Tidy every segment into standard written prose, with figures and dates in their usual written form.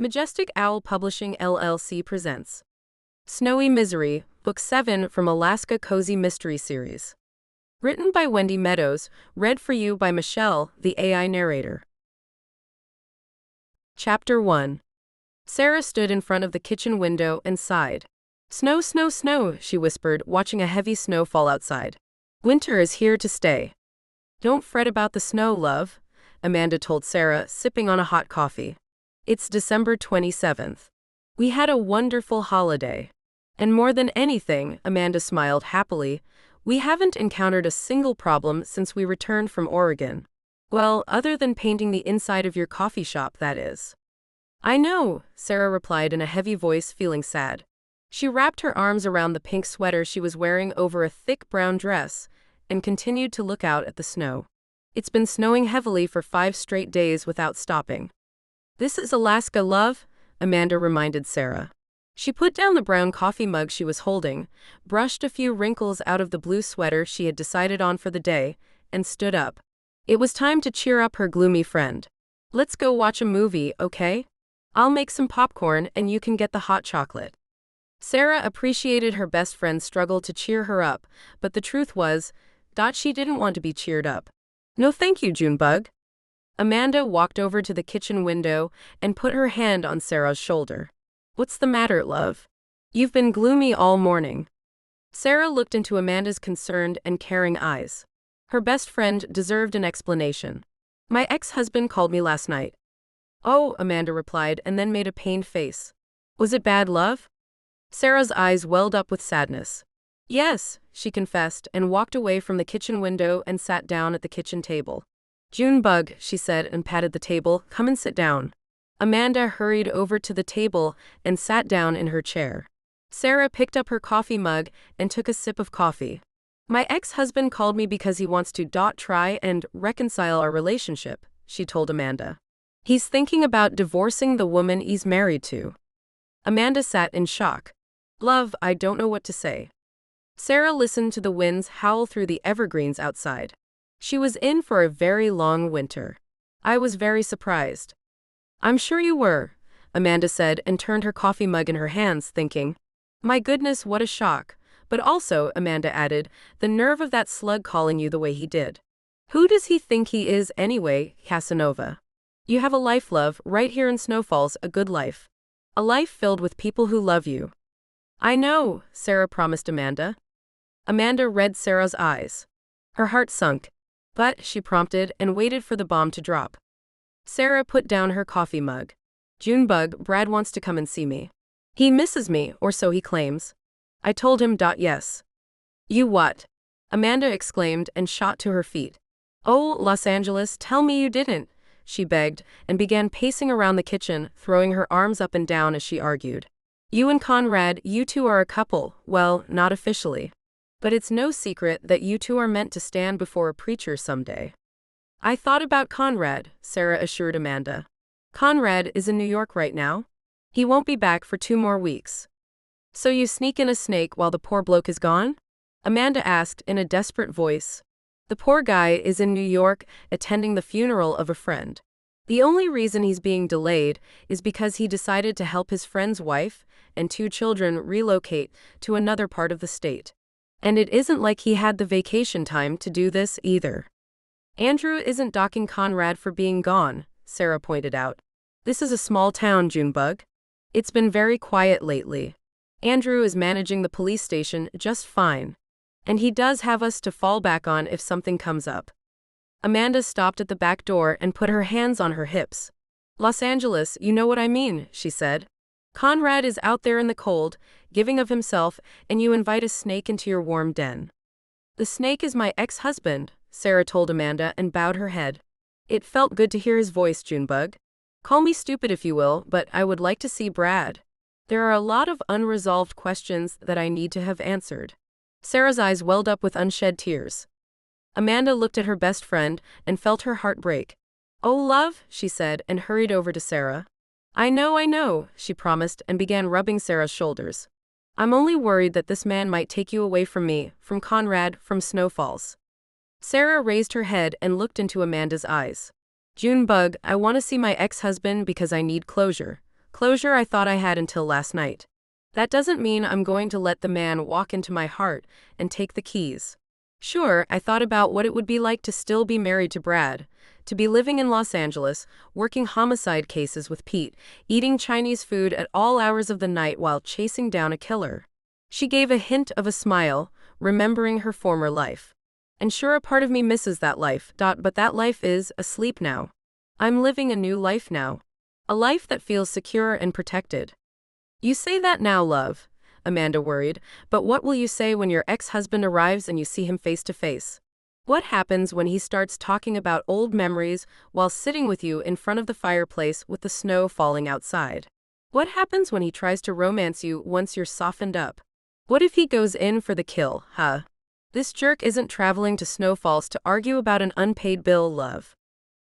Majestic Owl Publishing LLC presents Snowy Misery, Book 7 from Alaska Cozy Mystery Series. Written by Wendy Meadows, read for you by Michelle, the AI narrator. Chapter 1. Sarah stood in front of the kitchen window and sighed. "Snow, snow, snow," she whispered, watching a heavy snow fall outside. "Winter is here to stay." "Don't fret about the snow, love," Amanda told Sarah, sipping on a hot coffee. "It's December 27th. We had a wonderful holiday. And more than anything," Amanda smiled happily, "we haven't encountered a single problem since we returned from Oregon. Well, other than painting the inside of your coffee shop, that is." "I know," Sarah replied in a heavy voice, feeling sad. She wrapped her arms around the pink sweater she was wearing over a thick brown dress and continued to look out at the snow. "It's been snowing heavily for 5 straight days without stopping." "This is Alaska, love," Amanda reminded Sarah. She put down the brown coffee mug she was holding, brushed a few wrinkles out of the blue sweater she had decided on for the day, and stood up. It was time to cheer up her gloomy friend. "Let's go watch a movie, okay? I'll make some popcorn and you can get the hot chocolate." Sarah appreciated her best friend's struggle to cheer her up, but the truth was, she didn't want to be cheered up. "No thank you, Junebug." Amanda walked over to the kitchen window and put her hand on Sarah's shoulder. "What's the matter, love? You've been gloomy all morning." Sarah looked into Amanda's concerned and caring eyes. Her best friend deserved an explanation. "My ex-husband called me last night." "Oh," Amanda replied and then made a pained face. "Was it bad, love?" Sarah's eyes welled up with sadness. "Yes," she confessed and walked away from the kitchen window and sat down at the kitchen table. "Junebug," she said and patted the table, "come and sit down." Amanda hurried over to the table and sat down in her chair. Sarah picked up her coffee mug and took a sip of coffee. "My ex-husband called me because he wants to try and reconcile our relationship," she told Amanda. "He's thinking about divorcing the woman he's married to." Amanda sat in shock. "Love, I don't know what to say." Sarah listened to the winds howl through the evergreens outside. She was in for a very long winter. "I was very surprised." "I'm sure you were," Amanda said and turned her coffee mug in her hands, thinking, "My goodness, what a shock." But also, Amanda added, "the nerve of that slug calling you the way he did. Who does he think he is anyway, Casanova? You have a life, love, right here in Snow Falls, a good life. A life filled with people who love you." "I know," Sarah promised Amanda. Amanda read Sarah's eyes. Her heart sunk. "But," she prompted and waited for the bomb to drop. Sarah put down her coffee mug. "Junebug, Brad wants to come and see me. He misses me, or so he claims." I told him. Yes. "You what?" Amanda exclaimed and shot to her feet. "Oh, Los Angeles, tell me you didn't," she begged, and began pacing around the kitchen, throwing her arms up and down as she argued. "You and Conrad, you two are a couple, well, not officially. But it's no secret that you two are meant to stand before a preacher someday." "I thought about Conrad," Sarah assured Amanda. "Conrad is in New York right now. He won't be back for 2 more weeks." "So you sneak in a snake while the poor bloke is gone?" Amanda asked in a desperate voice. "The poor guy is in New York attending the funeral of a friend. The only reason he's being delayed is because he decided to help his friend's wife and 2 children relocate to another part of the state. And it isn't like he had the vacation time to do this either." "Andrew isn't docking Conrad for being gone," Sarah pointed out. "This is a small town, Junebug. It's been very quiet lately. Andrew is managing the police station just fine. And he does have us to fall back on if something comes up." Amanda stopped at the back door and put her hands on her hips. "Los Angeles, you know what I mean," she said. "Conrad is out there in the cold, giving of himself, and you invite a snake into your warm den." "The snake is my ex-husband," Sarah told Amanda and bowed her head. It felt good to hear his voice, Junebug. "Call me stupid if you will, but I would like to see Brad. There are a lot of unresolved questions that I need to have answered." Sarah's eyes welled up with unshed tears. Amanda looked at her best friend and felt her heart break. "Oh, love," she said and hurried over to Sarah. I know," she promised and began rubbing Sarah's shoulders. "I'm only worried that this man might take you away from me, from Conrad, from Snow Falls." Sarah raised her head and looked into Amanda's eyes. "Junebug, I want to see my ex-husband because I need closure. Closure I thought I had until last night. That doesn't mean I'm going to let the man walk into my heart and take the keys. Sure, I thought about what it would be like to still be married to Brad, to be living in Los Angeles, working homicide cases with Pete, eating Chinese food at all hours of the night while chasing down a killer. She gave a hint of a smile, remembering her former life. And sure, a part of me misses that life, but that life is asleep now. I'm living a new life now. A life that feels secure and protected. You say that now, love, Amanda worried, but what will you say when your ex-husband arrives and you see him face to face? What happens when he starts talking about old memories while sitting with you in front of the fireplace with the snow falling outside? What happens when he tries to romance you once you're softened up? What if he goes in for the kill, huh? This jerk isn't traveling to Snow Falls to argue about an unpaid bill, love.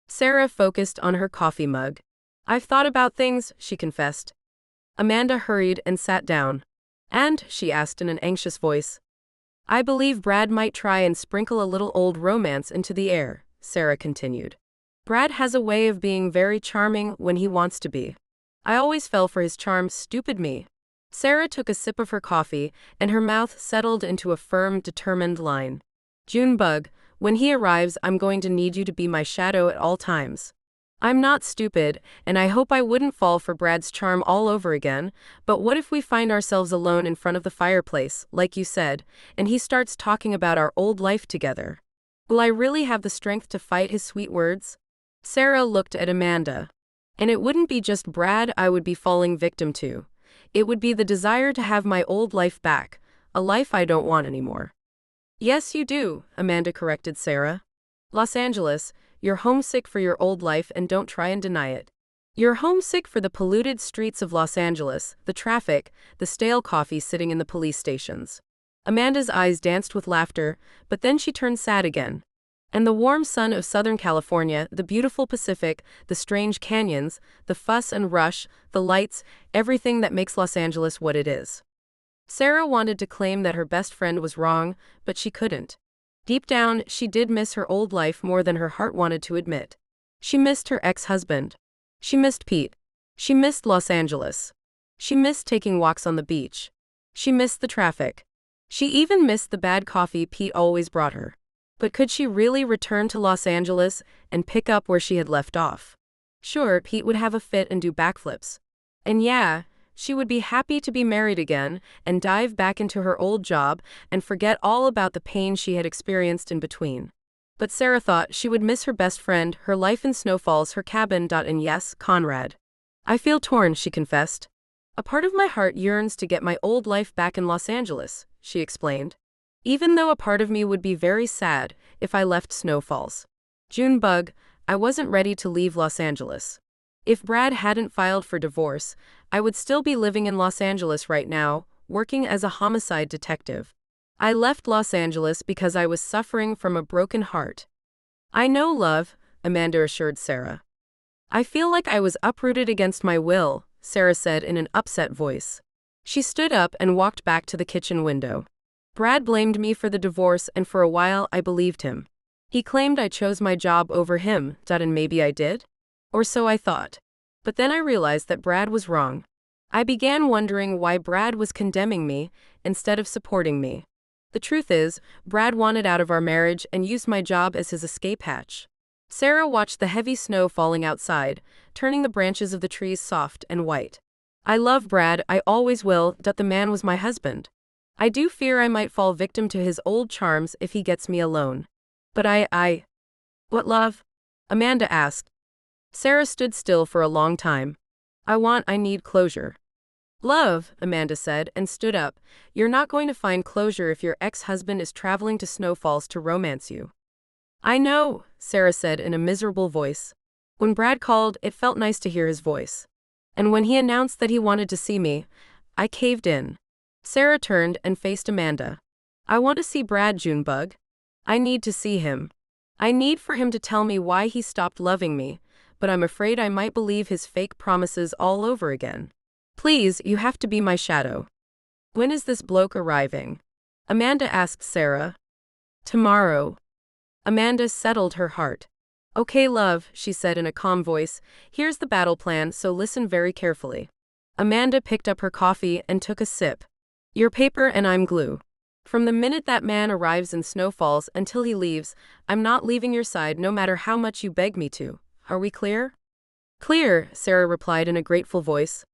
Sarah focused on her coffee mug. I've thought about things, she confessed. Amanda hurried and sat down. And, she asked in an anxious voice, I believe Brad might try and sprinkle a little old romance into the air, Sarah continued. Brad has a way of being very charming when he wants to be. I always fell for his charm, stupid me. Sarah took a sip of her coffee, and her mouth settled into a firm, determined line. Junebug, when he arrives, I'm going to need you to be my shadow at all times. I'm not stupid, and I hope I wouldn't fall for Brad's charm all over again, but what if we find ourselves alone in front of the fireplace, like you said, and he starts talking about our old life together? Will I really have the strength to fight his sweet words? Sarah looked at Amanda. And it wouldn't be just Brad I would be falling victim to. It would be the desire to have my old life back, a life I don't want anymore. Yes, you do, Amanda corrected Sarah. Los Angeles, you're homesick for your old life and don't try and deny it. You're homesick for the polluted streets of Los Angeles, the traffic, the stale coffee sitting in the police stations. Amanda's eyes danced with laughter, but then she turned sad again. And the warm sun of Southern California, the beautiful Pacific, the strange canyons, the fuss and rush, the lights, everything that makes Los Angeles what it is. Sarah wanted to claim that her best friend was wrong, but she couldn't. Deep down, she did miss her old life more than her heart wanted to admit. She missed her ex-husband. She missed Pete. She missed Los Angeles. She missed taking walks on the beach. She missed the traffic. She even missed the bad coffee Pete always brought her. But could she really return to Los Angeles and pick up where she had left off? Sure, Pete would have a fit and do backflips. And yeah, she would be happy to be married again and dive back into her old job and forget all about the pain she had experienced in between. But Sarah thought she would miss her best friend, her life in Snow Falls, her cabin. And yes, Conrad. I feel torn, she confessed. A part of my heart yearns to get my old life back in Los Angeles, she explained. Even though a part of me would be very sad if I left Snow Falls. Junebug, I wasn't ready to leave Los Angeles. If Brad hadn't filed for divorce, I would still be living in Los Angeles right now, working as a homicide detective. I left Los Angeles because I was suffering from a broken heart. I know, love, Amanda assured Sarah. I feel like I was uprooted against my will, Sarah said in an upset voice. She stood up and walked back to the kitchen window. Brad blamed me for the divorce, and for a while I believed him. He claimed I chose my job over him, and maybe I did? Or so I thought. But then I realized that Brad was wrong. I began wondering why Brad was condemning me instead of supporting me. The truth is, Brad wanted out of our marriage and used my job as his escape hatch. Sarah watched the heavy snow falling outside, turning the branches of the trees soft and white. I love Brad, I always will, the man was my husband. I do fear I might fall victim to his old charms if he gets me alone. But What, love? Amanda asked. Sarah stood still for a long time. I need closure. Love, Amanda said, and stood up. You're not going to find closure if your ex-husband is traveling to Snow Falls to romance you. I know, Sarah said in a miserable voice. When Brad called, it felt nice to hear his voice. And when he announced that he wanted to see me, I caved in. Sarah turned and faced Amanda. I want to see Brad, Junebug. I need to see him. I need for him to tell me why he stopped loving me, but I'm afraid I might believe his fake promises all over again. Please, you have to be my shadow. When is this bloke arriving? Amanda asked Sarah. Tomorrow. Amanda settled her heart. Okay, love, she said in a calm voice. Here's the battle plan, so listen very carefully. Amanda picked up her coffee and took a sip. You're paper and I'm glue. From the minute that man arrives in Snowfalls until he leaves, I'm not leaving your side no matter how much you beg me to. Are we clear? Clear, Sarah replied in a grateful voice.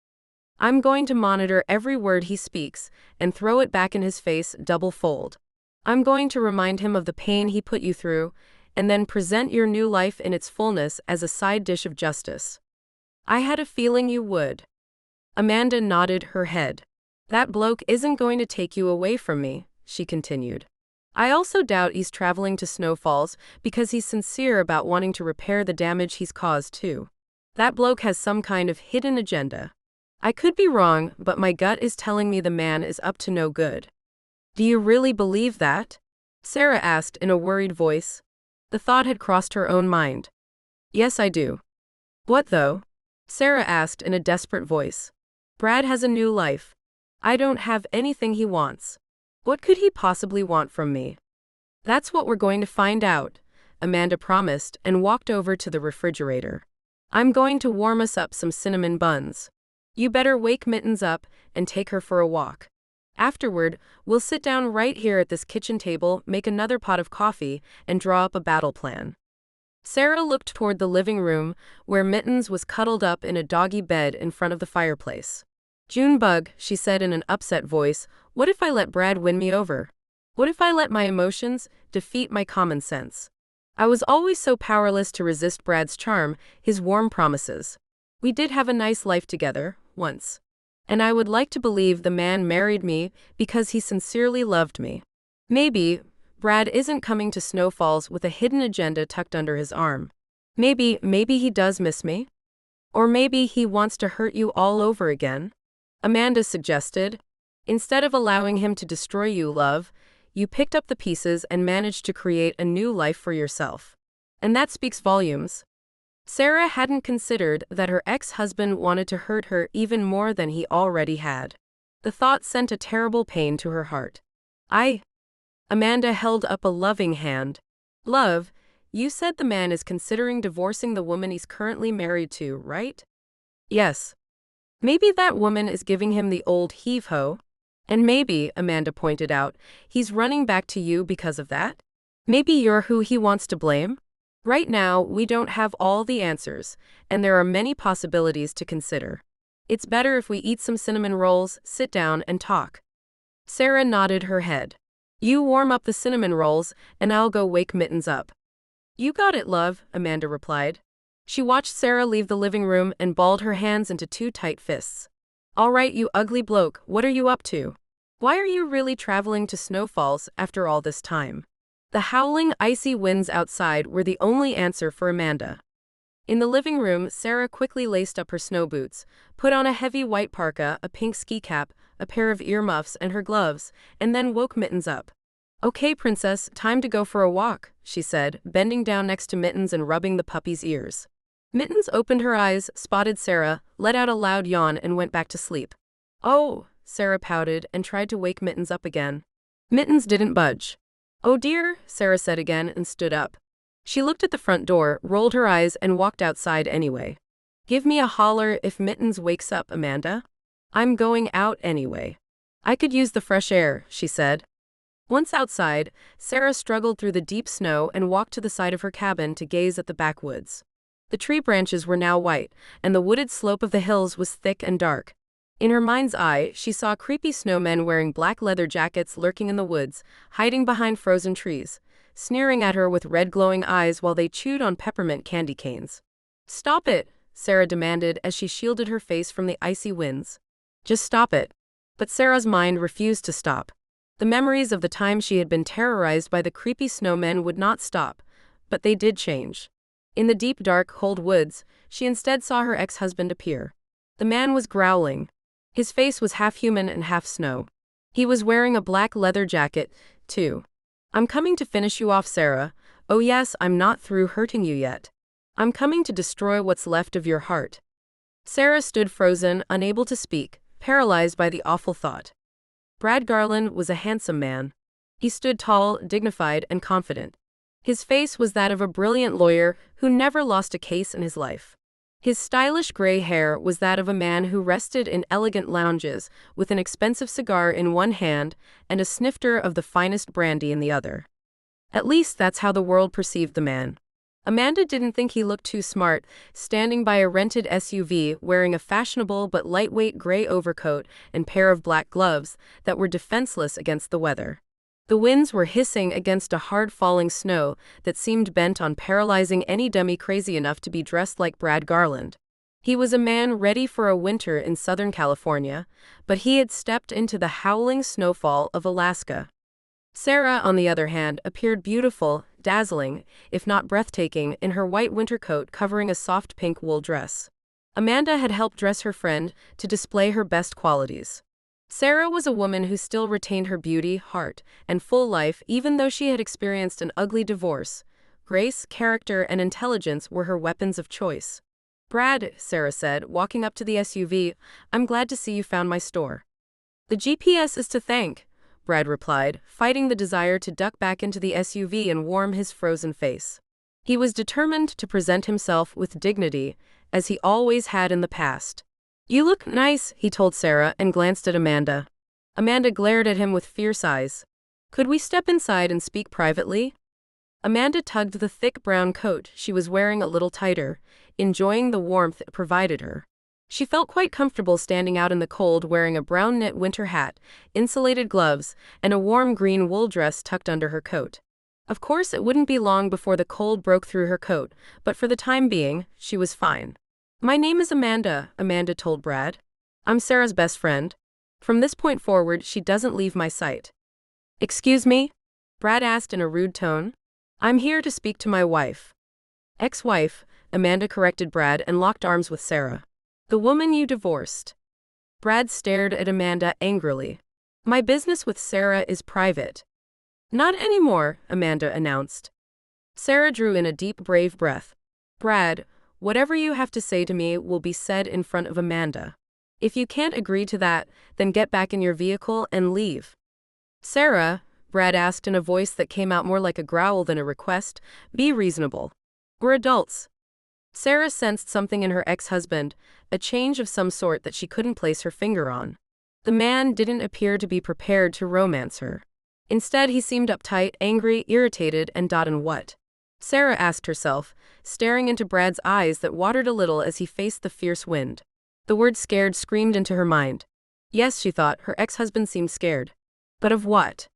I'm going to monitor every word he speaks and throw it back in his face double fold. I'm going to remind him of the pain he put you through and then present your new life in its fullness as a side dish of justice. I had a feeling you would. Amanda nodded her head. That bloke isn't going to take you away from me, she continued. I also doubt he's traveling to Snowfalls because he's sincere about wanting to repair the damage he's caused too. That bloke has some kind of hidden agenda. I could be wrong, but my gut is telling me the man is up to no good. Do you really believe that? Sarah asked in a worried voice. The thought had crossed her own mind. Yes, I do. What though? Sarah asked in a desperate voice. Brad has a new life. I don't have anything he wants. What could he possibly want from me? That's what we're going to find out, Amanda promised and walked over to the refrigerator. I'm going to warm us up some cinnamon buns. You better wake Mittens up and take her for a walk. Afterward, we'll sit down right here at this kitchen table, make another pot of coffee, and draw up a battle plan. Sarah looked toward the living room, where Mittens was cuddled up in a doggy bed in front of the fireplace. Junebug, she said in an upset voice, what if I let Brad win me over? What if I let my emotions defeat my common sense? I was always so powerless to resist Brad's charm, his warm promises. We did have a nice life together, once. And I would like to believe the man married me because he sincerely loved me. Maybe Brad isn't coming to Snowfalls with a hidden agenda tucked under his arm. Maybe he does miss me? Or maybe he wants to hurt you all over again? Amanda suggested. Instead of allowing him to destroy you, love, you picked up the pieces and managed to create a new life for yourself. And that speaks volumes. Sarah hadn't considered that her ex-husband wanted to hurt her even more than he already had. The thought sent a terrible pain to her heart. Amanda held up a loving hand. Love, you said the man is considering divorcing the woman he's currently married to, right? Yes. Maybe that woman is giving him the old heave-ho. And maybe, Amanda pointed out, he's running back to you because of that? Maybe you're who he wants to blame? Right now, we don't have all the answers, and there are many possibilities to consider. It's better if we eat some cinnamon rolls, sit down, and talk. Sarah nodded her head. You warm up the cinnamon rolls, and I'll go wake Mittens up. You got it, love, Amanda replied. She watched Sarah leave the living room and balled her hands into two tight fists. All right, you ugly bloke, what are you up to? Why are you really traveling to Snowfalls after all this time? The howling, icy winds outside were the only answer for Amanda. In the living room, Sarah quickly laced up her snow boots, put on a heavy white parka, a pink ski cap, a pair of earmuffs, and her gloves, and then woke Mittens up. Okay, princess, time to go for a walk, she said, bending down next to Mittens and rubbing the puppy's ears. Mittens opened her eyes, spotted Sarah, let out a loud yawn, and went back to sleep. Oh, Sarah pouted and tried to wake Mittens up again. Mittens didn't budge. Oh dear, Sarah said again and stood up. She looked at the front door, rolled her eyes, and walked outside anyway. Give me a holler if Mittens wakes up, Amanda. I'm going out anyway. I could use the fresh air, she said. Once outside, Sarah struggled through the deep snow and walked to the side of her cabin to gaze at the backwoods. The tree branches were now white, and the wooded slope of the hills was thick and dark. In her mind's eye, she saw creepy snowmen wearing black leather jackets lurking in the woods, hiding behind frozen trees, sneering at her with red glowing eyes while they chewed on peppermint candy canes. Stop it, Sarah demanded as she shielded her face from the icy winds. Just stop it. But Sarah's mind refused to stop. The memories of the time she had been terrorized by the creepy snowmen would not stop, but they did change. In the deep, dark, cold woods, she instead saw her ex-husband appear. The man was growling. His face was half human and half snow. He was wearing a black leather jacket, too. I'm coming to finish you off, Sarah. Oh yes, I'm not through hurting you yet. I'm coming to destroy what's left of your heart. Sarah stood frozen, unable to speak, paralyzed by the awful thought. Brad Garland was a handsome man. He stood tall, dignified, and confident. His face was that of a brilliant lawyer who never lost a case in his life. His stylish gray hair was that of a man who rested in elegant lounges, with an expensive cigar in one hand and a snifter of the finest brandy in the other. At least that's how the world perceived the man. Amanda didn't think he looked too smart, standing by a rented SUV wearing a fashionable but lightweight gray overcoat and pair of black gloves that were defenseless against the weather. The winds were hissing against a hard-falling snow that seemed bent on paralyzing any dummy crazy enough to be dressed like Brad Garland. He was a man ready for a winter in Southern California, but he had stepped into the howling snowfall of Alaska. Sarah, on the other hand, appeared beautiful, dazzling, if not breathtaking, in her white winter coat covering a soft pink wool dress. Amanda had helped dress her friend to display her best qualities. Sarah was a woman who still retained her beauty, heart, and full life even though she had experienced an ugly divorce. Grace, character, and intelligence were her weapons of choice. "Brad," Sarah said, walking up to the SUV, "I'm glad to see you found my store." "The GPS is to thank," Brad replied, fighting the desire to duck back into the SUV and warm his frozen face. He was determined to present himself with dignity, as he always had in the past. "You look nice," he told Sarah and glanced at Amanda. Amanda glared at him with fierce eyes. "Could we step inside and speak privately?" Amanda tugged the thick brown coat she was wearing a little tighter, enjoying the warmth it provided her. She felt quite comfortable standing out in the cold wearing a brown knit winter hat, insulated gloves, and a warm green wool dress tucked under her coat. Of course, it wouldn't be long before the cold broke through her coat, but for the time being, she was fine. "My name is Amanda," Amanda told Brad. "I'm Sarah's best friend. From this point forward, she doesn't leave my sight." "Excuse me?" Brad asked in a rude tone. "I'm here to speak to my wife." "Ex-wife," Amanda corrected Brad and locked arms with Sarah. "The woman you divorced." Brad stared at Amanda angrily. "My business with Sarah is private." "Not anymore," Amanda announced. Sarah drew in a deep, brave breath. "Brad, whatever you have to say to me will be said in front of Amanda. If you can't agree to that, then get back in your vehicle and leave." "Sarah," Brad asked in a voice that came out more like a growl than a request, "be reasonable. We're adults." Sarah sensed something in her ex-husband, a change of some sort that she couldn't place her finger on. The man didn't appear to be prepared to romance her. Instead, he seemed uptight, angry, irritated, and dotted what? Sarah asked herself, staring into Brad's eyes that watered a little as he faced the fierce wind. The word scared screamed into her mind. Yes, she thought, her ex-husband seemed scared. But of what?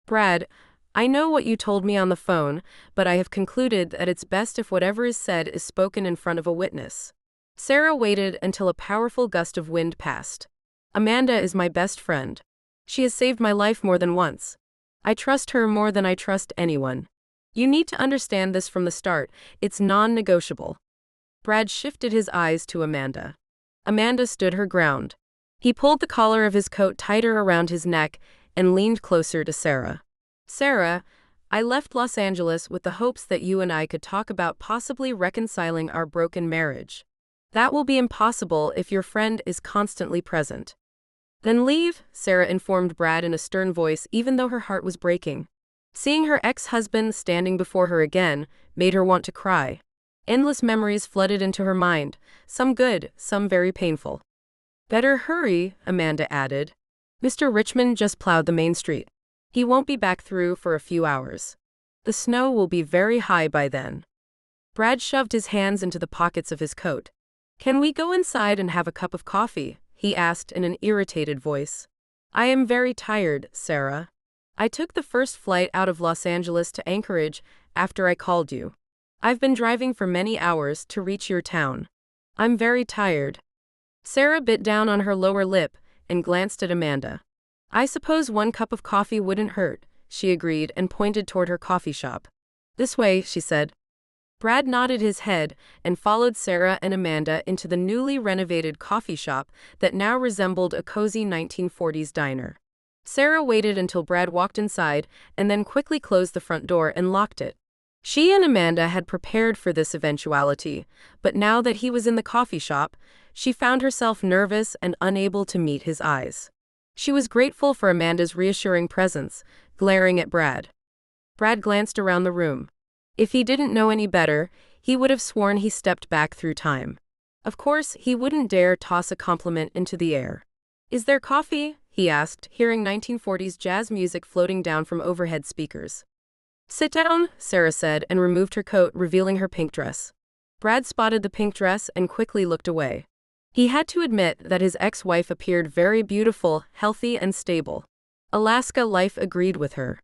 "Brad, I know what you told me on the phone, but I have concluded that it's best if whatever is said is spoken in front of a witness." Sarah waited until a powerful gust of wind passed. "Amanda is my best friend. She has saved my life more than once. I trust her more than I trust anyone. You need to understand this from the start. It's non-negotiable." Brad shifted his eyes to Amanda. Amanda stood her ground. He pulled the collar of his coat tighter around his neck and leaned closer to Sarah. "Sarah, I left Los Angeles with the hopes that you and I could talk about possibly reconciling our broken marriage. That will be impossible if your friend is constantly present." "Then leave," Sarah informed Brad in a stern voice, even though her heart was breaking. Seeing her ex-husband standing before her again made her want to cry. Endless memories flooded into her mind, some good, some very painful. "Better hurry," Amanda added. "Mr. Richmond just plowed the main street. He won't be back through for a few hours. The snow will be very high by then." Brad shoved his hands into the pockets of his coat. "Can we go inside and have a cup of coffee?" he asked in an irritated voice. "I am very tired, Sarah. I took the first flight out of Los Angeles to Anchorage after I called you. I've been driving for many hours to reach your town. I'm very tired." Sarah bit down on her lower lip and glanced at Amanda. "I suppose one cup of coffee wouldn't hurt," she agreed and pointed toward her coffee shop. "This way," she said. Brad nodded his head and followed Sarah and Amanda into the newly renovated coffee shop that now resembled a cozy 1940s diner. Sarah waited until Brad walked inside and then quickly closed the front door and locked it. She and Amanda had prepared for this eventuality, but now that he was in the coffee shop, she found herself nervous and unable to meet his eyes. She was grateful for Amanda's reassuring presence, glaring at Brad. Brad glanced around the room. If he didn't know any better, he would have sworn he stepped back through time. Of course, he wouldn't dare toss a compliment into the air. "Is there coffee?" he asked, hearing 1940s jazz music floating down from overhead speakers. "Sit down," Sarah said, and removed her coat, revealing her pink dress. Brad spotted the pink dress and quickly looked away. He had to admit that his ex-wife appeared very beautiful, healthy, and stable. Alaska life agreed with her.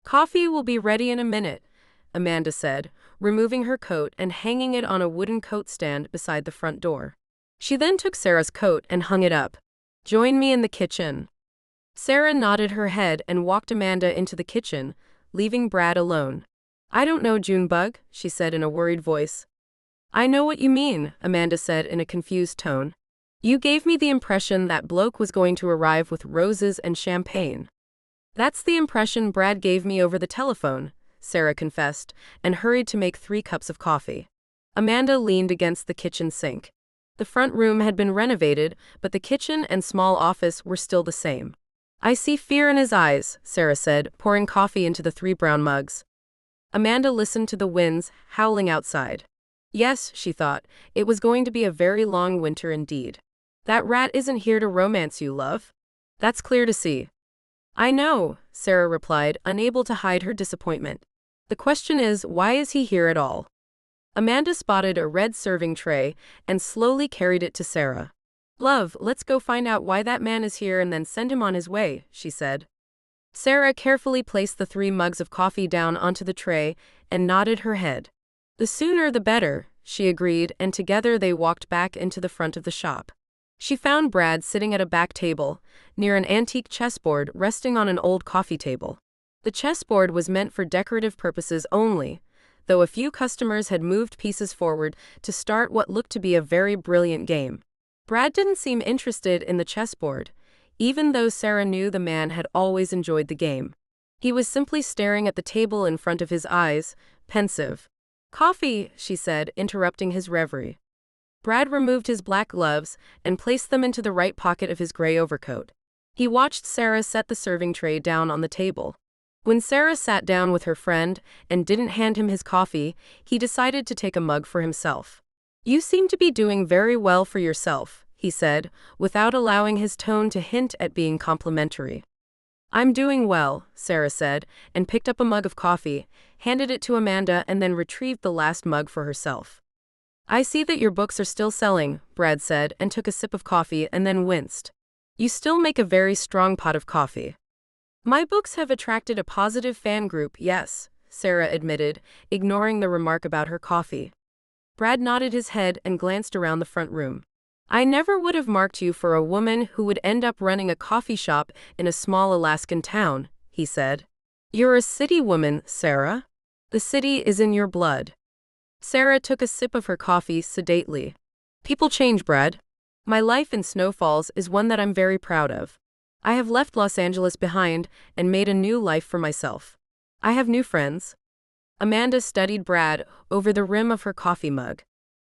"Coffee will be ready in a minute," Amanda said, removing her coat and hanging it on a wooden coat stand beside the front door. She then took Sarah's coat and hung it up. "Join me in the kitchen." Sarah nodded her head and walked Amanda into the kitchen, leaving Brad alone. "I don't know, Junebug," she said in a worried voice. "I know what you mean," Amanda said in a confused tone. "You gave me the impression that bloke was going to arrive with roses and champagne." "That's the impression Brad gave me over the telephone," Sarah confessed, and hurried to make 3 cups of coffee. Amanda leaned against the kitchen sink. The front room had been renovated, but the kitchen and small office were still the same. "I see fear in his eyes," Sarah said, pouring coffee into the 3 brown mugs. Amanda listened to the winds howling outside. Yes, she thought, it was going to be a very long winter indeed. "That rat isn't here to romance you, love. That's clear to see." "I know," Sarah replied, unable to hide her disappointment. "The question is, why is he here at all?" Amanda spotted a red serving tray and slowly carried it to Sarah. "Love, let's go find out why that man is here and then send him on his way," she said. Sarah carefully placed the 3 mugs of coffee down onto the tray and nodded her head. "The sooner the better," she agreed, and together they walked back into the front of the shop. She found Brad sitting at a back table, near an antique chessboard resting on an old coffee table. The chessboard was meant for decorative purposes only, though a few customers had moved pieces forward to start what looked to be a very brilliant game. Brad didn't seem interested in the chessboard, even though Sarah knew the man had always enjoyed the game. He was simply staring at the table in front of his eyes, pensive. "Coffee," she said, interrupting his reverie. Brad removed his black gloves and placed them into the right pocket of his gray overcoat. He watched Sarah set the serving tray down on the table. When Sarah sat down with her friend and didn't hand him his coffee, he decided to take a mug for himself. "You seem to be doing very well for yourself," he said, without allowing his tone to hint at being complimentary. "I'm doing well," Sarah said, and picked up a mug of coffee, handed it to Amanda, and then retrieved the last mug for herself. "I see that your books are still selling," Brad said, and took a sip of coffee and then winced. "You still make a very strong pot of coffee." "My books have attracted a positive fan group, yes," Sarah admitted, ignoring the remark about her coffee. Brad nodded his head and glanced around the front room. "I never would have marked you for a woman who would end up running a coffee shop in a small Alaskan town," he said. "You're a city woman, Sarah. The city is in your blood." Sarah took a sip of her coffee sedately. "People change, Brad. My life in Snow Falls is one that I'm very proud of. I have left Los Angeles behind and made a new life for myself. I have new friends." Amanda studied Brad over the rim of her coffee mug.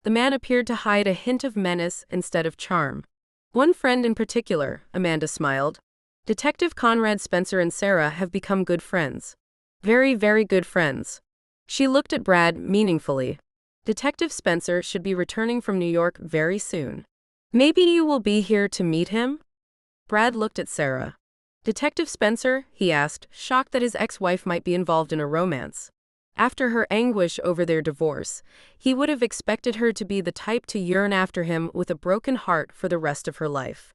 The man appeared to hide a hint of menace instead of charm. "One friend in particular," Amanda smiled. "Detective Conrad Spencer and Sarah have become good friends. Very, very good friends." She looked at Brad meaningfully. "Detective Spencer should be returning from New York very soon. Maybe you will be here to meet him?" Brad looked at Sarah. "Detective Spencer?" he asked, shocked that his ex-wife might be involved in a romance. After her anguish over their divorce, he would have expected her to be the type to yearn after him with a broken heart for the rest of her life.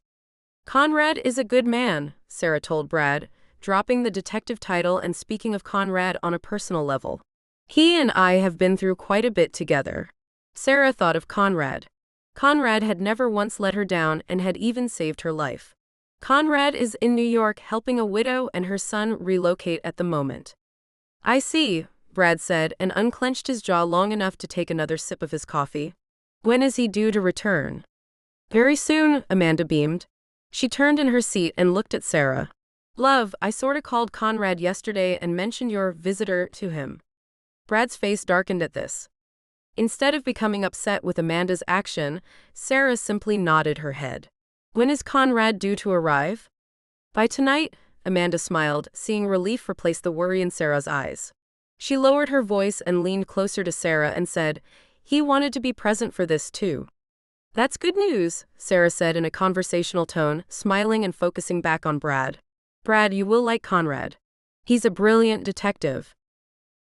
"Conrad is a good man," Sarah told Brad, dropping the detective title and speaking of Conrad on a personal level. "He and I have been through quite a bit together." Sarah thought of Conrad. Conrad had never once let her down and had even saved her life. "Conrad is in New York helping a widow and her son relocate at the moment." "I see," Brad said, and unclenched his jaw long enough to take another sip of his coffee. "When is he due to return?" "Very soon," Amanda beamed. She turned in her seat and looked at Sarah. "Love, I sorta called Conrad yesterday and mentioned your visitor to him." Brad's face darkened at this. Instead of becoming upset with Amanda's action, Sarah simply nodded her head. "When is Conrad due to arrive?" "By tonight," Amanda smiled, seeing relief replace the worry in Sarah's eyes. She lowered her voice and leaned closer to Sarah and said, "He wanted to be present for this too." That's good news, Sarah said in a conversational tone, smiling and focusing back on Brad. Brad, you will like Conrad. He's a brilliant detective.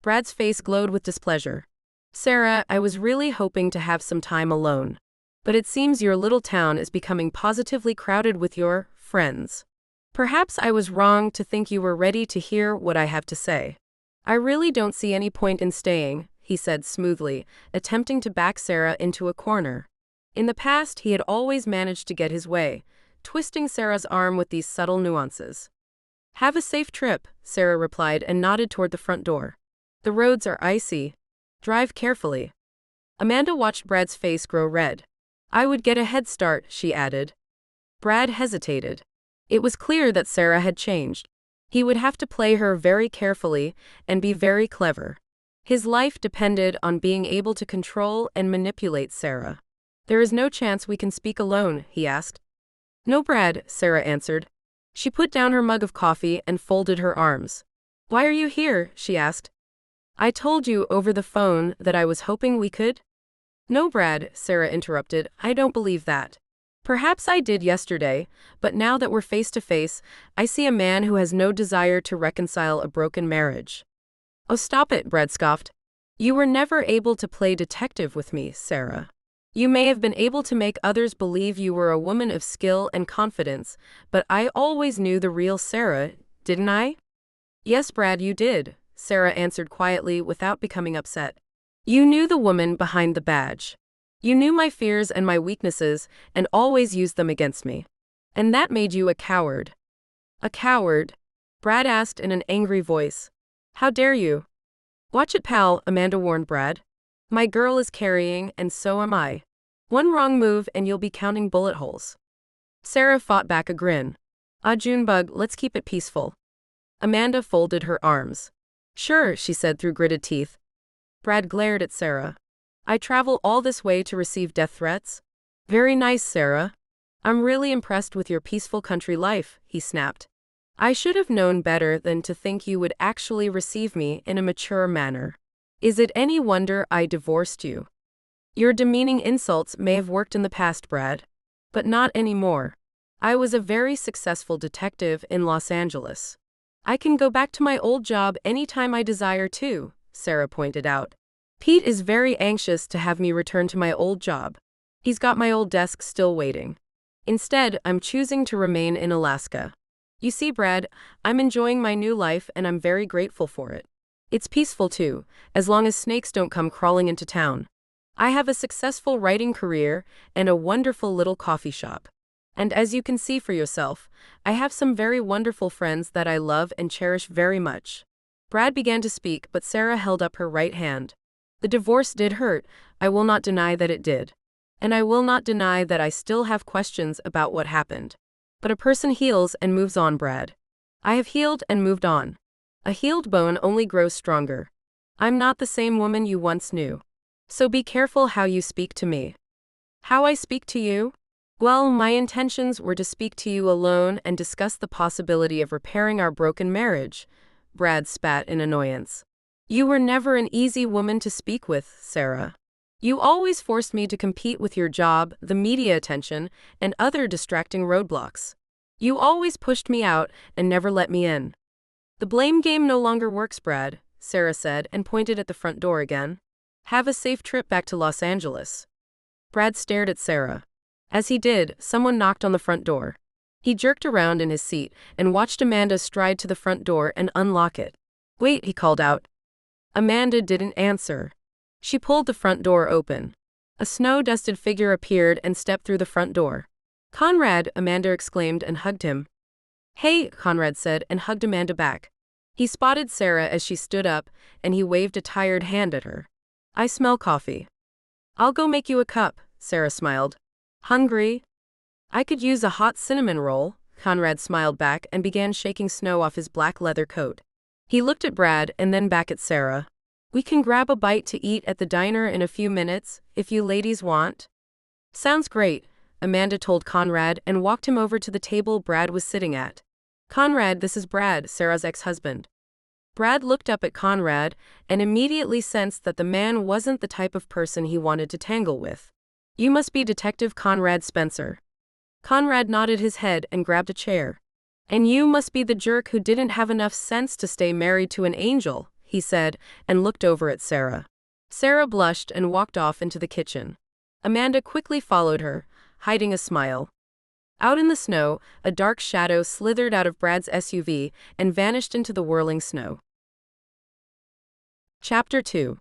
Brad's face glowed with displeasure. Sarah, I was really hoping to have some time alone. But it seems your little town is becoming positively crowded with your friends. Perhaps I was wrong to think you were ready to hear what I have to say. I really don't see any point in staying, he said smoothly, attempting to back Sarah into a corner. In the past, he had always managed to get his way, twisting Sarah's arm with these subtle nuances. Have a safe trip, Sarah replied and nodded toward the front door. The roads are icy. Drive carefully. Amanda watched Brad's face grow red. I would get a head start, she added. Brad hesitated. It was clear that Sarah had changed. He would have to play her very carefully and be very clever. His life depended on being able to control and manipulate Sarah. There is no chance we can speak alone, he asked. No, Brad, Sarah answered. She put down her mug of coffee and folded her arms. Why are you here? She asked. I told you over the phone that I was hoping we could. No, Brad, Sarah interrupted, I don't believe that. Perhaps I did yesterday, but now that we're face to face, I see a man who has no desire to reconcile a broken marriage. Oh, stop it, Brad scoffed. You were never able to play detective with me, Sarah. You may have been able to make others believe you were a woman of skill and confidence, but I always knew the real Sarah, didn't I? Yes, Brad, you did, Sarah answered quietly without becoming upset. You knew the woman behind the badge. You knew my fears and my weaknesses and always used them against me. And that made you a coward. A coward? Brad asked in an angry voice. How dare you? Watch it, pal, Amanda warned Brad. My girl is carrying, and so am I. One wrong move and you'll be counting bullet holes. Sarah fought back a grin. Junebug, let's keep it peaceful. Amanda folded her arms. Sure, she said through gritted teeth. Brad glared at Sarah. I travel all this way to receive death threats? Very nice, Sarah. I'm really impressed with your peaceful country life, he snapped. I should have known better than to think you would actually receive me in a mature manner. Is it any wonder I divorced you? Your demeaning insults may have worked in the past, Brad. But not anymore. I was a very successful detective in Los Angeles. I can go back to my old job anytime I desire to, Sarah pointed out. Pete is very anxious to have me return to my old job. He's got my old desk still waiting. Instead, I'm choosing to remain in Alaska. You see, Brad, I'm enjoying my new life and I'm very grateful for it. It's peaceful too, as long as snakes don't come crawling into town. I have a successful writing career and a wonderful little coffee shop. And as you can see for yourself, I have some very wonderful friends that I love and cherish very much. Brad began to speak, but Sarah held up her right hand. The divorce did hurt, I will not deny that it did. And I will not deny that I still have questions about what happened. But a person heals and moves on, Brad. I have healed and moved on. A healed bone only grows stronger. I'm not the same woman you once knew. So be careful how you speak to me. How I speak to you? Well, my intentions were to speak to you alone and discuss the possibility of repairing our broken marriage. Brad spat in annoyance. You were never an easy woman to speak with, Sarah. You always forced me to compete with your job, the media attention, and other distracting roadblocks. You always pushed me out and never let me in. The blame game no longer works, Brad, Sarah said and pointed at the front door again. Have a safe trip back to Los Angeles. Brad stared at Sarah. As he did, someone knocked on the front door. He jerked around in his seat and watched Amanda stride to the front door and unlock it. Wait, he called out. Amanda didn't answer. She pulled the front door open. A snow-dusted figure appeared and stepped through the front door. Conrad, Amanda exclaimed and hugged him. Hey, Conrad said and hugged Amanda back. He spotted Sarah as she stood up, and he waved a tired hand at her. I smell coffee. I'll go make you a cup, Sarah smiled. Hungry? I could use a hot cinnamon roll, Conrad smiled back and began shaking snow off his black leather coat. He looked at Brad and then back at Sarah. We can grab a bite to eat at the diner in a few minutes, if you ladies want. Sounds great, Amanda told Conrad and walked him over to the table Brad was sitting at. Conrad, this is Brad, Sarah's ex-husband. Brad looked up at Conrad and immediately sensed that the man wasn't the type of person he wanted to tangle with. You must be Detective Conrad Spencer. Conrad nodded his head and grabbed a chair. And you must be the jerk who didn't have enough sense to stay married to an angel, he said, and looked over at Sarah. Sarah blushed and walked off into the kitchen. Amanda quickly followed her, hiding a smile. Out in the snow, a dark shadow slithered out of Brad's SUV and vanished into the whirling snow. Chapter 2.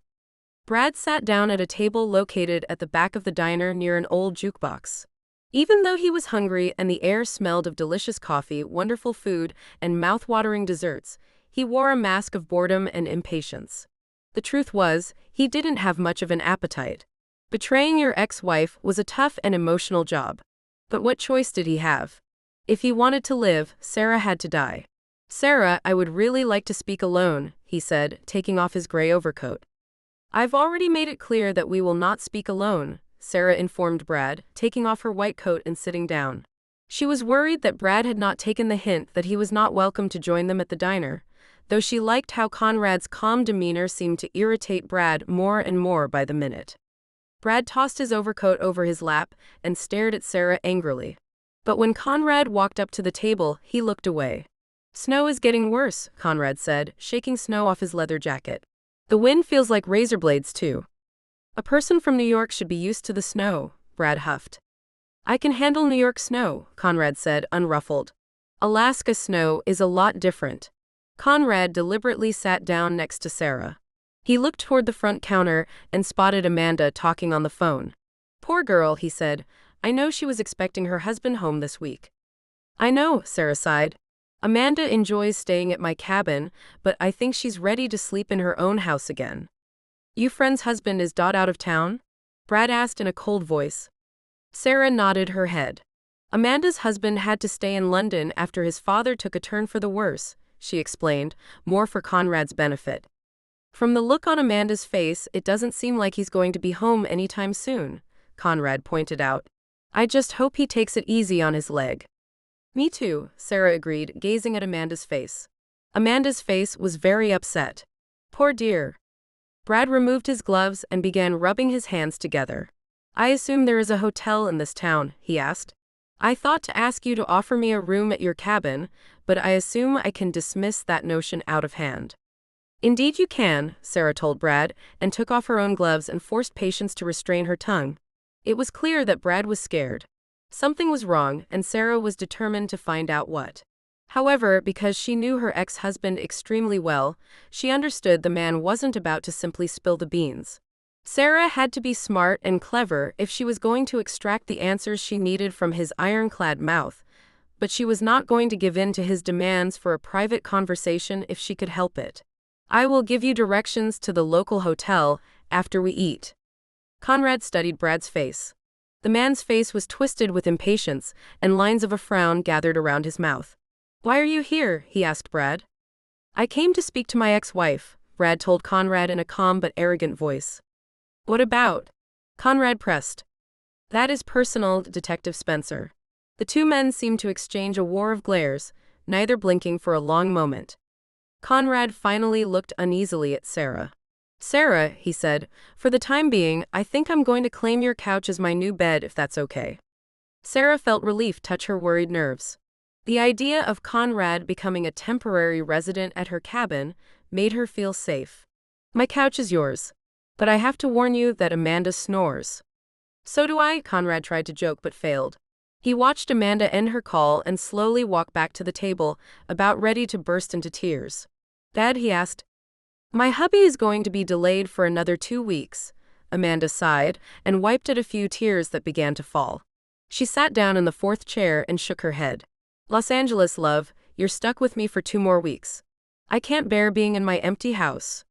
Brad sat down at a table located at the back of the diner near an old jukebox. Even though he was hungry and the air smelled of delicious coffee, wonderful food, and mouth-watering desserts, he wore a mask of boredom and impatience. The truth was, he didn't have much of an appetite. Betraying your ex-wife was a tough and emotional job. But what choice did he have? If he wanted to live, Sarah had to die. Sarah, I would really like to speak alone, he said, taking off his gray overcoat. I've already made it clear that we will not speak alone, Sarah informed Brad, taking off her white coat and sitting down. She was worried that Brad had not taken the hint that he was not welcome to join them at the diner, though she liked how Conrad's calm demeanor seemed to irritate Brad more and more by the minute. Brad tossed his overcoat over his lap and stared at Sarah angrily. But when Conrad walked up to the table, he looked away. Snow is getting worse, Conrad said, shaking snow off his leather jacket. The wind feels like razor blades, too. A person from New York should be used to the snow, Brad huffed. I can handle New York snow, Conrad said, unruffled. Alaska snow is a lot different. Conrad deliberately sat down next to Sarah. He looked toward the front counter and spotted Amanda talking on the phone. Poor girl, he said. I know she was expecting her husband home this week. I know, Sarah sighed. Amanda enjoys staying at my cabin, but I think she's ready to sleep in her own house again. You friend's husband is out of town? Brad asked in a cold voice. Sarah nodded her head. Amanda's husband had to stay in London after his father took a turn for the worse, she explained, more for Conrad's benefit. From the look on Amanda's face, it doesn't seem like he's going to be home anytime soon, Conrad pointed out. I just hope he takes it easy on his leg. Me too, Sarah agreed, gazing at Amanda's face. Amanda's face was very upset. Poor dear. Brad removed his gloves and began rubbing his hands together. I assume there is a hotel in this town, he asked. I thought to ask you to offer me a room at your cabin, but I assume I can dismiss that notion out of hand. Indeed you can, Sarah told Brad, and took off her own gloves and forced patience to restrain her tongue. It was clear that Brad was scared. Something was wrong, and Sarah was determined to find out what. However, because she knew her ex-husband extremely well, she understood the man wasn't about to simply spill the beans. Sarah had to be smart and clever if she was going to extract the answers she needed from his ironclad mouth, but she was not going to give in to his demands for a private conversation if she could help it. I will give you directions to the local hotel after we eat. Conrad studied Brad's face. The man's face was twisted with impatience, and lines of a frown gathered around his mouth. Why are you here? He asked Brad. I came to speak to my ex-wife, Brad told Conrad in a calm but arrogant voice. What about? Conrad pressed. That is personal, Detective Spencer. The two men seemed to exchange a war of glares, neither blinking for a long moment. Conrad finally looked uneasily at Sarah. Sarah, he said, for the time being, I think I'm going to claim your couch as my new bed if that's okay. Sarah felt relief touch her worried nerves. The idea of Conrad becoming a temporary resident at her cabin made her feel safe. My couch is yours. But I have to warn you that Amanda snores. So do I, Conrad tried to joke but failed. He watched Amanda end her call and slowly walk back to the table, about ready to burst into tears. Dad, he asked. My hubby is going to be delayed for another 2 weeks, Amanda sighed and wiped at a few tears that began to fall. She sat down in the fourth chair and shook her head. Los Angeles, love, you're stuck with me for 2 more weeks. I can't bear being in my empty house.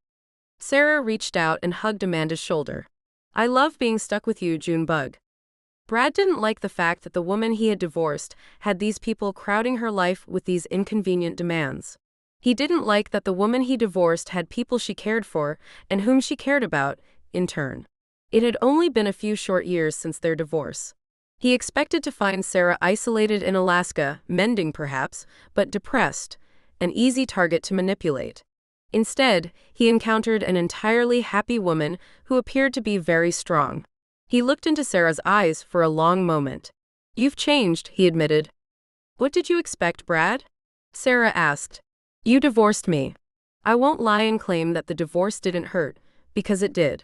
Sarah reached out and hugged Amanda's shoulder. I love being stuck with you, Junebug. Brad didn't like the fact that the woman he had divorced had these people crowding her life with these inconvenient demands. He didn't like that the woman he divorced had people she cared for and whom she cared about, in turn. It had only been a few short years since their divorce. He expected to find Sarah isolated in Alaska, mending perhaps, but depressed, an easy target to manipulate. Instead, he encountered an entirely happy woman who appeared to be very strong. He looked into Sarah's eyes for a long moment. You've changed, he admitted. What did you expect, Brad? Sarah asked. You divorced me. I won't lie and claim that the divorce didn't hurt, because it did.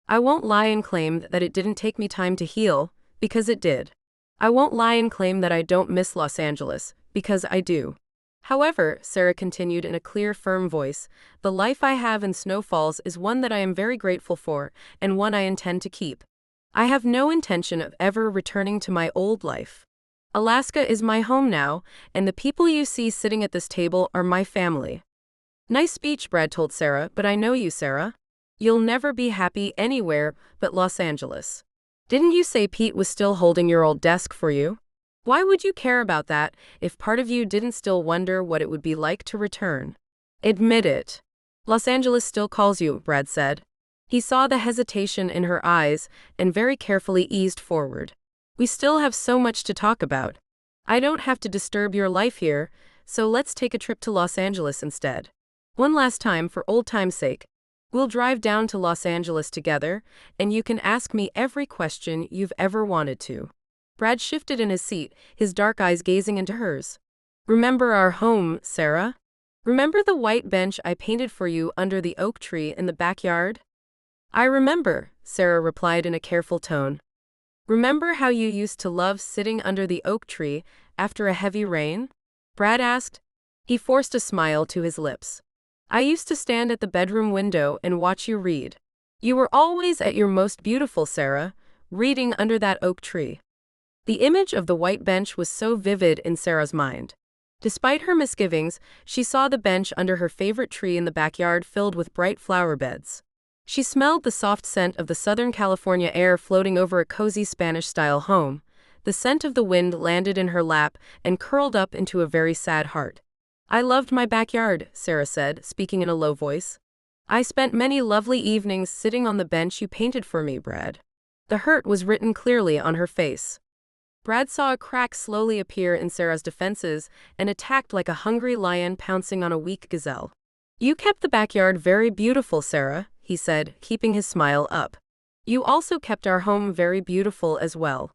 I won't lie and claim that it didn't take me time to heal, because it did. I won't lie and claim that I don't miss Los Angeles, because I do. However, Sarah continued in a clear, firm voice, the life I have in Snow Falls is one that I am very grateful for, and one I intend to keep. I have no intention of ever returning to my old life. Alaska is my home now, and the people you see sitting at this table are my family. Nice speech, Brad told Sarah, but I know you, Sarah. You'll never be happy anywhere but Los Angeles. Didn't you say Pete was still holding your old desk for you? Why would you care about that if part of you didn't still wonder what it would be like to return? Admit it. Los Angeles still calls you, Brad said. He saw the hesitation in her eyes and very carefully eased forward. We still have so much to talk about. I don't have to disturb your life here, so let's take a trip to Los Angeles instead. One last time for old time's sake. We'll drive down to Los Angeles together, and you can ask me every question you've ever wanted to. Brad shifted in his seat, his dark eyes gazing into hers. Remember our home, Sarah? Remember the white bench I painted for you under the oak tree in the backyard? I remember, Sarah replied in a careful tone. Remember how you used to love sitting under the oak tree after a heavy rain? Brad asked. He forced a smile to his lips. I used to stand at the bedroom window and watch you read. You were always at your most beautiful, Sarah, reading under that oak tree. The image of the white bench was so vivid in Sarah's mind. Despite her misgivings, she saw the bench under her favorite tree in the backyard filled with bright flower beds. She smelled the soft scent of the Southern California air floating over a cozy Spanish-style home. The scent of the wind landed in her lap and curled up into a very sad heart. I loved my backyard, Sarah said, speaking in a low voice. I spent many lovely evenings sitting on the bench you painted for me, Brad. The hurt was written clearly on her face. Brad saw a crack slowly appear in Sarah's defenses and attacked like a hungry lion pouncing on a weak gazelle. You kept the backyard very beautiful, Sarah, he said, keeping his smile up. You also kept our home very beautiful as well.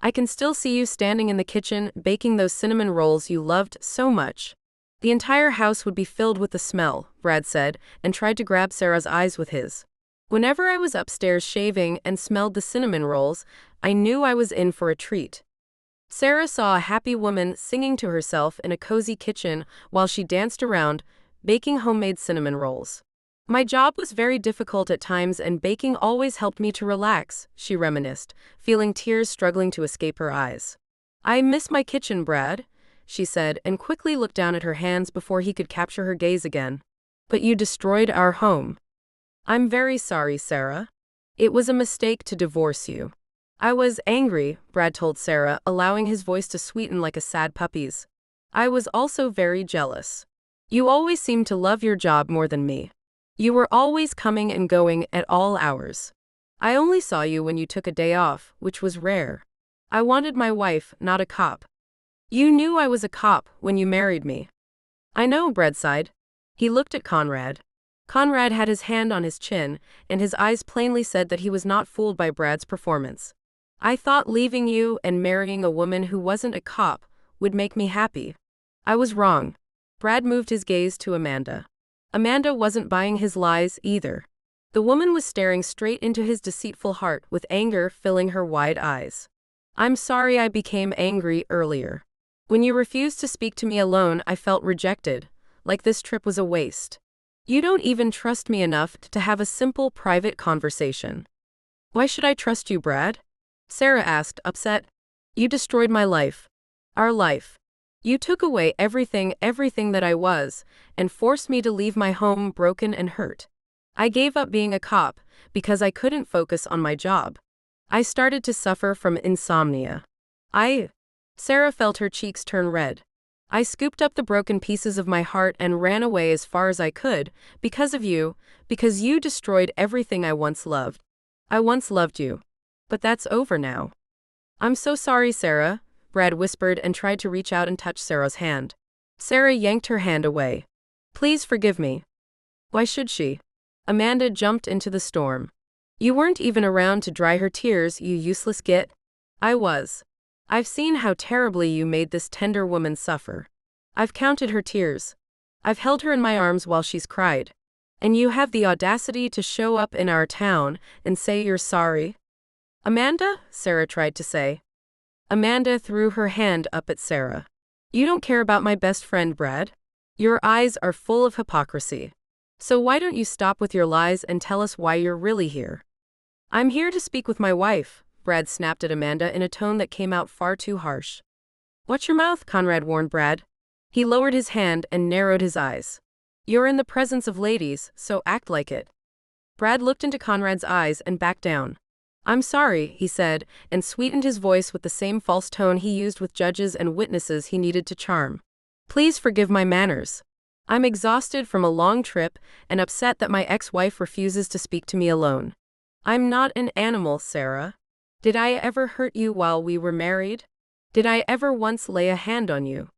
I can still see you standing in the kitchen baking those cinnamon rolls you loved so much. The entire house would be filled with the smell, Brad said, and tried to grab Sarah's eyes with his. Whenever I was upstairs shaving and smelled the cinnamon rolls, I knew I was in for a treat. Sarah saw a happy woman singing to herself in a cozy kitchen while she danced around, baking homemade cinnamon rolls. My job was very difficult at times and baking always helped me to relax, she reminisced, feeling tears struggling to escape her eyes. I miss my kitchen, Brad, she said, and quickly looked down at her hands before he could capture her gaze again. But you destroyed our home. I'm very sorry, Sarah. It was a mistake to divorce you. I was angry, Brad told Sarah, allowing his voice to sweeten like a sad puppy's. I was also very jealous. You always seemed to love your job more than me. You were always coming and going at all hours. I only saw you when you took a day off, which was rare. I wanted my wife, not a cop. You knew I was a cop when you married me. I know, Brad sighed. He looked at Conrad. Conrad had his hand on his chin, and his eyes plainly said that he was not fooled by Brad's performance. I thought leaving you and marrying a woman who wasn't a cop would make me happy. I was wrong. Brad moved his gaze to Amanda. Amanda wasn't buying his lies either. The woman was staring straight into his deceitful heart with anger filling her wide eyes. I'm sorry I became angry earlier. When you refused to speak to me alone, I felt rejected, like this trip was a waste. You don't even trust me enough to have a simple private conversation. Why should I trust you, Brad? Sarah asked, upset. You destroyed my life. Our life. You took away everything that I was, and forced me to leave my home broken and hurt. I gave up being a cop because I couldn't focus on my job. I started to suffer from insomnia. Sarah felt her cheeks turn red. I scooped up the broken pieces of my heart and ran away as far as I could, because of you, because you destroyed everything I once loved. I once loved you. But that's over now. I'm so sorry, Sarah, Brad whispered and tried to reach out and touch Sarah's hand. Sarah yanked her hand away. Please forgive me. Why should she? Amanda jumped into the storm. You weren't even around to dry her tears, you useless git. I was. I've seen how terribly you made this tender woman suffer. I've counted her tears. I've held her in my arms while she's cried. And you have the audacity to show up in our town and say you're sorry? Amanda? Sarah tried to say. Amanda threw her hand up at Sarah. You don't care about my best friend, Brad? Your eyes are full of hypocrisy. So why don't you stop with your lies and tell us why you're really here? I'm here to speak with my wife, Brad snapped at Amanda in a tone that came out far too harsh. Watch your mouth, Conrad warned Brad. He lowered his hand and narrowed his eyes. You're in the presence of ladies, so act like it. Brad looked into Conrad's eyes and backed down. I'm sorry, he said, and sweetened his voice with the same false tone he used with judges and witnesses he needed to charm. Please forgive my manners. I'm exhausted from a long trip and upset that my ex-wife refuses to speak to me alone. I'm not an animal, Sarah. Did I ever hurt you while we were married? Did I ever once lay a hand on you?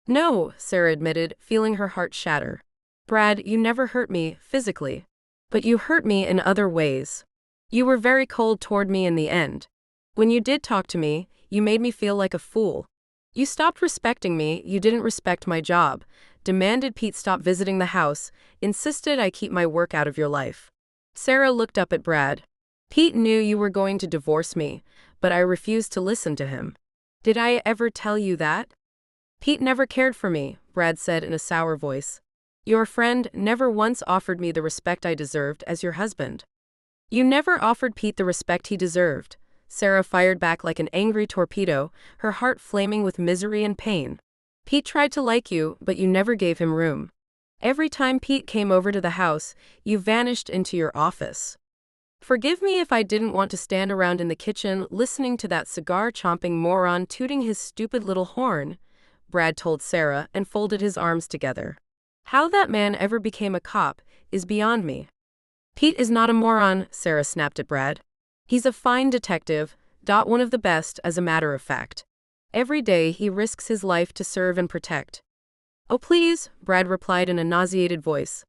No, Sarah admitted, feeling her heart shatter. Brad, you never hurt me, physically. But you hurt me in other ways. You were very cold toward me in the end. When you did talk to me, you made me feel like a fool. You stopped respecting me, you didn't respect my job, demanded Pete stop visiting the house, insisted I keep my work out of your life. Sarah looked up at Brad. Pete knew you were going to divorce me, but I refused to listen to him. Did I ever tell you that? Pete never cared for me, Brad said in a sour voice. Your friend never once offered me the respect I deserved as your husband. You never offered Pete the respect he deserved, Sarah fired back like an angry torpedo, her heart flaming with misery and pain. Pete tried to like you, but you never gave him room. Every time Pete came over to the house, you vanished into your office. Forgive me if I didn't want to stand around in the kitchen listening to that cigar-chomping moron tooting his stupid little horn, Brad told Sarah and folded his arms together. How that man ever became a cop is beyond me. Pete is not a moron, Sarah snapped at Brad. He's a fine detective, one of the best, as a matter of fact. Every day he risks his life to serve and protect. Oh please, Brad replied in a nauseated voice.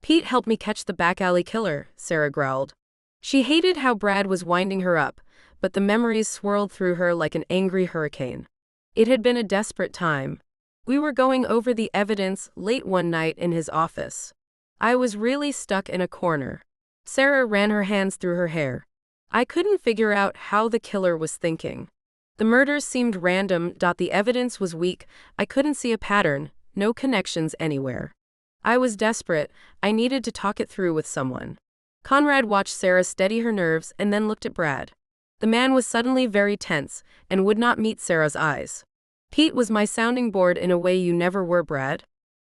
Pete helped me catch the back alley killer, Sarah growled. She hated how Brad was winding her up, but the memories swirled through her like an angry hurricane. It had been a desperate time. We were going over the evidence late one night in his office. I was really stuck in a corner. Sarah ran her hands through her hair. I couldn't figure out how the killer was thinking. The murders seemed random, the evidence was weak, I couldn't see a pattern, no connections anywhere. I was desperate, I needed to talk it through with someone. Conrad watched Sarah steady her nerves and then looked at Brad. The man was suddenly very tense and would not meet Sarah's eyes. Pete was my sounding board in a way you never were, Brad.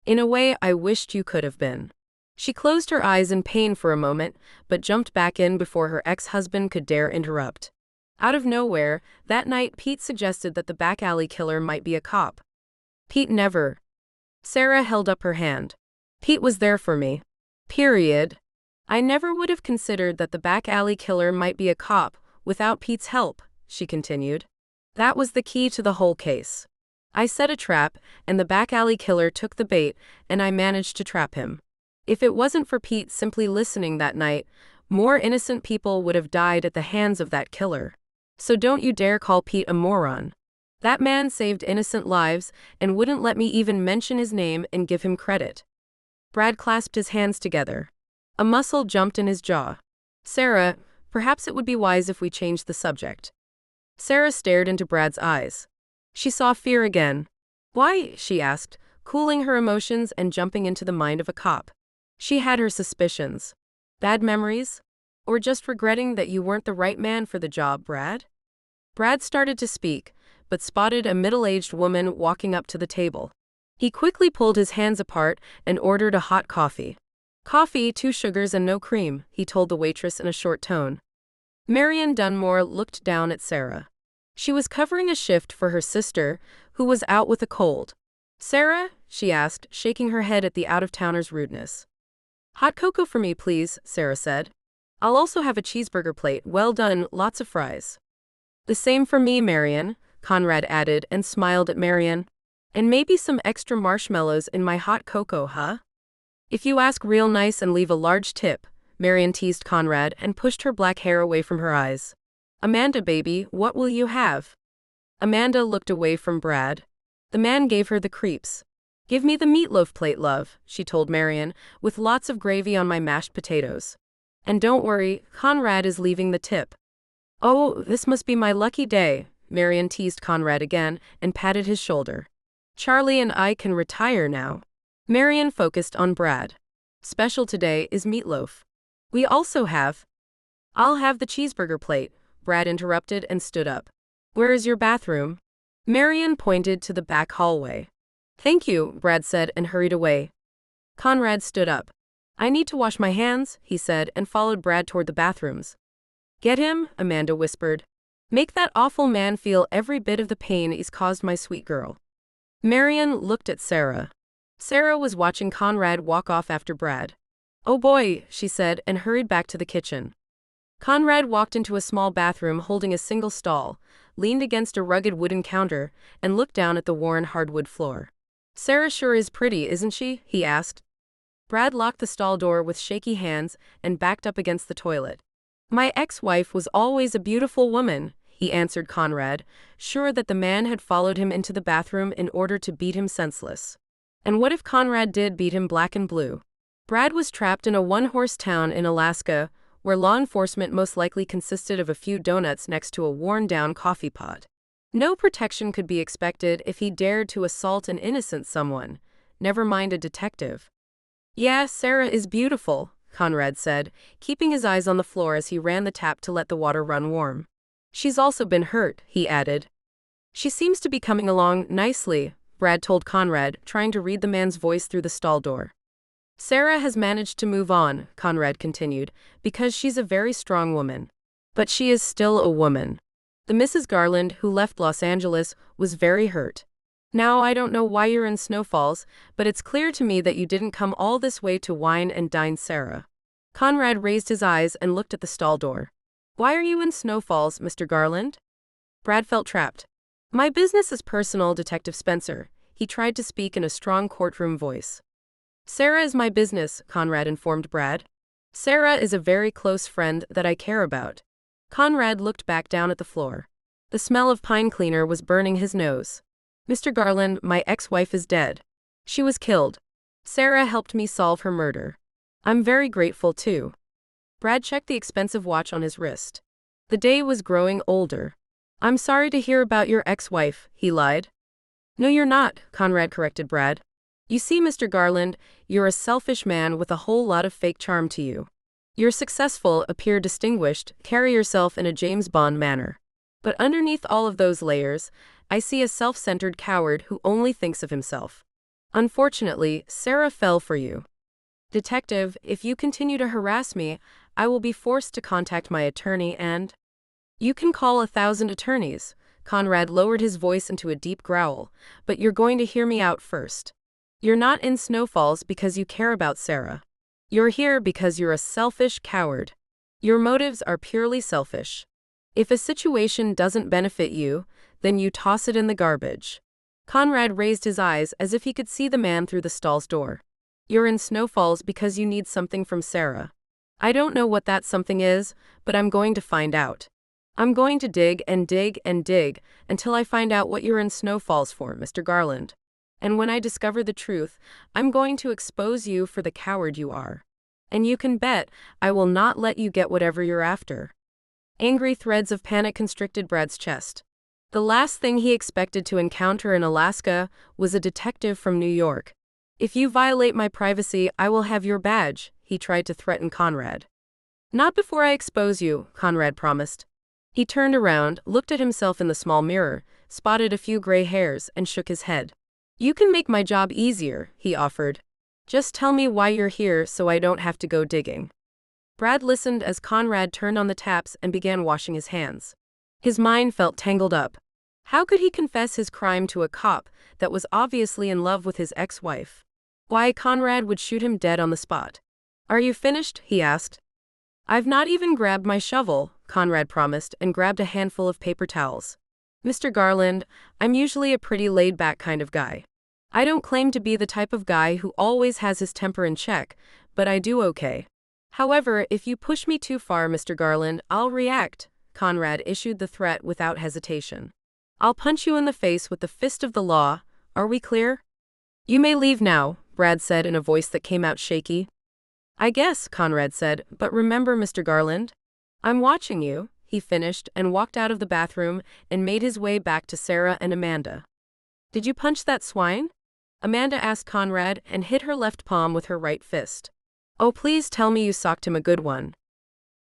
In a way I wished you could have been. She closed her eyes in pain for a moment, but jumped back in before her ex-husband could dare interrupt. Out of nowhere, that night Pete suggested that the back alley killer might be a cop. Pete never. Sarah held up her hand. Pete was there for me. Period. I never would have considered that the back alley killer might be a cop without Pete's help, she continued. That was the key to the whole case. I set a trap, and the back alley killer took the bait, and I managed to trap him. If it wasn't for Pete simply listening that night, more innocent people would have died at the hands of that killer. So don't you dare call Pete a moron. That man saved innocent lives and wouldn't let me even mention his name and give him credit. Brad clasped his hands together. A muscle jumped in his jaw. Sarah, perhaps it would be wise if we changed the subject. Sarah stared into Brad's eyes. She saw fear again. Why? She asked, cooling her emotions and jumping into the mind of a cop. She had her suspicions. Bad memories? Or just regretting that you weren't the right man for the job, Brad? Brad started to speak, but spotted a middle-aged woman walking up to the table. He quickly pulled his hands apart and ordered a hot coffee. Coffee, 2 sugars and no cream, he told the waitress in a short tone. Marion Dunmore looked down at Sarah. She was covering a shift for her sister, who was out with a cold. Sarah? She asked, shaking her head at the out-of-towner's rudeness. Hot cocoa for me, please, Sarah said. I'll also have a cheeseburger plate, well done, lots of fries. The same for me, Marion, Conrad added and smiled at Marion. And maybe some extra marshmallows in my hot cocoa, huh? If you ask real nice and leave a large tip, Marian teased Conrad and pushed her black hair away from her eyes. Amanda, baby, what will you have? Amanda looked away from Brad. The man gave her the creeps. Give me the meatloaf plate, love, she told Marian, with lots of gravy on my mashed potatoes. And don't worry, Conrad is leaving the tip. Oh, this must be my lucky day, Marian teased Conrad again and patted his shoulder. Charlie and I can retire now. Marian focused on Brad. Special today is meatloaf. We also have. I'll have the cheeseburger plate, Brad interrupted and stood up. Where is your bathroom? Marian pointed to the back hallway. Thank you, Brad said and hurried away. Conrad stood up. I need to wash my hands, he said and followed Brad toward the bathrooms. Get him, Amanda whispered. Make that awful man feel every bit of the pain he's caused my sweet girl. Marian looked at Sarah. Sarah was watching Conrad walk off after Brad. Oh boy, she said and hurried back to the kitchen. Conrad walked into a small bathroom holding a single stall, leaned against a rugged wooden counter, and looked down at the worn hardwood floor. Sarah sure is pretty, isn't she? He asked. Brad locked the stall door with shaky hands and backed up against the toilet. My ex-wife was always a beautiful woman, he answered Conrad, sure that the man had followed him into the bathroom in order to beat him senseless. And what if Conrad did beat him black and blue? Brad was trapped in a one-horse town in Alaska, where law enforcement most likely consisted of a few donuts next to a worn-down coffee pot. No protection could be expected if he dared to assault an innocent someone, never mind a detective. Yeah, Sarah is beautiful, Conrad said, keeping his eyes on the floor as he ran the tap to let the water run warm. She's also been hurt, he added. She seems to be coming along nicely, Brad told Conrad, trying to read the man's voice through the stall door. Sarah has managed to move on, Conrad continued, because she's a very strong woman. But she is still a woman. The Mrs. Garland who left Los Angeles was very hurt. Now I don't know why you're in Snowfalls, but it's clear to me that you didn't come all this way to wine and dine Sarah. Conrad raised his eyes and looked at the stall door. Why are you in Snowfalls, Mr. Garland? Brad felt trapped. My business is personal, Detective Spencer. He tried to speak in a strong courtroom voice. Sarah is my business, Conrad informed Brad. Sarah is a very close friend that I care about. Conrad looked back down at the floor. The smell of pine cleaner was burning his nose. Mr. Garland, my ex-wife is dead. She was killed. Sarah helped me solve her murder. I'm very grateful too. Brad checked the expensive watch on his wrist. The day was growing older. I'm sorry to hear about your ex-wife, he lied. No, you're not, Conrad corrected Brad. You see, Mr. Garland, you're a selfish man with a whole lot of fake charm to you. You're successful, appear distinguished, carry yourself in a James Bond manner. But underneath all of those layers, I see a self-centered coward who only thinks of himself. Unfortunately, Sarah fell for you. Detective, if you continue to harass me, I will be forced to contact my attorney and… You can call 1,000 attorneys. Conrad lowered his voice into a deep growl, but you're going to hear me out first. You're not in Snowfalls because you care about Sarah. You're here because you're a selfish coward. Your motives are purely selfish. If a situation doesn't benefit you, then you toss it in the garbage. Conrad raised his eyes as if he could see the man through the stall's door. You're in Snowfalls because you need something from Sarah. I don't know what that something is, but I'm going to find out. I'm going to dig and dig and dig until I find out what you're in Snowfalls for, Mr. Garland. And when I discover the truth, I'm going to expose you for the coward you are. And you can bet I will not let you get whatever you're after. Angry threads of panic constricted Brad's chest. The last thing he expected to encounter in Alaska was a detective from New York. If you violate my privacy, I will have your badge, he tried to threaten Conrad. Not before I expose you, Conrad promised. He turned around, looked at himself in the small mirror, spotted a few gray hairs, and shook his head. You can make my job easier, he offered. Just tell me why you're here so I don't have to go digging. Brad listened as Conrad turned on the taps and began washing his hands. His mind felt tangled up. How could he confess his crime to a cop that was obviously in love with his ex-wife? Why, Conrad would shoot him dead on the spot. Are you finished? He asked. I've not even grabbed my shovel, Conrad promised and grabbed a handful of paper towels. Mr. Garland, I'm usually a pretty laid-back kind of guy. I don't claim to be the type of guy who always has his temper in check, but I do okay. However, if you push me too far, Mr. Garland, I'll react. Conrad issued the threat without hesitation. I'll punch you in the face with the fist of the law. Are we clear? You may leave now, Brad said in a voice that came out shaky. I guess, Conrad said, but remember, Mr. Garland? I'm watching you, he finished and walked out of the bathroom and made his way back to Sarah and Amanda. Did you punch that swine? Amanda asked Conrad and hit her left palm with her right fist. Oh, please tell me you socked him a good one.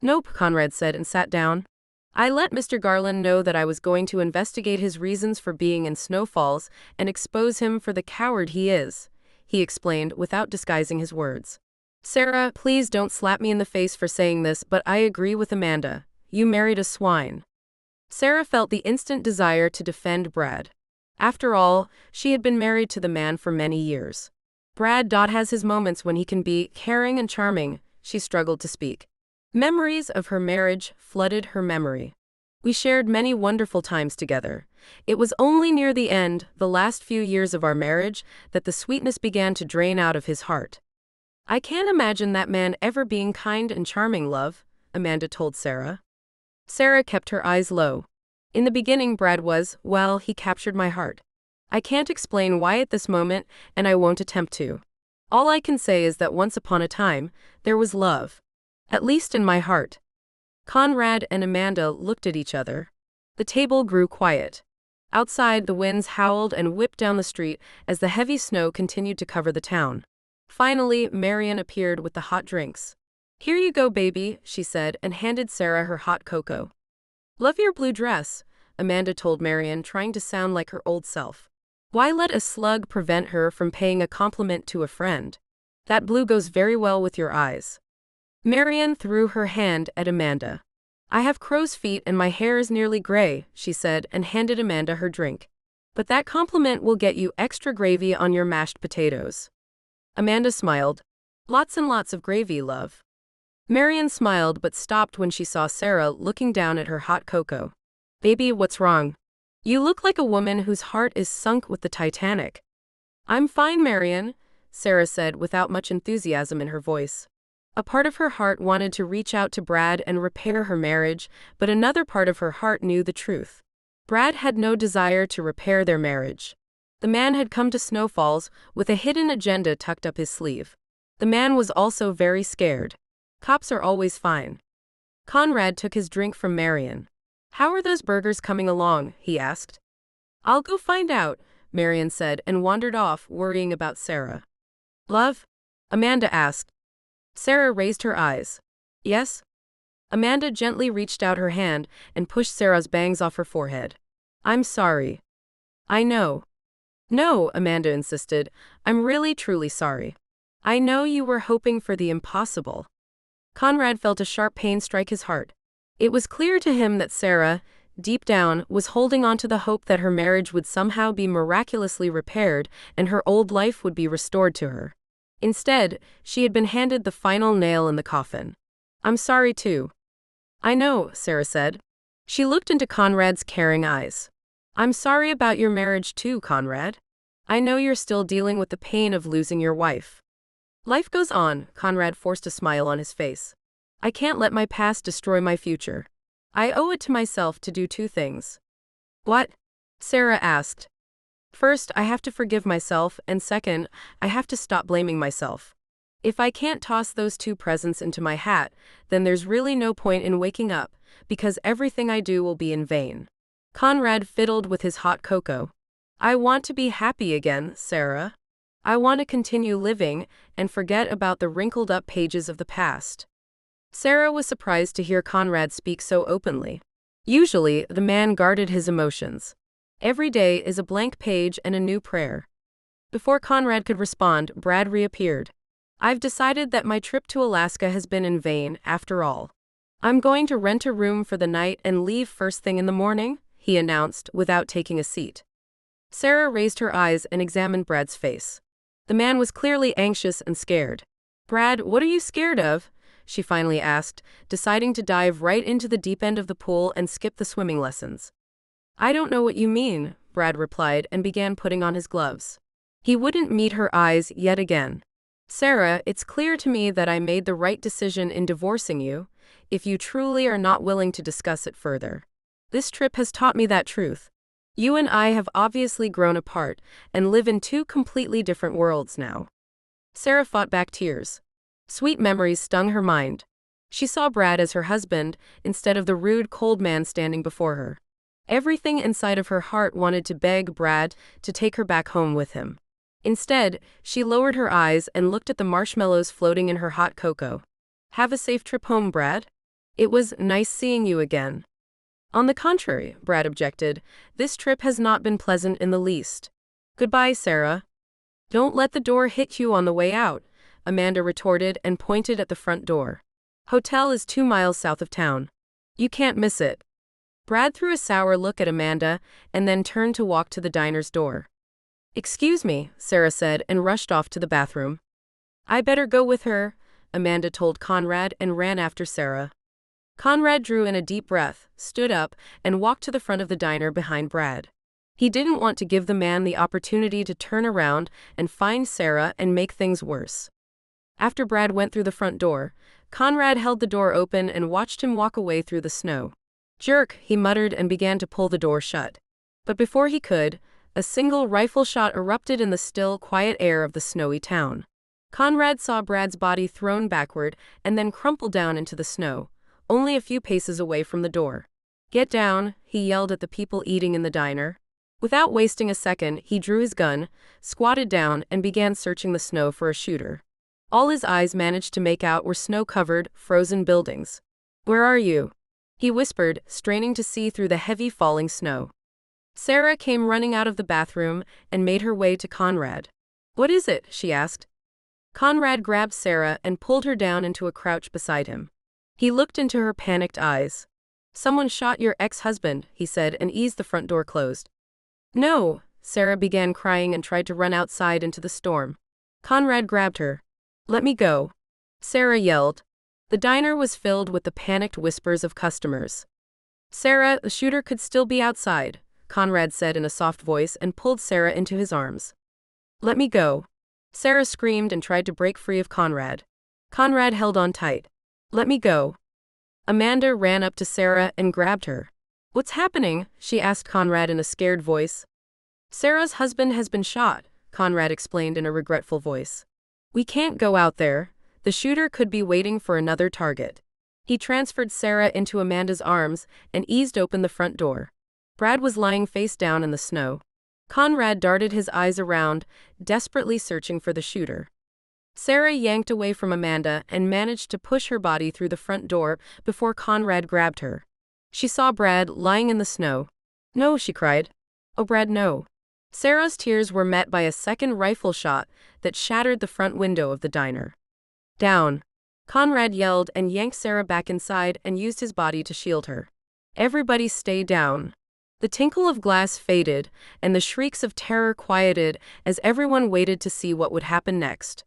Nope, Conrad said and sat down. I let Mr. Garland know that I was going to investigate his reasons for being in Snow Falls and expose him for the coward he is, he explained without disguising his words. Sarah, please don't slap me in the face for saying this, but I agree with Amanda. You married a swine. Sarah felt the instant desire to defend Brad. After all, she had been married to the man for many years. Brad has his moments when he can be caring and charming, she struggled to speak. Memories of her marriage flooded her memory. We shared many wonderful times together. It was only near the end, the last few years of our marriage, that the sweetness began to drain out of his heart. I can't imagine that man ever being kind and charming, love, Amanda told Sarah. Sarah kept her eyes low. In the beginning, Brad was, well, he captured my heart. I can't explain why at this moment, and I won't attempt to. All I can say is that once upon a time, there was love. At least in my heart. Conrad and Amanda looked at each other. The table grew quiet. Outside, the winds howled and whipped down the street as the heavy snow continued to cover the town. Finally, Marian appeared with the hot drinks. Here you go, baby, she said and handed Sarah her hot cocoa. Love your blue dress, Amanda told Marian, trying to sound like her old self. Why let a slug prevent her from paying a compliment to a friend? That blue goes very well with your eyes. Marian threw her hand at Amanda. I have crow's feet and my hair is nearly gray, she said and handed Amanda her drink. But that compliment will get you extra gravy on your mashed potatoes. Amanda smiled. Lots and lots of gravy, love. Marian smiled but stopped when she saw Sarah looking down at her hot cocoa. Baby, what's wrong? You look like a woman whose heart is sunk with the Titanic. I'm fine, Marian, Sarah said without much enthusiasm in her voice. A part of her heart wanted to reach out to Brad and repair her marriage, but another part of her heart knew the truth. Brad had no desire to repair their marriage. The man had come to Snow Falls with a hidden agenda tucked up his sleeve. The man was also very scared. Cops are always fine. Conrad took his drink from Marian. How are those burgers coming along? He asked. I'll go find out, Marian said and wandered off, worrying about Sarah. Love? Amanda asked. Sarah raised her eyes. Yes? Amanda gently reached out her hand and pushed Sarah's bangs off her forehead. I'm sorry. I know. No, Amanda insisted. I'm really truly sorry. I know you were hoping for the impossible. Conrad felt a sharp pain strike his heart. It was clear to him that Sarah, deep down, was holding on to the hope that her marriage would somehow be miraculously repaired and her old life would be restored to her. Instead, she had been handed the final nail in the coffin. I'm sorry too. I know, Sarah said. She looked into Conrad's caring eyes. I'm sorry about your marriage too, Conrad. I know you're still dealing with the pain of losing your wife. Life goes on, Conrad forced a smile on his face. I can't let my past destroy my future. I owe it to myself to do two things. What? Sarah asked. First, I have to forgive myself, and second, I have to stop blaming myself. If I can't toss those two presents into my hat, then there's really no point in waking up, because everything I do will be in vain. Conrad fiddled with his hot cocoa. I want to be happy again, Sarah. I want to continue living and forget about the wrinkled-up pages of the past. Sarah was surprised to hear Conrad speak so openly. Usually, the man guarded his emotions. Every day is a blank page and a new prayer. Before Conrad could respond, Brad reappeared. I've decided that my trip to Alaska has been in vain, after all. I'm going to rent a room for the night and leave first thing in the morning, he announced, without taking a seat. Sarah raised her eyes and examined Brad's face. The man was clearly anxious and scared. Brad, what are you scared of? She finally asked, deciding to dive right into the deep end of the pool and skip the swimming lessons. I don't know what you mean, Brad replied and began putting on his gloves. He wouldn't meet her eyes yet again. Sarah, it's clear to me that I made the right decision in divorcing you, if you truly are not willing to discuss it further. This trip has taught me that truth. You and I have obviously grown apart and live in two completely different worlds now. Sarah fought back tears. Sweet memories stung her mind. She saw Brad as her husband instead of the rude, cold man standing before her. Everything inside of her heart wanted to beg Brad to take her back home with him. Instead, she lowered her eyes and looked at the marshmallows floating in her hot cocoa. Have a safe trip home, Brad. It was nice seeing you again. On the contrary, Brad objected, this trip has not been pleasant in the least. Goodbye, Sarah. Don't let the door hit you on the way out, Amanda retorted and pointed at the front door. Hotel is 2 miles south of town. You can't miss it. Brad threw a sour look at Amanda and then turned to walk to the diner's door. Excuse me, Sarah said and rushed off to the bathroom. I better go with her, Amanda told Conrad and ran after Sarah. Conrad drew in a deep breath, stood up, and walked to the front of the diner behind Brad. He didn't want to give the man the opportunity to turn around and find Sarah and make things worse. After Brad went through the front door, Conrad held the door open and watched him walk away through the snow. Jerk, he muttered and began to pull the door shut. But before he could, a single rifle shot erupted in the still, quiet air of the snowy town. Conrad saw Brad's body thrown backward and then crumple down into the snow, only a few paces away from the door. Get down, he yelled at the people eating in the diner. Without wasting a second, he drew his gun, squatted down, and began searching the snow for a shooter. All his eyes managed to make out were snow-covered, frozen buildings. Where are you? He whispered, straining to see through the heavy falling snow. Sarah came running out of the bathroom and made her way to Conrad. What is it? She asked. Conrad grabbed Sarah and pulled her down into a crouch beside him. He looked into her panicked eyes. Someone shot your ex-husband, he said, and eased the front door closed. No, Sarah began crying and tried to run outside into the storm. Conrad grabbed her. Let me go, Sarah yelled. The diner was filled with the panicked whispers of customers. Sarah, the shooter could still be outside, Conrad said in a soft voice and pulled Sarah into his arms. Let me go. Sarah screamed and tried to break free of Conrad. Conrad held on tight. Let me go. Amanda ran up to Sarah and grabbed her. What's happening? She asked Conrad in a scared voice. Sarah's husband has been shot, Conrad explained in a regretful voice. We can't go out there. The shooter could be waiting for another target. He transferred Sarah into Amanda's arms and eased open the front door. Brad was lying face down in the snow. Conrad darted his eyes around, desperately searching for the shooter. Sarah yanked away from Amanda and managed to push her body through the front door before Conrad grabbed her. She saw Brad lying in the snow. No, she cried. Oh, Brad, no. Sarah's tears were met by a second rifle shot that shattered the front window of the diner. Down. Conrad yelled and yanked Sarah back inside and used his body to shield her. Everybody stay down. The tinkle of glass faded, and the shrieks of terror quieted as everyone waited to see what would happen next.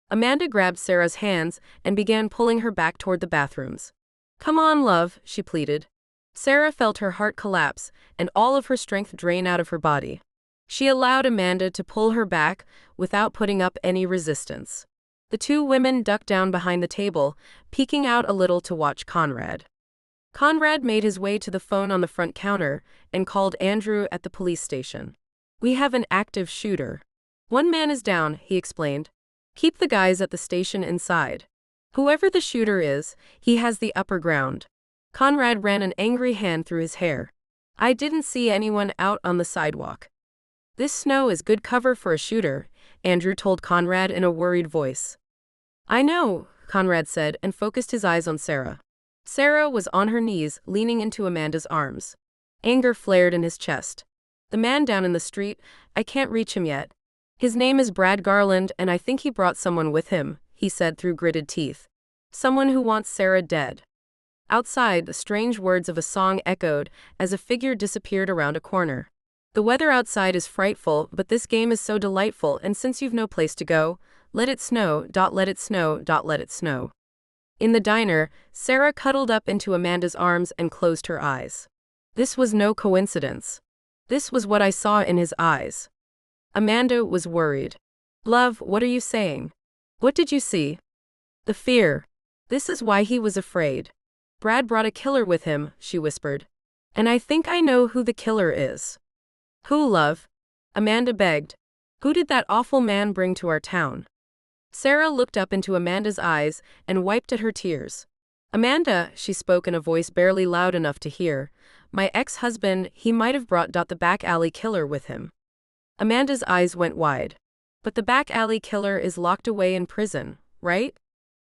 Amanda grabbed Sarah's hands and began pulling her back toward the bathrooms. Come on, love, she pleaded. Sarah felt her heart collapse and all of her strength drain out of her body. She allowed Amanda to pull her back without putting up any resistance. The two women ducked down behind the table, peeking out a little to watch Conrad. Conrad made his way to the phone on the front counter and called Andrew at the police station. We have an active shooter. One man is down, he explained. Keep the guys at the station inside. Whoever the shooter is, he has the upper ground. Conrad ran an angry hand through his hair. I didn't see anyone out on the sidewalk. This snow is good cover for a shooter, Andrew told Conrad in a worried voice. I know, Conrad said and focused his eyes on Sarah. Sarah was on her knees, leaning into Amanda's arms. Anger flared in his chest. The man down in the street, I can't reach him yet. His name is Brad Garland and I think he brought someone with him, he said through gritted teeth. Someone who wants Sarah dead. Outside, the strange words of a song echoed as a figure disappeared around a corner. The weather outside is frightful, but this game is so delightful, and since you've no place to go, let it snow, let it snow, let it snow. In the diner, Sarah cuddled up into Amanda's arms and closed her eyes. This was no coincidence. This was what I saw in his eyes. Amanda was worried. Love, what are you saying? What did you see? The fear. This is why he was afraid. Brad brought a killer with him, she whispered. And I think I know who the killer is. Who, love? Amanda begged. Who did that awful man bring to our town? Sarah looked up into Amanda's eyes and wiped at her tears. Amanda, she spoke in a voice barely loud enough to hear, my ex-husband, he might have brought the back alley killer with him. Amanda's eyes went wide. But the back alley killer is locked away in prison, right?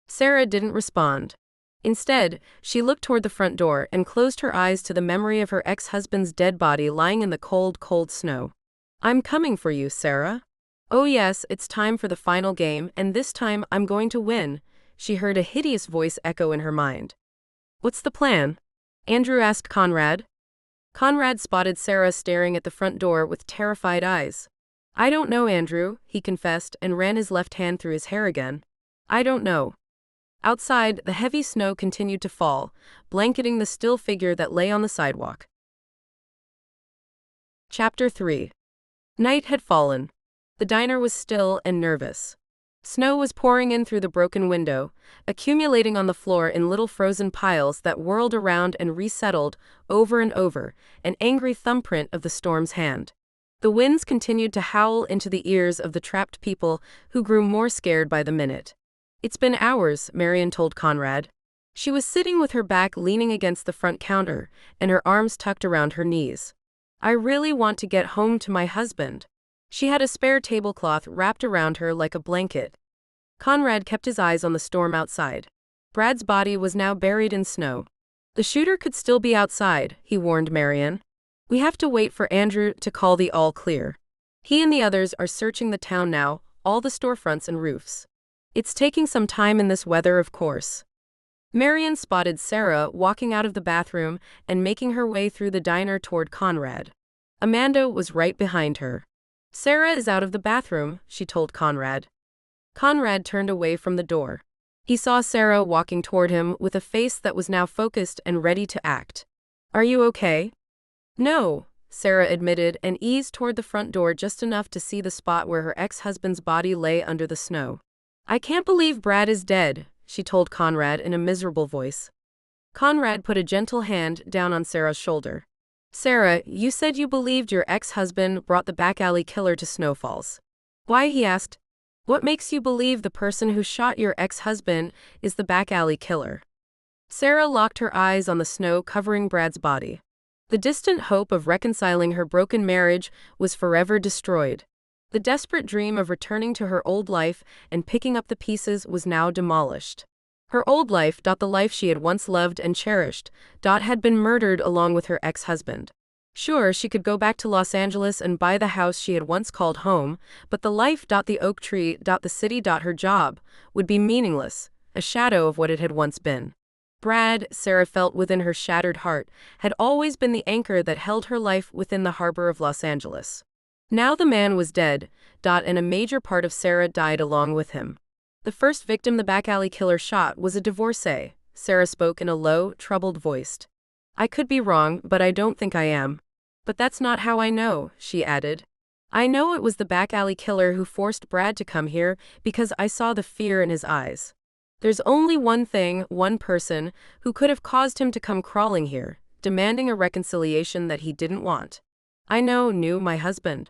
Sarah didn't respond. Instead, she looked toward the front door and closed her eyes to the memory of her ex-husband's dead body lying in the cold, cold snow. I'm coming for you, Sarah. Oh yes, it's time for the final game, and this time I'm going to win, she heard a hideous voice echo in her mind. What's the plan? Andrew asked Conrad. Conrad spotted Sarah staring at the front door with terrified eyes. I don't know, Andrew, he confessed and ran his left hand through his hair again. I don't know. Outside, the heavy snow continued to fall, blanketing the still figure that lay on the sidewalk. Chapter 3. Night had fallen. The diner was still and nervous. Snow was pouring in through the broken window, accumulating on the floor in little frozen piles that whirled around and resettled over and over, an angry thumbprint of the storm's hand. The winds continued to howl into the ears of the trapped people who grew more scared by the minute. It's been hours, Marion told Conrad. She was sitting with her back leaning against the front counter and her arms tucked around her knees. I really want to get home to my husband. She had a spare tablecloth wrapped around her like a blanket. Conrad kept his eyes on the storm outside. Brad's body was now buried in snow. The shooter could still be outside, he warned Marion. We have to wait for Andrew to call the all clear. He and the others are searching the town now, all the storefronts and roofs. It's taking some time in this weather, of course. Marion spotted Sarah walking out of the bathroom and making her way through the diner toward Conrad. Amanda was right behind her. Sarah is out of the bathroom, she told Conrad. Conrad turned away from the door. He saw Sarah walking toward him with a face that was now focused and ready to act. Are you okay? No, Sarah admitted and eased toward the front door just enough to see the spot where her ex-husband's body lay under the snow. I can't believe Brad is dead, she told Conrad in a miserable voice. Conrad put a gentle hand down on Sarah's shoulder. Sarah, you said you believed your ex-husband brought the back alley killer to Snow Falls. Why, he asked. What makes you believe the person who shot your ex-husband is the back alley killer? Sarah locked her eyes on the snow covering Brad's body. The distant hope of reconciling her broken marriage was forever destroyed. The desperate dream of returning to her old life and picking up the pieces was now demolished. Her old life, the life she had once loved and cherished, had been murdered along with her ex-husband. Sure, she could go back to Los Angeles and buy the house she had once called home, but the life, the oak tree, the city, her job, would be meaningless, a shadow of what it had once been. Brad, Sarah felt within her shattered heart, had always been the anchor that held her life within the harbor of Los Angeles. Now the man was dead, and a major part of Sarah died along with him. The first victim the back alley killer shot was a divorcee, Sarah spoke in a low, troubled voice. I could be wrong, but I don't think I am. But that's not how I know, she added. I know it was the back alley killer who forced Brad to come here because I saw the fear in his eyes. There's only one thing, one person, who could have caused him to come crawling here, demanding a reconciliation that he didn't want. I knew my husband.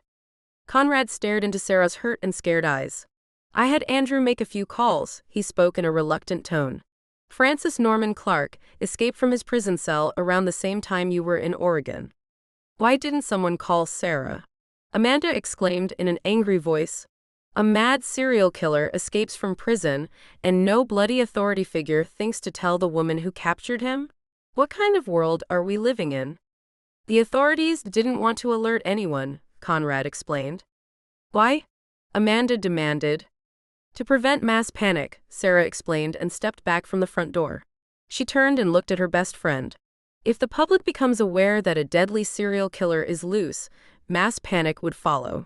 Conrad stared into Sarah's hurt and scared eyes. I had Andrew make a few calls, he spoke in a reluctant tone. Francis Norman Clark escaped from his prison cell around the same time you were in Oregon. Why didn't someone call Sarah? Amanda exclaimed in an angry voice. A mad serial killer escapes from prison, and no bloody authority figure thinks to tell the woman who captured him? What kind of world are we living in? The authorities didn't want to alert anyone, Conrad explained. Why? Amanda demanded. To prevent mass panic, Sarah explained and stepped back from the front door. She turned and looked at her best friend. If the public becomes aware that a deadly serial killer is loose, mass panic would follow.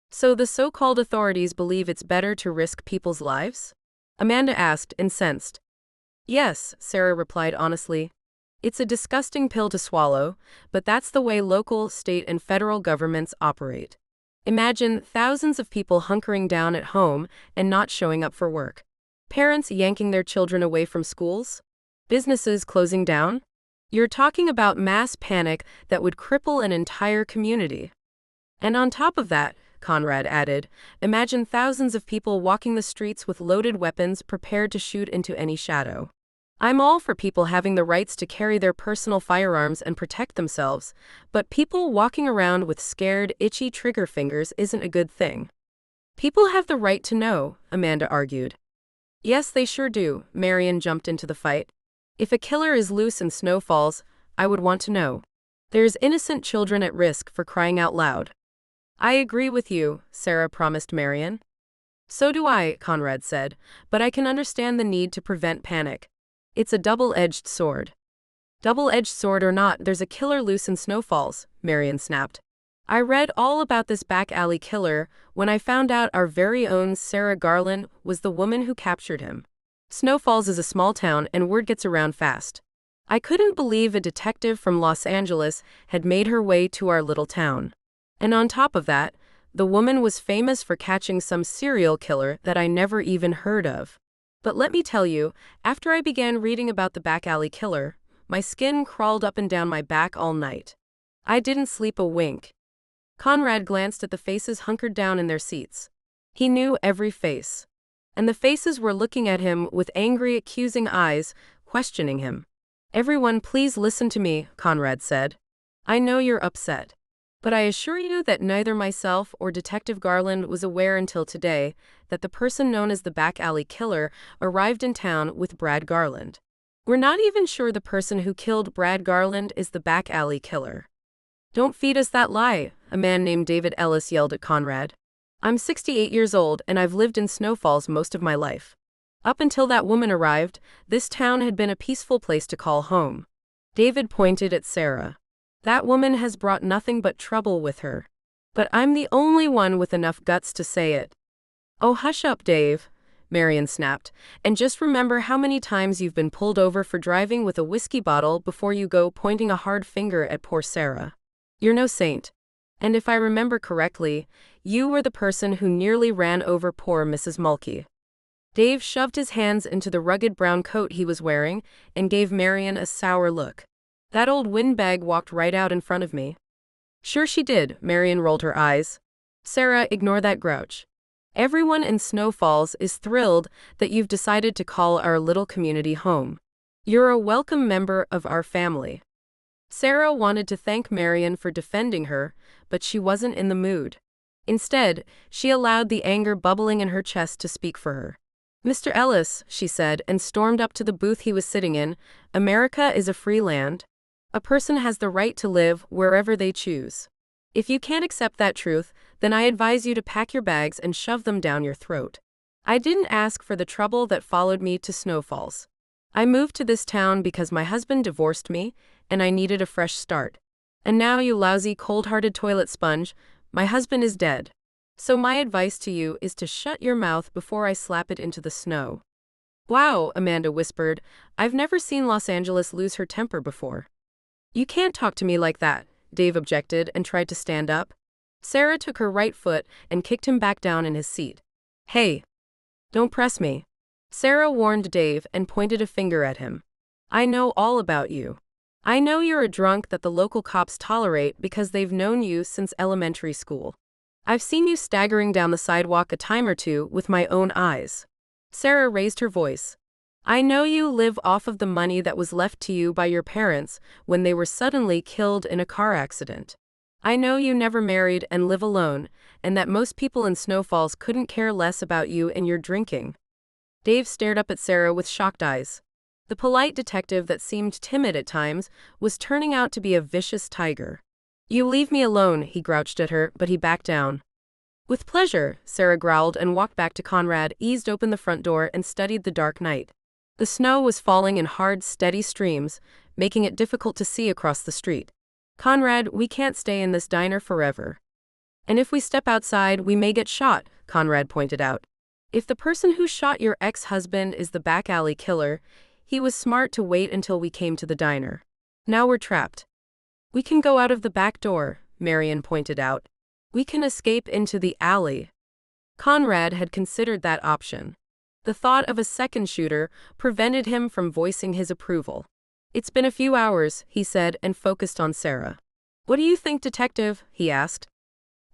So the so-called authorities believe it's better to risk people's lives? Amanda asked, incensed. Yes, Sarah replied honestly. It's a disgusting pill to swallow, but that's the way local, state, and federal governments operate. Imagine thousands of people hunkering down at home and not showing up for work. Parents yanking their children away from schools? Businesses closing down? You're talking about mass panic that would cripple an entire community. And on top of that, Conrad added, imagine thousands of people walking the streets with loaded weapons prepared to shoot into any shadow. I'm all for people having the rights to carry their personal firearms and protect themselves, but people walking around with scared, itchy trigger fingers isn't a good thing. People have the right to know, Amanda argued. Yes, they sure do, Marion jumped into the fight. If a killer is loose in Snow Falls, I would want to know. There's innocent children at risk, for crying out loud. I agree with you, Sarah promised Marion. So do I, Conrad said, but I can understand the need to prevent panic. It's a double-edged sword. Double-edged sword or not, there's a killer loose in Snow Falls, Marion snapped. I read all about this back alley killer when I found out our very own Sarah Garland was the woman who captured him. Snow Falls is a small town and word gets around fast. I couldn't believe a detective from Los Angeles had made her way to our little town. And on top of that, the woman was famous for catching some serial killer that I never even heard of. But let me tell you, after I began reading about the back alley killer, my skin crawled up and down my back all night. I didn't sleep a wink. Conrad glanced at the faces hunkered down in their seats. He knew every face. And the faces were looking at him with angry, accusing eyes, questioning him. Everyone, please listen to me, Conrad said. I know you're upset. But I assure you that neither myself or Detective Garland was aware until today that the person known as the back alley killer arrived in town with Brad Garland. We're not even sure the person who killed Brad Garland is the back alley killer. Don't feed us that lie, a man named David Ellis yelled at Conrad. I'm 68 years old and I've lived in Snow Falls most of my life. Up until that woman arrived, this town had been a peaceful place to call home. David pointed at Sarah. That woman has brought nothing but trouble with her. But I'm the only one with enough guts to say it. Oh, hush up, Dave, Marion snapped, and just remember how many times you've been pulled over for driving with a whiskey bottle before you go pointing a hard finger at poor Sarah. You're no saint. And if I remember correctly, you were the person who nearly ran over poor Mrs. Mulkey. Dave shoved his hands into the rugged brown coat he was wearing and gave Marion a sour look. That old windbag walked right out in front of me. Sure she did, Marion rolled her eyes. Sarah, ignore that grouch. Everyone in Snow Falls is thrilled that you've decided to call our little community home. You're a welcome member of our family. Sarah wanted to thank Marion for defending her, but she wasn't in the mood. Instead, she allowed the anger bubbling in her chest to speak for her. Mr. Ellis, she said, and stormed up to the booth he was sitting in, America is a free land. A person has the right to live wherever they choose. If you can't accept that truth, then I advise you to pack your bags and shove them down your throat. I didn't ask for the trouble that followed me to Snow Falls. I moved to this town because my husband divorced me, and I needed a fresh start. And now, you lousy, cold-hearted toilet sponge, my husband is dead. So my advice to you is to shut your mouth before I slap it into the snow. Wow, Amanda whispered, I've never seen Los Angeles lose her temper before. You can't talk to me like that, Dave objected and tried to stand up. Sarah took her right foot and kicked him back down in his seat. Hey, don't press me. Sarah warned Dave and pointed a finger at him. I know all about you. I know you're a drunk that the local cops tolerate because they've known you since elementary school. I've seen you staggering down the sidewalk a time or two with my own eyes. Sarah raised her voice. I know you live off of the money that was left to you by your parents when they were suddenly killed in a car accident. I know you never married and live alone, and that most people in Snow Falls couldn't care less about you and your drinking. Dave stared up at Sarah with shocked eyes. The polite detective that seemed timid at times was turning out to be a vicious tiger. You leave me alone, he grouched at her, but he backed down. With pleasure, Sarah growled and walked back to Conrad, eased open the front door and studied the dark night. The snow was falling in hard, steady streams, making it difficult to see across the street. Conrad, we can't stay in this diner forever. And if we step outside, we may get shot, Conrad pointed out. If the person who shot your ex-husband is the back alley killer, he was smart to wait until we came to the diner. Now we're trapped. We can go out of the back door, Marion pointed out. We can escape into the alley. Conrad had considered that option. The thought of a second shooter prevented him from voicing his approval. It's been a few hours, he said, and focused on Sarah. What do you think, detective? He asked.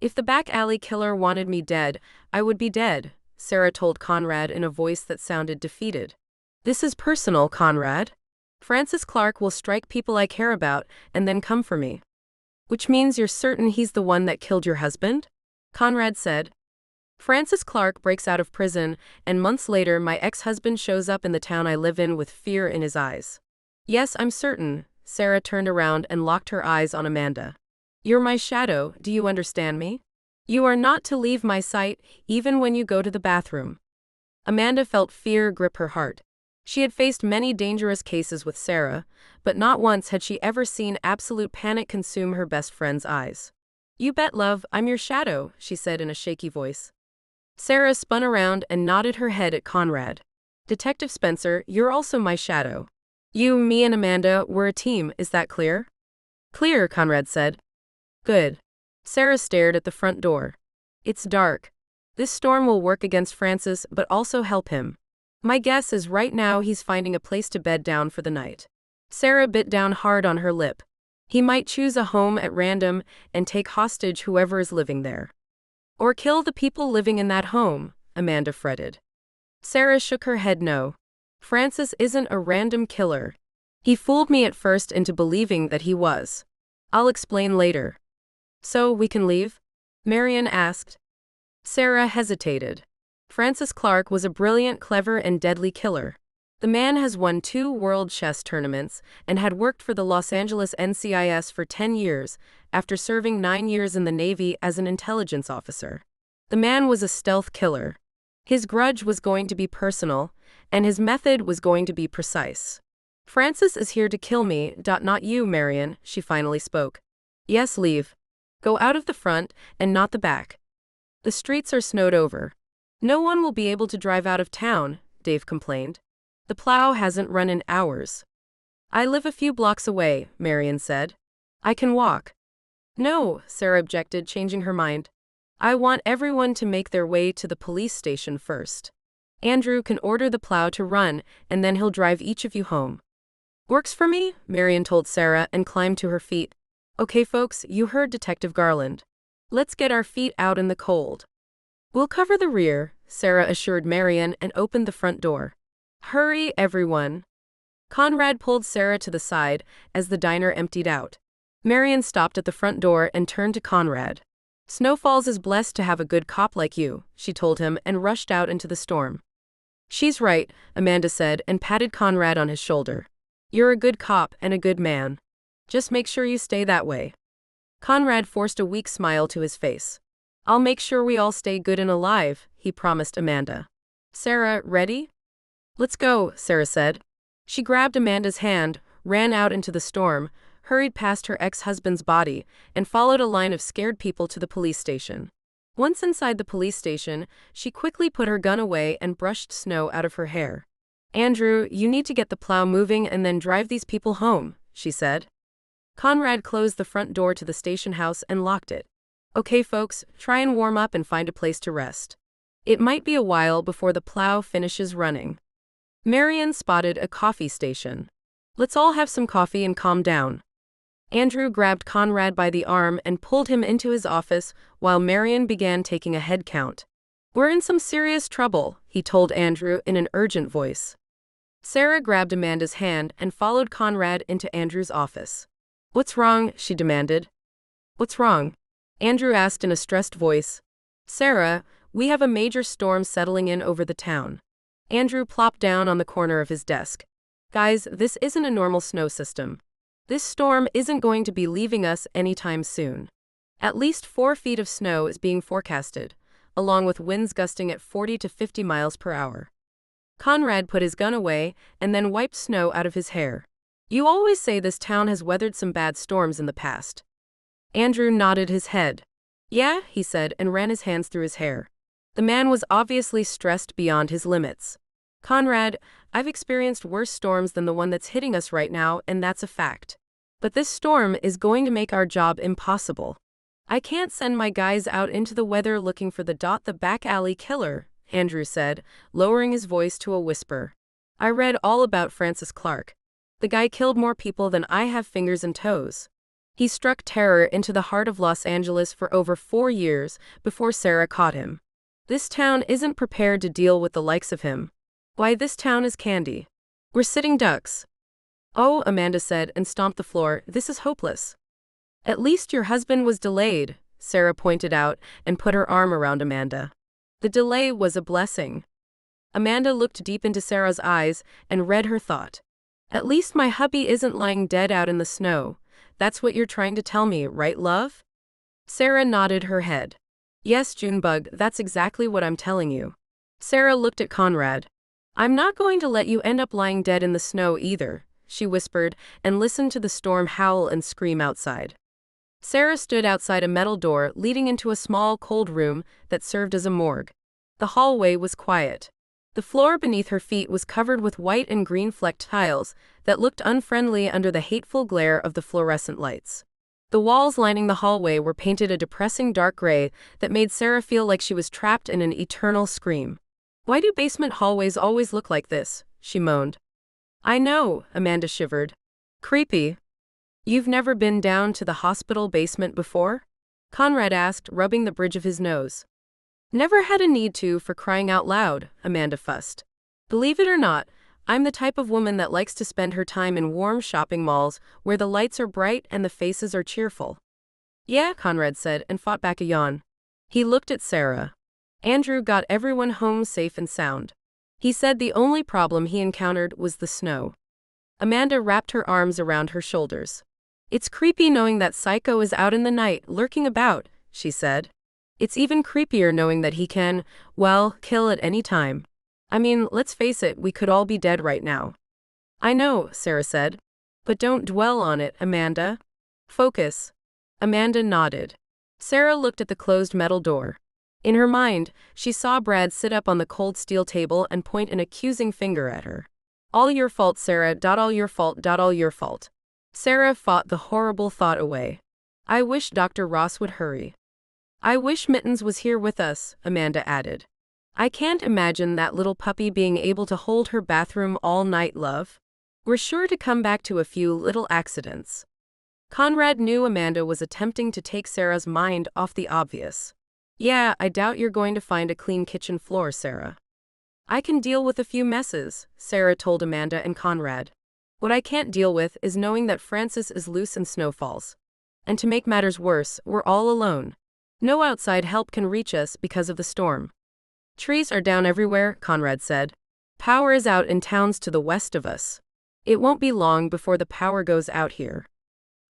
If the back alley killer wanted me dead, I would be dead, Sarah told Conrad in a voice that sounded defeated. This is personal, Conrad. Francis Clark will strike people I care about and then come for me. Which means you're certain he's the one that killed your husband? Conrad said. Francis Clark breaks out of prison, and months later my ex-husband shows up in the town I live in with fear in his eyes. Yes, I'm certain. Sarah turned around and locked her eyes on Amanda. You're my shadow, do you understand me? You are not to leave my sight, even when you go to the bathroom. Amanda felt fear grip her heart. She had faced many dangerous cases with Sarah, but not once had she ever seen absolute panic consume her best friend's eyes. You bet, love, I'm your shadow, she said in a shaky voice. Sarah spun around and nodded her head at Conrad. Detective Spencer, you're also my shadow. You, me and Amanda, we're a team, is that clear? Clear, Conrad said. Good. Sarah stared at the front door. It's dark. This storm will work against Francis but also help him. My guess is right now he's finding a place to bed down for the night. Sarah bit down hard on her lip. He might choose a home at random and take hostage whoever is living there. Or kill the people living in that home, Amanda fretted. Sarah shook her head no. Francis isn't a random killer. He fooled me at first into believing that he was. I'll explain later. So, we can leave? Marian asked. Sarah hesitated. Francis Clark was a brilliant, clever, and deadly killer. The man has won 2 world chess tournaments and had worked for the Los Angeles NCIS for 10 years, after serving 9 years in the Navy as an intelligence officer. The man was a stealth killer. His grudge was going to be personal, and his method was going to be precise. Francis is here to kill me, not you, Marian, she finally spoke. Yes, leave. Go out of the front, and not the back. The streets are snowed over. No one will be able to drive out of town, Dave complained. The plow hasn't run in hours. I live a few blocks away, Marian said. I can walk. No, Sarah objected, changing her mind. I want everyone to make their way to the police station first. Andrew can order the plow to run, and then he'll drive each of you home. Works for me, Marian told Sarah and climbed to her feet. Okay, folks, you heard Detective Garland. Let's get our feet out in the cold. We'll cover the rear, Sarah assured Marian and opened the front door. Hurry, everyone. Conrad pulled Sarah to the side as the diner emptied out. Marian stopped at the front door and turned to Conrad. Snowfalls is blessed to have a good cop like you, she told him and rushed out into the storm. She's right, Amanda said and patted Conrad on his shoulder. You're a good cop and a good man. Just make sure you stay that way. Conrad forced a weak smile to his face. I'll make sure we all stay good and alive, he promised Amanda. Sarah, ready? Let's go, Sarah said. She grabbed Amanda's hand, ran out into the storm, hurried past her ex-husband's body, and followed a line of scared people to the police station. Once inside the police station, she quickly put her gun away and brushed snow out of her hair. Andrew, you need to get the plow moving and then drive these people home, she said. Conrad closed the front door to the station house and locked it. Okay, folks, try and warm up and find a place to rest. It might be a while before the plow finishes running. Marian spotted a coffee station. Let's all have some coffee and calm down. Andrew grabbed Conrad by the arm and pulled him into his office while Marian began taking a head count. We're in some serious trouble, he told Andrew in an urgent voice. Sarah grabbed Amanda's hand and followed Conrad into Andrew's office. What's wrong? She demanded. What's wrong? Andrew asked in a stressed voice. Sarah, we have a major storm settling in over the town. Andrew plopped down on the corner of his desk. Guys, this isn't a normal snow system. This storm isn't going to be leaving us anytime soon. At least 4 feet of snow is being forecasted, along with winds gusting at 40 to 50 miles per hour. Conrad put his gun away and then wiped snow out of his hair. You always say this town has weathered some bad storms in the past. Andrew nodded his head. Yeah, he said and ran his hands through his hair. The man was obviously stressed beyond his limits. Conrad, I've experienced worse storms than the one that's hitting us right now, and that's a fact. But this storm is going to make our job impossible. I can't send my guys out into the weather looking for the back alley killer, Andrew said, lowering his voice to a whisper. I read all about Francis Clark. The guy killed more people than I have fingers and toes. He struck terror into the heart of Los Angeles for over 4 years before Sarah caught him. This town isn't prepared to deal with the likes of him. Why, this town is candy. We're sitting ducks. Oh, Amanda said and stomped the floor, this is hopeless. At least your husband was delayed, Sarah pointed out and put her arm around Amanda. The delay was a blessing. Amanda looked deep into Sarah's eyes and read her thought. At least my hubby isn't lying dead out in the snow. That's what you're trying to tell me, right, love? Sarah nodded her head. Yes, Junebug, that's exactly what I'm telling you. Sarah looked at Conrad. I'm not going to let you end up lying dead in the snow either, she whispered, and listened to the storm howl and scream outside. Sarah stood outside a metal door leading into a small, cold room that served as a morgue. The hallway was quiet. The floor beneath her feet was covered with white and green flecked tiles that looked unfriendly under the hateful glare of the fluorescent lights. The walls lining the hallway were painted a depressing dark gray that made Sarah feel like she was trapped in an eternal scream. Why do basement hallways always look like this? She moaned. I know, Amanda shivered. Creepy. You've never been down to the hospital basement before? Conrad asked, rubbing the bridge of his nose. Never had a need to, for crying out loud, Amanda fussed. Believe it or not, I'm the type of woman that likes to spend her time in warm shopping malls where the lights are bright and the faces are cheerful. Yeah, Conrad said and fought back a yawn. He looked at Sarah. Andrew got everyone home safe and sound. He said the only problem he encountered was the snow. Amanda wrapped her arms around her shoulders. It's creepy knowing that Psycho is out in the night, lurking about, she said. It's even creepier knowing that he can, well, kill at any time. I mean, let's face it, we could all be dead right now. I know, Sarah said. But don't dwell on it, Amanda. Focus. Amanda nodded. Sarah looked at the closed metal door. In her mind, she saw Brad sit up on the cold steel table and point an accusing finger at her. All your fault, Sarah. All your fault. All your fault. Sarah fought the horrible thought away. I wish Dr. Ross would hurry. I wish Mittens was here with us, Amanda added. I can't imagine that little puppy being able to hold her bathroom all night, love. We're sure to come back to a few little accidents. Conrad knew Amanda was attempting to take Sarah's mind off the obvious. Yeah, I doubt you're going to find a clean kitchen floor, Sarah. I can deal with a few messes, Sarah told Amanda and Conrad. What I can't deal with is knowing that Francis is loose in snowfalls. And to make matters worse, we're all alone. No outside help can reach us because of the storm. Trees are down everywhere, Conrad said. Power is out in towns to the west of us. It won't be long before the power goes out here.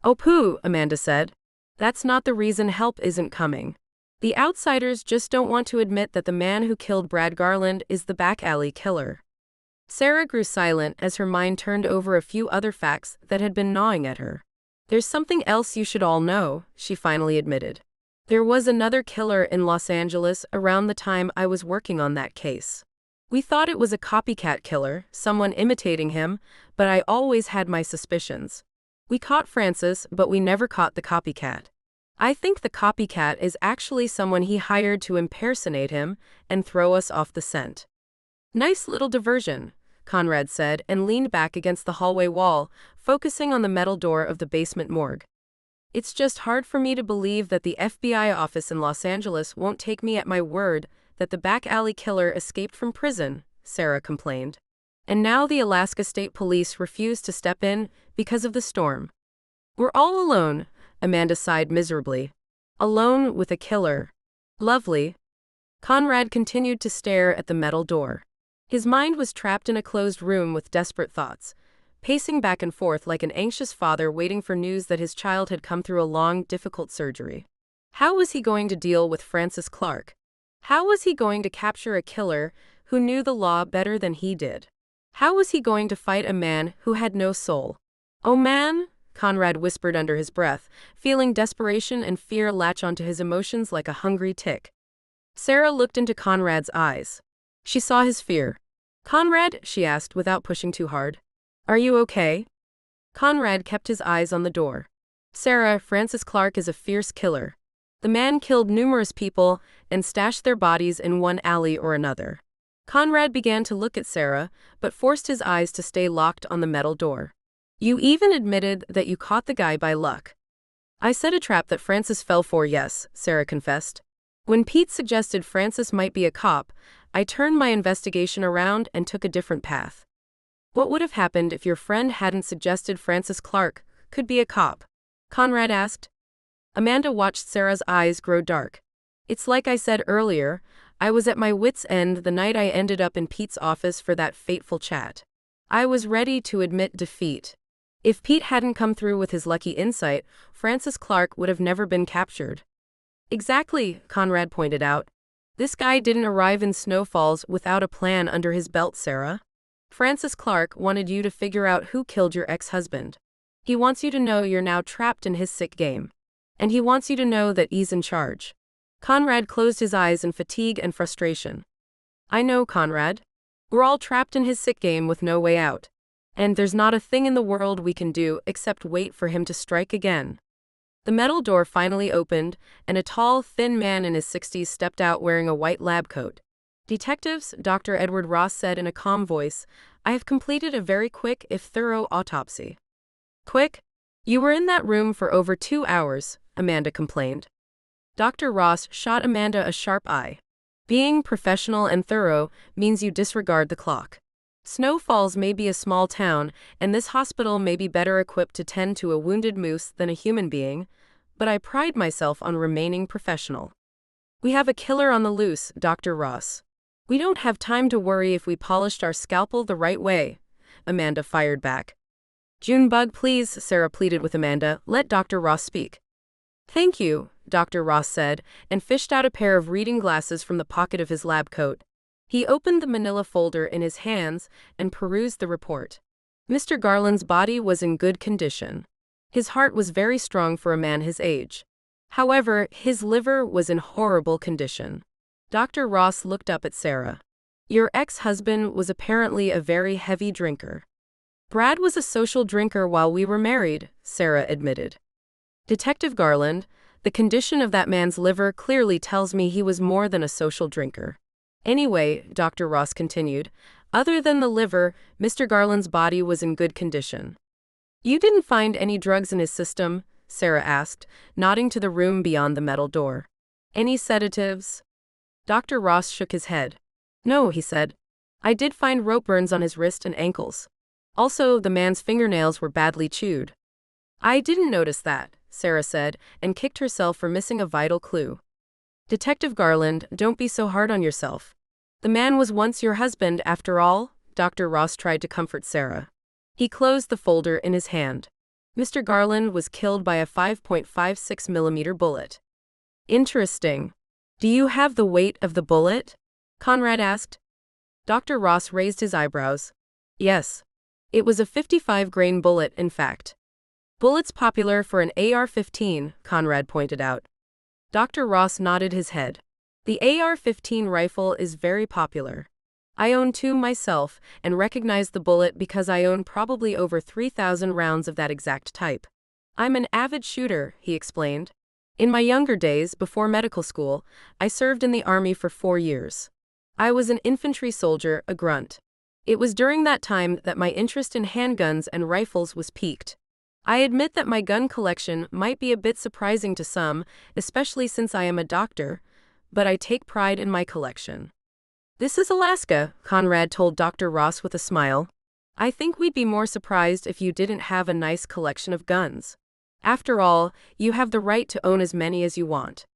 Oh pooh, Amanda said. That's not the reason help isn't coming. The outsiders just don't want to admit that the man who killed Brad Garland is the back alley killer. Sarah grew silent as her mind turned over a few other facts that had been gnawing at her. There's something else you should all know, she finally admitted. There was another killer in Los Angeles around the time I was working on that case. We thought it was a copycat killer, someone imitating him, but I always had my suspicions. We caught Francis, but we never caught the copycat. I think the copycat is actually someone he hired to impersonate him and throw us off the scent. Nice little diversion, Conrad said and leaned back against the hallway wall, focusing on the metal door of the basement morgue. It's just hard for me to believe that the FBI office in Los Angeles won't take me at my word that the back alley killer escaped from prison, Sarah complained. And now the Alaska State Police refuse to step in because of the storm. We're all alone, Amanda sighed miserably. Alone with a killer. Lovely. Conrad continued to stare at the metal door. His mind was trapped in a closed room with desperate thoughts, pacing back and forth like an anxious father waiting for news that his child had come through a long, difficult surgery. How was he going to deal with Francis Clark? How was he going to capture a killer who knew the law better than he did? How was he going to fight a man who had no soul? Oh man, Conrad whispered under his breath, feeling desperation and fear latch onto his emotions like a hungry tick. Sarah looked into Conrad's eyes. She saw his fear. Conrad, she asked without pushing too hard. Are you okay? Conrad kept his eyes on the door. Sarah, Francis Clark is a fierce killer. The man killed numerous people and stashed their bodies in one alley or another. Conrad began to look at Sarah, but forced his eyes to stay locked on the metal door. You even admitted that you caught the guy by luck. I set a trap that Francis fell for, yes, Sarah confessed. When Pete suggested Francis might be a cop, I turned my investigation around and took a different path. What would have happened if your friend hadn't suggested Francis Clark could be a cop? Conrad asked. Amanda watched Sarah's eyes grow dark. It's like I said earlier, I was at my wits' end the night I ended up in Pete's office for that fateful chat. I was ready to admit defeat. If Pete hadn't come through with his lucky insight, Francis Clark would have never been captured. Exactly, Conrad pointed out. This guy didn't arrive in Snow Falls without a plan under his belt, Sarah. Francis Clark wanted you to figure out who killed your ex-husband. He wants you to know you're now trapped in his sick game. And he wants you to know that he's in charge. Conrad closed his eyes in fatigue and frustration. I know, Conrad. We're all trapped in his sick game with no way out. And there's not a thing in the world we can do except wait for him to strike again. The metal door finally opened, and a tall, thin man in his 60s stepped out wearing a white lab coat. Detectives, Dr. Edward Ross said in a calm voice, I have completed a very quick, if thorough, autopsy. Quick? You were in that room for over 2 hours, Amanda complained. Dr. Ross shot Amanda a sharp eye. Being professional and thorough means you disregard the clock. Snow Falls may be a small town, and this hospital may be better equipped to tend to a wounded moose than a human being, but I pride myself on remaining professional. We have a killer on the loose, Dr. Ross. We don't have time to worry if we polished our scalpel the right way, Amanda fired back. Junebug, please, Sarah pleaded with Amanda. Let Dr. Ross speak. Thank you, Dr. Ross said, and fished out a pair of reading glasses from the pocket of his lab coat. He opened the manila folder in his hands and perused the report. Mr. Garland's body was in good condition. His heart was very strong for a man his age. However, his liver was in horrible condition. Dr. Ross looked up at Sarah. Your ex-husband was apparently a very heavy drinker. Brad was a social drinker while we were married, Sarah admitted. Detective Garland, the condition of that man's liver clearly tells me he was more than a social drinker. Anyway, Dr. Ross continued, other than the liver, Mr. Garland's body was in good condition. You didn't find any drugs in his system? Sarah asked, nodding to the room beyond the metal door. Any sedatives? Dr. Ross shook his head. No, he said. I did find rope burns on his wrist and ankles. Also, the man's fingernails were badly chewed. I didn't notice that, Sarah said, and kicked herself for missing a vital clue. Detective Garland, don't be so hard on yourself. The man was once your husband, after all, Dr. Ross tried to comfort Sarah. He closed the folder in his hand. Mr. Garland was killed by a 5.56mm bullet. Interesting. Do you have the weight of the bullet? Conrad asked. Dr. Ross raised his eyebrows. Yes. It was a 55-grain bullet, in fact. Bullets popular for an AR-15, Conrad pointed out. Dr. Ross nodded his head. The AR-15 rifle is very popular. I own 2 myself and recognize the bullet because I own probably over 3,000 rounds of that exact type. I'm an avid shooter, he explained. In my younger days, before medical school, I served in the Army for 4 years. I was an infantry soldier, a grunt. It was during that time that my interest in handguns and rifles was piqued. I admit that my gun collection might be a bit surprising to some, especially since I am a doctor, but I take pride in my collection. This is Alaska, Conrad told Dr. Ross with a smile. I think we'd be more surprised if you didn't have a nice collection of guns. After all, you have the right to own as many as you want.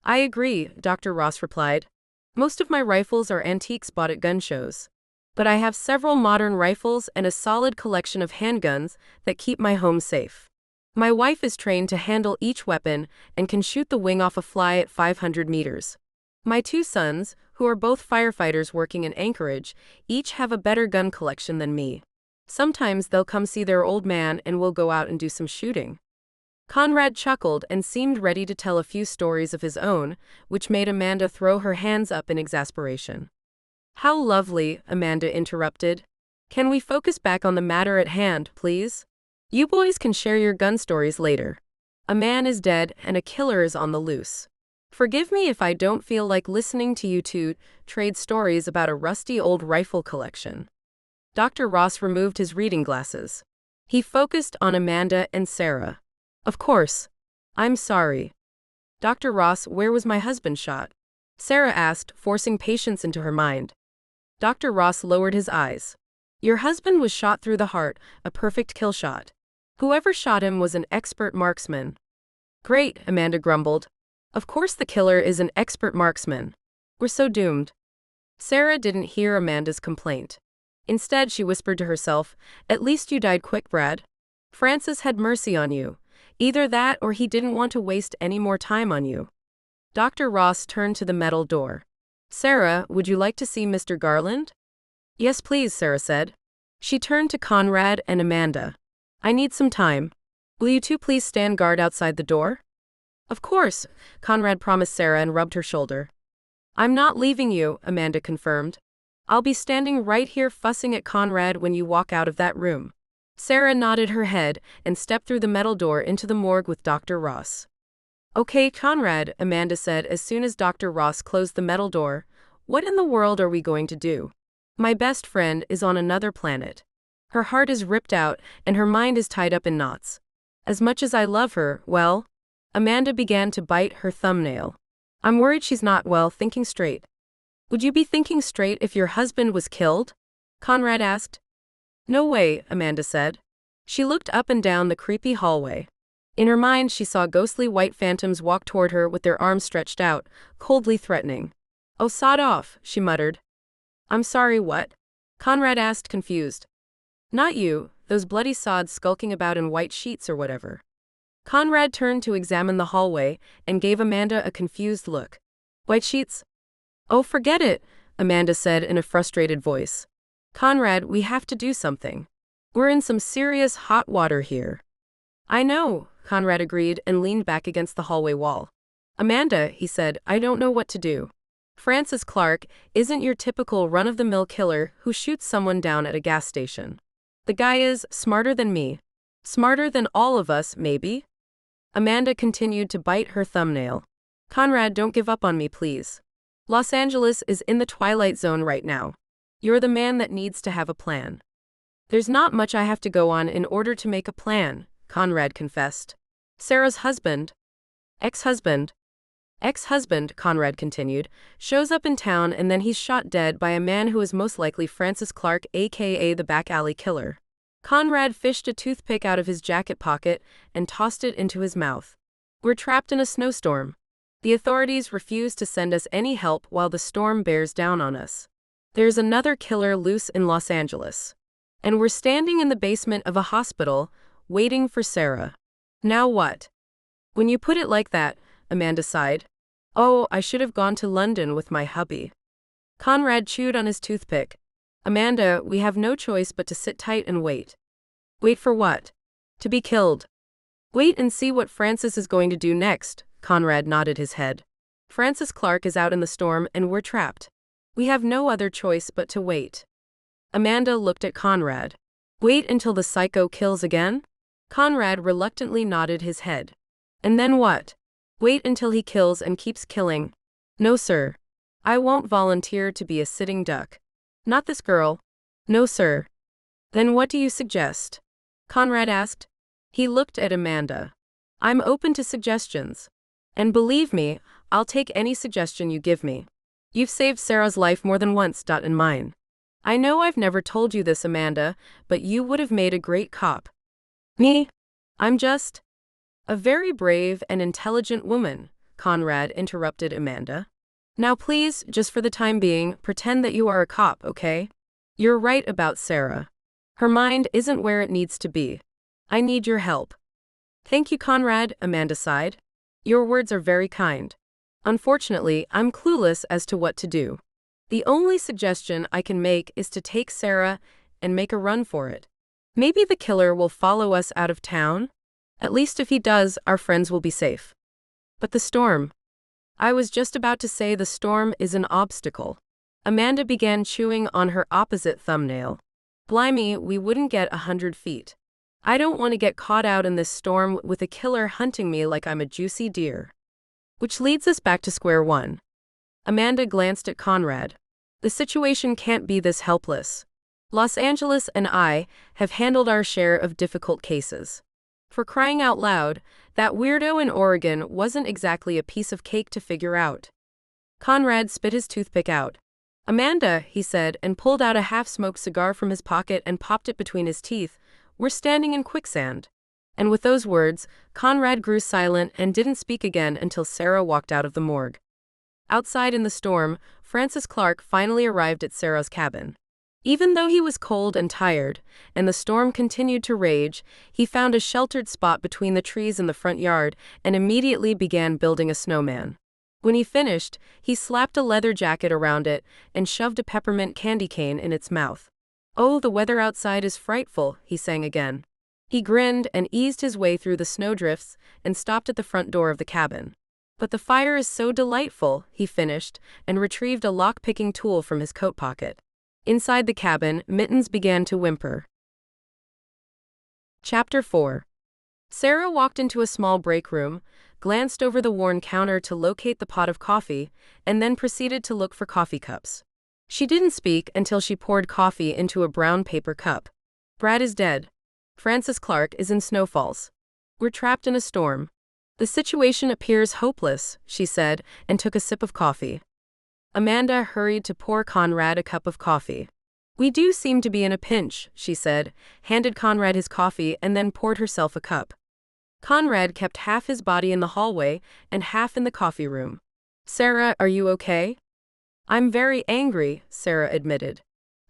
I agree, Dr. Ross replied. Most of my rifles are antiques bought at gun shows. But I have several modern rifles and a solid collection of handguns that keep my home safe. My wife is trained to handle each weapon and can shoot the wing off a fly at 500 meters. My 2 sons, who are both firefighters working in Anchorage, each have a better gun collection than me. Sometimes they'll come see their old man and we'll go out and do some shooting. Conrad chuckled and seemed ready to tell a few stories of his own, which made Amanda throw her hands up in exasperation. How lovely, Amanda interrupted. Can we focus back on the matter at hand, please? You boys can share your gun stories later. A man is dead and a killer is on the loose. Forgive me if I don't feel like listening to you two trade stories about a rusty old rifle collection. Dr. Ross removed his reading glasses. He focused on Amanda and Sarah. Of course. I'm sorry. Dr. Ross, where was my husband shot? Sarah asked, forcing patience into her mind. Dr. Ross lowered his eyes. Your husband was shot through the heart, a perfect kill shot. Whoever shot him was an expert marksman. Great, Amanda grumbled. Of course the killer is an expert marksman. We're so doomed. Sarah didn't hear Amanda's complaint. Instead, she whispered to herself, At least you died quick, Brad. Francis had mercy on you. Either that or he didn't want to waste any more time on you. Dr. Ross turned to the metal door. Sarah, would you like to see Mr. Garland? Yes, please, Sarah said. She turned to Conrad and Amanda. I need some time. Will you two please stand guard outside the door? Of course, Conrad promised Sarah and rubbed her shoulder. I'm not leaving you, Amanda confirmed. I'll be standing right here fussing at Conrad when you walk out of that room. Sarah nodded her head and stepped through the metal door into the morgue with Dr. Ross. Okay, Conrad, Amanda said as soon as Dr. Ross closed the metal door. What in the world are we going to do? My best friend is on another planet. Her heart is ripped out and her mind is tied up in knots. As much as I love her, well, Amanda began to bite her thumbnail. I'm worried she's not, thinking straight. Would you be thinking straight if your husband was killed? Conrad asked. No way, Amanda said. She looked up and down the creepy hallway. In her mind, she saw ghostly white phantoms walk toward her with their arms stretched out, coldly threatening. Oh, sod off, she muttered. I'm sorry, what? Conrad asked, confused. Not you, those bloody sods skulking about in white sheets or whatever. Conrad turned to examine the hallway and gave Amanda a confused look. White sheets? Oh, forget it, Amanda said in a frustrated voice. Conrad, we have to do something. We're in some serious hot water here. I know, Conrad agreed and leaned back against the hallway wall. Amanda, he said, I don't know what to do. Francis Clark isn't your typical run-of-the-mill killer who shoots someone down at a gas station. The guy is smarter than me. Smarter than all of us, maybe? Amanda continued to bite her thumbnail. Conrad, don't give up on me, please. Los Angeles is in the twilight zone right now. You're the man that needs to have a plan. There's not much I have to go on in order to make a plan, Conrad confessed. Sarah's husband, ex-husband, Conrad continued, shows up in town and then he's shot dead by a man who is most likely Francis Clark, aka the back alley killer. Conrad fished a toothpick out of his jacket pocket and tossed it into his mouth. We're trapped in a snowstorm. The authorities refuse to send us any help while the storm bears down on us. There's another killer loose in Los Angeles. And we're standing in the basement of a hospital, waiting for Sarah. Now what? When you put it like that, Amanda sighed. Oh, I should have gone to London with my hubby. Conrad chewed on his toothpick. Amanda, we have no choice but to sit tight and wait. Wait for what? To be killed. Wait and see what Francis is going to do next, Conrad nodded his head. Francis Clark is out in the storm and we're trapped. We have no other choice but to wait. Amanda looked at Conrad. Wait until the psycho kills again? Conrad reluctantly nodded his head. And then what? Wait until he kills and keeps killing. No, sir. I won't volunteer to be a sitting duck. Not this girl. No, sir. Then what do you suggest? Conrad asked. He looked at Amanda. I'm open to suggestions. And believe me, I'll take any suggestion you give me. You've saved Sarah's life more than once, and mine. I know I've never told you this, Amanda, but you would have made a great cop. Me? I'm just a very brave and intelligent woman, Conrad interrupted Amanda. Now please, just for the time being, pretend that you are a cop, okay? You're right about Sarah. Her mind isn't where it needs to be. I need your help. Thank you, Conrad, Amanda sighed. Your words are very kind. Unfortunately, I'm clueless as to what to do. The only suggestion I can make is to take Sarah and make a run for it. Maybe the killer will follow us out of town? At least if he does, our friends will be safe. But the storm. I was just about to say the storm is an obstacle. Amanda began chewing on her opposite thumbnail. Blimey, we wouldn't get 100 feet. I don't want to get caught out in this storm with a killer hunting me like I'm a juicy deer. Which leads us back to square one. Amanda glanced at Conrad. The situation can't be this helpless. Los Angeles and I have handled our share of difficult cases. For crying out loud, that weirdo in Oregon wasn't exactly a piece of cake to figure out. Conrad spit his toothpick out. Amanda, he said, and pulled out a half-smoked cigar from his pocket and popped it between his teeth, we're standing in quicksand. And with those words, Conrad grew silent and didn't speak again until Sarah walked out of the morgue. Outside in the storm, Francis Clark finally arrived at Sarah's cabin. Even though he was cold and tired, and the storm continued to rage, he found a sheltered spot between the trees in the front yard and immediately began building a snowman. When he finished, he slapped a leather jacket around it and shoved a peppermint candy cane in its mouth. "Oh, the weather outside is frightful," he sang again. He grinned and eased his way through the snowdrifts and stopped at the front door of the cabin. "But the fire is so delightful," he finished, and retrieved a lock-picking tool from his coat pocket. Inside the cabin, Mittens began to whimper. Chapter 4. Sarah walked into a small break room, glanced over the worn counter to locate the pot of coffee, and then proceeded to look for coffee cups. She didn't speak until she poured coffee into a brown paper cup. "Brad is dead. Francis Clark is in Snowfalls. We're trapped in a storm. The situation appears hopeless," she said, and took a sip of coffee. Amanda hurried to pour Conrad a cup of coffee. "We do seem to be in a pinch," she said, handed Conrad his coffee and then poured herself a cup. Conrad kept half his body in the hallway and half in the coffee room. "Sarah, are you okay?" "I'm very angry," Sarah admitted.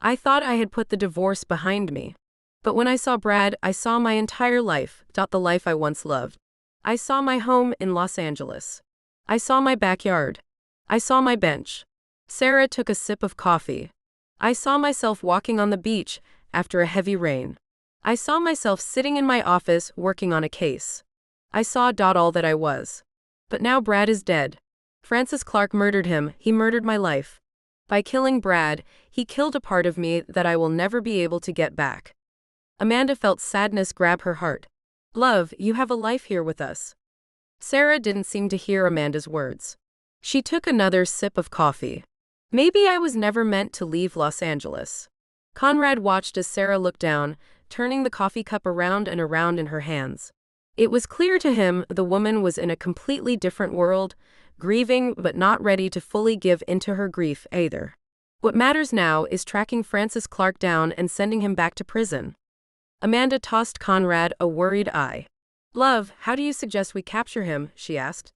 "I thought I had put the divorce behind me. But when I saw Brad, I saw my entire life, the life I once loved. I saw my home in Los Angeles. I saw my backyard. I saw my bench." Sarah took a sip of coffee. "I saw myself walking on the beach after a heavy rain. I saw myself sitting in my office working on a case. I saw all that I was. But now Brad is dead. Francis Clark murdered him, he murdered my life. By killing Brad, he killed a part of me that I will never be able to get back." Amanda felt sadness grab her heart. "Love, you have a life here with us." Sarah didn't seem to hear Amanda's words. She took another sip of coffee. "Maybe I was never meant to leave Los Angeles." Conrad watched as Sarah looked down, turning the coffee cup around and around in her hands. It was clear to him the woman was in a completely different world, grieving but not ready to fully give into her grief either. What matters now is tracking Francis Clark down and sending him back to prison. Amanda tossed Conrad a worried eye. "Love, how do you suggest we capture him?" she asked.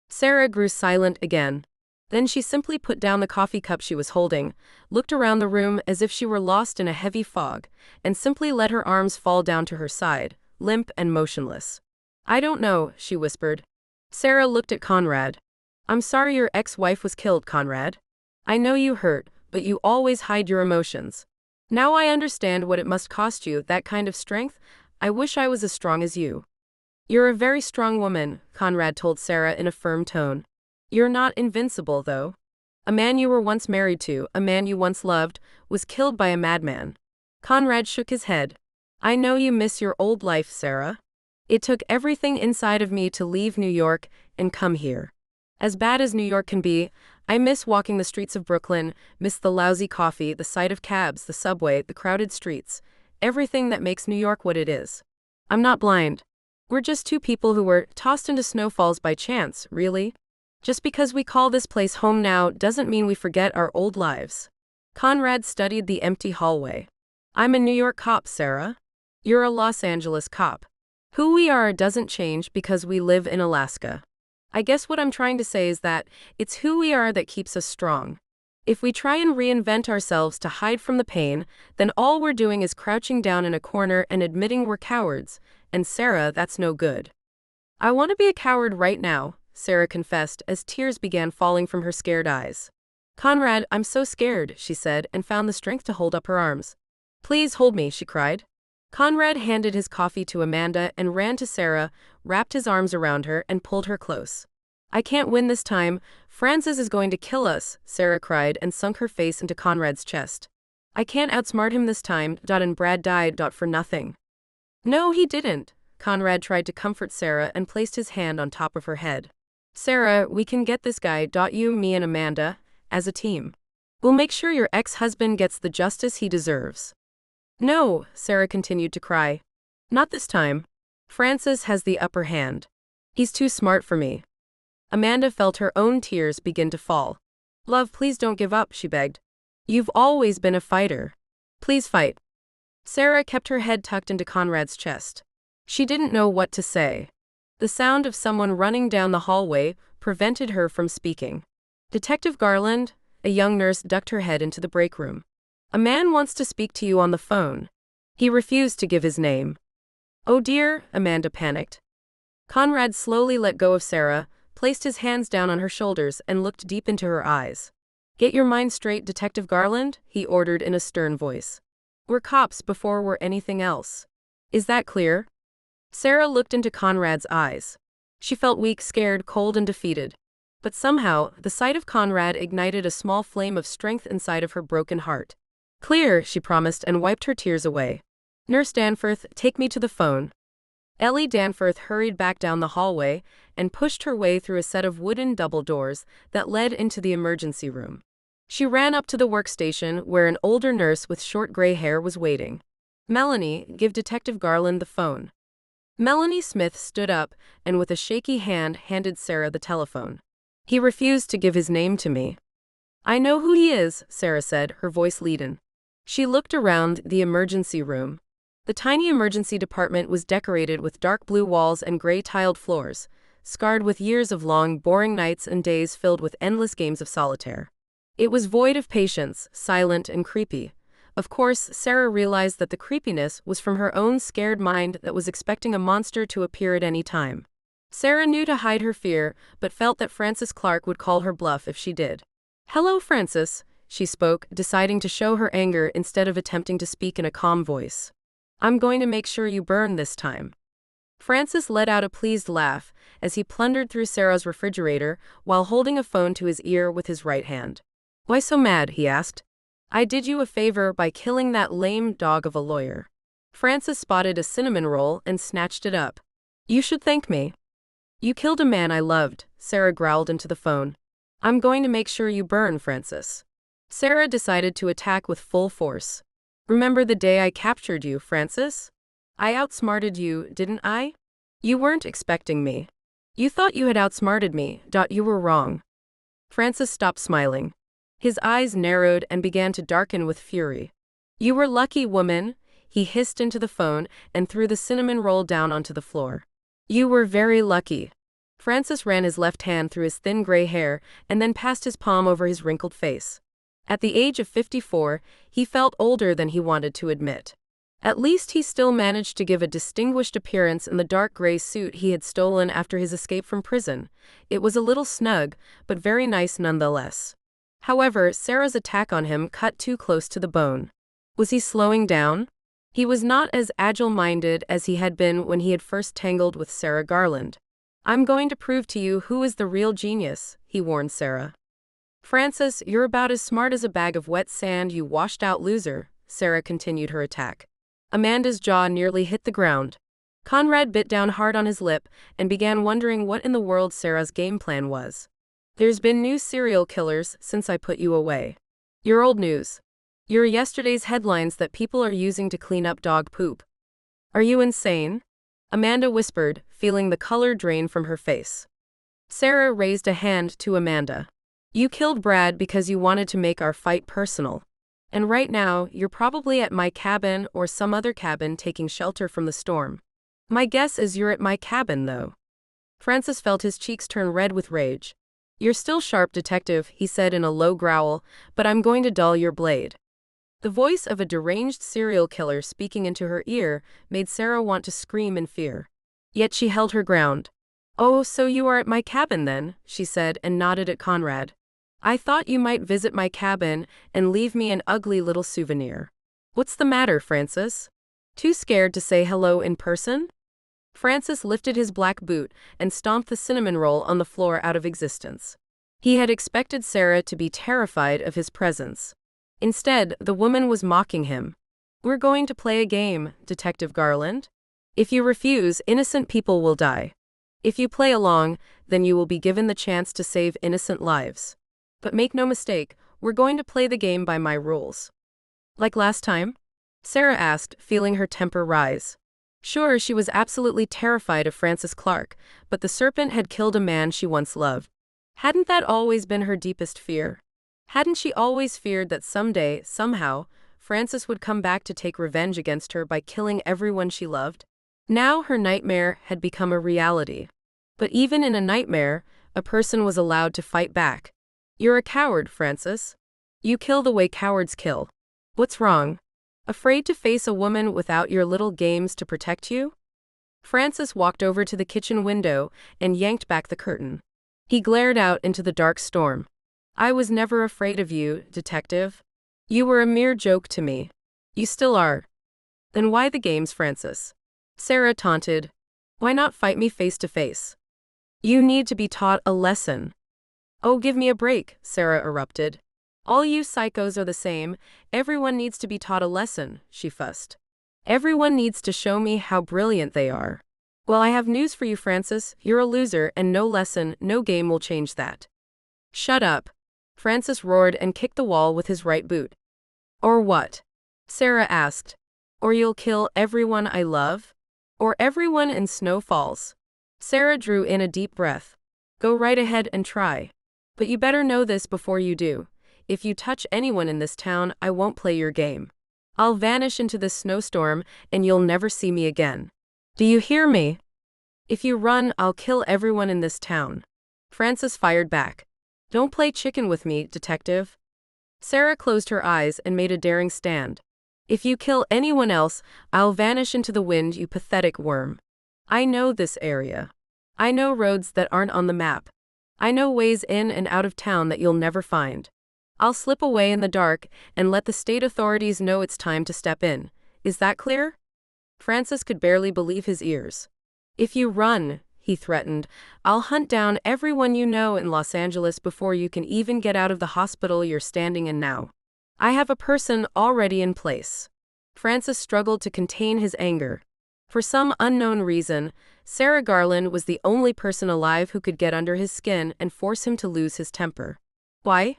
Sarah grew silent again. Then she simply put down the coffee cup she was holding, looked around the room as if she were lost in a heavy fog, and simply let her arms fall down to her side, limp and motionless. "I don't know," she whispered. Sarah looked at Conrad. "I'm sorry your ex-wife was killed, Conrad. I know you hurt, but you always hide your emotions. Now I understand what it must cost you, that kind of strength. I wish I was as strong as you." "You're a very strong woman," Conrad told Sarah in a firm tone. "You're not invincible, though. A man you were once married to, a man you once loved, was killed by a madman." Conrad shook his head. "I know you miss your old life, Sarah. It took everything inside of me to leave New York and come here. As bad as New York can be, I miss walking the streets of Brooklyn, miss the lousy coffee, the sight of cabs, the subway, the crowded streets, everything that makes New York what it is. I'm not blind. We're just two people who were tossed into snowfalls by chance, really. Just because we call this place home now doesn't mean we forget our old lives." Conrad studied the empty hallway. "I'm a New York cop, Sarah. You're a Los Angeles cop. Who we are doesn't change because we live in Alaska. I guess what I'm trying to say is that it's who we are that keeps us strong. If we try and reinvent ourselves to hide from the pain, then all we're doing is crouching down in a corner and admitting we're cowards, and Sarah, that's no good." "I want to be a coward right now," Sarah confessed as tears began falling from her scared eyes. "Conrad, I'm so scared," she said, and found the strength to hold up her arms. "Please hold me," she cried. Conrad handed his coffee to Amanda and ran to Sarah, wrapped his arms around her, and pulled her close. "I can't win this time. Francis is going to kill us," Sarah cried and sunk her face into Conrad's chest. "I can't outsmart him this time, and Brad died, for nothing." No, he didn't. Conrad tried to comfort Sarah and placed his hand on top of her head. Sarah, we can get this guy. You, me, and Amanda, as a team. We'll make sure your ex-husband gets the justice he deserves. No, Sarah continued to cry. Not this time. Francis has the upper hand. He's too smart for me. Amanda felt her own tears begin to fall. Love, please don't give up, she begged. You've always been a fighter. Please fight. Sarah kept her head tucked into Conrad's chest. She didn't know what to say. The sound of someone running down the hallway prevented her from speaking. Detective Garland, a young nurse, ducked her head into the break room. A man wants to speak to you on the phone. He refused to give his name. Oh dear, Amanda panicked. Conrad slowly let go of Sarah, placed his hands down on her shoulders, and looked deep into her eyes. Get your mind straight, Detective Garland, he ordered in a stern voice. We're cops before we're anything else. Is that clear? Sarah looked into Conrad's eyes. She felt weak, scared, cold, and defeated. But somehow, the sight of Conrad ignited a small flame of strength inside of her broken heart. Clear, she promised and wiped her tears away. Nurse Danforth, take me to the phone. Ellie Danforth hurried back down the hallway and pushed her way through a set of wooden double doors that led into the emergency room. She ran up to the workstation where an older nurse with short gray hair was waiting. Melanie, give Detective Garland the phone. Melanie Smith stood up and with a shaky hand handed Sarah the telephone. He refused to give his name to me. I know who he is, Sarah said, her voice leaden. She looked around the emergency room. The tiny emergency department was decorated with dark blue walls and gray tiled floors, scarred with years of long, boring nights and days filled with endless games of solitaire. It was void of patience, silent and creepy. Of course, Sarah realized that the creepiness was from her own scared mind that was expecting a monster to appear at any time. Sarah knew to hide her fear, but felt that Francis Clark would call her bluff if she did. Hello, Francis, she spoke, deciding to show her anger instead of attempting to speak in a calm voice. I'm going to make sure you burn this time. Francis let out a pleased laugh as he plundered through Sarah's refrigerator while holding a phone to his ear with his right hand. Why so mad, he asked. I did you a favor by killing that lame dog of a lawyer. Francis spotted a cinnamon roll and snatched it up. You should thank me. You killed a man I loved, Sarah growled into the phone. I'm going to make sure you burn, Francis. Sarah decided to attack with full force. Remember the day I captured you, Francis? I outsmarted you, didn't I? You weren't expecting me. You thought you had outsmarted me. You were wrong. Francis stopped smiling. His eyes narrowed and began to darken with fury. You were lucky, woman, he hissed into the phone and threw the cinnamon roll down onto the floor. You were very lucky. Francis ran his left hand through his thin gray hair and then passed his palm over his wrinkled face. At the age of 54, he felt older than he wanted to admit. At least he still managed to give a distinguished appearance in the dark gray suit he had stolen after his escape from prison. It was a little snug, but very nice nonetheless. However, Sarah's attack on him cut too close to the bone. Was he slowing down? He was not as agile-minded as he had been when he had first tangled with Sarah Garland. I'm going to prove to you who is the real genius, he warned Sarah. Francis, you're about as smart as a bag of wet sand, you washed-out loser, Sarah continued her attack. Amanda's jaw nearly hit the ground. Conrad bit down hard on his lip and began wondering what in the world Sarah's game plan was. There's been new serial killers since I put you away. You're old news. You're yesterday's headlines that people are using to clean up dog poop. Are you insane? Amanda whispered, feeling the color drain from her face. Sarah raised a hand to Amanda. You killed Brad because you wanted to make our fight personal. And right now, you're probably at my cabin or some other cabin taking shelter from the storm. My guess is you're at my cabin, though. Francis felt his cheeks turn red with rage. You're still sharp, detective, he said in a low growl, but I'm going to dull your blade. The voice of a deranged serial killer speaking into her ear made Sarah want to scream in fear. Yet she held her ground. Oh, so you are at my cabin then, she said and nodded at Conrad. I thought you might visit my cabin and leave me an ugly little souvenir. What's the matter, Francis? Too scared to say hello in person? Francis lifted his black boot and stomped the cinnamon roll on the floor out of existence. He had expected Sarah to be terrified of his presence. Instead, the woman was mocking him. We're going to play a game, Detective Garland. If you refuse, innocent people will die. If you play along, then you will be given the chance to save innocent lives. But make no mistake, we're going to play the game by my rules. Like last time? Sarah asked, feeling her temper rise. Sure, she was absolutely terrified of Francis Clark, but the serpent had killed a man she once loved. Hadn't that always been her deepest fear? Hadn't she always feared that someday, somehow, Francis would come back to take revenge against her by killing everyone she loved? Now her nightmare had become a reality. But even in a nightmare, a person was allowed to fight back. You're a coward, Francis. You kill the way cowards kill. What's wrong? Afraid to face a woman without your little games to protect you? Francis walked over to the kitchen window and yanked back the curtain. He glared out into the dark storm. I was never afraid of you, detective. You were a mere joke to me. You still are. Then why the games, Francis? Sarah taunted. Why not fight me face to face? You need to be taught a lesson. Oh, give me a break, Sarah erupted. All you psychos are the same. Everyone needs to be taught a lesson, she fussed. Everyone needs to show me how brilliant they are. Well, I have news for you, Francis. You're a loser, and no lesson, no game will change that. Shut up. Francis roared and kicked the wall with his right boot. Or what? Sarah asked. Or you'll kill everyone I love? Or everyone in Snow Falls? Sarah drew in a deep breath. Go right ahead and try. But you better know this before you do. If you touch anyone in this town, I won't play your game. I'll vanish into this snowstorm, and you'll never see me again. Do you hear me? If you run, I'll kill everyone in this town. Francis fired back. Don't play chicken with me, detective. Sarah closed her eyes and made a daring stand. If you kill anyone else, I'll vanish into the wind, you pathetic worm. I know this area. I know roads that aren't on the map. I know ways in and out of town that you'll never find. I'll slip away in the dark and let the state authorities know it's time to step in. Is that clear? Francis could barely believe his ears. If you run, he threatened, I'll hunt down everyone you know in Los Angeles before you can even get out of the hospital you're standing in now. I have a person already in place. Francis struggled to contain his anger. For some unknown reason, Sarah Garland was the only person alive who could get under his skin and force him to lose his temper. Why?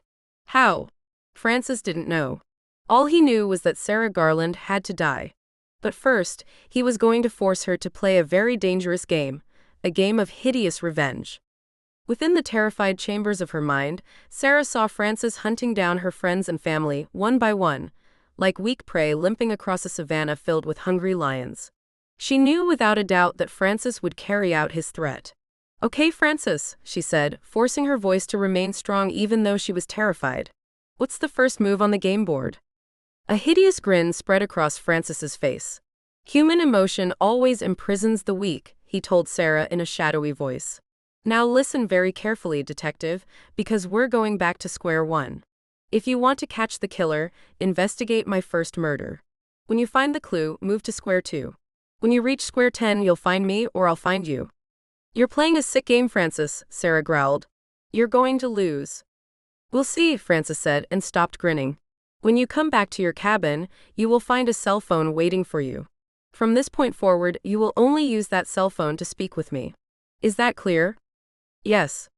How? Francis didn't know. All he knew was that Sarah Garland had to die. But first, he was going to force her to play a very dangerous game, a game of hideous revenge. Within the terrified chambers of her mind, Sarah saw Francis hunting down her friends and family, one by one, like weak prey limping across a savanna filled with hungry lions. She knew without a doubt that Francis would carry out his threat. Okay, Francis, she said, forcing her voice to remain strong even though she was terrified. What's the first move on the game board? A hideous grin spread across Francis's face. Human emotion always imprisons the weak, he told Sarah in a shadowy voice. Now listen very carefully, detective, because we're going back to square one. If you want to catch the killer, investigate my first murder. When you find the clue, move to square 2. When you reach square 10, you'll find me or I'll find you. You're playing a sick game, Francis, Sarah growled. You're going to lose. We'll see, Francis said and stopped grinning. When you come back to your cabin, you will find a cell phone waiting for you. From this point forward, you will only use that cell phone to speak with me. Is that clear? Yes.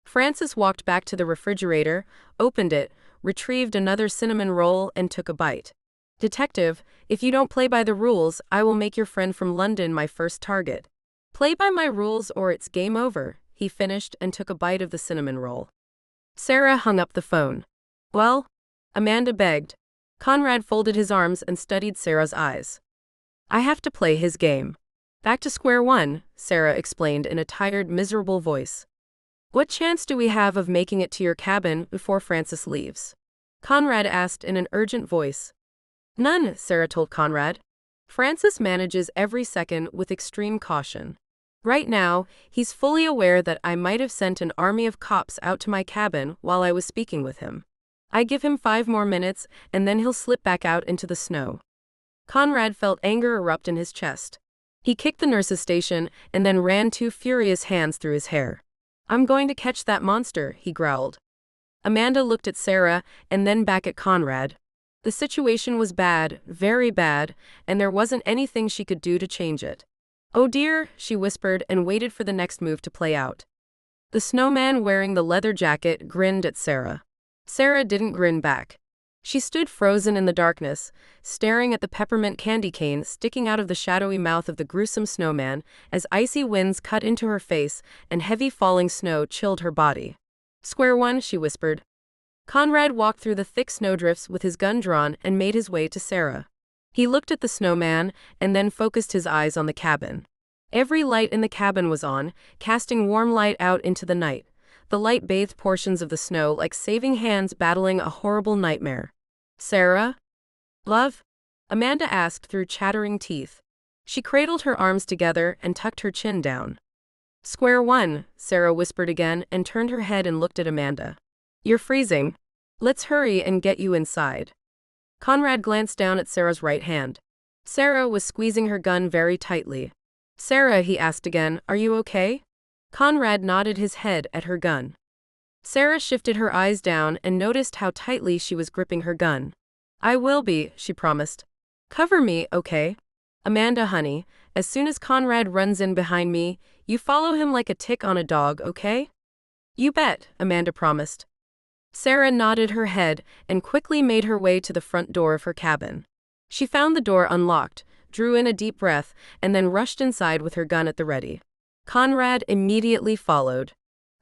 Francis walked back to the refrigerator, opened it, retrieved another cinnamon roll and took a bite. Detective, if you don't play by the rules, I will make your friend from London my first target. Play by my rules or it's game over, he finished and took a bite of the cinnamon roll. Sarah hung up the phone. Well? Amanda begged. Conrad folded his arms and studied Sarah's eyes. I have to play his game. Back to square one, Sarah explained in a tired, miserable voice. What chance do we have of making it to your cabin before Francis leaves? Conrad asked in an urgent voice. None, Sarah told Conrad. Francis manages every second with extreme caution. Right now, he's fully aware that I might have sent an army of cops out to my cabin while I was speaking with him. I give him 5 more minutes, and then he'll slip back out into the snow. Conrad felt anger erupt in his chest. He kicked the nurse's station and then ran 2 furious hands through his hair. I'm going to catch that monster, he growled. Amanda looked at Sarah and then back at Conrad. The situation was bad, very bad, and there wasn't anything she could do to change it. Oh dear, she whispered and waited for the next move to play out. The snowman wearing the leather jacket grinned at Sarah. Sarah didn't grin back. She stood frozen in the darkness, staring at the peppermint candy cane sticking out of the shadowy mouth of the gruesome snowman as icy winds cut into her face and heavy falling snow chilled her body. Square one, she whispered. Conrad walked through the thick snowdrifts with his gun drawn and made his way to Sarah. He looked at the snowman and then focused his eyes on the cabin. Every light in the cabin was on, casting warm light out into the night. The light bathed portions of the snow like saving hands battling a horrible nightmare. Sarah? Love? Amanda asked through chattering teeth. She cradled her arms together and tucked her chin down. Square one, Sarah whispered again and turned her head and looked at Amanda. You're freezing. Let's hurry and get you inside. Conrad glanced down at Sarah's right hand. Sarah was squeezing her gun very tightly. Sarah, he asked again, are you okay? Conrad nodded his head at her gun. Sarah shifted her eyes down and noticed how tightly she was gripping her gun. I will be, she promised. Cover me, okay? Amanda, honey, as soon as Conrad runs in behind me, you follow him like a tick on a dog, okay? You bet, Amanda promised. Sarah nodded her head and quickly made her way to the front door of her cabin. She found the door unlocked, drew in a deep breath, and then rushed inside with her gun at the ready. Conrad immediately followed.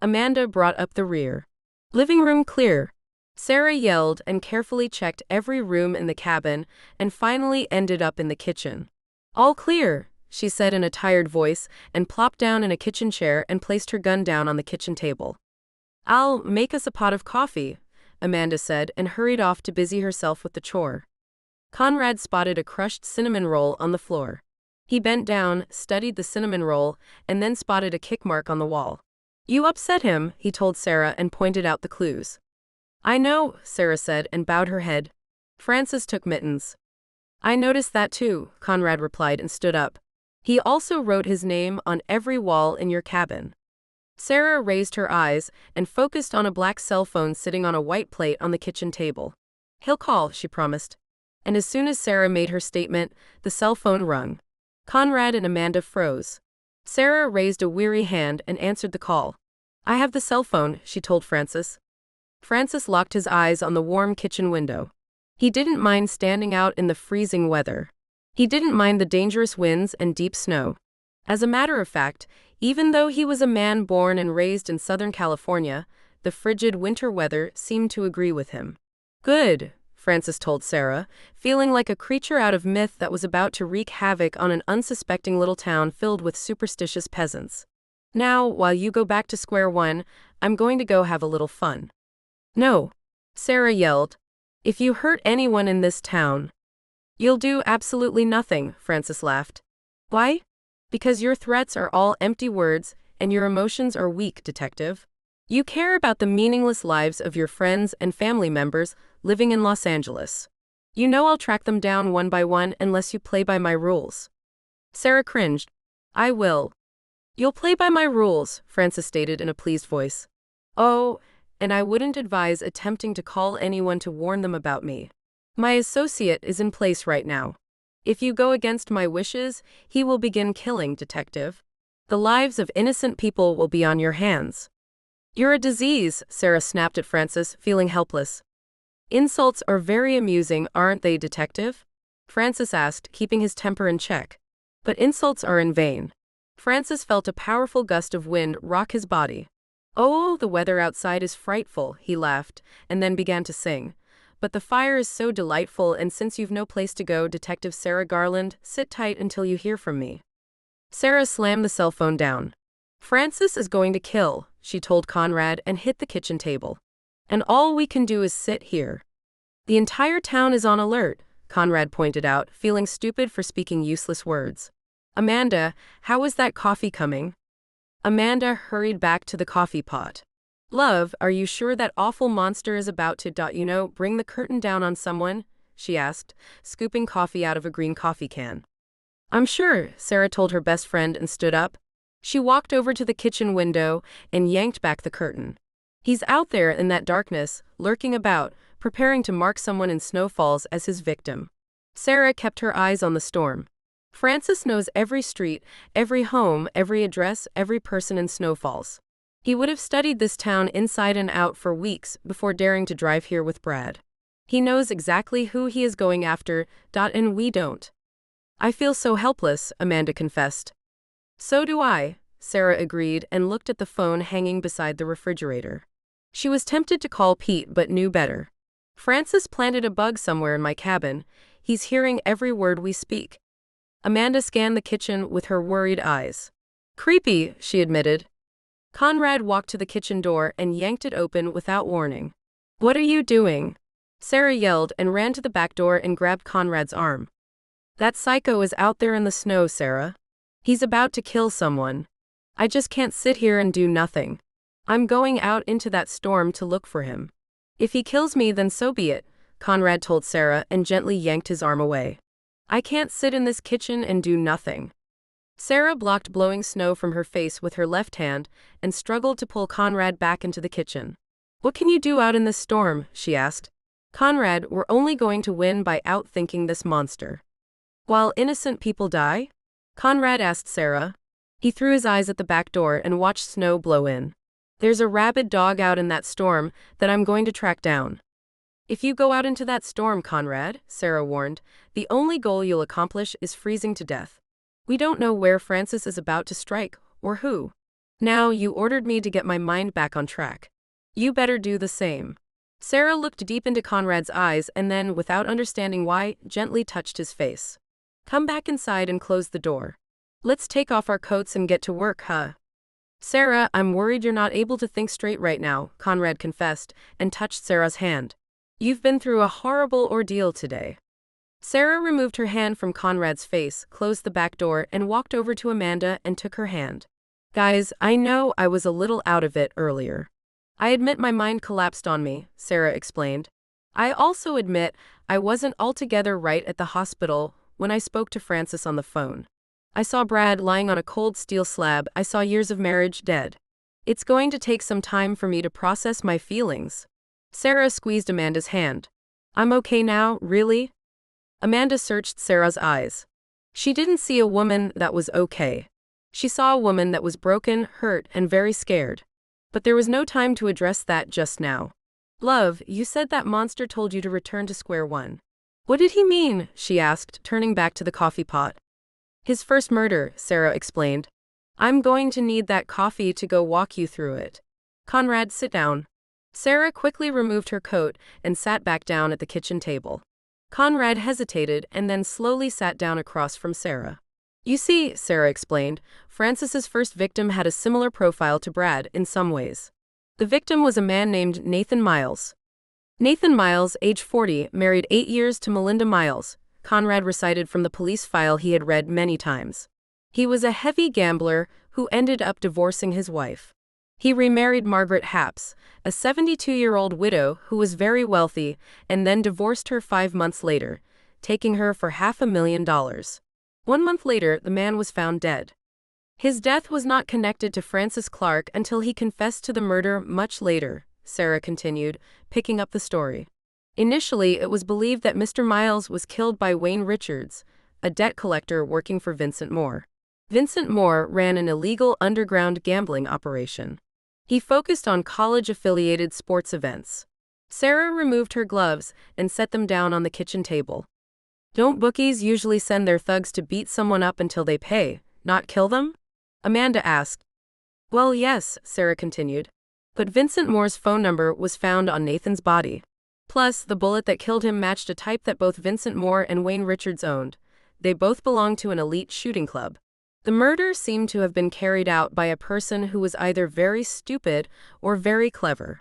Amanda brought up the rear. Living room clear. Sarah yelled and carefully checked every room in the cabin and finally ended up in the kitchen. All clear, she said in a tired voice and plopped down in a kitchen chair and placed her gun down on the kitchen table. I'll make us a pot of coffee, Amanda said and hurried off to busy herself with the chore. Conrad spotted a crushed cinnamon roll on the floor. He bent down, studied the cinnamon roll, and then spotted a kick mark on the wall. You upset him, he told Sarah and pointed out the clues. I know, Sarah said and bowed her head. Francis took mittens. I noticed that too, Conrad replied and stood up. He also wrote his name on every wall in your cabin. Sarah raised her eyes and focused on a black cell phone sitting on a white plate on the kitchen table. He'll call, she promised. And as soon as Sarah made her statement, the cell phone rung. Conrad and Amanda froze. Sarah raised a weary hand and answered the call. I have the cell phone, she told Francis. Francis locked his eyes on the warm kitchen window. He didn't mind standing out in the freezing weather. He didn't mind the dangerous winds and deep snow. As a matter of fact, even though he was a man born and raised in Southern California, the frigid winter weather seemed to agree with him. Good, Francis told Sarah, feeling like a creature out of myth that was about to wreak havoc on an unsuspecting little town filled with superstitious peasants. Now, while you go back to square one, I'm going to go have a little fun. No, Sarah yelled. If you hurt anyone in this town, you'll do absolutely nothing, Francis laughed. Why? Because your threats are all empty words and your emotions are weak, detective. You care about the meaningless lives of your friends and family members living in Los Angeles. You know I'll track them down one by one unless you play by my rules. Sarah cringed. I will. You'll play by my rules, Francis stated in a pleased voice. Oh, and I wouldn't advise attempting to call anyone to warn them about me. My associate is in place right now. If you go against my wishes, he will begin killing, detective. The lives of innocent people will be on your hands. You're a disease, Sarah snapped at Francis, feeling helpless. Insults are very amusing, aren't they, detective? Francis asked, keeping his temper in check. But insults are in vain. Francis felt a powerful gust of wind rock his body. Oh, the weather outside is frightful, he laughed, and then began to sing. But the fire is so delightful, and since you've no place to go, Detective Sarah Garland, sit tight until you hear from me. Sarah slammed the cell phone down. Francis is going to kill, she told Conrad and hit the kitchen table. And all we can do is sit here. The entire town is on alert, Conrad pointed out, feeling stupid for speaking useless words. Amanda, how is that coffee coming? Amanda hurried back to the coffee pot. Love, are you sure that awful monster is about to, bring the curtain down on someone? She asked, scooping coffee out of a green coffee can. I'm sure, Sarah told her best friend and stood up. She walked over to the kitchen window and yanked back the curtain. He's out there in that darkness, lurking about, preparing to mark someone in snowfalls as his victim. Sarah kept her eyes on the storm. Francis knows every street, every home, every address, every person in Snow Falls. He would have studied this town inside and out for weeks before daring to drive here with Brad. He knows exactly who he is going after, and we don't. I feel so helpless, Amanda confessed. So do I, Sarah agreed and looked at the phone hanging beside the refrigerator. She was tempted to call Pete but knew better. Francis planted a bug somewhere in my cabin. He's hearing every word we speak. Amanda scanned the kitchen with her worried eyes. Creepy, she admitted. Conrad walked to the kitchen door and yanked it open without warning. What are you doing? Sarah yelled and ran to the back door and grabbed Conrad's arm. That psycho is out there in the snow, Sarah. He's about to kill someone. I just can't sit here and do nothing. I'm going out into that storm to look for him. If he kills me, then so be it, Conrad told Sarah and gently yanked his arm away. I can't sit in this kitchen and do nothing. Sarah blocked blowing snow from her face with her left hand and struggled to pull Conrad back into the kitchen. What can you do out in this storm? She asked. Conrad, we're only going to win by outthinking this monster. While innocent people die? Conrad asked Sarah. He threw his eyes at the back door and watched snow blow in. There's a rabid dog out in that storm that I'm going to track down. If you go out into that storm, Conrad, Sarah warned, the only goal you'll accomplish is freezing to death. We don't know where Francis is about to strike, or who. Now, you ordered me to get my mind back on track. You better do the same. Sarah looked deep into Conrad's eyes and then, without understanding why, gently touched his face. Come back inside and close the door. Let's take off our coats and get to work, huh? Sarah, I'm worried you're not able to think straight right now, Conrad confessed, and touched Sarah's hand. You've been through a horrible ordeal today. Sarah removed her hand from Conrad's face, closed the back door, and walked over to Amanda and took her hand. Guys, I know I was a little out of it earlier. I admit my mind collapsed on me, Sarah explained. I also admit I wasn't altogether right at the hospital when I spoke to Francis on the phone. I saw Brad lying on a cold steel slab. I saw years of marriage dead. It's going to take some time for me to process my feelings. Sarah squeezed Amanda's hand. I'm okay now, really? Amanda searched Sarah's eyes. She didn't see a woman that was okay. She saw a woman that was broken, hurt, and very scared. But there was no time to address that just now. Love, you said that monster told you to return to square one. What did he mean? She asked, turning back to the coffee pot. His first murder, Sarah explained. I'm going to need that coffee to go walk you through it. Conrad, sit down. Sarah quickly removed her coat and sat back down at the kitchen table. Conrad hesitated and then slowly sat down across from Sarah. You see, Sarah explained, Francis's first victim had a similar profile to Brad in some ways. The victim was a man named Nathan Miles. Nathan Miles, age 40, married 8 years to Melinda Miles, Conrad recited from the police file he had read many times. He was a heavy gambler who ended up divorcing his wife. He remarried Margaret Happs, a 72-year-old widow who was very wealthy, and then divorced her 5 months later, taking her for $500,000. 1 month later, the man was found dead. His death was not connected to Francis Clark until he confessed to the murder much later, Sarah continued, picking up the story. Initially, it was believed that Mr. Miles was killed by Wayne Richards, a debt collector working for Vincent Moore. Vincent Moore ran an illegal underground gambling operation. He focused on college-affiliated sports events. Sarah removed her gloves and set them down on the kitchen table. Don't bookies usually send their thugs to beat someone up until they pay, not kill them? Amanda asked. Well, yes, Sarah continued. But Vincent Moore's phone number was found on Nathan's body. Plus, the bullet that killed him matched a type that both Vincent Moore and Wayne Richards owned. They both belonged to an elite shooting club. The murder seemed to have been carried out by a person who was either very stupid or very clever.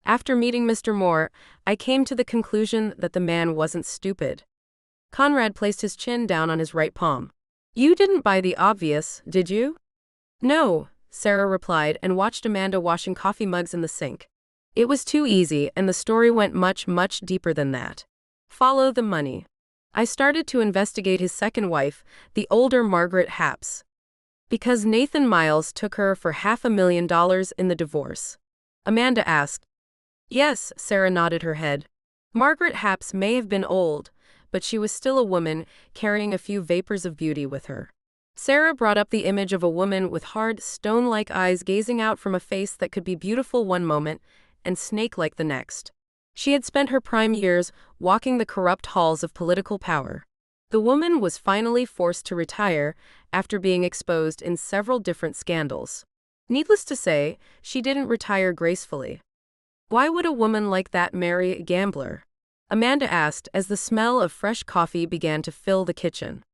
After meeting Mr. Moore, I came to the conclusion that the man wasn't stupid. Conrad placed his chin down on his right palm. You didn't buy the obvious, did you? No, Sarah replied and watched Amanda washing coffee mugs in the sink. It was too easy, and the story went much, much deeper than that. Follow the money. I started to investigate his second wife, the older Margaret Happs. Because Nathan Miles took her for $500,000 in the divorce. Amanda asked. Yes, Sarah nodded her head. Margaret Happs may have been old, but she was still a woman, carrying a few vapors of beauty with her. Sarah brought up the image of a woman with hard, stone-like eyes gazing out from a face that could be beautiful one moment and snake-like the next. She had spent her prime years walking the corrupt halls of political power. The woman was finally forced to retire after being exposed in several different scandals. Needless to say, she didn't retire gracefully. Why would a woman like that marry a gambler? Amanda asked as the smell of fresh coffee began to fill the kitchen.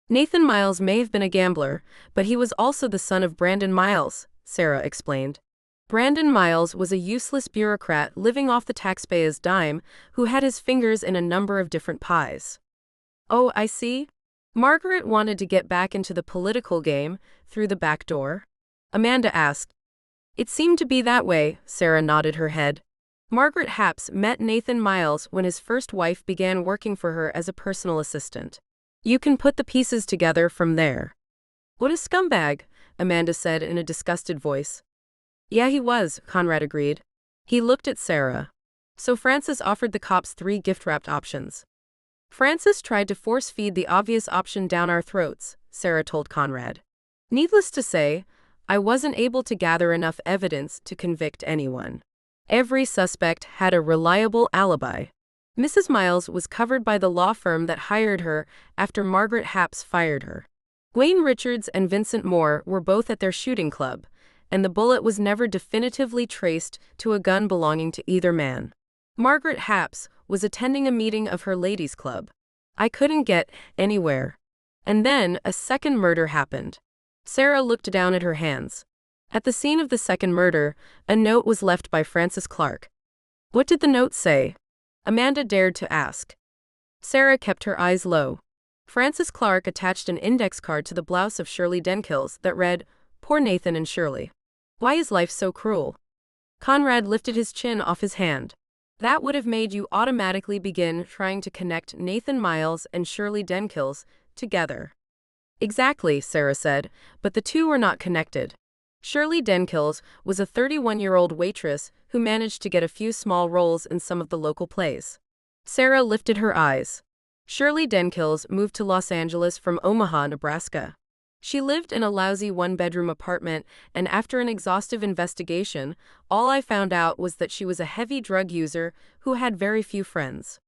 Nathan Miles may have been a gambler, but he was also the son of Brandon Miles, Sarah explained. Brandon Miles was a useless bureaucrat living off the taxpayer's dime who had his fingers in a number of different pies. Oh, I see. Margaret wanted to get back into the political game through the back door? Amanda asked. It seemed to be that way, Sarah nodded her head. Margaret Happs met Nathan Miles when his first wife began working for her as a personal assistant. You can put the pieces together from there. What a scumbag, Amanda said in a disgusted voice. Yeah, he was, Conrad agreed. He looked at Sarah. So Francis offered the cops 3 gift-wrapped options. Francis tried to force-feed the obvious option down our throats, Sarah told Conrad. Needless to say, I wasn't able to gather enough evidence to convict anyone. Every suspect had a reliable alibi. Mrs. Miles was covered by the law firm that hired her after Margaret Happs fired her. Wayne Richards and Vincent Moore were both at their shooting club, and the bullet was never definitively traced to a gun belonging to either man. Margaret Happs was attending a meeting of her ladies' club. I couldn't get anywhere. And then a second murder happened. Sarah looked down at her hands. At the scene of the second murder, a note was left by Francis Clark. What did the note say? Amanda dared to ask. Sarah kept her eyes low. Francis Clark attached an index card to the blouse of Shirley Denkills that read, Poor Nathan and Shirley. Why is life so cruel? Conrad lifted his chin off his hand. That would have made you automatically begin trying to connect Nathan Miles and Shirley Denkills together. Exactly, Sarah said, but the two were not connected. Shirley Denkills was a 31-year-old waitress who managed to get a few small roles in some of the local plays. Sarah lifted her eyes. Shirley Denkills moved to Los Angeles from Omaha, Nebraska. She lived in a lousy one-bedroom apartment, and after an exhaustive investigation, all I found out was that she was a heavy drug user who had very few friends.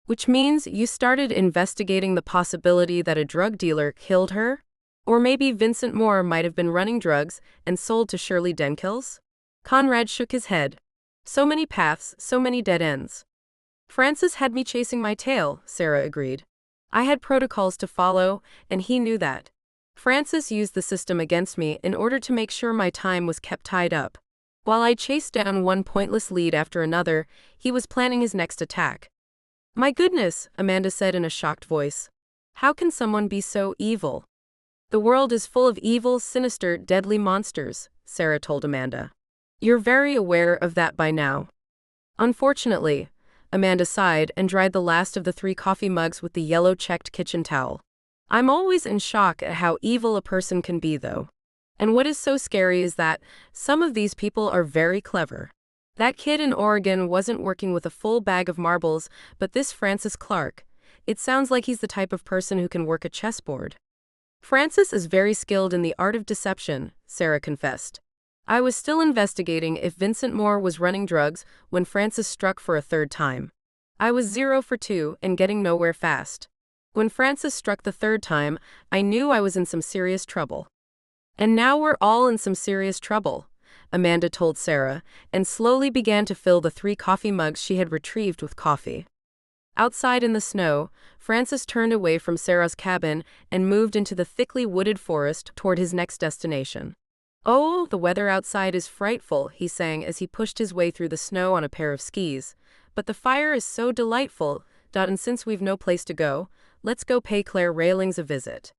Which means you started investigating the possibility that a drug dealer killed her? Or maybe Vincent Moore might have been running drugs and sold to Shirley Denkills? Conrad shook his head. So many paths, so many dead ends. Francis had me chasing my tail, Sarah agreed. I had protocols to follow, and he knew that. Francis used the system against me in order to make sure my time was kept tied up. While I chased down one pointless lead after another, he was planning his next attack. My goodness, Amanda said in a shocked voice. How can someone be so evil? The world is full of evil, sinister, deadly monsters, Sarah told Amanda. You're very aware of that by now. Unfortunately, Amanda sighed and dried the last of the 3 coffee mugs with the yellow checked kitchen towel. I'm always in shock at how evil a person can be, though. And what is so scary is that some of these people are very clever. That kid in Oregon wasn't working with a full bag of marbles, but this Francis Clark, it sounds like he's the type of person who can work a chessboard. Francis is very skilled in the art of deception, Sarah confessed. I was still investigating if Vincent Moore was running drugs when Francis struck for a 3rd time. I was 0 for 2 and getting nowhere fast. When Francis struck the 3rd time, I knew I was in some serious trouble. And now we're all in some serious trouble, Amanda told Sarah, and slowly began to fill the 3 coffee mugs she had retrieved with coffee. Outside in the snow, Francis turned away from Sarah's cabin and moved into the thickly wooded forest toward his next destination. Oh, the weather outside is frightful, he sang as he pushed his way through the snow on a pair of skis. But the fire is so delightful, and since we've no place to go, let's go pay Claire Railings a visit.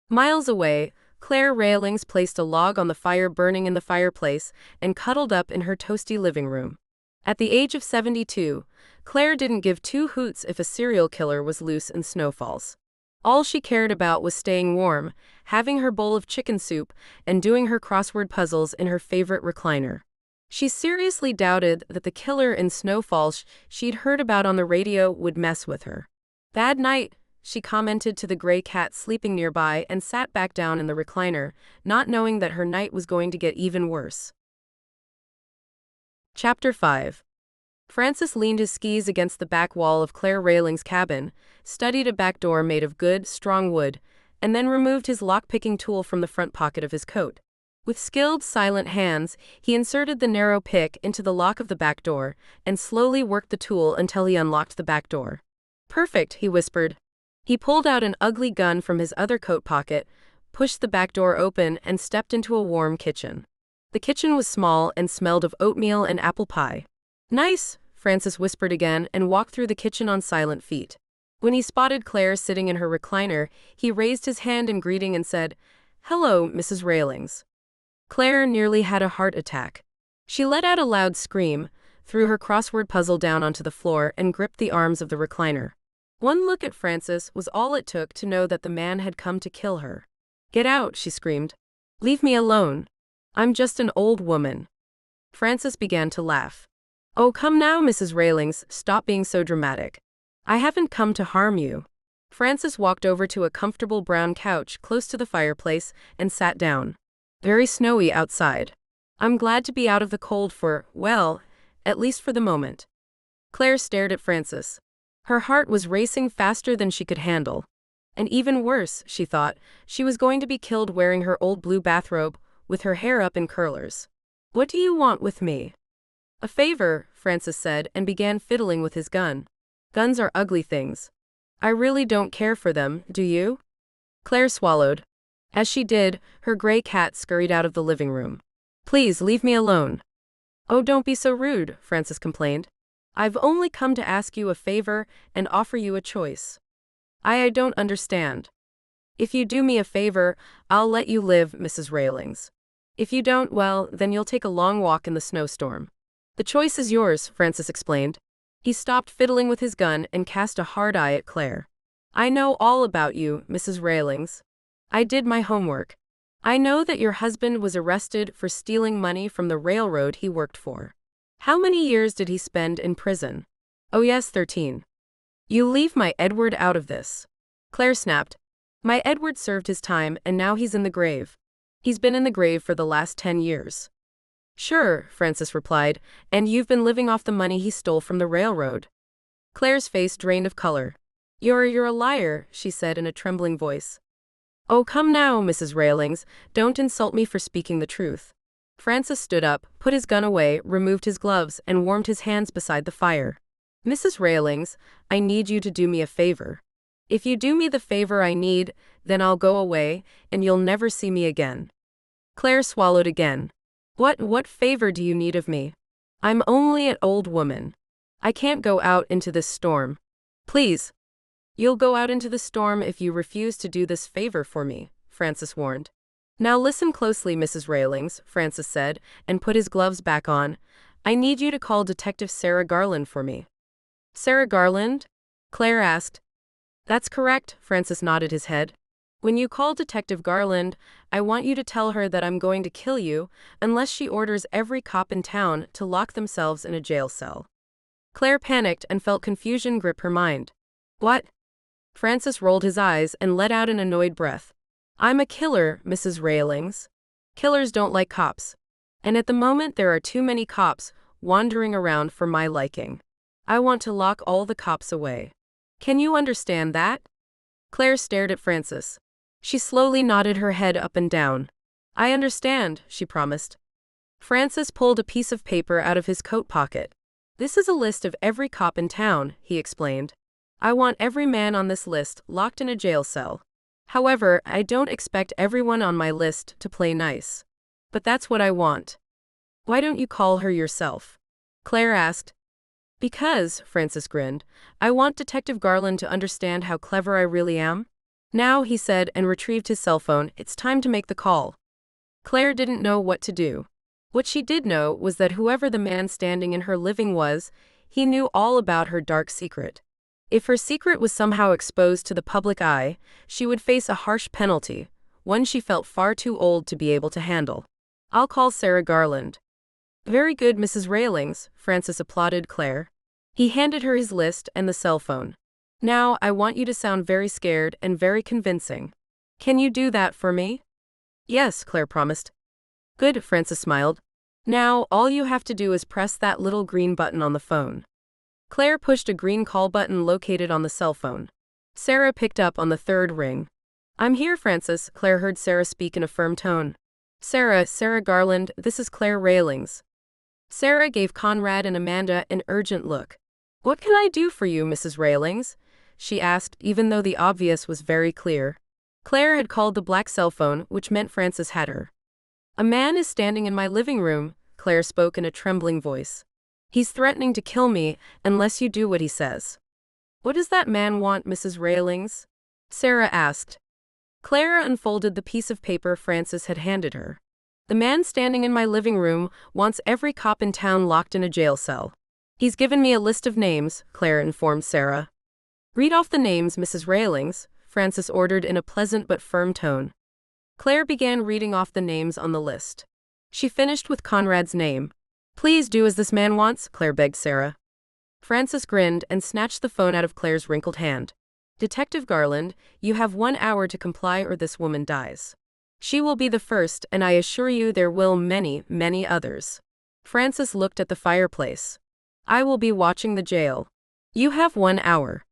Miles away, Claire Railings placed a log on the fire burning in the fireplace and cuddled up in her toasty living room. At the age of 72, Claire didn't give 2 hoots if a serial killer was loose in snowfalls. All she cared about was staying warm, having her bowl of chicken soup, and doing her crossword puzzles in her favorite recliner. She seriously doubted that the killer in Snowfalls she'd heard about on the radio would mess with her. Bad night, she commented to the gray cat sleeping nearby and sat back down in the recliner, not knowing that her night was going to get even worse. Chapter 5. Francis leaned his skis against the back wall of Claire Railing's cabin, studied a back door made of good, strong wood, and then removed his lock-picking tool from the front pocket of his coat. With skilled, silent hands, he inserted the narrow pick into the lock of the back door and slowly worked the tool until he unlocked the back door. Perfect, he whispered. He pulled out an ugly gun from his other coat pocket, pushed the back door open, and stepped into a warm kitchen. The kitchen was small and smelled of oatmeal and apple pie. Nice, Francis whispered again and walked through the kitchen on silent feet. When he spotted Claire sitting in her recliner, he raised his hand in greeting and said, "Hello, Mrs. Railings." Claire nearly had a heart attack. She let out a loud scream, threw her crossword puzzle down onto the floor, and gripped the arms of the recliner. One look at Francis was all it took to know that the man had come to kill her. "Get out," she screamed. "Leave me alone. I'm just an old woman." Francis began to laugh. "Oh, come now, Mrs. Railings, stop being so dramatic. I haven't come to harm you." Francis walked over to a comfortable brown couch close to the fireplace and sat down. "Very snowy outside. I'm glad to be out of the cold for, well, at least for the moment." Claire stared at Francis. Her heart was racing faster than she could handle. And even worse, she thought, she was going to be killed wearing her old blue bathrobe, with her hair up in curlers. "What do you want with me?" "A favor," Francis said and began fiddling with his gun. "Guns are ugly things. I really don't care for them, do you?" Claire swallowed. As she did, her gray cat scurried out of the living room. "Please leave me alone." "Oh, don't be so rude," Francis complained. "I've only come to ask you a favor and offer you a choice." I don't understand." "If you do me a favor, I'll let you live, Mrs. Railings. If you don't, well, then you'll take a long walk in the snowstorm." "The choice is yours," Francis explained. He stopped fiddling with his gun and cast a hard eye at Claire. "I know all about you, Mrs. Railings. I did my homework. I know that your husband was arrested for stealing money from the railroad he worked for. How many years did he spend in prison?" "Oh yes, 13. "You leave my Edward out of this." Claire snapped. "My Edward served his time and now he's in the grave. He's been in the grave for the last 10 years. "Sure," Francis replied, "and you've been living off the money he stole from the railroad." Claire's face drained of color. You're a liar," she said in a trembling voice. "Oh, come now, Mrs. Railings, don't insult me for speaking the truth." Francis stood up, put his gun away, removed his gloves, and warmed his hands beside the fire. "Mrs. Railings, I need you to do me a favor. If you do me the favor I need, then I'll go away, and you'll never see me again." Claire swallowed again. What favor do you need of me? I'm only an old woman. I can't go out into this storm. Please." "You'll go out into the storm if you refuse to do this favor for me," Francis warned. "Now listen closely, Mrs. Railings," Francis said, and put his gloves back on. "I need you to call Detective Sarah Garland for me." "Sarah Garland?" Claire asked. "That's correct," Francis nodded his head. "When you call Detective Garland, I want you to tell her that I'm going to kill you unless she orders every cop in town to lock themselves in a jail cell." Claire panicked and felt confusion grip her mind. "What?" Francis rolled his eyes and let out an annoyed breath. "I'm a killer, Mrs. Railings. Killers don't like cops. And at the moment there are too many cops wandering around for my liking. I want to lock all the cops away. Can you understand that?" Claire stared at Francis. She slowly nodded her head up and down. "I understand," she promised. Francis pulled a piece of paper out of his coat pocket. "This is a list of every cop in town," he explained. "I want every man on this list locked in a jail cell. However, I don't expect everyone on my list to play nice. But that's what I want." "Why don't you call her yourself?" Claire asked. "Because," Francis grinned, "I want Detective Garland to understand how clever I really am." "Now," he said and retrieved his cell phone, "it's time to make the call." Claire didn't know what to do. What she did know was that whoever the man standing in her living was, he knew all about her dark secret. If her secret was somehow exposed to the public eye, she would face a harsh penalty, one she felt far too old to be able to handle. "I'll call Sarah Garland." "Very good, Mrs. Railings," Francis applauded Claire. He handed her his list and the cell phone. Now, I want you to sound very scared and very convincing. Can you do that for me? Yes, Claire promised. Good, Frances smiled. Now, all you have to do is press that little green button on the phone. Claire pushed a green call button located on the cell phone. Sarah picked up on the third ring. I'm here, Frances, Claire heard Sarah speak in a firm tone. Sarah Garland, this is Claire Railings. Sarah gave Conrad and Amanda an urgent look. What can I do for you, Mrs. Railings? She asked, even though the obvious was very clear. Claire had called the black cell phone, which meant Frances had her. A man is standing in my living room, Claire spoke in a trembling voice. He's threatening to kill me unless you do what he says. What does that man want, Mrs. Railings? Sarah asked. Claire unfolded the piece of paper Frances had handed her. The man standing in my living room wants every cop in town locked in a jail cell. He's given me a list of names, Claire informed Sarah. Read off the names, Mrs. Railings, Frances ordered in a pleasant but firm tone. Claire began reading off the names on the list. She finished with Conrad's name. Please do as this man wants, Claire begged Sarah. Frances grinned and snatched the phone out of Claire's wrinkled hand. Detective Garland, you have 1 hour to comply or this woman dies. She will be the first, and I assure you there will many others. Frances looked at the fireplace. I will be watching the jail. You have 1 hour.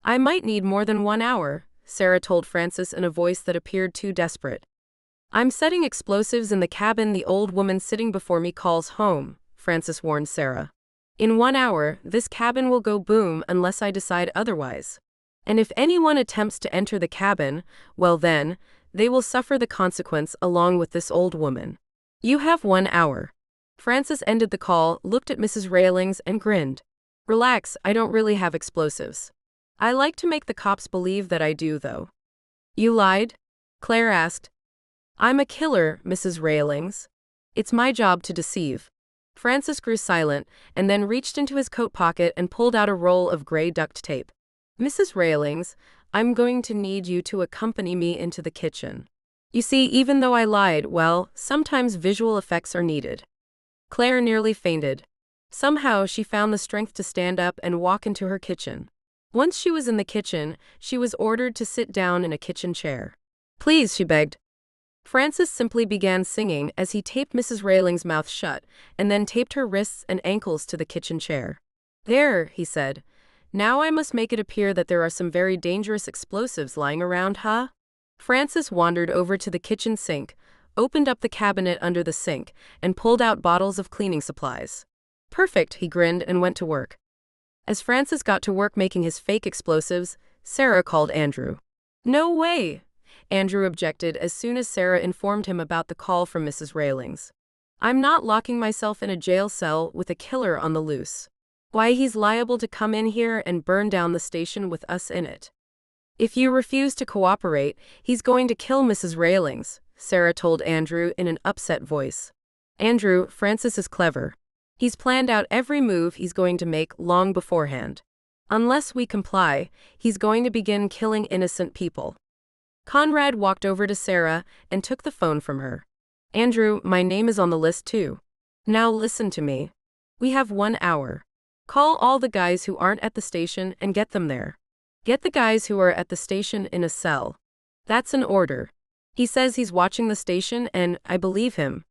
I might need more than 1 hour, Sarah told Frances in a voice that appeared too desperate. I'm setting explosives in the cabin the old woman sitting before me calls home, Frances warned Sarah. In 1 hour, this cabin will go boom unless I decide otherwise. And if anyone attempts to enter the cabin, well then, they will suffer the consequence along with this old woman. You have 1 hour. Frances ended the call, looked at Mrs. Railings, and grinned. Relax, I don't really have explosives. I like to make the cops believe that I do, though. You lied? Claire asked. I'm a killer, Mrs. Railings. It's my job to deceive. Frances grew silent, and then reached into his coat pocket and pulled out a roll of gray duct tape. Mrs. Railings, I'm going to need you to accompany me into the kitchen. You see, even though I lied, well, sometimes visual effects are needed. Claire nearly fainted. Somehow she found the strength to stand up and walk into her kitchen. Once she was in the kitchen, she was ordered to sit down in a kitchen chair. Please, she begged. Frances simply began singing as he taped Mrs. Railings' mouth shut and then taped her wrists and ankles to the kitchen chair. There, he said. Now I must make it appear that there are some very dangerous explosives lying around, huh? Frances wandered over to the kitchen sink, opened up the cabinet under the sink, and pulled out bottles of cleaning supplies. Perfect, he grinned and went to work. As Frances got to work making his fake explosives, Sarah called Andrew. No way! Andrew objected as soon as Sarah informed him about the call from Mrs. Railings. I'm not locking myself in a jail cell with a killer on the loose. Why, he's liable to come in here and burn down the station with us in it. If you refuse to cooperate, he's going to kill Mrs. Railings, Sarah told Andrew in an upset voice. Andrew, Francis is clever. He's planned out every move he's going to make long beforehand. Unless we comply, he's going to begin killing innocent people. Conrad walked over to Sarah and took the phone from her. Andrew, my name is on the list too. Now listen to me. We have 1 hour. Call all the guys who aren't at the station and get them there. Get the guys who are at the station in a cell. That's an order. He says he's watching the station and I believe him.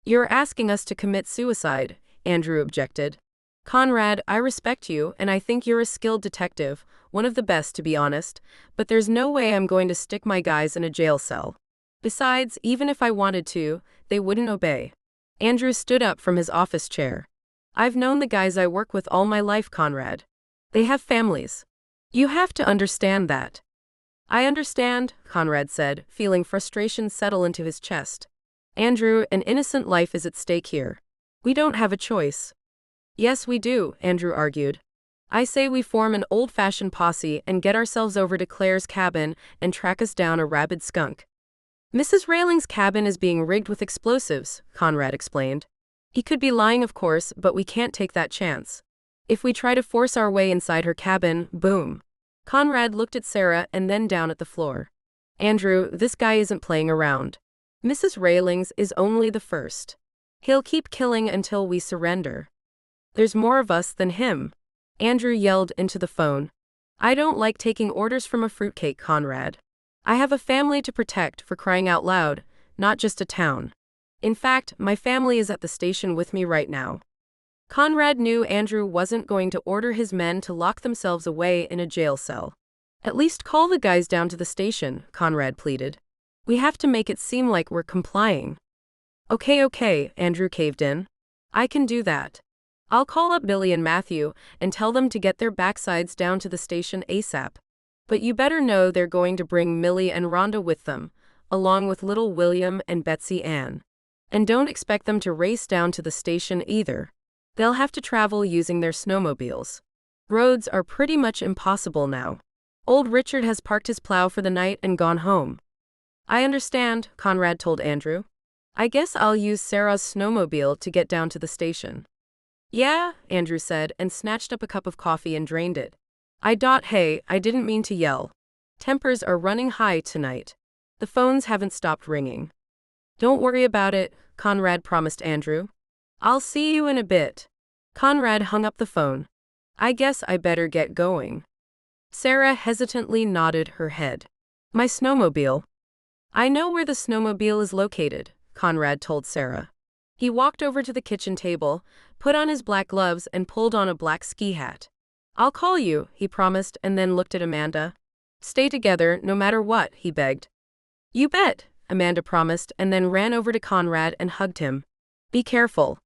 You're asking us to commit suicide, Andrew objected. Conrad, I respect you and I think you're a skilled detective, one of the best to be honest, but there's no way I'm going to stick my guys in a jail cell. Besides, even if I wanted to, they wouldn't obey. Andrew stood up from his office chair. I've known the guys I work with all my life, Conrad. They have families. You have to understand that. I understand, Conrad said, feeling frustration settle into his chest. Andrew, an innocent life is at stake here. We don't have a choice. Yes, we do, Andrew argued. I say we form an old-fashioned posse and get ourselves over to Claire's cabin and track us down a rabid skunk. Mrs. Railings' cabin is being rigged with explosives, Conrad explained. He could be lying, of course, but we can't take that chance. If we try to force our way inside her cabin, boom. Conrad looked at Sarah and then down at the floor. Andrew, this guy isn't playing around. Mrs. Railings is only the first. He'll keep killing until we surrender. There's more of us than him. Andrew yelled into the phone. I don't like taking orders from a fruitcake, Conrad. I have a family to protect, for crying out loud, not just a town. In fact, my family is at the station with me right now. Conrad knew Andrew wasn't going to order his men to lock themselves away in a jail cell. At least call the guys down to the station, Conrad pleaded. We have to make it seem like we're complying. Okay, Andrew caved in. I can do that. I'll call up Billy and Matthew and tell them to get their backsides down to the station ASAP. But you better know they're going to bring Millie and Rhonda with them, along with little William and Betsy Ann. And don't expect them to race down to the station either. They'll have to travel using their snowmobiles. Roads are pretty much impossible now. Old Richard has parked his plow for the night and gone home. I understand, Conrad told Andrew. I guess I'll use Sarah's snowmobile to get down to the station. Yeah, Andrew said and snatched up a cup of coffee and drained it. Hey, I didn't mean to yell. Tempers are running high tonight. The phones haven't stopped ringing. Don't worry about it, Conrad promised Andrew. I'll see you in a bit. Conrad hung up the phone. I guess I better get going. Sarah hesitantly nodded her head. My snowmobile. I know where the snowmobile is located, Conrad told Sarah. He walked over to the kitchen table, put on his black gloves and pulled on a black ski hat. I'll call you, he promised and then looked at Amanda. Stay together no matter what, he begged. You bet, Amanda promised and then ran over to Conrad and hugged him. Be careful.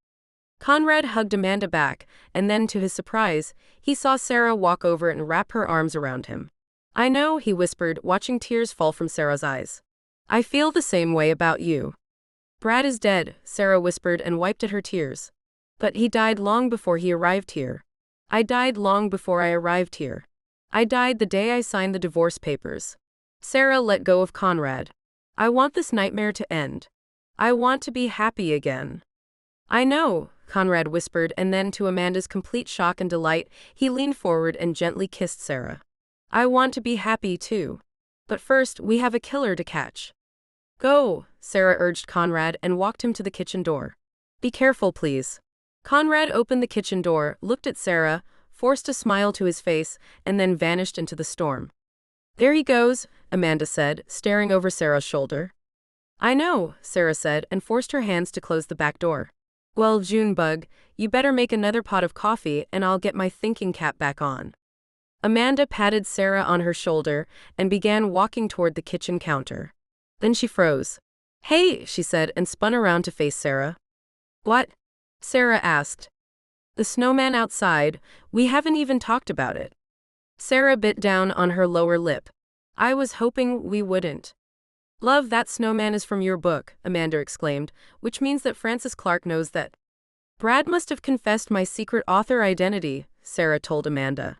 Conrad hugged Amanda back, and then to his surprise, he saw Sarah walk over and wrap her arms around him. I know, he whispered, watching tears fall from Sarah's eyes. I feel the same way about you. Brad is dead, Sarah whispered and wiped at her tears. But he died long before he arrived here. I died long before I arrived here. I died the day I signed the divorce papers. Sarah let go of Conrad. I want this nightmare to end. I want to be happy again. I know, Conrad whispered, and then to Amanda's complete shock and delight, he leaned forward and gently kissed Sarah. I want to be happy too. But first, we have a killer to catch. Go, Sarah urged Conrad and walked him to the kitchen door. Be careful, please. Conrad opened the kitchen door, looked at Sarah, forced a smile to his face, and then vanished into the storm. There he goes, Amanda said, staring over Sarah's shoulder. I know, Sarah said and forced her hands to close the back door. Well, Junebug, you better make another pot of coffee and I'll get my thinking cap back on. Amanda patted Sarah on her shoulder and began walking toward the kitchen counter. Then she froze. Hey, she said and spun around to face Sarah. What? Sarah asked. The snowman outside, we haven't even talked about it. Sarah bit down on her lower lip. I was hoping we wouldn't. Love, that snowman is from your book, Amanda exclaimed, which means that Francis Clark knows that. Brad must have confessed my secret author identity, Sarah told Amanda.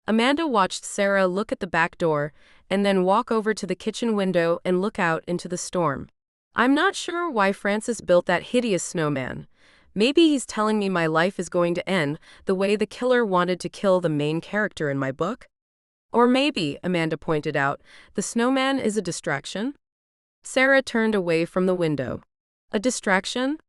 Amanda watched Sarah look at the back door and then walk over to the kitchen window and look out into the storm. I'm not sure why Francis built that hideous snowman. Maybe he's telling me my life is going to end the way the killer wanted to kill the main character in my book. Or maybe, Amanda pointed out, the snowman is a distraction? Sarah turned away from the window. A distraction?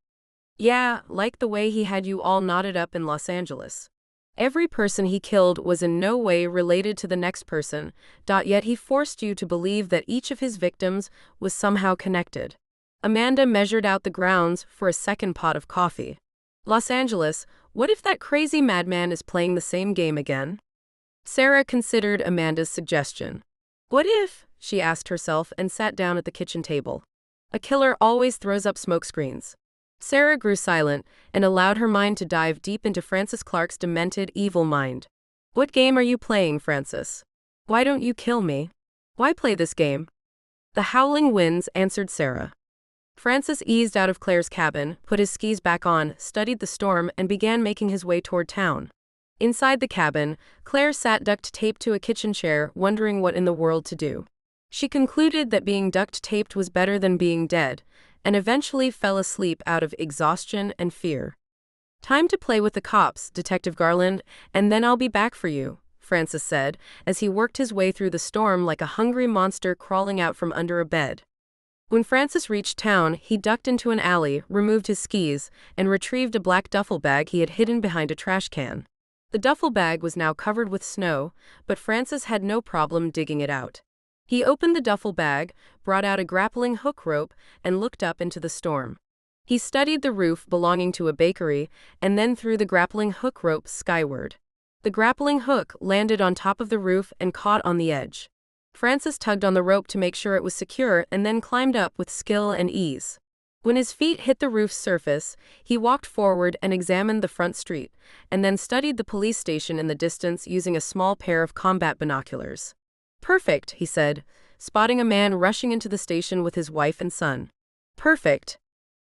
Yeah, like the way he had you all knotted up in Los Angeles. Every person he killed was in no way related to the next person, yet he forced you to believe that each of his victims was somehow connected. Amanda measured out the grounds for a second pot of coffee. Los Angeles, what if that crazy madman is playing the same game again? Sarah considered Amanda's suggestion. What if, she asked herself and sat down at the kitchen table. A killer always throws up smoke screens. Sarah grew silent and allowed her mind to dive deep into Francis Clark's demented, evil mind. What game are you playing, Francis? Why don't you kill me? Why play this game? The howling winds, answered Sarah. Francis eased out of Claire's cabin, put his skis back on, studied the storm, and began making his way toward town. Inside the cabin, Claire sat duct-taped to a kitchen chair, wondering what in the world to do. She concluded that being duct-taped was better than being dead, and eventually fell asleep out of exhaustion and fear. Time to play with the cops, Detective Garland, and then I'll be back for you, Francis said, as he worked his way through the storm like a hungry monster crawling out from under a bed. When Francis reached town, he ducked into an alley, removed his skis, and retrieved a black duffel bag he had hidden behind a trash can. The duffel bag was now covered with snow, but Francis had no problem digging it out. He opened the duffel bag, brought out a grappling hook rope, and looked up into the storm. He studied the roof belonging to a bakery, and then threw the grappling hook rope skyward. The grappling hook landed on top of the roof and caught on the edge. Francis tugged on the rope to make sure it was secure and then climbed up with skill and ease. When his feet hit the roof's surface, he walked forward and examined the front street, and then studied the police station in the distance using a small pair of combat binoculars. "Perfect," he said, spotting a man rushing into the station with his wife and son. "Perfect."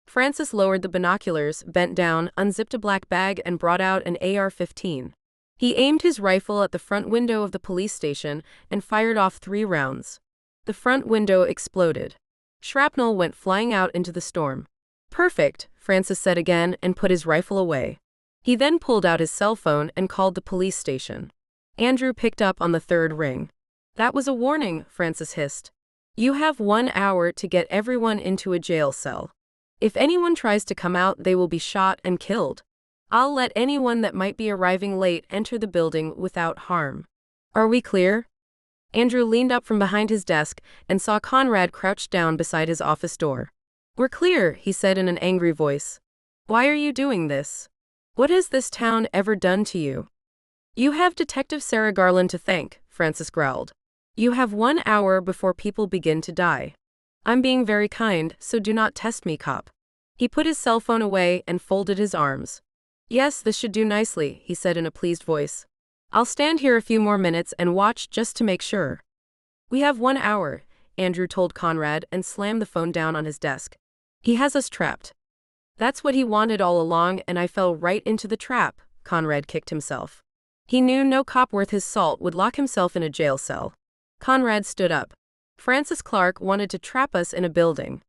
Francis lowered the binoculars, bent down, unzipped a black bag, and brought out an AR-15. He aimed his rifle at the front window of the police station and fired off 3 rounds. The front window exploded. Shrapnel went flying out into the storm. "Perfect," Francis said again and put his rifle away. He then pulled out his cell phone and called the police station. Andrew picked up on the 3rd ring. "That was a warning," Francis hissed. "You have 1 hour to get everyone into a jail cell. If anyone tries to come out, they will be shot and killed. I'll let anyone that might be arriving late enter the building without harm. Are we clear?" Andrew leaned up from behind his desk and saw Conrad crouched down beside his office door. "We're clear," he said in an angry voice. "Why are you doing this? What has this town ever done to you?" "You have Detective Sarah Garland to thank," Francis growled. "You have 1 hour before people begin to die. I'm being very kind, so do not test me, cop." He put his cell phone away and folded his arms. "Yes, this should do nicely," he said in a pleased voice. "I'll stand here a few more minutes and watch just to make sure." "We have 1 hour," Andrew told Conrad and slammed the phone down on his desk. "He has us trapped." "That's what he wanted all along, and I fell right into the trap," Conrad kicked himself. He knew no cop worth his salt would lock himself in a jail cell. Conrad stood up. "Francis Clark wanted to trap us in a building."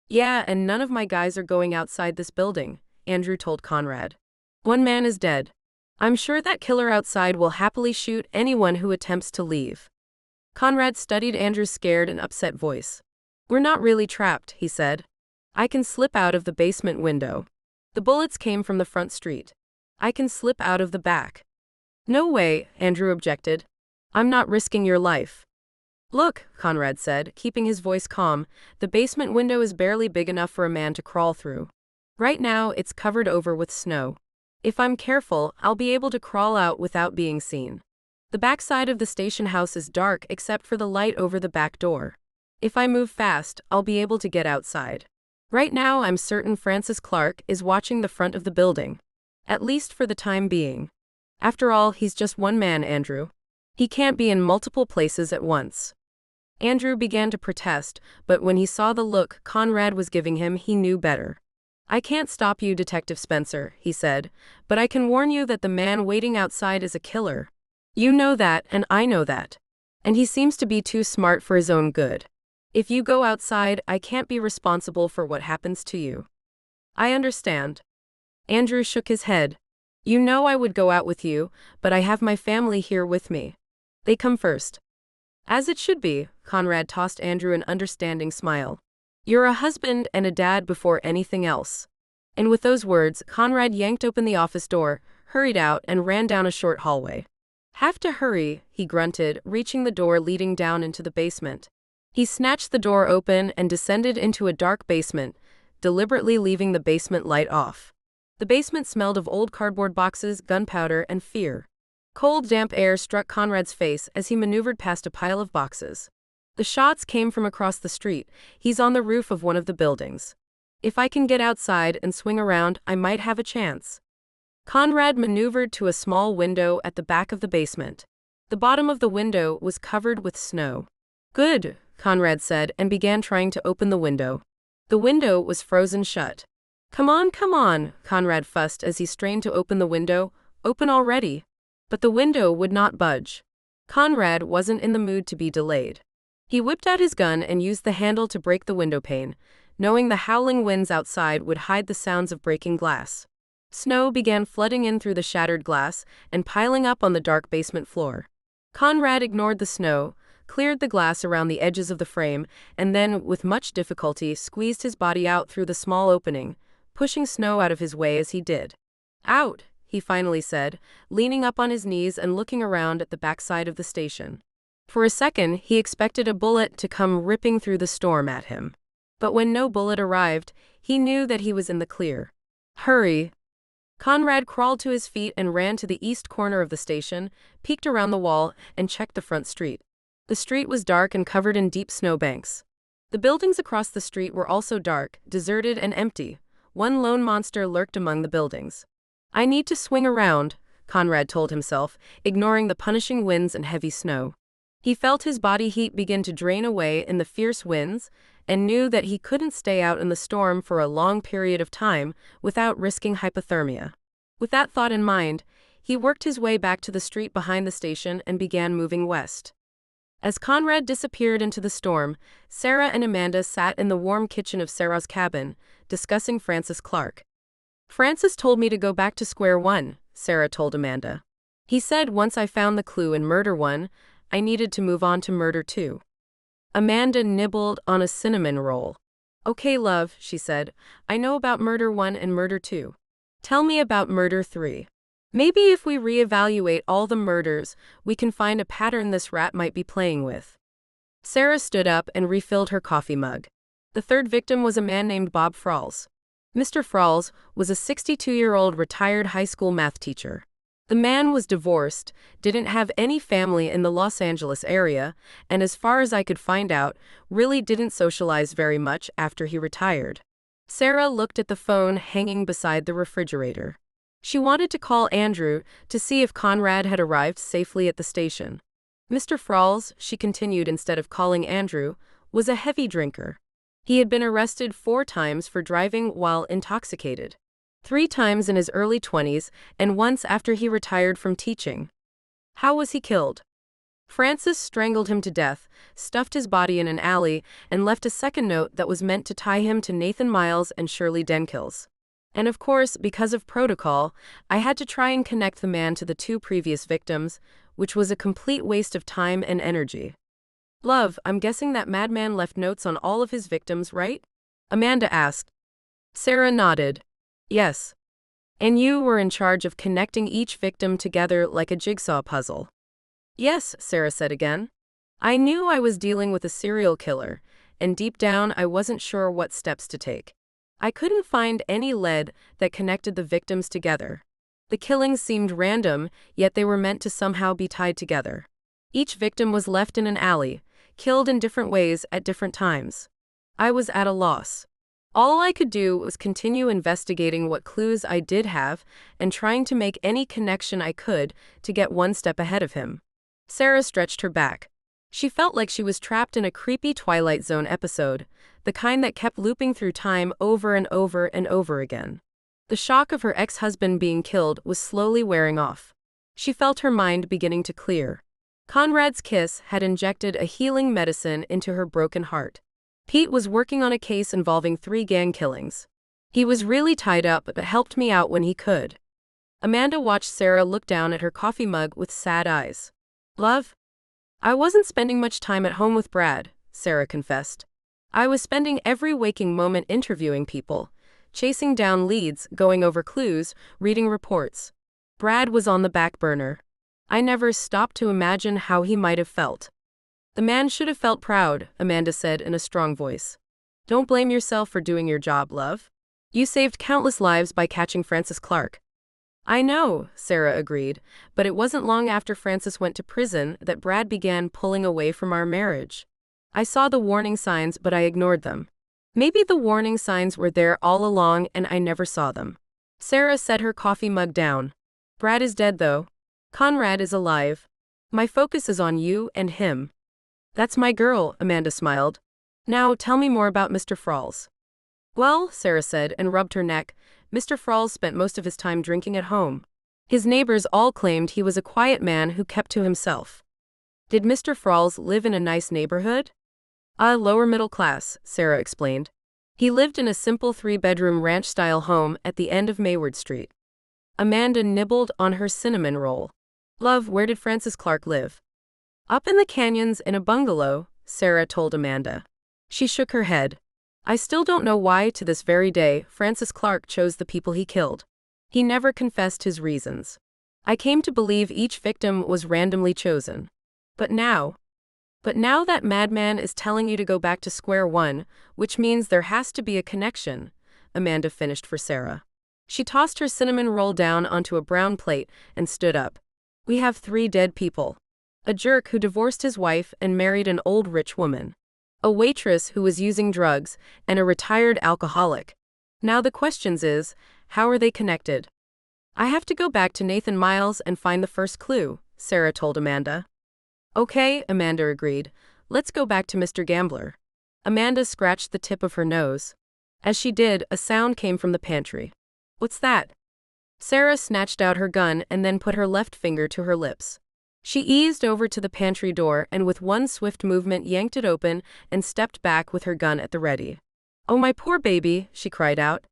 "Yeah, and none of my guys are going outside this building," Andrew told Conrad. "1 man is dead. I'm sure that killer outside will happily shoot anyone who attempts to leave." Conrad studied Andrew's scared and upset voice. "We're not really trapped," he said. "I can slip out of the basement window. The bullets came from the front street. I can slip out of the back." "No way," Andrew objected. "I'm not risking your life." "Look," Conrad said, keeping his voice calm, "the basement window is barely big enough for a man to crawl through. Right now, it's covered over with snow. If I'm careful, I'll be able to crawl out without being seen. The back side of the station house is dark except for the light over the back door. If I move fast, I'll be able to get outside. Right now, I'm certain Francis Clark is watching the front of the building. At least for the time being. After all, he's just 1 man, Andrew. He can't be in multiple places at once." Andrew began to protest, but when he saw the look Conrad was giving him, he knew better. "I can't stop you, Detective Spencer," he said, "but I can warn you that the man waiting outside is a killer. You know that, and I know that. And he seems to be too smart for his own good. If you go outside, I can't be responsible for what happens to you." "I understand." Andrew shook his head. "You know I would go out with you, but I have my family here with me. They come first." "As it should be," Conrad tossed Andrew an understanding smile. "You're a husband and a dad before anything else." And with those words, Conrad yanked open the office door, hurried out, and ran down a short hallway. "Have to hurry," he grunted, reaching the door leading down into the basement. He snatched the door open and descended into a dark basement, deliberately leaving the basement light off. The basement smelled of old cardboard boxes, gunpowder, and fear. Cold, damp air struck Conrad's face as he maneuvered past a pile of boxes. The shots came from across the street. He's on the roof of one of the buildings. If I can get outside and swing around, I might have a chance. Conrad maneuvered to a small window at the back of the basement. The bottom of the window was covered with snow. "Good," Conrad said and began trying to open the window. The window was frozen shut. Come on, Conrad fussed as he strained to open the window. "Open already." But the window would not budge. Conrad wasn't in the mood to be delayed. He whipped out his gun and used the handle to break the window pane, knowing the howling winds outside would hide the sounds of breaking glass. Snow began flooding in through the shattered glass and piling up on the dark basement floor. Conrad ignored the snow, cleared the glass around the edges of the frame, and then, with much difficulty, squeezed his body out through the small opening, pushing snow out of his way as he did. "Out!" he finally said, leaning up on his knees and looking around at the backside of the station. For a second, he expected a bullet to come ripping through the storm at him. But when no bullet arrived, he knew that he was in the clear. Hurry! Conrad crawled to his feet and ran to the east corner of the station, peeked around the wall, and checked the front street. The street was dark and covered in deep snowbanks. The buildings across the street were also dark, deserted and empty. One lone monster lurked among the buildings. I need to swing around, Conrad told himself, ignoring the punishing winds and heavy snow. He felt his body heat begin to drain away in the fierce winds, and knew that he couldn't stay out in the storm for a long period of time without risking hypothermia. With that thought in mind, he worked his way back to the street behind the station and began moving west. As Conrad disappeared into the storm, Sarah and Amanda sat in the warm kitchen of Sarah's cabin, discussing Francis Clark. Francis told me to go back to square one, Sarah told Amanda. He said once I found the clue in murder one, I needed to move on to murder two. Amanda nibbled on a cinnamon roll. Okay, love, she said. I know about murder one and murder two. Tell me about murder three. Maybe if we reevaluate all the murders, we can find a pattern this rat might be playing with. Sarah stood up and refilled her coffee mug. The third victim was a man named Bob Frawls. Mr. Frawls was a 62-year-old retired high school math teacher. The man was divorced, didn't have any family in the Los Angeles area, and as far as I could find out, really didn't socialize very much after he retired. Sarah looked at the phone hanging beside the refrigerator. She wanted to call Andrew to see if Conrad had arrived safely at the station. Mr. Frawls, she continued instead of calling Andrew, was a heavy drinker. He had been arrested 4 times for driving while intoxicated. 3 times in his early 20s, and once after he retired from teaching. How was he killed? Francis strangled him to death, stuffed his body in an alley, and left a second note that was meant to tie him to Nathan Miles and Shirley Denkills. And of course, because of protocol, I had to try and connect the man to the 2 previous victims, which was a complete waste of time and energy. Love, I'm guessing that Madman left notes on all of his victims, right? Amanda asked. Sarah nodded. Yes. And you were in charge of connecting each victim together like a jigsaw puzzle. Yes, Sarah said again. I knew I was dealing with a serial killer, and deep down I wasn't sure what steps to take. I couldn't find any lead that connected the victims together. The killings seemed random, yet they were meant to somehow be tied together. Each victim was left in an alley, killed in different ways at different times. I was at a loss. All I could do was continue investigating what clues I did have and trying to make any connection I could to get one step ahead of him. Sarah stretched her back. She felt like she was trapped in a creepy Twilight Zone episode, the kind that kept looping through time over and over and over again. The shock of her ex-husband being killed was slowly wearing off. She felt her mind beginning to clear. Conrad's kiss had injected a healing medicine into her broken heart. Pete was working on a case involving 3 gang killings. He was really tied up but helped me out when he could. Amanda watched Sarah look down at her coffee mug with sad eyes. Love? I wasn't spending much time at home with Brad, Sarah confessed. I was spending every waking moment interviewing people, chasing down leads, going over clues, reading reports. Brad was on the back burner. I never stopped to imagine how he might have felt. The man should have felt proud, Amanda said in a strong voice. Don't blame yourself for doing your job, love. You saved countless lives by catching Francis Clark. I know, Sarah agreed, but it wasn't long after Francis went to prison that Brad began pulling away from our marriage. I saw the warning signs, but I ignored them. Maybe the warning signs were there all along and I never saw them. Sarah set her coffee mug down. Brad is dead, though. Conrad is alive. My focus is on you and him. That's my girl, Amanda smiled. Now tell me more about Mr. Frawls. Well, Sarah said and rubbed her neck, Mr. Frawls spent most of his time drinking at home. His neighbors all claimed he was a quiet man who kept to himself. Did Mr. Frawls live in a nice neighborhood? Lower middle class, Sarah explained. He lived in a simple 3-bedroom ranch-style home at the end of Mayward Street. Amanda nibbled on her cinnamon roll. Love, where did Francis Clark live? Up in the canyons in a bungalow, Sarah told Amanda. She shook her head. I still don't know why to this very day Francis Clark chose the people he killed. He never confessed his reasons. I came to believe each victim was randomly chosen. But now, but now that Madman is telling you to go back to square one, which means there has to be a connection, Amanda finished for Sarah. She tossed her cinnamon roll down onto a brown plate and stood up. We have 3 dead people. A jerk who divorced his wife and married an old rich woman. A waitress who was using drugs, and a retired alcoholic. Now the questions is, how are they connected? I have to go back to Nathan Miles and find the first clue, Sarah told Amanda. Okay, Amanda agreed. Let's go back to Mr. Gambler. Amanda scratched the tip of her nose. As she did, a sound came from the pantry. What's that? Sarah snatched out her gun and then put her left finger to her lips. She eased over to the pantry door and with one swift movement yanked it open and stepped back with her gun at the ready. Oh, my poor baby, she cried out.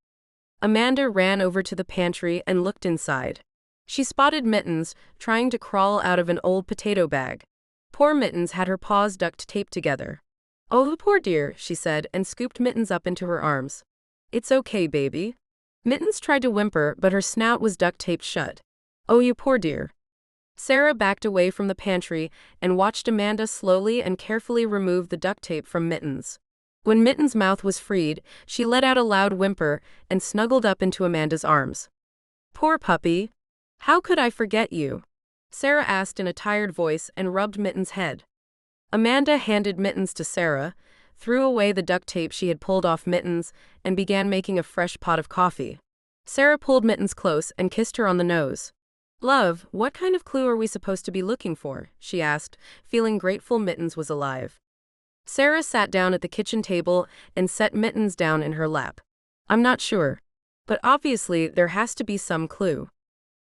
Amanda ran over to the pantry and looked inside. She spotted Mittens, trying to crawl out of an old potato bag. Poor Mittens had her paws duct taped together. Oh, the poor dear, she said, and scooped Mittens up into her arms. It's okay, baby. Mittens tried to whimper, but her snout was duct taped shut. Oh, you poor dear. Sarah backed away from the pantry and watched Amanda slowly and carefully remove the duct tape from Mittens. When Mittens' mouth was freed, she let out a loud whimper and snuggled up into Amanda's arms. Poor puppy. How could I forget you? Sarah asked in a tired voice and rubbed Mittens' head. Amanda handed Mittens to Sarah, threw away the duct tape she had pulled off Mittens, and began making a fresh pot of coffee. Sarah pulled Mittens close and kissed her on the nose. Love, what kind of clue are we supposed to be looking for? She asked, feeling grateful Mittens was alive. Sarah sat down at the kitchen table and set Mittens down in her lap. I'm not sure. But obviously there has to be some clue.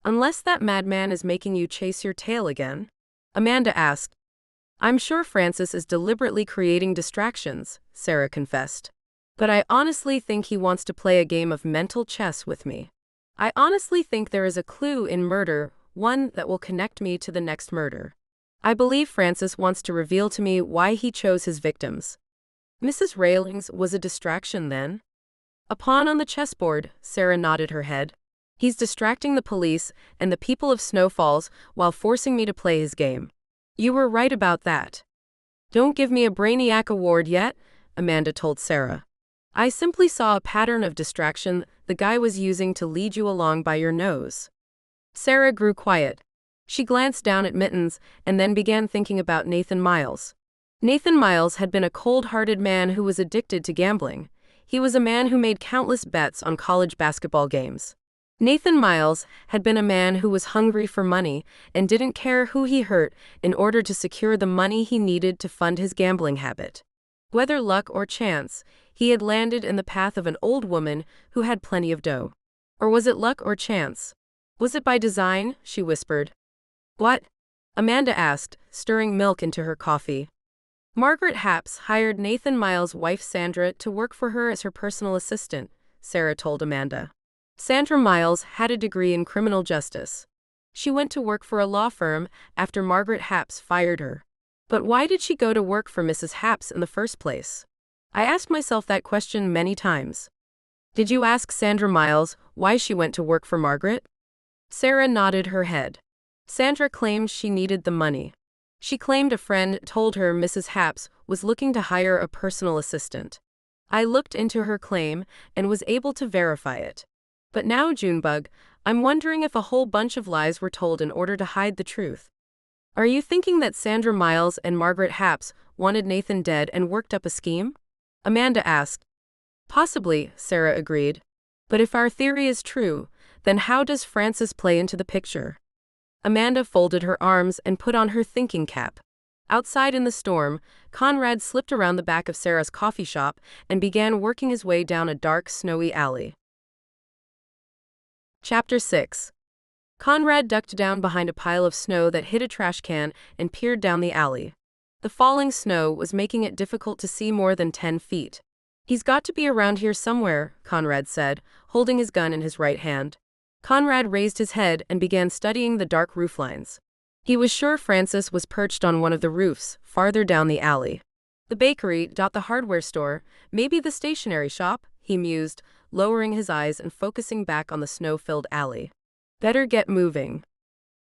Unless that madman is making you chase your tail again? Amanda asked. I'm sure Francis is deliberately creating distractions, Sarah confessed. But I honestly think he wants to play a game of mental chess with me. I honestly think there is a clue in murder, one that will connect me to the next murder. I believe Francis wants to reveal to me why he chose his victims. Mrs. Railings was a distraction then? A pawn on the chessboard, Sarah nodded her head. He's distracting the police and the people of Snow Falls while forcing me to play his game. You were right about that. Don't give me a Brainiac award yet, Amanda told Sarah. I simply saw a pattern of distraction the guy was using to lead you along by your nose. Sarah grew quiet. She glanced down at Mittens and then began thinking about Nathan Miles. Nathan Miles had been a cold-hearted man who was addicted to gambling. He was a man who made countless bets on college basketball games. Nathan Miles had been a man who was hungry for money and didn't care who he hurt in order to secure the money he needed to fund his gambling habit. Whether luck or chance, he had landed in the path of an old woman who had plenty of dough. Or was it luck or chance? Was it by design? She whispered. What? Amanda asked, stirring milk into her coffee. Margaret Happs hired Nathan Miles' wife Sandra to work for her as her personal assistant, Sarah told Amanda. Sandra Miles had a degree in criminal justice. She went to work for a law firm after Margaret Happs fired her. But why did she go to work for Mrs. Happs in the first place? I asked myself that question many times. Did you ask Sandra Miles why she went to work for Margaret? Sarah nodded her head. Sandra claimed she needed the money. She claimed a friend told her Mrs. Happs was looking to hire a personal assistant. I looked into her claim and was able to verify it. But now, Junebug, I'm wondering if a whole bunch of lies were told in order to hide the truth. Are you thinking that Sandra Miles and Margaret Happs wanted Nathan dead and worked up a scheme? Amanda asked. Possibly, Sarah agreed. But if our theory is true, then how does Francis play into the picture? Amanda folded her arms and put on her thinking cap. Outside in the storm, Conrad slipped around the back of Sarah's coffee shop and began working his way down a dark, snowy alley. Chapter 6. Conrad ducked down behind a pile of snow that hid a trash can and peered down the alley. The falling snow was making it difficult to see more than 10 feet. He's got to be around here somewhere, Conrad said, holding his gun in his right hand. Conrad raised his head and began studying the dark rooflines. He was sure Francis was perched on one of the roofs, farther down the alley. The bakery, the hardware store, maybe the stationery shop, he mused, lowering his eyes and focusing back on the snow-filled alley. Better get moving.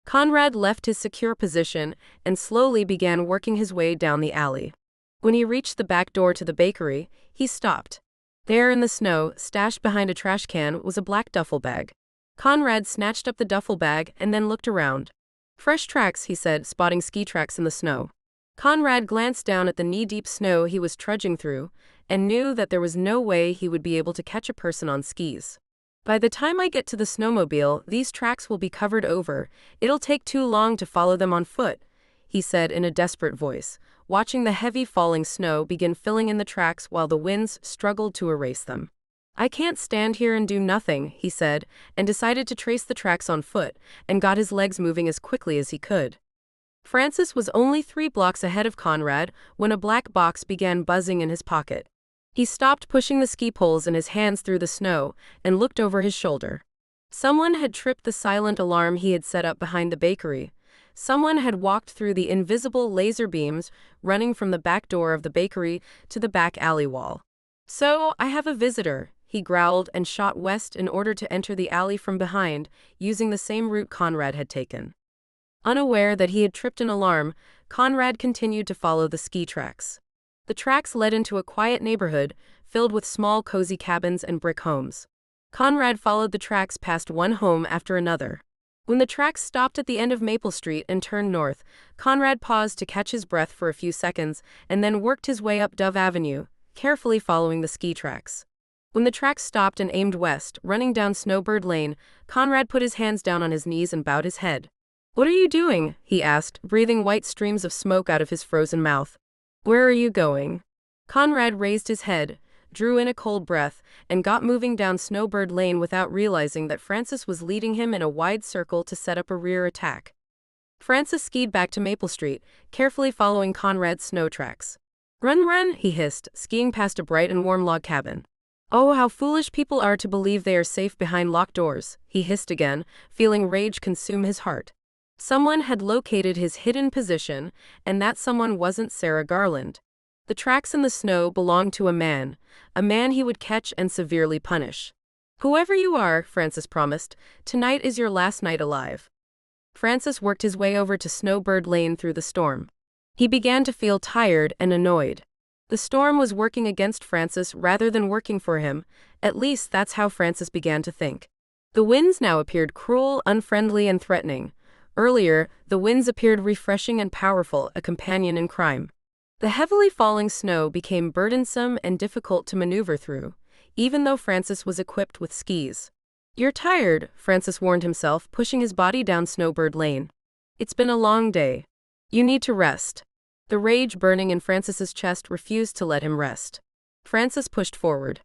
Conrad left his secure position and slowly began working his way down the alley. When he reached the back door to the bakery, he stopped. There in the snow, stashed behind a trash can, was a black duffel bag. Conrad snatched up the duffel bag and then looked around. Fresh tracks, he said, spotting ski tracks in the snow. Conrad glanced down at the knee-deep snow he was trudging through and knew that there was no way he would be able to catch a person on skis. By the time I get to the snowmobile, these tracks will be covered over. It'll take too long to follow them on foot, he said in a desperate voice, watching the heavy falling snow begin filling in the tracks while the winds struggled to erase them. I can't stand here and do nothing, he said, and decided to trace the tracks on foot, and got his legs moving as quickly as he could. Francis was only 3 blocks ahead of Conrad when a black box began buzzing in his pocket. He stopped pushing the ski poles in his hands through the snow and looked over his shoulder. Someone had tripped the silent alarm he had set up behind the bakery. Someone had walked through the invisible laser beams running from the back door of the bakery to the back alley wall. "So, I have a visitor," he growled and shot west in order to enter the alley from behind, using the same route Conrad had taken. Unaware that he had tripped an alarm, Conrad continued to follow the ski tracks. The tracks led into a quiet neighborhood, filled with small cozy cabins and brick homes. Conrad followed the tracks past one home after another. When the tracks stopped at the end of Maple Street and turned north, Conrad paused to catch his breath for a few seconds and then worked his way up Dove Avenue, carefully following the ski tracks. When the tracks stopped and aimed west, running down Snowbird Lane, Conrad put his hands down on his knees and bowed his head. "What are you doing?" he asked, breathing white streams of smoke out of his frozen mouth. "Where are you going?" Conrad raised his head, drew in a cold breath, and got moving down Snowbird Lane without realizing that Francis was leading him in a wide circle to set up a rear attack. Francis skied back to Maple Street, carefully following Conrad's snow tracks. "Run, run," he hissed, skiing past a bright and warm log cabin. "Oh, how foolish people are to believe they are safe behind locked doors," he hissed again, feeling rage consume his heart. Someone had located his hidden position, and that someone wasn't Sarah Garland. The tracks in the snow belonged to a man he would catch and severely punish. "Whoever you are," Francis promised, "tonight is your last night alive." Francis worked his way over to Snowbird Lane through the storm. He began to feel tired and annoyed. The storm was working against Francis rather than working for him, at least that's how Francis began to think. The winds now appeared cruel, unfriendly, and threatening. Earlier, the winds appeared refreshing and powerful, a companion in crime. The heavily falling snow became burdensome and difficult to maneuver through, even though Francis was equipped with skis. "You're tired," Francis warned himself, pushing his body down Snowbird Lane. "It's been a long day. You need to rest." The rage burning in Francis's chest refused to let him rest. Francis pushed forward.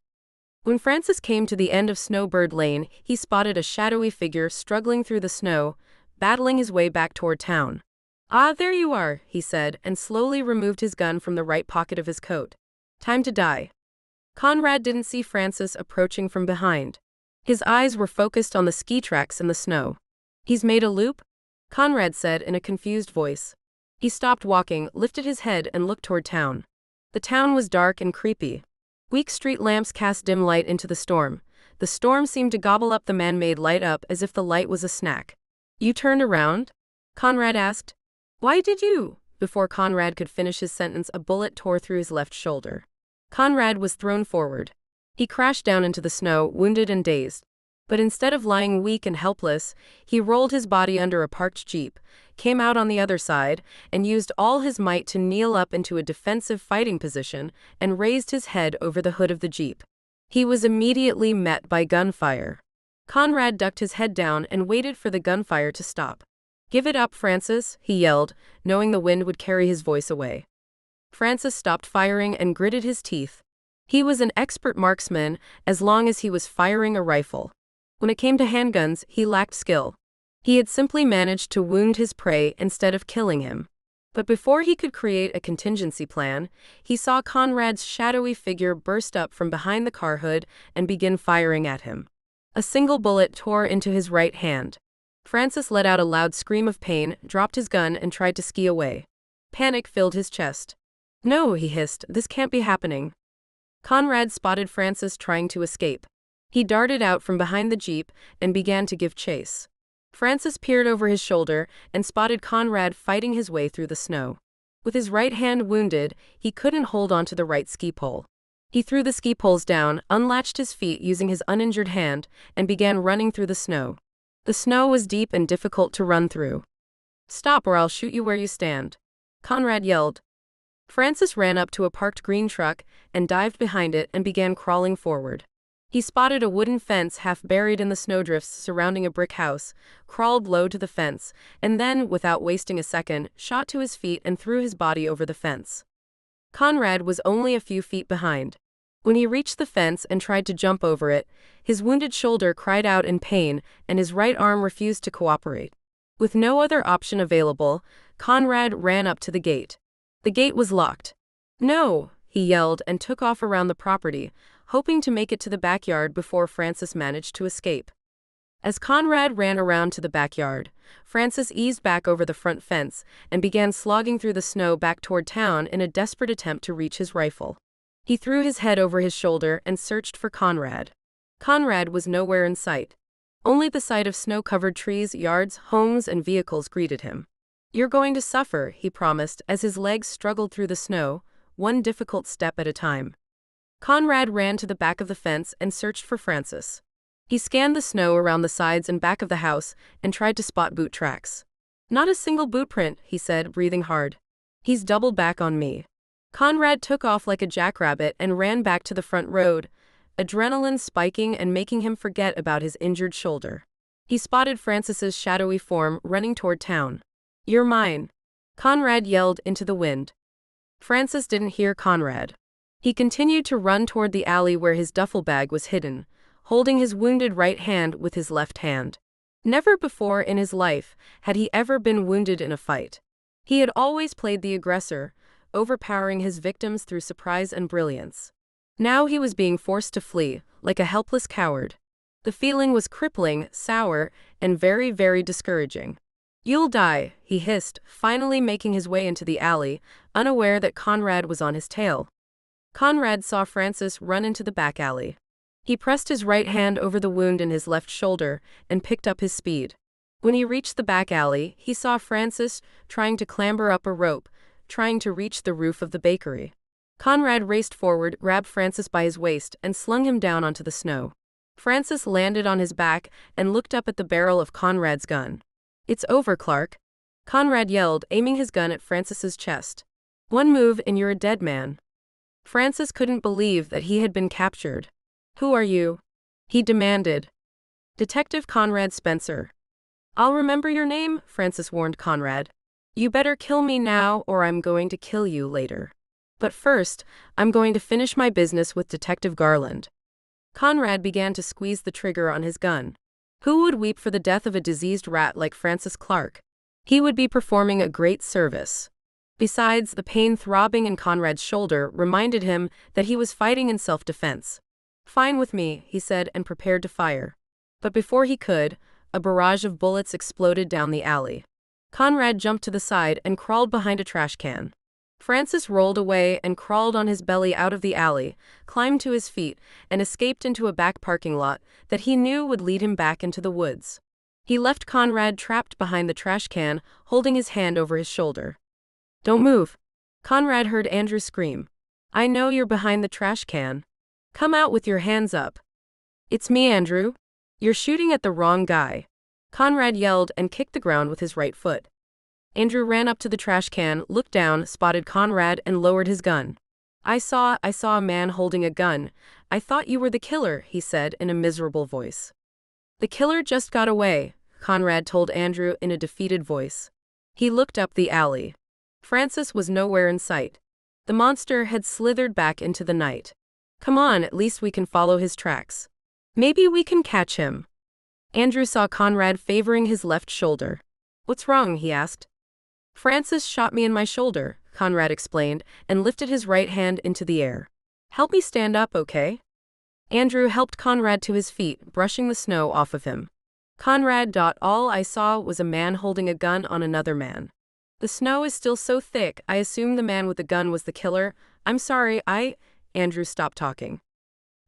When Francis came to the end of Snowbird Lane, he spotted a shadowy figure struggling through the snow, battling his way back toward town. "Ah, there you are," he said, and slowly removed his gun from the right pocket of his coat. "Time to die." Conrad didn't see Francis approaching from behind. His eyes were focused on the ski tracks in the snow. "He's made a loop?" Conrad said in a confused voice. He stopped walking, lifted his head, and looked toward town. The town was dark and creepy. Weak street lamps cast dim light into the storm. The storm seemed to gobble up the man-made light up as if the light was a snack. "You turned around?" Conrad asked. "Why did you?" Before Conrad could finish his sentence, a bullet tore through his left shoulder. Conrad was thrown forward. He crashed down into the snow, wounded and dazed. But instead of lying weak and helpless, he rolled his body under a parked jeep, came out on the other side, and used all his might to kneel up into a defensive fighting position and raised his head over the hood of the jeep. He was immediately met by gunfire. Conrad ducked his head down and waited for the gunfire to stop. "Give it up, Francis," he yelled, knowing the wind would carry his voice away. Francis stopped firing and gritted his teeth. He was an expert marksman as long as he was firing a rifle. When it came to handguns, he lacked skill. He had simply managed to wound his prey instead of killing him. But before he could create a contingency plan, he saw Conrad's shadowy figure burst up from behind the car hood and begin firing at him. A single bullet tore into his right hand. Francis let out a loud scream of pain, dropped his gun, and tried to ski away. Panic filled his chest. "No," he hissed, "this can't be happening." Conrad spotted Francis trying to escape. He darted out from behind the jeep and began to give chase. Francis peered over his shoulder and spotted Conrad fighting his way through the snow. With his right hand wounded, he couldn't hold onto the right ski pole. He threw the ski poles down, unlatched his feet using his uninjured hand, and began running through the snow. The snow was deep and difficult to run through. "Stop or I'll shoot you where you stand," Conrad yelled. Francis ran up to a parked green truck and dived behind it and began crawling forward. He spotted a wooden fence half buried in the snowdrifts surrounding a brick house, crawled low to the fence, and then, without wasting a second, shot to his feet and threw his body over the fence. Conrad was only a few feet behind. When he reached the fence and tried to jump over it, his wounded shoulder cried out in pain and his right arm refused to cooperate. With no other option available, Conrad ran up to the gate. The gate was locked. "No!" he yelled and took off around the property, hoping to make it to the backyard before Francis managed to escape. As Conrad ran around to the backyard, Francis eased back over the front fence and began slogging through the snow back toward town in a desperate attempt to reach his rifle. He threw his head over his shoulder and searched for Conrad. Conrad was nowhere in sight. Only the sight of snow-covered trees, yards, homes, and vehicles greeted him. "You're going to suffer," he promised as his legs struggled through the snow, one difficult step at a time. Conrad ran to the back of the fence and searched for Francis. He scanned the snow around the sides and back of the house and tried to spot boot tracks. "Not a single boot print," he said, breathing hard. "He's doubled back on me." Conrad took off like a jackrabbit and ran back to the front road, adrenaline spiking and making him forget about his injured shoulder. He spotted Francis's shadowy form running toward town. "You're mine," Conrad yelled into the wind. Francis didn't hear Conrad. He continued to run toward the alley where his duffel bag was hidden, holding his wounded right hand with his left hand. Never before in his life had he ever been wounded in a fight. He had always played the aggressor, overpowering his victims through surprise and brilliance. Now he was being forced to flee, like a helpless coward. The feeling was crippling, sour, and very, very discouraging. "You'll die," he hissed, finally making his way into the alley, unaware that Conrad was on his tail. Conrad saw Francis run into the back alley. He pressed his right hand over the wound in his left shoulder and picked up his speed. When he reached the back alley, he saw Francis trying to clamber up a rope, trying to reach the roof of the bakery. Conrad raced forward, grabbed Francis by his waist, and slung him down onto the snow. Francis landed on his back and looked up at the barrel of Conrad's gun. "It's over, Clark," Conrad yelled, aiming his gun at Francis's chest. "One move and you're a dead man." Francis couldn't believe that he had been captured. "Who are you?" he demanded. "Detective Conrad Spencer." "I'll remember your name," Francis warned Conrad. "You better kill me now or I'm going to kill you later. But first, I'm going to finish my business with Detective Garland." Conrad began to squeeze the trigger on his gun. Who would weep for the death of a diseased rat like Francis Clark? He would be performing a great service. Besides, the pain throbbing in Conrad's shoulder reminded him that he was fighting in self-defense. "Fine with me," he said and prepared to fire. But before he could, a barrage of bullets exploded down the alley. Conrad jumped to the side and crawled behind a trash can. Francis rolled away and crawled on his belly out of the alley, climbed to his feet, and escaped into a back parking lot that he knew would lead him back into the woods. He left Conrad trapped behind the trash can, holding his hand over his shoulder. "Don't move," Conrad heard Andrew scream. "I know you're behind the trash can. Come out with your hands up." "It's me, Andrew." "You're shooting at the wrong guy," Conrad yelled and kicked the ground with his right foot. Andrew ran up to the trash can, looked down, spotted Conrad, and lowered his gun. I saw a man holding a gun. I thought you were the killer," he said in a miserable voice. "The killer just got away," Conrad told Andrew in a defeated voice. He looked up the alley. Francis was nowhere in sight. The monster had slithered back into the night. "Come on, at least we can follow his tracks. Maybe we can catch him." Andrew saw Conrad favoring his left shoulder. "What's wrong?" he asked. "Francis shot me in my shoulder," Conrad explained, and lifted his right hand into the air. "Help me stand up, okay?" Andrew helped Conrad to his feet, brushing the snow off of him. Conrad. "All I saw was a man holding a gun on another man. The snow is still so thick, I assumed the man with the gun was the killer. I'm sorry, Andrew stopped talking.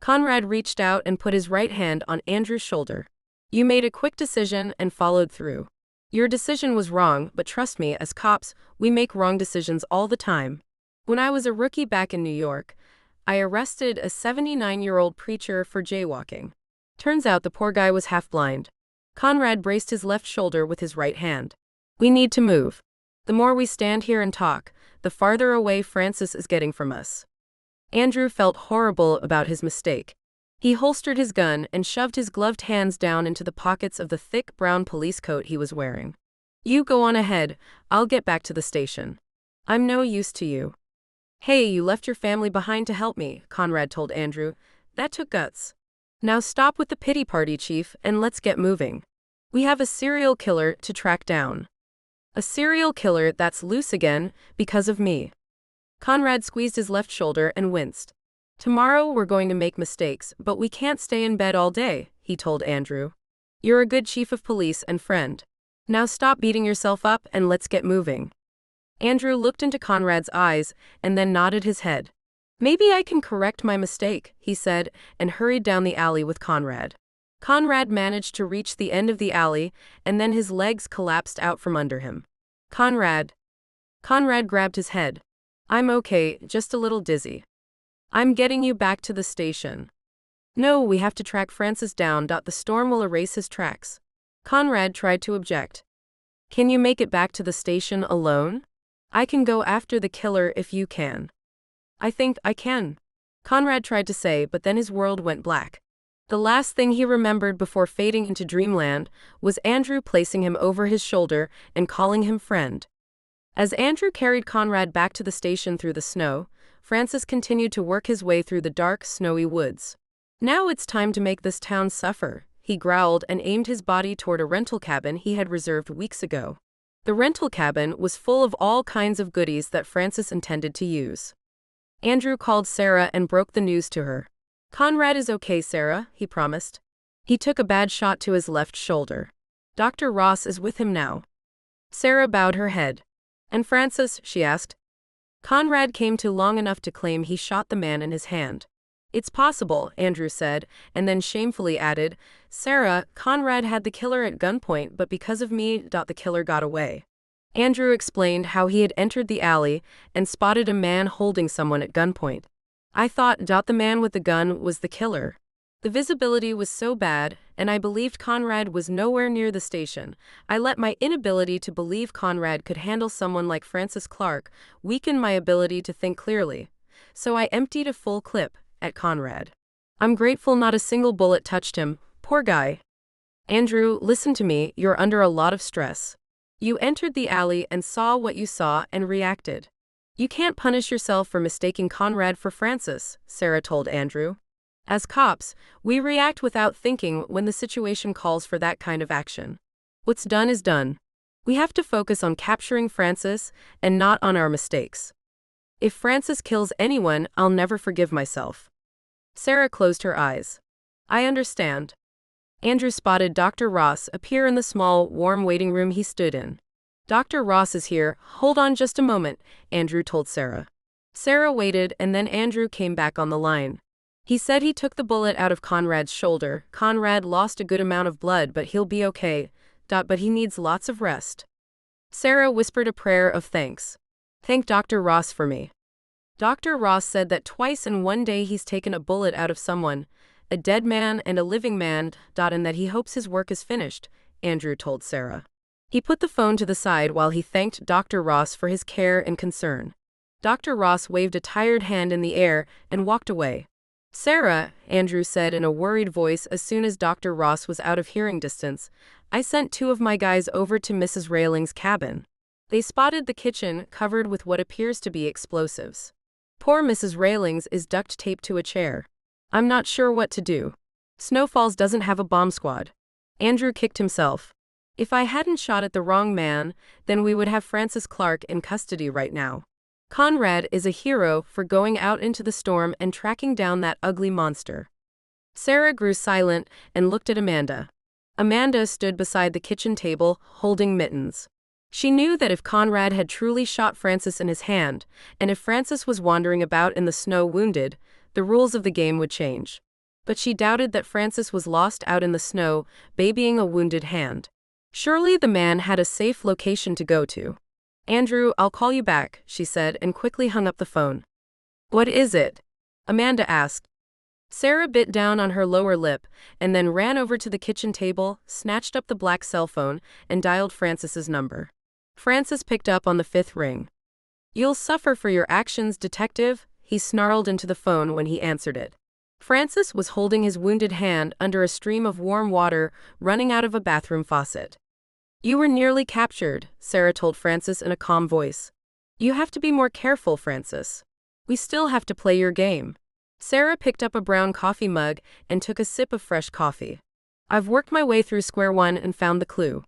Conrad reached out and put his right hand on Andrew's shoulder. You made a quick decision and followed through. Your decision was wrong, but trust me, as cops, we make wrong decisions all the time. When I was a rookie back in New York, I arrested a 79-year-old preacher for jaywalking. Turns out the poor guy was half blind. Conrad braced his left shoulder with his right hand. We need to move. The more we stand here and talk, the farther away Francis is getting from us. Andrew felt horrible about his mistake. He holstered his gun and shoved his gloved hands down into the pockets of the thick brown police coat he was wearing. You go on ahead, I'll get back to the station. I'm no use to you. Hey, you left your family behind to help me, Conrad told Andrew. That took guts. Now stop with the pity party, Chief, and let's get moving. We have a serial killer to track down. A serial killer that's loose again, because of me. Conrad squeezed his left shoulder and winced. Tomorrow we're going to make mistakes, but we can't stay in bed all day, he told Andrew. You're a good chief of police and friend. Now stop beating yourself up and let's get moving. Andrew looked into Conrad's eyes and then nodded his head. Maybe I can correct my mistake, he said, and hurried down the alley with Conrad. Conrad managed to reach the end of the alley, and then his legs collapsed out from under him. Conrad grabbed his head. I'm okay, just a little dizzy. I'm getting you back to the station. No, we have to track Francis down. The storm will erase his tracks. Conrad tried to object. Can you make it back to the station alone? I can go after the killer if you can. I think I can. Conrad tried to say, but then his world went black. The last thing he remembered before fading into dreamland was Andrew placing him over his shoulder and calling him friend. As Andrew carried Conrad back to the station through the snow, Francis continued to work his way through the dark, snowy woods. Now it's time to make this town suffer, he growled and aimed his body toward a rental cabin he had reserved weeks ago. The rental cabin was full of all kinds of goodies that Francis intended to use. Andrew called Sarah and broke the news to her. Conrad is okay, Sarah, he promised. He took a bad shot to his left shoulder. Dr. Ross is with him now. Sarah bowed her head. And Francis, she asked. Conrad came to long enough to claim he shot the man in his hand. It's possible, Andrew said, and then shamefully added, Sarah, Conrad had the killer at gunpoint, but because of me, the killer got away. Andrew explained how he had entered the alley and spotted a man holding someone at gunpoint. I thought the man with the gun was the killer. The visibility was so bad, and I believed Conrad was nowhere near the station. I let my inability to believe Conrad could handle someone like Francis Clark weaken my ability to think clearly. So I emptied a full clip at Conrad. I'm grateful not a single bullet touched him, poor guy. Andrew, listen to me, you're under a lot of stress. You entered the alley and saw what you saw and reacted. You can't punish yourself for mistaking Conrad for Francis, Sarah told Andrew. As cops, we react without thinking when the situation calls for that kind of action. What's done is done. We have to focus on capturing Francis and not on our mistakes. If Francis kills anyone, I'll never forgive myself. Sarah closed her eyes. I understand. Andrew spotted Dr. Ross appear in the small, warm waiting room he stood in. Dr. Ross is here. Hold on just a moment, Andrew told Sarah. Sarah waited, and then Andrew came back on the line. He said he took the bullet out of Conrad's shoulder. Conrad lost a good amount of blood, but he'll be okay. But he needs lots of rest. Sarah whispered a prayer of thanks. Thank Dr. Ross for me. Dr. Ross said that twice in one day he's taken a bullet out of someone, a dead man and a living man, and that he hopes his work is finished, Andrew told Sarah. He put the phone to the side while he thanked Dr. Ross for his care and concern. Dr. Ross waved a tired hand in the air and walked away. Sarah, Andrew said in a worried voice as soon as Dr. Ross was out of hearing distance, I sent 2 of my guys over to Mrs. Railing's cabin. They spotted the kitchen covered with what appears to be explosives. Poor Mrs. Railings is duct taped to a chair. I'm not sure what to do. Snowfalls doesn't have a bomb squad. Andrew kicked himself. If I hadn't shot at the wrong man, then we would have Francis Clark in custody right now. Conrad is a hero for going out into the storm and tracking down that ugly monster. Sarah grew silent and looked at Amanda. Amanda stood beside the kitchen table, holding mittens. She knew that if Conrad had truly shot Francis in his hand, and if Francis was wandering about in the snow wounded, the rules of the game would change. But she doubted that Francis was lost out in the snow, babying a wounded hand. Surely the man had a safe location to go to. Andrew, I'll call you back, she said and quickly hung up the phone. What is it? Amanda asked. Sarah bit down on her lower lip and then ran over to the kitchen table, snatched up the black cell phone, and dialed Francis's number. Francis picked up on the fifth ring. You'll suffer for your actions, detective, he snarled into the phone when he answered it. Francis was holding his wounded hand under a stream of warm water running out of a bathroom faucet. You were nearly captured, Sarah told Francis in a calm voice. You have to be more careful, Francis. We still have to play your game. Sarah picked up a brown coffee mug and took a sip of fresh coffee. I've worked my way through square one and found the clue.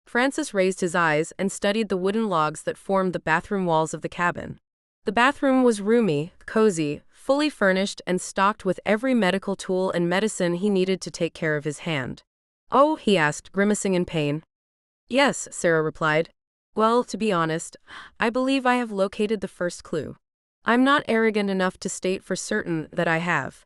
Francis raised his eyes and studied the wooden logs that formed the bathroom walls of the cabin. The bathroom was roomy, cozy, fully furnished and stocked with every medical tool and medicine he needed to take care of his hand. Oh, he asked, grimacing in pain. Yes, Sarah replied. Well, to be honest, I believe I have located the first clue. I'm not arrogant enough to state for certain that I have.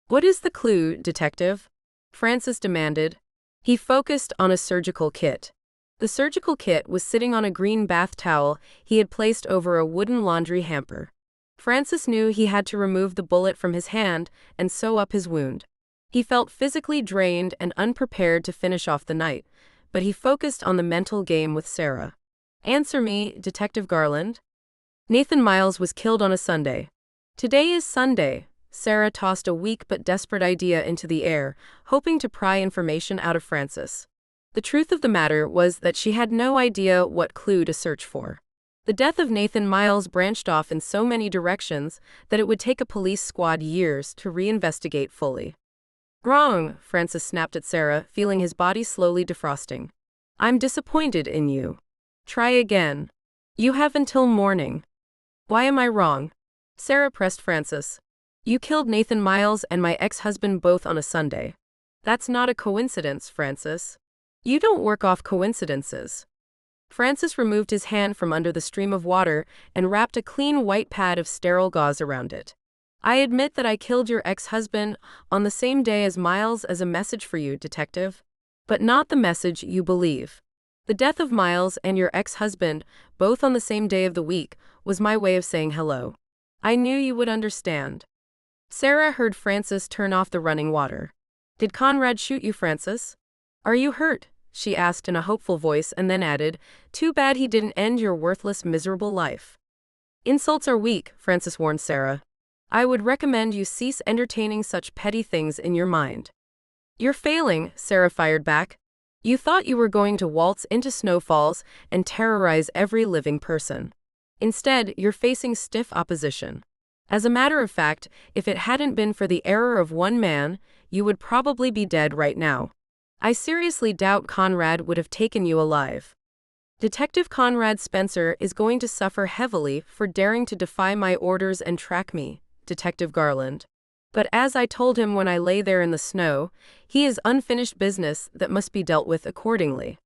What is the clue, detective? Francis demanded. He focused on a surgical kit. The surgical kit was sitting on a green bath towel he had placed over a wooden laundry hamper. Francis knew he had to remove the bullet from his hand and sew up his wound. He felt physically drained and unprepared to finish off the night, but he focused on the mental game with Sarah. Answer me, Detective Garland. Nathan Miles was killed on a Sunday. Today is Sunday. Sarah tossed a weak but desperate idea into the air, hoping to pry information out of Francis. The truth of the matter was that she had no idea what clue to search for. The death of Nathan Miles branched off in so many directions that it would take a police squad years to reinvestigate fully. Wrong, Francis snapped at Sarah, feeling his body slowly defrosting. I'm disappointed in you. Try again. You have until morning. Why am I wrong? Sarah pressed Francis. You killed Nathan Miles and my ex-husband both on a Sunday. That's not a coincidence, Francis. You don't work off coincidences. Francis removed his hand from under the stream of water and wrapped a clean white pad of sterile gauze around it. I admit that I killed your ex-husband on the same day as Miles as a message for you, detective. But not the message you believe. The death of Miles and your ex-husband, both on the same day of the week, was my way of saying hello. I knew you would understand. Sarah heard Francis turn off the running water. Did Conrad shoot you, Francis? Are you hurt? She asked in a hopeful voice and then added, Too bad he didn't end your worthless, miserable life. Insults are weak, Francis warned Sarah. I would recommend you cease entertaining such petty things in your mind. You're failing, Sarah fired back. You thought you were going to waltz into snowfalls and terrorize every living person. Instead, you're facing stiff opposition. As a matter of fact, if it hadn't been for the error of one man, you would probably be dead right now. I seriously doubt Conrad would have taken you alive. Detective Conrad Spencer is going to suffer heavily for daring to defy my orders and track me, Detective Garland. But as I told him when I lay there in the snow, he is unfinished business that must be dealt with accordingly.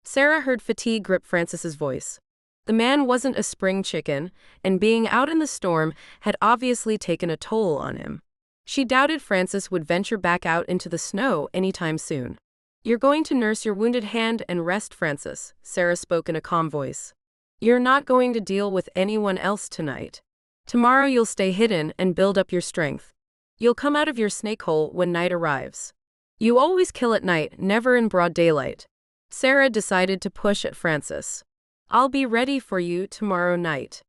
Sarah heard fatigue grip Francis's voice. The man wasn't a spring chicken, and being out in the storm had obviously taken a toll on him. She doubted Francis would venture back out into the snow anytime soon. You're going to nurse your wounded hand and rest, Francis, Sarah spoke in a calm voice. You're not going to deal with anyone else tonight. Tomorrow you'll stay hidden and build up your strength. You'll come out of your snake hole when night arrives. You always kill at night, never in broad daylight. Sarah decided to push at Francis. I'll be ready for you tomorrow night.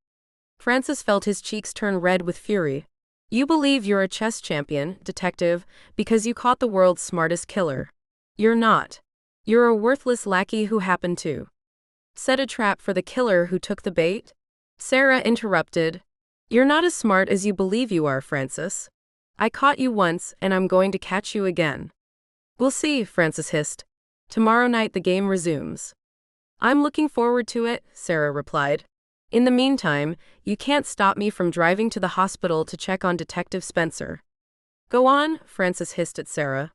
Francis felt his cheeks turn red with fury. You believe you're a chess champion, detective, because you caught the world's smartest killer. You're not. You're a worthless lackey who happened to set a trap for the killer who took the bait? Sarah interrupted. You're not as smart as you believe you are, Francis. I caught you once, and I'm going to catch you again. We'll see, Francis hissed. Tomorrow night the game resumes. I'm looking forward to it, Sarah replied. In the meantime, you can't stop me from driving to the hospital to check on Detective Spencer. Go on, Francis hissed at Sarah.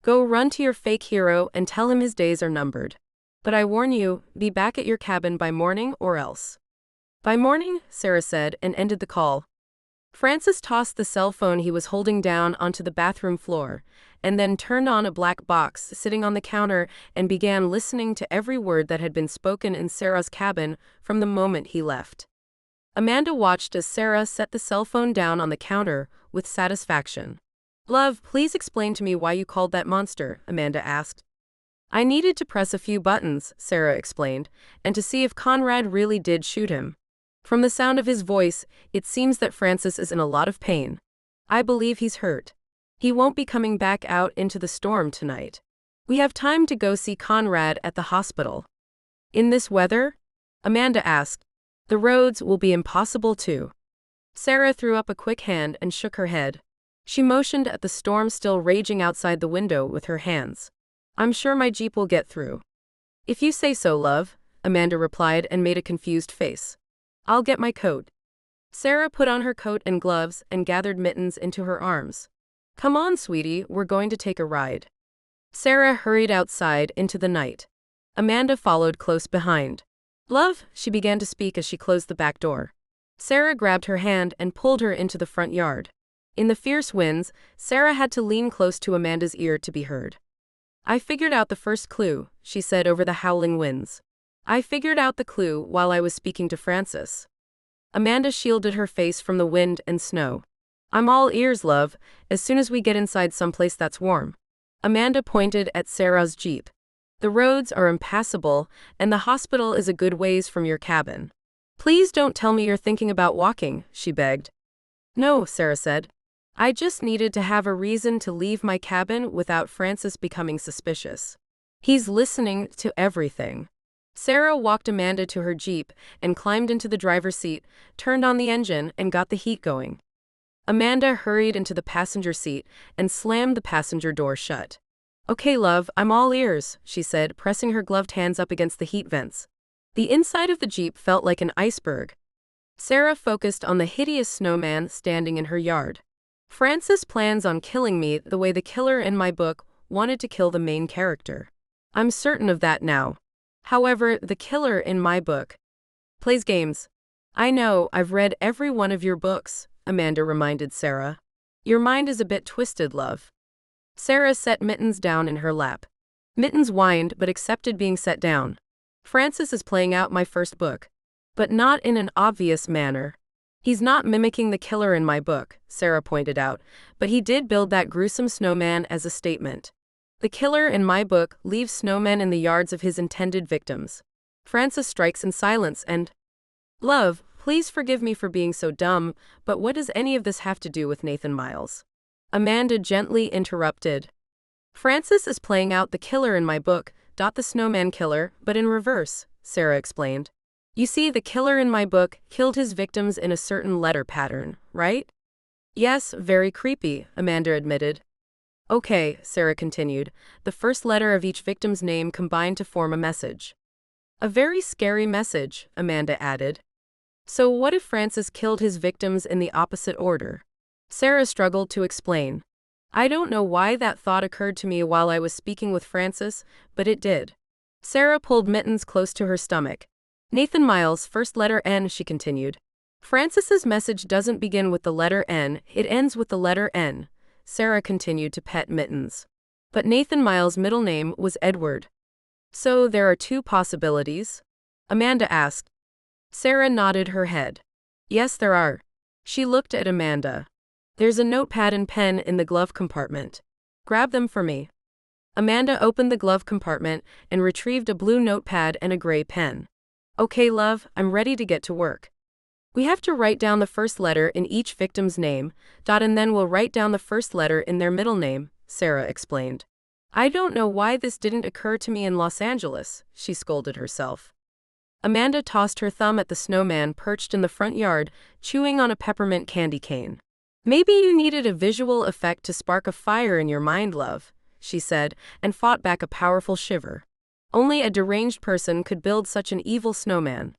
Go run to your fake hero and tell him his days are numbered. But I warn you, be back at your cabin by morning or else. By morning, Sarah said and ended the call. Francis tossed the cell phone he was holding down onto the bathroom floor, and then turned on a black box sitting on the counter and began listening to every word that had been spoken in Sarah's cabin from the moment he left. Amanda watched as Sarah set the cell phone down on the counter with satisfaction. "Love, please explain to me why you called that monster," Amanda asked. "I needed to press a few buttons," Sarah explained, "and to see if Conrad really did shoot him. From the sound of his voice, it seems that Francis is in a lot of pain. I believe he's hurt. He won't be coming back out into the storm tonight. We have time to go see Conrad at the hospital." "In this weather?" Amanda asked. "The roads will be impossible too." Sarah threw up a quick hand and shook her head. She motioned at the storm still raging outside the window with her hands. "I'm sure my Jeep will get through." "If you say so, love," Amanda replied and made a confused face. "I'll get my coat." Sarah put on her coat and gloves and gathered Mittens into her arms. "Come on, sweetie, we're going to take a ride." Sarah hurried outside into the night. Amanda followed close behind. "Love," she began to speak as she closed the back door. Sarah grabbed her hand and pulled her into the front yard. In the fierce winds, Sarah had to lean close to Amanda's ear to be heard. "I figured out the first clue," she said over the howling winds. "I figured out the clue while I was speaking to Francis." Amanda shielded her face from the wind and snow. "I'm all ears, love, as soon as we get inside someplace that's warm." Amanda pointed at Sarah's Jeep. "The roads are impassable, and the hospital is a good ways from your cabin. Please don't tell me you're thinking about walking," she begged. "No," Sarah said. "I just needed to have a reason to leave my cabin without Francis becoming suspicious. He's listening to everything." Sarah walked Amanda to her Jeep and climbed into the driver's seat, turned on the engine, and got the heat going. Amanda hurried into the passenger seat and slammed the passenger door shut. "Okay, love, I'm all ears," she said, pressing her gloved hands up against the heat vents. The inside of the Jeep felt like an iceberg. Sarah focused on the hideous snowman standing in her yard. "Francis plans on killing me the way the killer in my book wanted to kill the main character. I'm certain of that now. However, the killer in my book plays games." "I know, I've read every one of your books," Amanda reminded Sarah. "Your mind is a bit twisted, love." Sarah set Mittens down in her lap. Mittens whined but accepted being set down. "Francis is playing out my first book. But not in an obvious manner. He's not mimicking the killer in my book," Sarah pointed out, "but he did build that gruesome snowman as a statement. The killer in my book leaves snowmen in the yards of his intended victims. Francis strikes in silence and—" "Love, please forgive me for being so dumb, but what does any of this have to do with Nathan Miles?" Amanda gently interrupted. "Francis is playing out the killer in my book, the snowman killer, but in reverse," Sarah explained. "You see, the killer in my book killed his victims in a certain letter pattern, right?" "Yes, very creepy," Amanda admitted. "Okay," Sarah continued, "the first letter of each victim's name combined to form a message." "A very scary message," Amanda added. "So what if Francis killed his victims in the opposite order?" Sarah struggled to explain. "I don't know why that thought occurred to me while I was speaking with Francis, but it did." Sarah pulled Mittens close to her stomach. "Nathan Miles' first letter N," she continued. "Francis's message doesn't begin with the letter N, it ends with the letter N." Sarah continued to pet Mittens. "But Nathan Miles' middle name was Edward." "So there are two possibilities?" Amanda asked. Sarah nodded her head. "Yes, there are." She looked at Amanda. "There's a notepad and pen in the glove compartment. Grab them for me." Amanda opened the glove compartment and retrieved a blue notepad and a gray pen. "Okay, love, I'm ready to get to work. We have to write down the first letter in each victim's name, and then we'll write down the first letter in their middle name," Sarah explained. "I don't know why this didn't occur to me in Los Angeles," she scolded herself. Amanda tossed her thumb at the snowman perched in the front yard, chewing on a peppermint candy cane. "Maybe you needed a visual effect to spark a fire in your mind, love," she said, and fought back a powerful shiver. Only a deranged person could build such an evil snowman.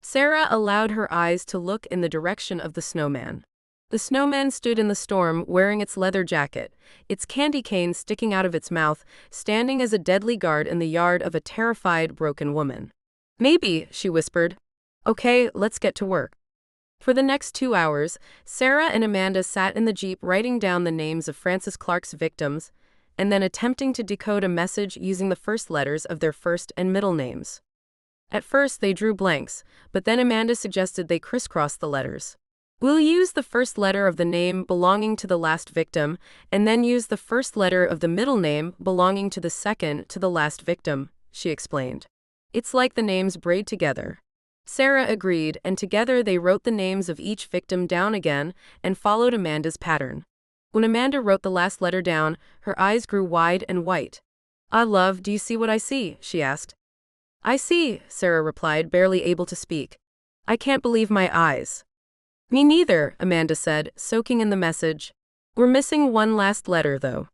Sarah allowed her eyes to look in the direction of the snowman. The snowman stood in the storm wearing its leather jacket, its candy cane sticking out of its mouth, standing as a deadly guard in the yard of a terrified, broken woman. "Maybe," she whispered. "Okay, let's get to work." For the next 2 hours, Sarah and Amanda sat in the Jeep writing down the names of Francis Clark's victims and then attempting to decode a message using the first letters of their first and middle names. At first, they drew blanks, but then Amanda suggested they crisscross the letters. We'll use the first letter of the name belonging to the last victim, and then use the first letter of the middle name belonging to the second to the last victim, she explained. It's like the names braid together. Sarah agreed, and together they wrote the names of each victim down again and followed Amanda's pattern. When Amanda wrote the last letter down, her eyes grew wide and white. Love, do you see what I see?" she asked. "I see," Sarah replied, barely able to speak. "I can't believe my eyes." "Me neither," Amanda said, soaking in the message. "We're missing one last letter, though."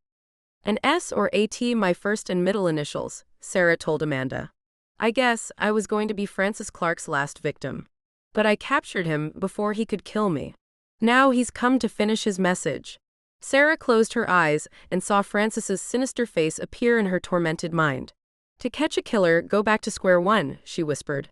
"An S or AT, my first and middle initials," Sarah told Amanda. "I guess I was going to be Francis Clark's last victim. But I captured him before he could kill me. Now he's come to finish his message." Sarah closed her eyes and saw Francis's sinister face appear in her tormented mind. "To catch a killer, go back to square one," she whispered.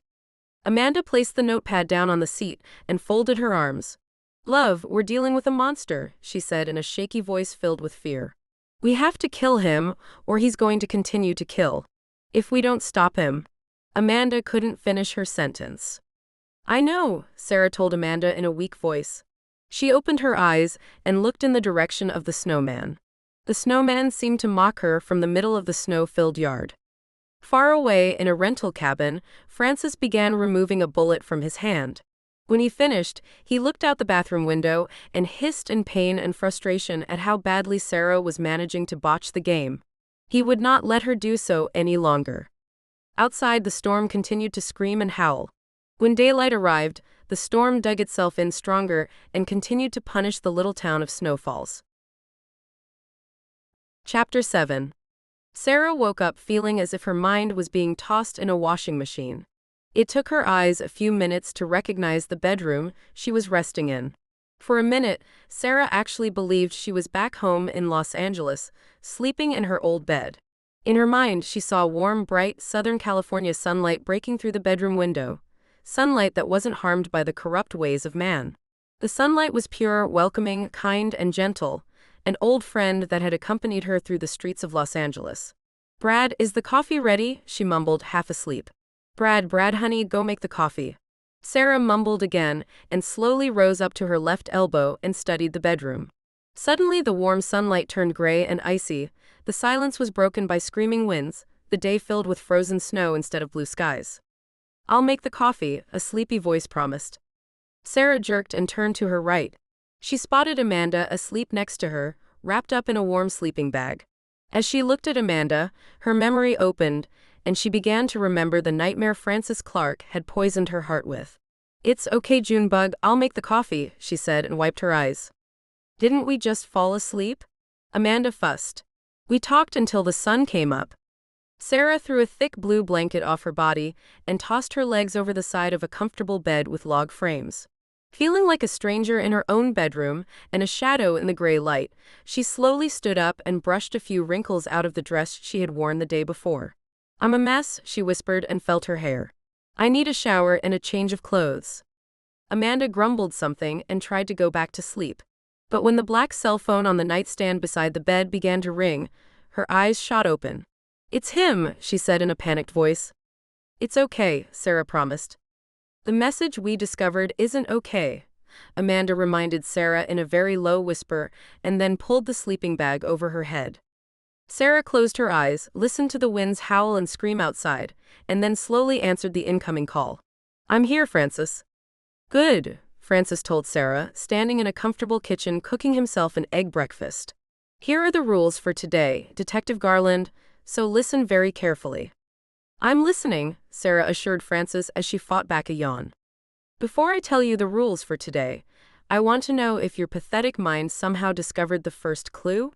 Amanda placed the notepad down on the seat and folded her arms. "Love, we're dealing with a monster," she said in a shaky voice filled with fear. "We have to kill him, or he's going to continue to kill. If we don't stop him." Amanda couldn't finish her sentence. "I know," Sarah told Amanda in a weak voice. She opened her eyes and looked in the direction of the snowman. The snowman seemed to mock her from the middle of the snow-filled yard. Far away in a rental cabin, Francis began removing a bullet from his hand. When he finished, he looked out the bathroom window and hissed in pain and frustration at how badly Sarah was managing to botch the game. He would not let her do so any longer. Outside, the storm continued to scream and howl. When daylight arrived, the storm dug itself in stronger and continued to punish the little town of Snowfalls. Chapter 7. Sarah woke up feeling as if her mind was being tossed in a washing machine. It took her eyes a few minutes to recognize the bedroom she was resting in. For a minute, Sarah actually believed she was back home in Los Angeles, sleeping in her old bed. In her mind, she saw warm, bright Southern California sunlight breaking through the bedroom window. Sunlight that wasn't harmed by the corrupt ways of man. The sunlight was pure, welcoming, kind, and gentle, an old friend that had accompanied her through the streets of Los Angeles. "Brad, is the coffee ready?" she mumbled, half asleep. Brad, honey, go make the coffee." Sarah mumbled again and slowly rose up to her left elbow and studied the bedroom. Suddenly the warm sunlight turned gray and icy, the silence was broken by screaming winds, the day filled with frozen snow instead of blue skies. "I'll make the coffee," a sleepy voice promised. Sarah jerked and turned to her right. She spotted Amanda asleep next to her, wrapped up in a warm sleeping bag. As she looked at Amanda, her memory opened, and she began to remember the nightmare Francis Clark had poisoned her heart with. "It's okay, Junebug, I'll make the coffee," she said and wiped her eyes. "Didn't we just fall asleep?" Amanda fussed. "We talked until the sun came up." Sarah threw a thick blue blanket off her body and tossed her legs over the side of a comfortable bed with log frames. Feeling like a stranger in her own bedroom and a shadow in the gray light, she slowly stood up and brushed a few wrinkles out of the dress she had worn the day before. "I'm a mess," she whispered and felt her hair. "I need a shower and a change of clothes." Amanda grumbled something and tried to go back to sleep. But when the black cell phone on the nightstand beside the bed began to ring, her eyes shot open. "It's him," she said in a panicked voice. "It's okay," Sarah promised. "The message we discovered isn't okay," Amanda reminded Sarah in a very low whisper and then pulled the sleeping bag over her head. Sarah closed her eyes, listened to the winds howl and scream outside, and then slowly answered the incoming call. "I'm here, Francis." "Good," Francis told Sarah, standing in a comfortable kitchen cooking himself an egg breakfast. "Here are the rules for today, Detective Garland, so listen very carefully." "I'm listening," Sarah assured Francis as she fought back a yawn. "Before I tell you the rules for today, I want to know if your pathetic mind somehow discovered the first clue?"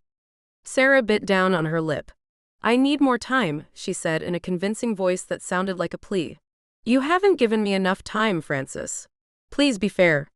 Sarah bit down on her lip. "I need more time," she said in a convincing voice that sounded like a plea. "You haven't given me enough time, Francis. Please be fair."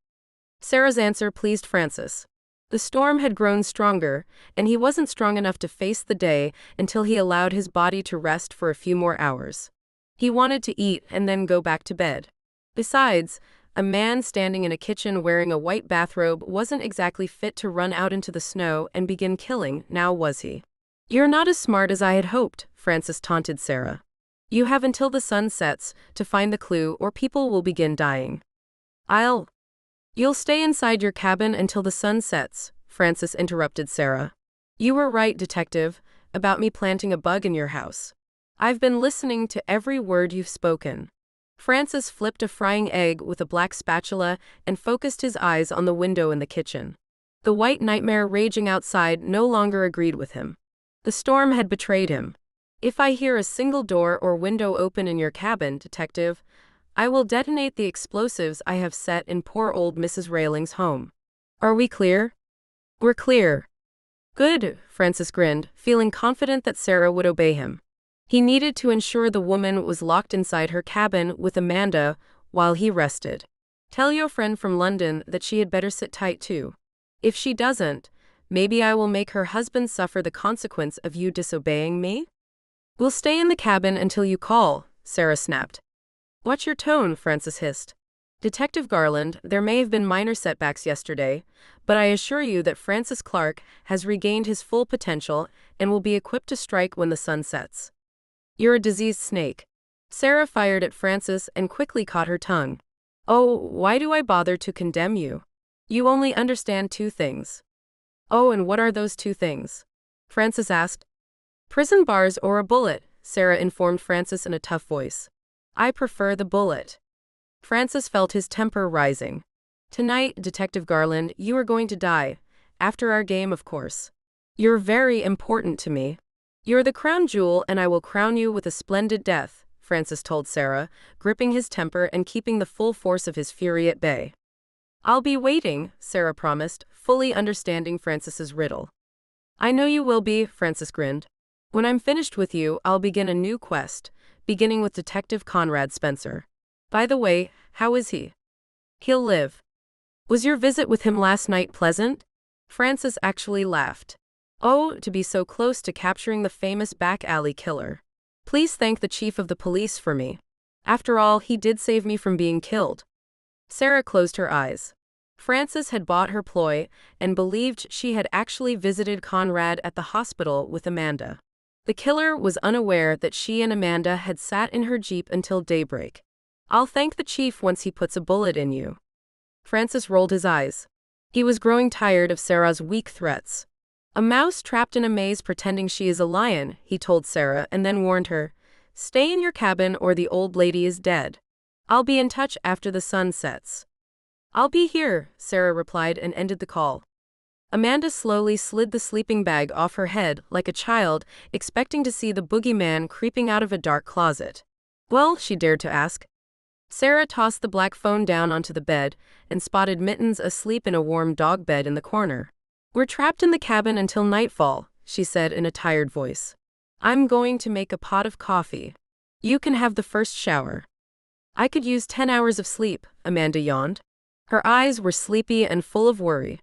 Sarah's answer pleased Francis. The storm had grown stronger, and he wasn't strong enough to face the day until he allowed his body to rest for a few more hours. He wanted to eat and then go back to bed. Besides, A man standing in a kitchen wearing a white bathrobe wasn't exactly fit to run out into the snow and begin killing, now was he? You're not as smart as I had hoped, Frances taunted Sarah. You have until the sun sets to find the clue or people will begin dying. You'll stay inside your cabin until the sun sets, Frances interrupted Sarah. You were right, detective, about me planting a bug in your house. I've been listening to every word you've spoken. Francis flipped a frying egg with a black spatula and focused his eyes on the window in the kitchen. The white nightmare raging outside no longer agreed with him. The storm had betrayed him. If I hear a single door or window open in your cabin, detective, I will detonate the explosives I have set in poor old Mrs. Railing's home. Are we clear? We're clear. Good, Francis grinned, feeling confident that Sarah would obey him. He needed to ensure the woman was locked inside her cabin with Amanda while he rested. Tell your friend from London that she had better sit tight too. If she doesn't, maybe I will make her husband suffer the consequence of you disobeying me? We'll stay in the cabin until you call, Sarah snapped. Watch your tone, Francis hissed. Detective Garland, there may have been minor setbacks yesterday, but I assure you that Francis Clark has regained his full potential and will be equipped to strike when the sun sets. You're a diseased snake. Sarah fired at Francis and quickly caught her tongue. Oh, why do I bother to condemn you? You only understand two things. Oh, and what are those two things? Francis asked. Prison bars or a bullet, Sarah informed Francis in a tough voice. I prefer the bullet. Francis felt his temper rising. Tonight, Detective Garland, you are going to die. After our game, of course. You're very important to me. You're the crown jewel and I will crown you with a splendid death, Francis told Sarah, gripping his temper and keeping the full force of his fury at bay. I'll be waiting, Sarah promised, fully understanding Francis's riddle. I know you will be, Francis grinned. When I'm finished with you, I'll begin a new quest, beginning with Detective Conrad Spencer. By the way, how is he? He'll live. Was your visit with him last night pleasant? Francis actually laughed. Oh, to be so close to capturing the famous back alley killer. Please thank the chief of the police for me. After all, he did save me from being killed. Sarah closed her eyes. Frances had bought her ploy and believed she had actually visited Conrad at the hospital with Amanda. The killer was unaware that she and Amanda had sat in her jeep until daybreak. I'll thank the chief once he puts a bullet in you. Francis rolled his eyes. He was growing tired of Sarah's weak threats. A mouse trapped in a maze pretending she is a lion, he told Sarah and then warned her. Stay in your cabin or the old lady is dead. I'll be in touch after the sun sets. I'll be here, Sarah replied and ended the call. Amanda slowly slid the sleeping bag off her head like a child, expecting to see the boogeyman creeping out of a dark closet. Well, she dared to ask. Sarah tossed the black phone down onto the bed and spotted Mittens asleep in a warm dog bed in the corner. We're trapped in the cabin until nightfall, she said in a tired voice. I'm going to make a pot of coffee. You can have the first shower. I could use 10 hours of sleep, Amanda yawned. Her eyes were sleepy and full of worry.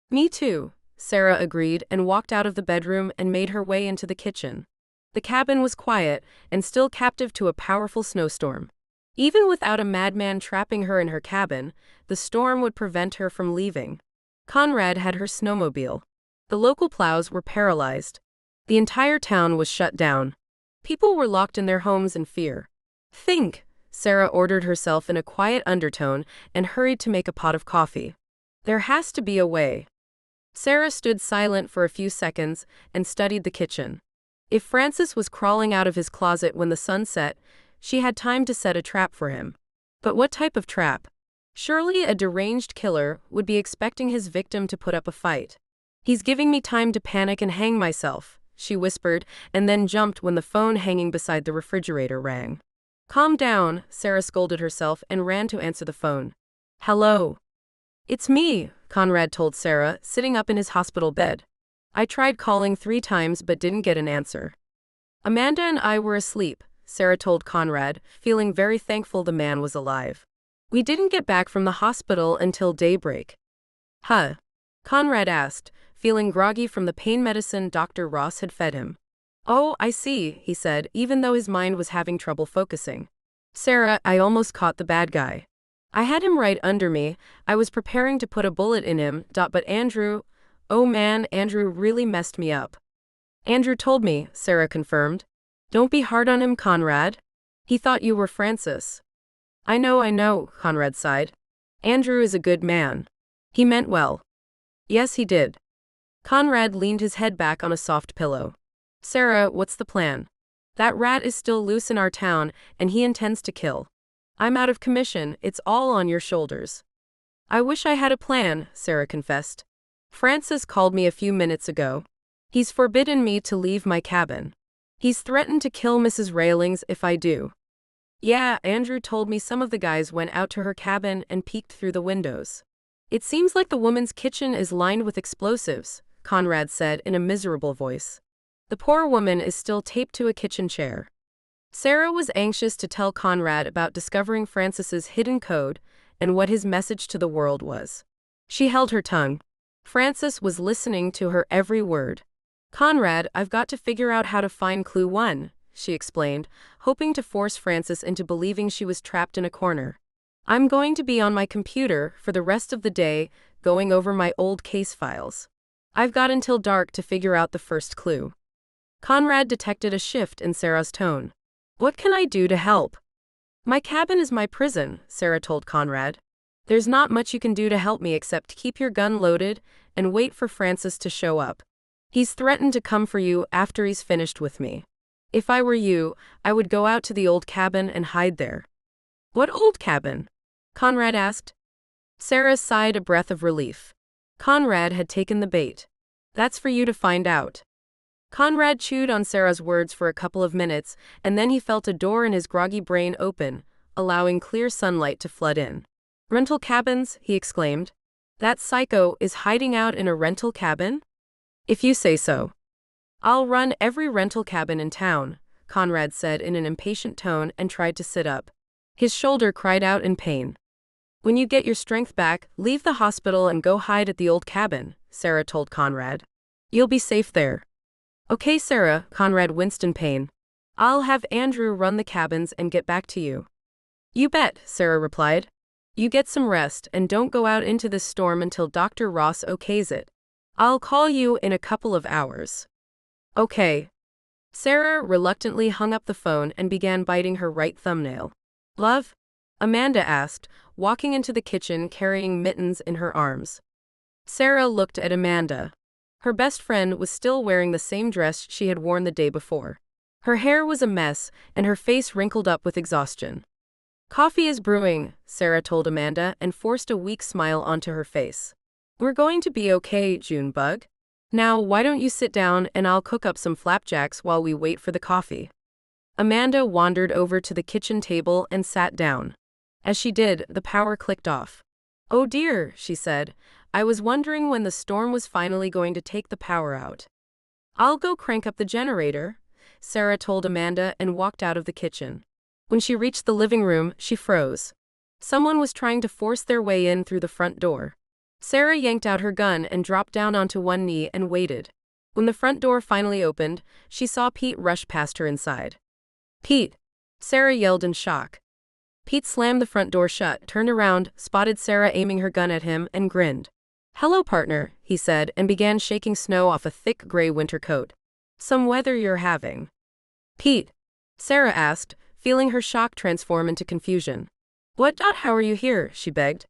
Me too, Sarah agreed and walked out of the bedroom and made her way into the kitchen. The cabin was quiet and still captive to a powerful snowstorm. Even without a madman trapping her in her cabin, the storm would prevent her from leaving. Conrad had her snowmobile. The local plows were paralyzed. The entire town was shut down. People were locked in their homes in fear. Think, Sarah ordered herself in a quiet undertone and hurried to make a pot of coffee. There has to be a way. Sarah stood silent for a few seconds and studied the kitchen. If Francis was crawling out of his closet when the sun set, she had time to set a trap for him. But what type of trap? Surely a deranged killer would be expecting his victim to put up a fight. He's giving me time to panic and hang myself, she whispered, and then jumped when the phone hanging beside the refrigerator rang. Calm down, Sarah scolded herself and ran to answer the phone. Hello. It's me, Conrad told Sarah, sitting up in his hospital bed. I tried calling 3 times but didn't get an answer. Amanda and I were asleep, Sarah told Conrad, feeling very thankful the man was alive. We didn't get back from the hospital until daybreak. Huh? Conrad asked, feeling groggy from the pain medicine Dr. Ross had fed him. Oh, I see, he said, even though his mind was having trouble focusing. Sarah, I almost caught the bad guy. I had him right under me. I was preparing to put a bullet in him, but Andrew, oh man, Andrew really messed me up. Andrew told me, Sarah confirmed. Don't be hard on him, Conrad. He thought you were Francis. I know, Conrad sighed. Andrew is a good man. He meant well. Yes, he did. Conrad leaned his head back on a soft pillow. Sarah, what's the plan? That rat is still loose in our town, and he intends to kill. I'm out of commission, it's all on your shoulders. I wish I had a plan, Sarah confessed. Francis called me a few minutes ago. He's forbidden me to leave my cabin. He's threatened to kill Mrs. Railings if I do. Yeah, Andrew told me some of the guys went out to her cabin and peeked through the windows. It seems like the woman's kitchen is lined with explosives, Conrad said in a miserable voice. The poor woman is still taped to a kitchen chair. Sarah was anxious to tell Conrad about discovering Francis's hidden code and what his message to the world was. She held her tongue. Francis was listening to her every word. Conrad, I've got to figure out how to find clue 1, she explained, hoping to force Francis into believing she was trapped in a corner. I'm going to be on my computer for the rest of the day, going over my old case files. I've got until dark to figure out the first clue. Conrad detected a shift in Sarah's tone. What can I do to help? My cabin is my prison, Sarah told Conrad. There's not much you can do to help me except keep your gun loaded and wait for Francis to show up. He's threatened to come for you after he's finished with me. If I were you, I would go out to the old cabin and hide there. What old cabin? Conrad asked. Sarah sighed a breath of relief. Conrad had taken the bait. That's for you to find out. Conrad chewed on Sarah's words for a couple of minutes, and then he felt a door in his groggy brain open, allowing clear sunlight to flood in. Rental cabins, he exclaimed. That psycho is hiding out in a rental cabin? If you say so. I'll run every rental cabin in town, Conrad said in an impatient tone and tried to sit up. His shoulder cried out in pain. When you get your strength back, leave the hospital and go hide at the old cabin, Sarah told Conrad. You'll be safe there. Okay, Sarah, Conrad winced in pain. I'll have Andrew run the cabins and get back to you. You bet, Sarah replied. You get some rest and don't go out into this storm until Dr. Ross okays it. I'll call you in a couple of hours. Okay. Sarah reluctantly hung up the phone and began biting her right thumbnail. Love? Amanda asked, walking into the kitchen carrying mittens in her arms. Sarah looked at Amanda. Her best friend was still wearing the same dress she had worn the day before. Her hair was a mess, and her face wrinkled up with exhaustion. Coffee is brewing, Sarah told Amanda and forced a weak smile onto her face. We're going to be okay, Junebug. Now, why don't you sit down and I'll cook up some flapjacks while we wait for the coffee. Amanda wandered over to the kitchen table and sat down. As she did, the power clicked off. Oh dear, she said. I was wondering when the storm was finally going to take the power out. I'll go crank up the generator, Sarah told Amanda and walked out of the kitchen. When she reached the living room, she froze. Someone was trying to force their way in through the front door. Sarah yanked out her gun and dropped down onto one knee and waited. When the front door finally opened, she saw Pete rush past her inside. Pete! Sarah yelled in shock. Pete slammed the front door shut, turned around, spotted Sarah aiming her gun at him, and grinned. Hello, partner, he said, and began shaking snow off a thick gray winter coat. Some weather you're having. Pete? Sarah asked, feeling her shock transform into confusion. What? How are you here? She begged.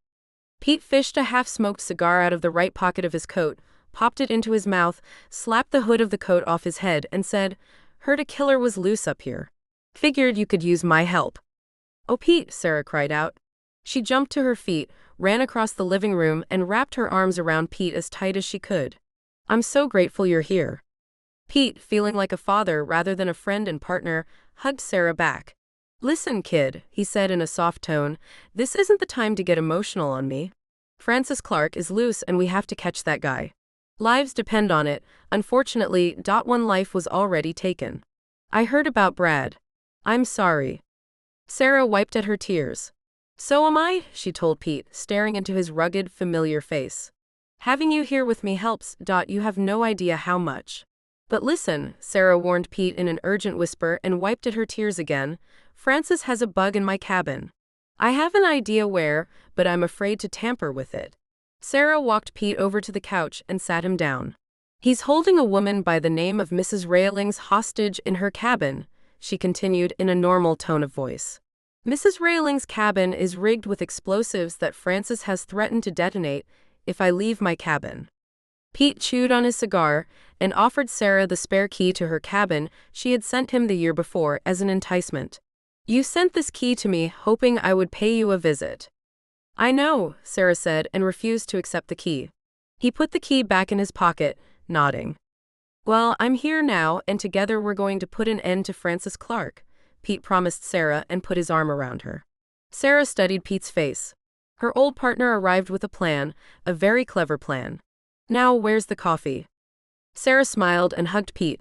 Pete fished a half-smoked cigar out of the right pocket of his coat, popped it into his mouth, slapped the hood of the coat off his head, and said, Heard a killer was loose up here. Figured you could use my help. Oh, Pete, Sarah cried out. She jumped to her feet, ran across the living room, and wrapped her arms around Pete as tight as she could. I'm so grateful you're here. Pete, feeling like a father rather than a friend and partner, hugged Sarah back. Listen, kid, he said in a soft tone, this isn't the time to get emotional on me. Francis Clark is loose and we have to catch that guy. Lives depend on it. Unfortunately, one life was already taken. I heard about Brad. I'm sorry. Sarah wiped at her tears. So am I, she told Pete, staring into his rugged, familiar face. Having you here with me helps. You have no idea how much. But listen, Sarah warned Pete in an urgent whisper and wiped at her tears again. Francis has a bug in my cabin. I have an idea where, but I'm afraid to tamper with it. Sarah walked Pete over to the couch and sat him down. He's holding a woman by the name of Mrs. Railings hostage in her cabin, she continued in a normal tone of voice. Mrs. Railings' cabin is rigged with explosives that Francis has threatened to detonate if I leave my cabin. Pete chewed on his cigar and offered Sarah the spare key to her cabin she had sent him the year before as an enticement. You sent this key to me hoping I would pay you a visit. I know, Sarah said and refused to accept the key. He put the key back in his pocket, nodding. Well, I'm here now and together we're going to put an end to Francis Clark, Pete promised Sarah and put his arm around her. Sarah studied Pete's face. Her old partner arrived with a plan, a very clever plan. Now where's the coffee? Sarah smiled and hugged Pete.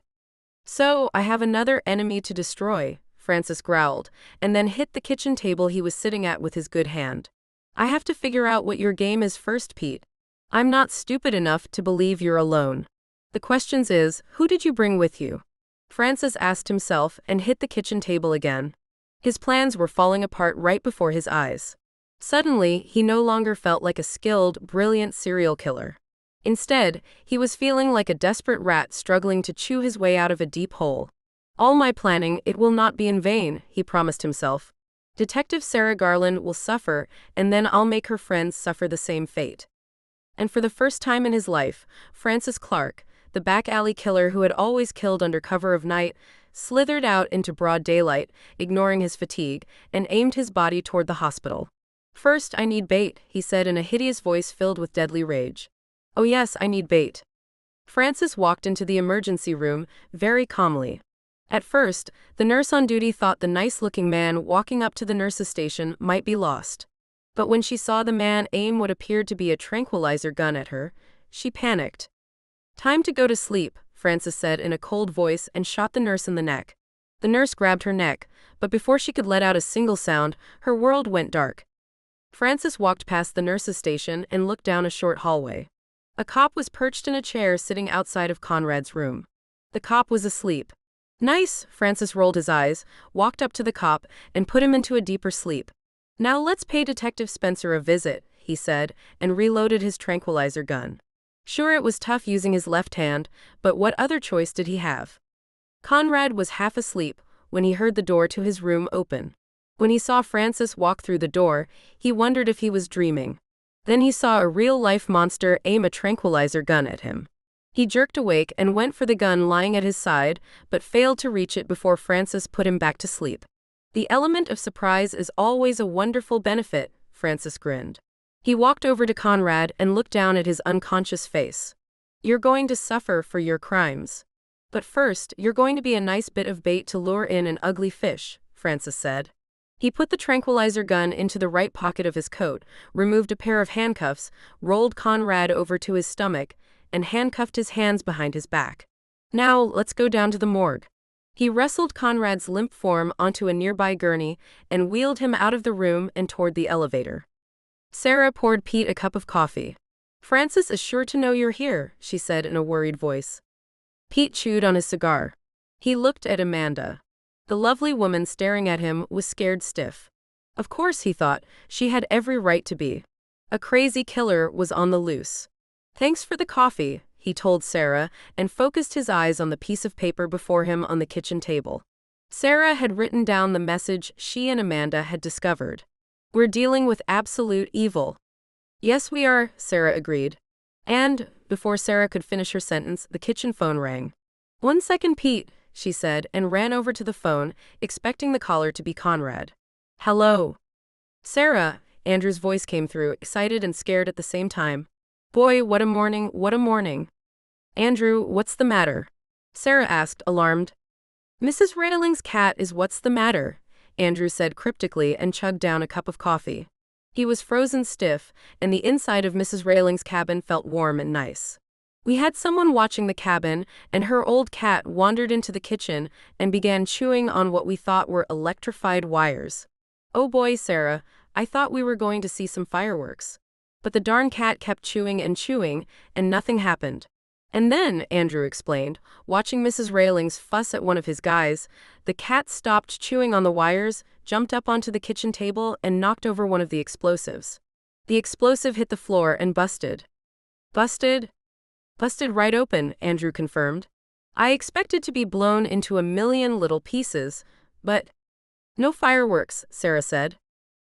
So, I have another enemy to destroy, Francis growled, and then hit the kitchen table he was sitting at with his good hand. I have to figure out what your game is first, Pete. I'm not stupid enough to believe you're alone. The question is, who did you bring with you? Francis asked himself and hit the kitchen table again. His plans were falling apart right before his eyes. Suddenly, he no longer felt like a skilled, brilliant serial killer. Instead, he was feeling like a desperate rat struggling to chew his way out of a deep hole. All my planning, it will not be in vain, he promised himself. Detective Sarah Garland will suffer, and then I'll make her friends suffer the same fate. And for the first time in his life, Francis Clark, the back alley killer who had always killed under cover of night, slithered out into broad daylight, ignoring his fatigue, and aimed his body toward the hospital. First, I need bait, he said in a hideous voice filled with deadly rage. Oh yes, I need bait. Francis walked into the emergency room, very calmly. At first, the nurse on duty thought the nice-looking man walking up to the nurse's station might be lost. But when she saw the man aim what appeared to be a tranquilizer gun at her, she panicked. Time to go to sleep, Francis said in a cold voice and shot the nurse in the neck. The nurse grabbed her neck, but before she could let out a single sound, her world went dark. Francis walked past the nurse's station and looked down a short hallway. A cop was perched in a chair sitting outside of Conrad's room. The cop was asleep. Nice, Francis rolled his eyes, walked up to the cop, and put him into a deeper sleep. Now let's pay Detective Spencer a visit, he said, and reloaded his tranquilizer gun. Sure, it was tough using his left hand, but what other choice did he have? Conrad was half asleep when he heard the door to his room open. When he saw Francis walk through the door, he wondered if he was dreaming. Then he saw a real-life monster aim a tranquilizer gun at him. He jerked awake and went for the gun lying at his side, but failed to reach it before Francis put him back to sleep. The element of surprise is always a wonderful benefit, Francis grinned. He walked over to Conrad and looked down at his unconscious face. You're going to suffer for your crimes. But first, you're going to be a nice bit of bait to lure in an ugly fish, Francis said. He put the tranquilizer gun into the right pocket of his coat, removed a pair of handcuffs, rolled Conrad over to his stomach, and handcuffed his hands behind his back. Now, let's go down to the morgue. He wrestled Conrad's limp form onto a nearby gurney and wheeled him out of the room and toward the elevator. Sarah poured Pete a cup of coffee. Francis is sure to know you're here, she said in a worried voice. Pete chewed on his cigar. He looked at Amanda. The lovely woman staring at him was scared stiff. Of course, he thought, she had every right to be. A crazy killer was on the loose. Thanks for the coffee, he told Sarah, and focused his eyes on the piece of paper before him on the kitchen table. Sarah had written down the message she and Amanda had discovered. We're dealing with absolute evil. Yes, we are, Sarah agreed. And, before Sarah could finish her sentence, the kitchen phone rang. 1 second, Pete, she said, and ran over to the phone, expecting the caller to be Conrad. Hello. Sarah, Andrew's voice came through, excited and scared at the same time. Boy, what a morning, what a morning. Andrew, what's the matter? Sarah asked, alarmed. Mrs. Railing's cat is what's the matter, Andrew said cryptically and chugged down a cup of coffee. He was frozen stiff, and the inside of Mrs. Railing's cabin felt warm and nice. We had someone watching the cabin, and her old cat wandered into the kitchen and began chewing on what we thought were electrified wires. Oh boy, Sarah, I thought we were going to see some fireworks. But the darn cat kept chewing, and nothing happened. And then, Andrew explained, watching Mrs. Railings fuss at one of his guys, the cat stopped chewing on the wires, jumped up onto the kitchen table and knocked over one of the explosives. The explosive hit the floor and busted. Busted? Busted right open, Andrew confirmed. I expected to be blown into a million little pieces, but no fireworks, Sarah said.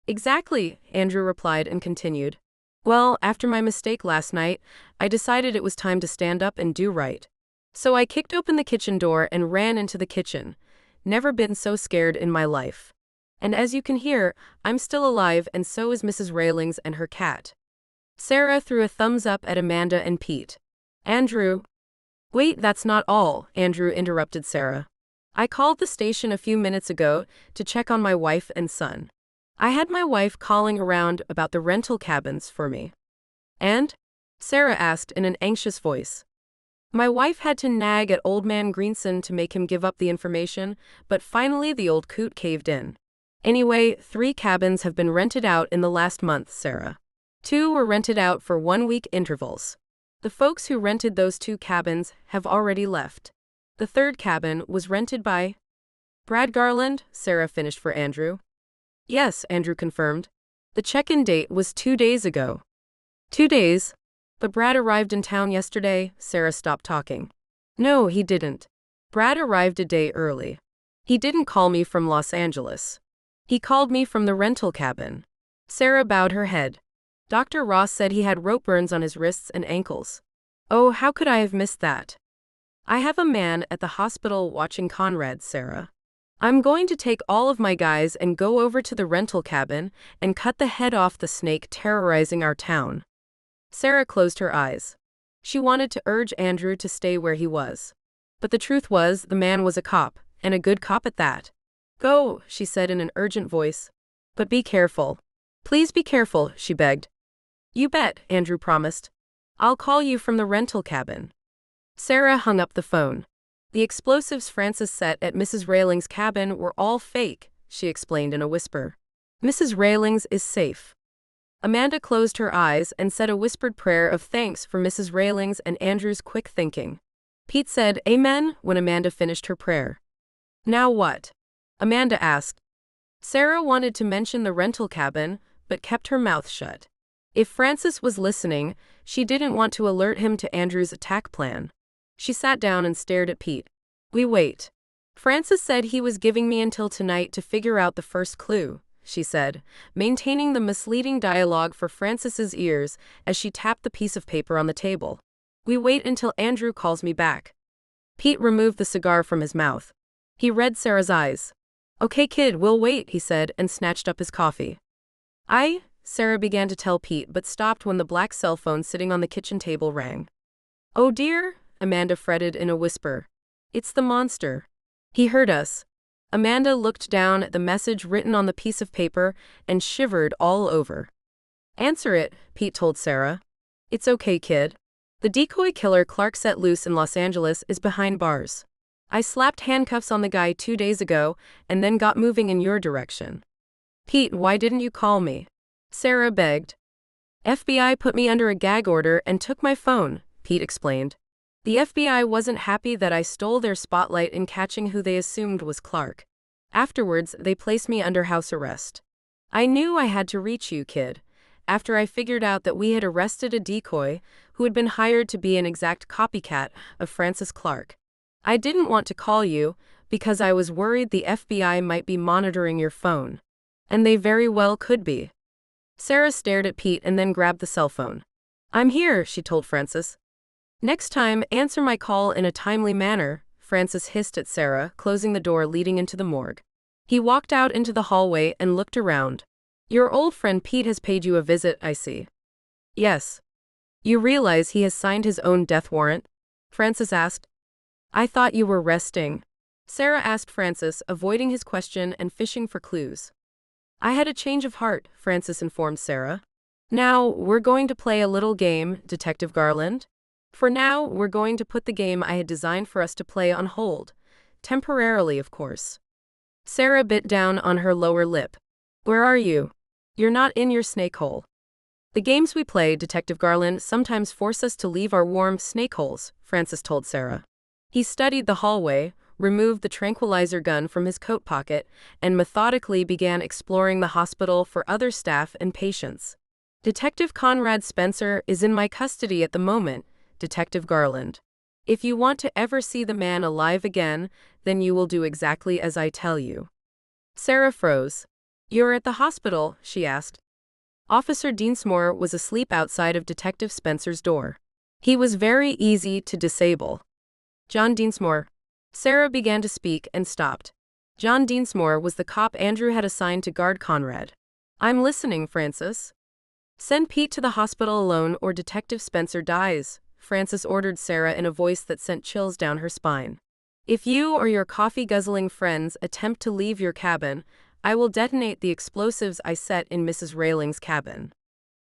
Exactly, Andrew replied and continued. Well, after my mistake last night, I decided it was time to stand up and do right. So I kicked open the kitchen door and ran into the kitchen. Never been so scared in my life. And as you can hear, I'm still alive and so is Mrs. Railings and her cat. Sarah threw a thumbs up at Amanda and Pete. Andrew. Wait, that's not all, Andrew interrupted Sarah. I called the station a few minutes ago to check on my wife and son. I had my wife calling around about the rental cabins for me. And? Sarah asked in an anxious voice. My wife had to nag at old man Greenson to make him give up the information, but finally the old coot caved in. Anyway, 3 cabins have been rented out in the last month, Sarah. 2 were rented out for 1-week intervals. The folks who rented those 2 cabins have already left. The 3rd cabin was rented by Brad Garland, Sarah finished for Andrew. Yes, Andrew confirmed. The check-in date was 2 days ago. 2 days? But Brad arrived in town yesterday, Sarah stopped talking. No, he didn't. Brad arrived a day early. He didn't call me from Los Angeles. He called me from the rental cabin. Sarah bowed her head. Dr. Ross said he had rope burns on his wrists and ankles. Oh, how could I have missed that? I have a man at the hospital watching Conrad, Sarah. I'm going to take all of my guys and go over to the rental cabin and cut the head off the snake terrorizing our town. Sarah closed her eyes. She wanted to urge Andrew to stay where he was. But the truth was, the man was a cop, and a good cop at that. Go, she said in an urgent voice. But be careful. Please be careful, she begged. You bet, Andrew promised. I'll call you from the rental cabin. Sarah hung up the phone. The explosives Frances set at Mrs. Railings' cabin were all fake, she explained in a whisper. Mrs. Railings is safe. Amanda closed her eyes and said a whispered prayer of thanks for Mrs. Railings and Andrew's quick thinking. Pete said, Amen, when Amanda finished her prayer. Now what? Amanda asked. Sarah wanted to mention the rental cabin, but kept her mouth shut. If Frances was listening, she didn't want to alert him to Andrew's attack plan. She sat down and stared at Pete. We wait. Frances said he was giving me until tonight to figure out the first clue, she said, maintaining the misleading dialogue for Frances's ears as she tapped the piece of paper on the table. We wait until Andrew calls me back. Pete removed the cigar from his mouth. He read Sarah's eyes. Okay, kid, we'll wait, he said, and snatched up his coffee. Sarah began to tell Pete, but stopped when the black cell phone sitting on the kitchen table rang. Oh dear, Amanda fretted in a whisper. It's the monster. He heard us. Amanda looked down at the message written on the piece of paper and shivered all over. Answer it, Pete told Sarah. It's okay, kid. The decoy killer Clark set loose in Los Angeles is behind bars. I slapped handcuffs on the guy 2 days ago and then got moving in your direction. Pete, why didn't you call me? Sarah begged. FBI put me under a gag order and took my phone, Pete explained. The FBI wasn't happy that I stole their spotlight in catching who they assumed was Clark. Afterwards, they placed me under house arrest. I knew I had to reach you, kid, after I figured out that we had arrested a decoy who had been hired to be an exact copycat of Frances Clark. I didn't want to call you because I was worried the FBI might be monitoring your phone. And they very well could be. Sarah stared at Pete and then grabbed the cell phone. I'm here, she told Frances. Next time, answer my call in a timely manner, Frances hissed at Sarah, closing the door leading into the morgue. He walked out into the hallway and looked around. Your old friend Pete has paid you a visit, I see. Yes. You realize he has signed his own death warrant? Frances asked. I thought you were resting. Sarah asked Frances, avoiding his question and fishing for clues. I had a change of heart, Frances informed Sarah. Now, we're going to play a little game, Detective Garland. For now, we're going to put the game I had designed for us to play on hold. Temporarily, of course. Sarah bit down on her lower lip. Where are you? You're not in your snake hole. The games we play, Detective Garland, sometimes force us to leave our warm snake holes, Frances told Sarah. He studied the hallway, removed the tranquilizer gun from his coat pocket, and methodically began exploring the hospital for other staff and patients. Detective Conrad Spencer is in my custody at the moment, Detective Garland. If you want to ever see the man alive again, then you will do exactly as I tell you. Sarah froze. You're at the hospital, she asked. Officer Deansmore was asleep outside of Detective Spencer's door. He was very easy to disable. John Deansmore. Sarah began to speak and stopped. John Deansmore was the cop Andrew had assigned to guard Conrad. I'm listening, Francis. Send Pete to the hospital alone or Detective Spencer dies, Francis ordered Sarah in a voice that sent chills down her spine. If you or your coffee-guzzling friends attempt to leave your cabin, I will detonate the explosives I set in Mrs. Railing's cabin.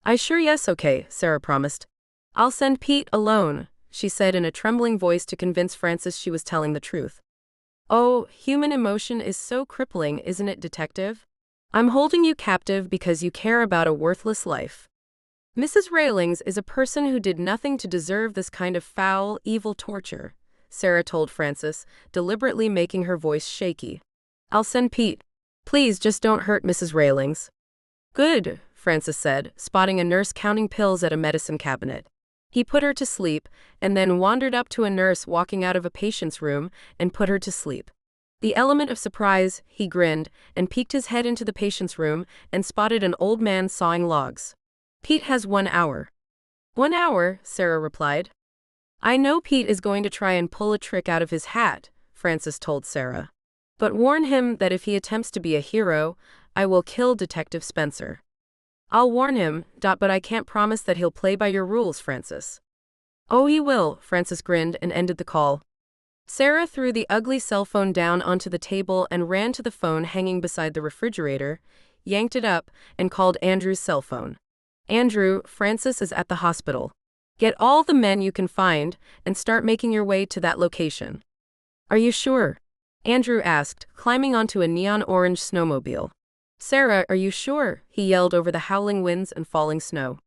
Yes, okay, Sarah promised. I'll send Pete alone, she said in a trembling voice to convince Francis she was telling the truth. Oh, human emotion is so crippling, isn't it, Detective? I'm holding you captive because you care about a worthless life. Mrs. Railings is a person who did nothing to deserve this kind of foul, evil torture, Sarah told Francis, deliberately making her voice shaky. I'll send Pete. Please just don't hurt Mrs. Railings. Good, Francis said, spotting a nurse counting pills at a medicine cabinet. He put her to sleep, and then wandered up to a nurse walking out of a patient's room and put her to sleep. The element of surprise, he grinned, and peeked his head into the patient's room and spotted an old man sawing logs. Pete has 1 hour. 1 hour, Sarah replied. I know Pete is going to try and pull a trick out of his hat, Francis told Sarah. But warn him that if he attempts to be a hero, I will kill Detective Spencer. I'll warn him, but I can't promise that he'll play by your rules, Francis. Oh, he will, Francis grinned and ended the call. Sarah threw the ugly cell phone down onto the table and ran to the phone hanging beside the refrigerator, yanked it up, and called Andrew's cell phone. Andrew, Francis is at the hospital. Get all the men you can find and start making your way to that location. Are you sure? Andrew asked, climbing onto a neon-orange snowmobile. Sarah, are you sure? He yelled over the howling winds and falling snow.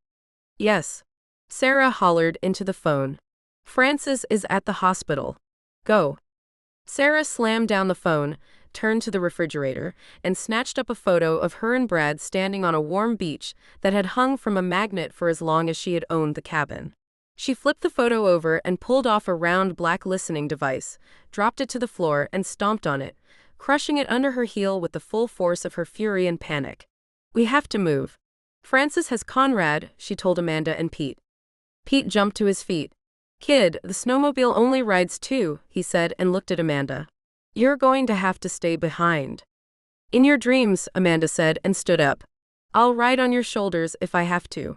Yes. Sarah hollered into the phone. Francis is at the hospital. Go. Sarah slammed down the phone, turned to the refrigerator, and snatched up a photo of her and Brad standing on a warm beach that had hung from a magnet for as long as she had owned the cabin. She flipped the photo over and pulled off a round black listening device, dropped it to the floor and stomped on it, crushing it under her heel with the full force of her fury and panic. We have to move. Francis has Conrad, she told Amanda and Pete. Pete jumped to his feet. Kid, the snowmobile only rides 2, he said and looked at Amanda. You're going to have to stay behind. In your dreams, Amanda said and stood up. I'll ride on your shoulders if I have to.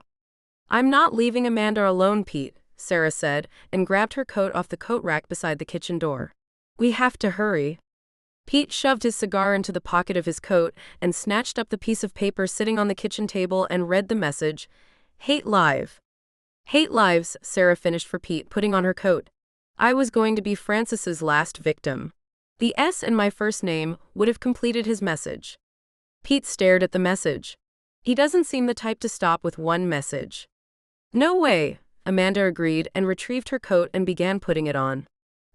I'm not leaving Amanda alone, Pete, Sarah said and grabbed her coat off the coat rack beside the kitchen door. We have to hurry. Pete shoved his cigar into the pocket of his coat and snatched up the piece of paper sitting on the kitchen table and read the message, Hate Live. Hate lives, Sarah finished for Pete, putting on her coat. I was going to be Francis's last victim. The S in my first name would have completed his message. Pete stared at the message. He doesn't seem the type to stop with one message. No way, Amanda agreed and retrieved her coat and began putting it on.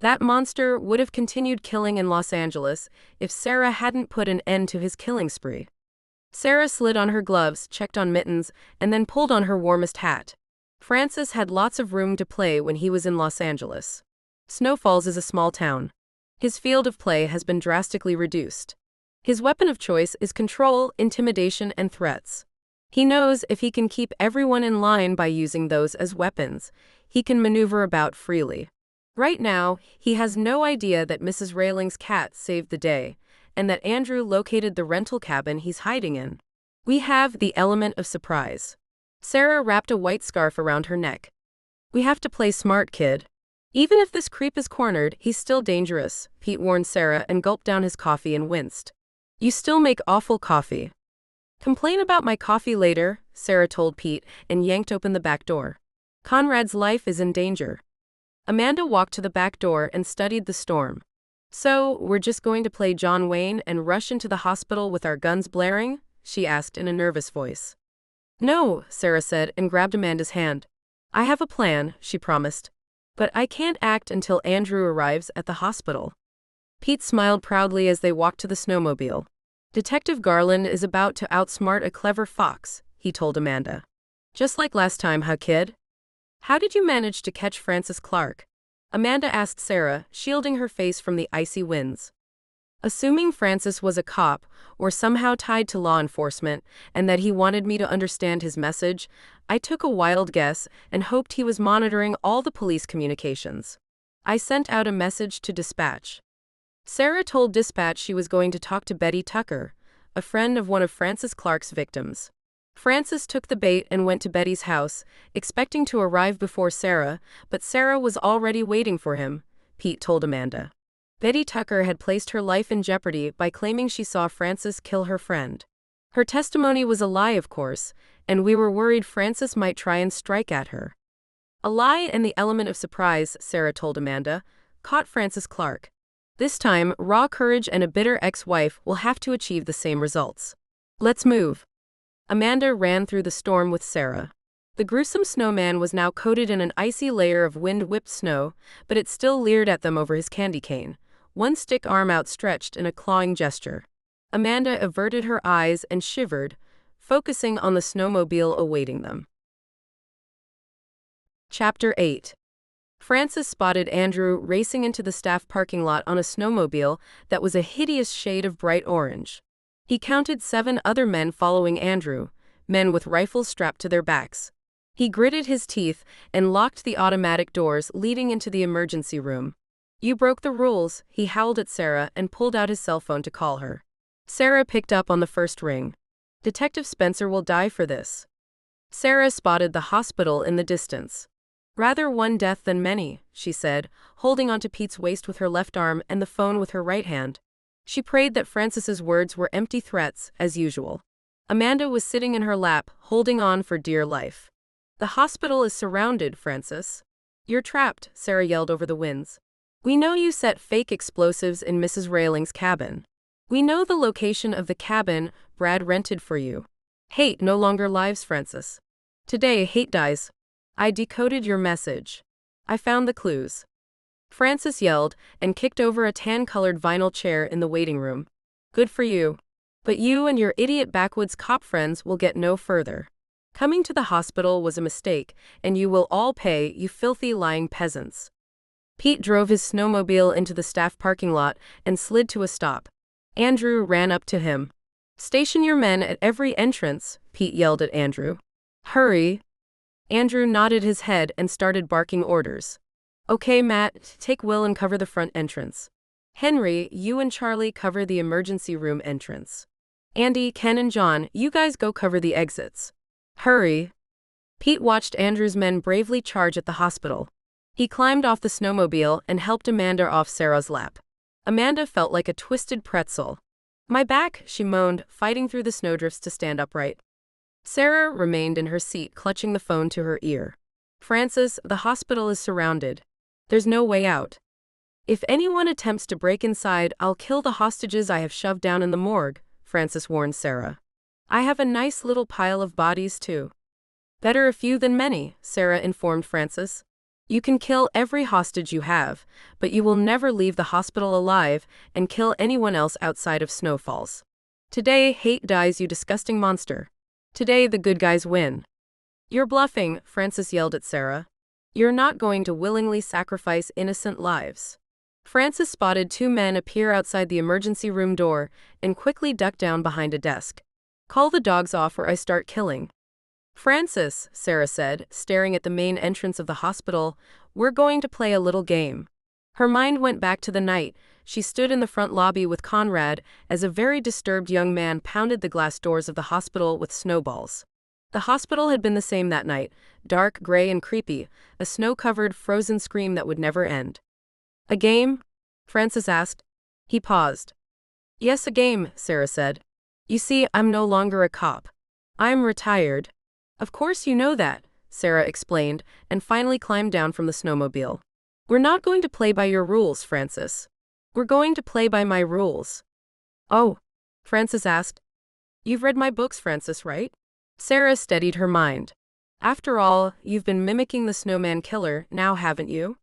That monster would have continued killing in Los Angeles if Sarah hadn't put an end to his killing spree. Sarah slid on her gloves, checked on mittens, and then pulled on her warmest hat. Francis had lots of room to play when he was in Los Angeles. Snow Falls is a small town. His field of play has been drastically reduced. His weapon of choice is control, intimidation, and threats. He knows if he can keep everyone in line by using those as weapons, he can maneuver about freely. Right now, he has no idea that Mrs. Railing's cat saved the day, and that Andrew located the rental cabin he's hiding in. We have the element of surprise. Sarah wrapped a white scarf around her neck. We have to play smart, kid. Even if this creep is cornered, he's still dangerous, Pete warned Sarah and gulped down his coffee and winced. You still make awful coffee. Complain about my coffee later, Sarah told Pete and yanked open the back door. Conrad's life is in danger. Amanda walked to the back door and studied the storm. So, we're just going to play John Wayne and rush into the hospital with our guns blaring? She asked in a nervous voice. No, Sarah said and grabbed Amanda's hand. I have a plan, she promised. But I can't act until Andrew arrives at the hospital. Pete smiled proudly as they walked to the snowmobile. Detective Garland is about to outsmart a clever fox, he told Amanda. Just like last time, huh, kid? How did you manage to catch Francis Clark? Amanda asked Sarah, shielding her face from the icy winds. Assuming Francis was a cop, or somehow tied to law enforcement, and that he wanted me to understand his message, I took a wild guess and hoped he was monitoring all the police communications. I sent out a message to dispatch. Sarah told dispatch she was going to talk to Betty Tucker, a friend of one of Francis Clark's victims. Francis took the bait and went to Betty's house, expecting to arrive before Sarah, but Sarah was already waiting for him, Pete told Amanda. Betty Tucker had placed her life in jeopardy by claiming she saw Francis kill her friend. Her testimony was a lie, of course, and we were worried Francis might try and strike at her. A lie and the element of surprise, Sarah told Amanda, caught Francis Clark. This time, raw courage and a bitter ex-wife will have to achieve the same results. Let's move. Amanda ran through the storm with Sarah. The gruesome snowman was now coated in an icy layer of wind-whipped snow, but it still leered at them over his candy cane, one stick arm outstretched in a clawing gesture. Amanda averted her eyes and shivered, focusing on the snowmobile awaiting them. Chapter 8. Francis spotted Andrew racing into the staff parking lot on a snowmobile that was a hideous shade of bright orange. He counted 7 other men following Andrew, men with rifles strapped to their backs. He gritted his teeth and locked the automatic doors leading into the emergency room. You broke the rules, he howled at Sarah and pulled out his cell phone to call her. Sarah picked up on the first ring. Detective Spencer will die for this. Sarah spotted the hospital in the distance. Rather one death than many, she said, holding onto Pete's waist with her left arm and the phone with her right hand. She prayed that Francis's words were empty threats, as usual. Amanda was sitting in her lap, holding on for dear life. The hospital is surrounded, Francis. You're trapped, Sarah yelled over the winds. We know you set fake explosives in Mrs. Railing's cabin. We know the location of the cabin Brad rented for you. Hate no longer lives, Francis. Today, hate dies. I decoded your message. I found the clues. Francis yelled and kicked over a tan-colored vinyl chair in the waiting room. Good for you. But you and your idiot backwoods cop friends will get no further. Coming to the hospital was a mistake, and you will all pay, you filthy lying peasants. Pete drove his snowmobile into the staff parking lot and slid to a stop. Andrew ran up to him. Station your men at every entrance, Pete yelled at Andrew. Hurry. Andrew nodded his head and started barking orders. Okay, Matt, take Will and cover the front entrance. Henry, you and Charlie cover the emergency room entrance. Andy, Ken and John, you guys go cover the exits. Hurry. Pete watched Andrew's men bravely charge at the hospital. He climbed off the snowmobile and helped Amanda off Sarah's lap. Amanda felt like a twisted pretzel. My back, she moaned, fighting through the snowdrifts to stand upright. Sarah remained in her seat, clutching the phone to her ear. Francis, the hospital is surrounded. There's no way out. If anyone attempts to break inside, I'll kill the hostages I have shoved down in the morgue, Francis warned Sarah. I have a nice little pile of bodies, too. Better a few than many, Sarah informed Francis. You can kill every hostage you have, but you will never leave the hospital alive and kill anyone else outside of Snowfalls. Today, hate dies, you disgusting monster. Today, the good guys win. You're bluffing, Francis yelled at Sarah. You're not going to willingly sacrifice innocent lives. Francis spotted 2 men appear outside the emergency room door and quickly ducked down behind a desk. Call the dogs off or I start killing. Francis, Sarah said, staring at the main entrance of the hospital, we're going to play a little game. Her mind went back to the night. She stood in the front lobby with Conrad as a very disturbed young man pounded the glass doors of the hospital with snowballs. The hospital had been the same that night, dark, gray, and creepy, a snow-covered, frozen scream that would never end. A game? Francis asked. He paused. Yes, a game, Sarah said. You see, I'm no longer a cop. I'm retired. Of course you know that, Sarah explained, and finally climbed down from the snowmobile. We're not going to play by your rules, Francis. We're going to play by my rules. Oh, Francis asked. You've read my books, Francis, right? Sarah steadied her mind. After all, you've been mimicking the snowman killer, now haven't you?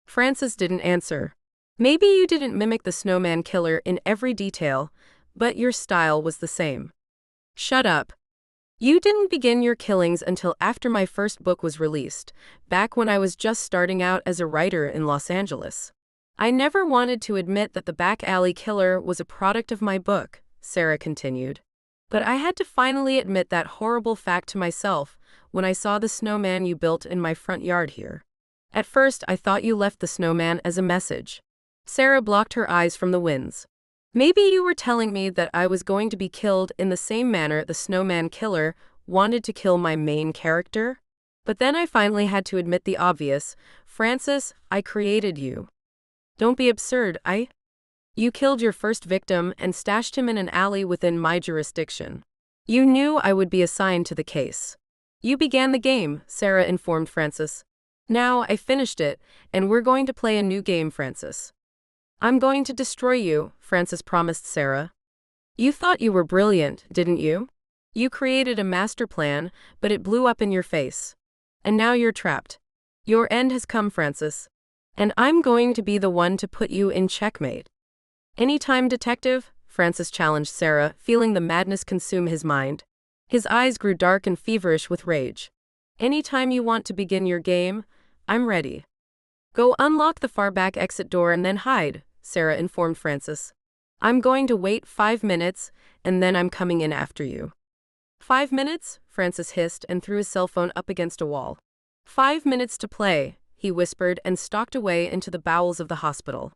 Francis didn't answer. Maybe you didn't mimic the snowman killer in every detail, but your style was the same. Shut up. You didn't begin your killings until after my first book was released, back when I was just starting out as a writer in Los Angeles. I never wanted to admit that the back alley killer was a product of my book, Sarah continued. But I had to finally admit that horrible fact to myself when I saw the snowman you built in my front yard here. At first, I thought you left the snowman as a message. Sarah blocked her eyes from the winds. Maybe you were telling me that I was going to be killed in the same manner the snowman killer wanted to kill my main character? But then I finally had to admit the obvious. Francis, I created you. Don't be absurd, You killed your first victim and stashed him in an alley within my jurisdiction. You knew I would be assigned to the case. You began the game, Sarah informed Francis. Now I finished it, and we're going to play a new game, Francis. I'm going to destroy you, Francis promised Sarah. You thought you were brilliant, didn't you? You created a master plan, but it blew up in your face. And now you're trapped. Your end has come, Francis. And I'm going to be the one to put you in checkmate. Anytime, Detective, Francis challenged Sarah, feeling the madness consume his mind. His eyes grew dark and feverish with rage. Anytime you want to begin your game, I'm ready. Go unlock the far back exit door and then hide, Sarah informed Francis. I'm going to wait 5 minutes, and then I'm coming in after you. 5 minutes? Francis hissed and threw his cell phone up against a wall. 5 minutes to play, he whispered and stalked away into the bowels of the hospital.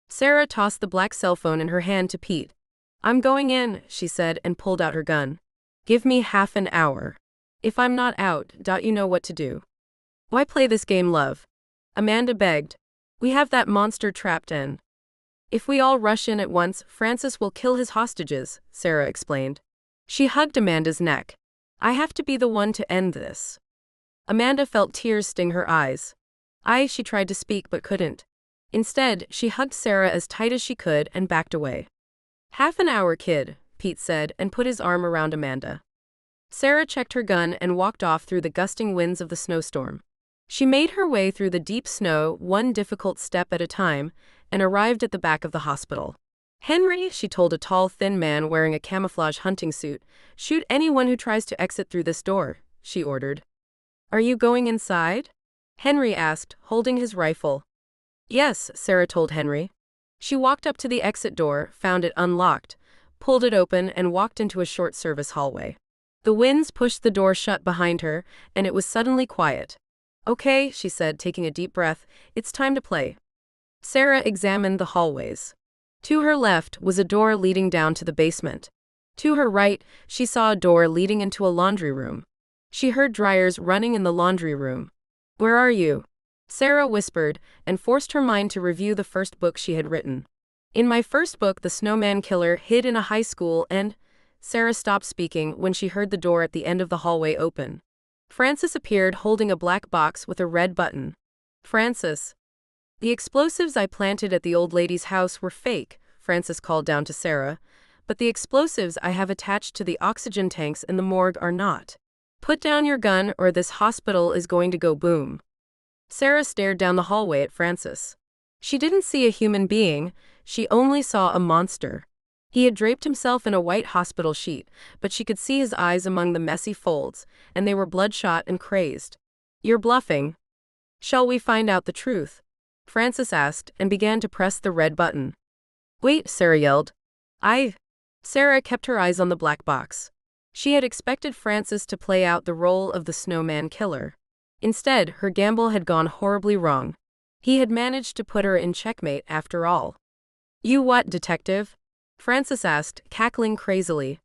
Sarah tossed the black cell phone in her hand to Pete. I'm going in, she said and pulled out her gun. Give me half an hour. If I'm not out, you know what to do. Why play this game, love? Amanda begged. We have that monster trapped in. If we all rush in at once, Francis will kill his hostages, Sarah explained. She hugged Amanda's neck. I have to be the one to end this. Amanda felt tears sting her eyes. She tried to speak but couldn't. Instead, she hugged Sarah as tight as she could and backed away. Half an hour, kid, Pete said and put his arm around Amanda. Sarah checked her gun and walked off through the gusting winds of the snowstorm. She made her way through the deep snow, one difficult step at a time, and arrived at the back of the hospital. Henry, she told a tall, thin man wearing a camouflage hunting suit, shoot anyone who tries to exit through this door, she ordered. Are you going inside? Henry asked, holding his rifle. Yes, Sarah told Henry. She walked up to the exit door, found it unlocked, pulled it open, and walked into a short service hallway. The winds pushed the door shut behind her, and it was suddenly quiet. Okay, she said, taking a deep breath, it's time to play. Sarah examined the hallways. To her left was a door leading down to the basement. To her right, she saw a door leading into a laundry room. She heard dryers running in the laundry room. Where are you? Sarah whispered, and forced her mind to review the first book she had written. In my first book, the snowman killer hid in a high school and… Sarah stopped speaking when she heard the door at the end of the hallway open. Francis appeared holding a black box with a red button. Francis. The explosives I planted at the old lady's house were fake, Francis called down to Sarah, but the explosives I have attached to the oxygen tanks in the morgue are not. Put down your gun or this hospital is going to go boom. Sarah stared down the hallway at Francis. She didn't see a human being, she only saw a monster. He had draped himself in a white hospital sheet, but she could see his eyes among the messy folds, and they were bloodshot and crazed. You're bluffing. Shall we find out the truth? Francis asked and began to press the red button. Wait, Sarah yelled. Sarah kept her eyes on the black box. She had expected Francis to play out the role of the snowman killer. Instead, her gamble had gone horribly wrong. He had managed to put her in checkmate after all. You what, detective? Francis asked, cackling crazily.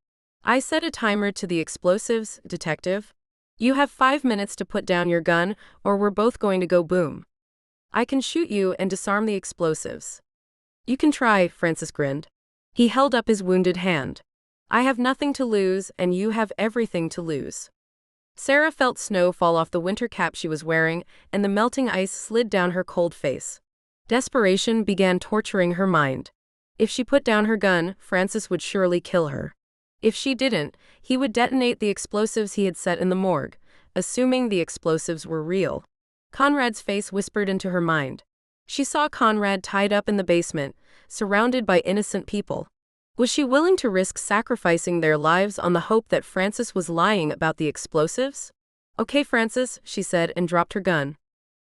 I set a timer to the explosives, detective. You have 5 minutes to put down your gun, or we're both going to go boom. I can shoot you and disarm the explosives. You can try, Francis grinned. He held up his wounded hand. I have nothing to lose, and you have everything to lose. Sarah felt snow fall off the winter cap she was wearing, and the melting ice slid down her cold face. Desperation began torturing her mind. If she put down her gun, Francis would surely kill her. If she didn't, he would detonate the explosives he had set in the morgue, assuming the explosives were real. Conrad's face whispered into her mind. She saw Conrad tied up in the basement, surrounded by innocent people. Was she willing to risk sacrificing their lives on the hope that Frances was lying about the explosives? Okay, Frances, she said and dropped her gun.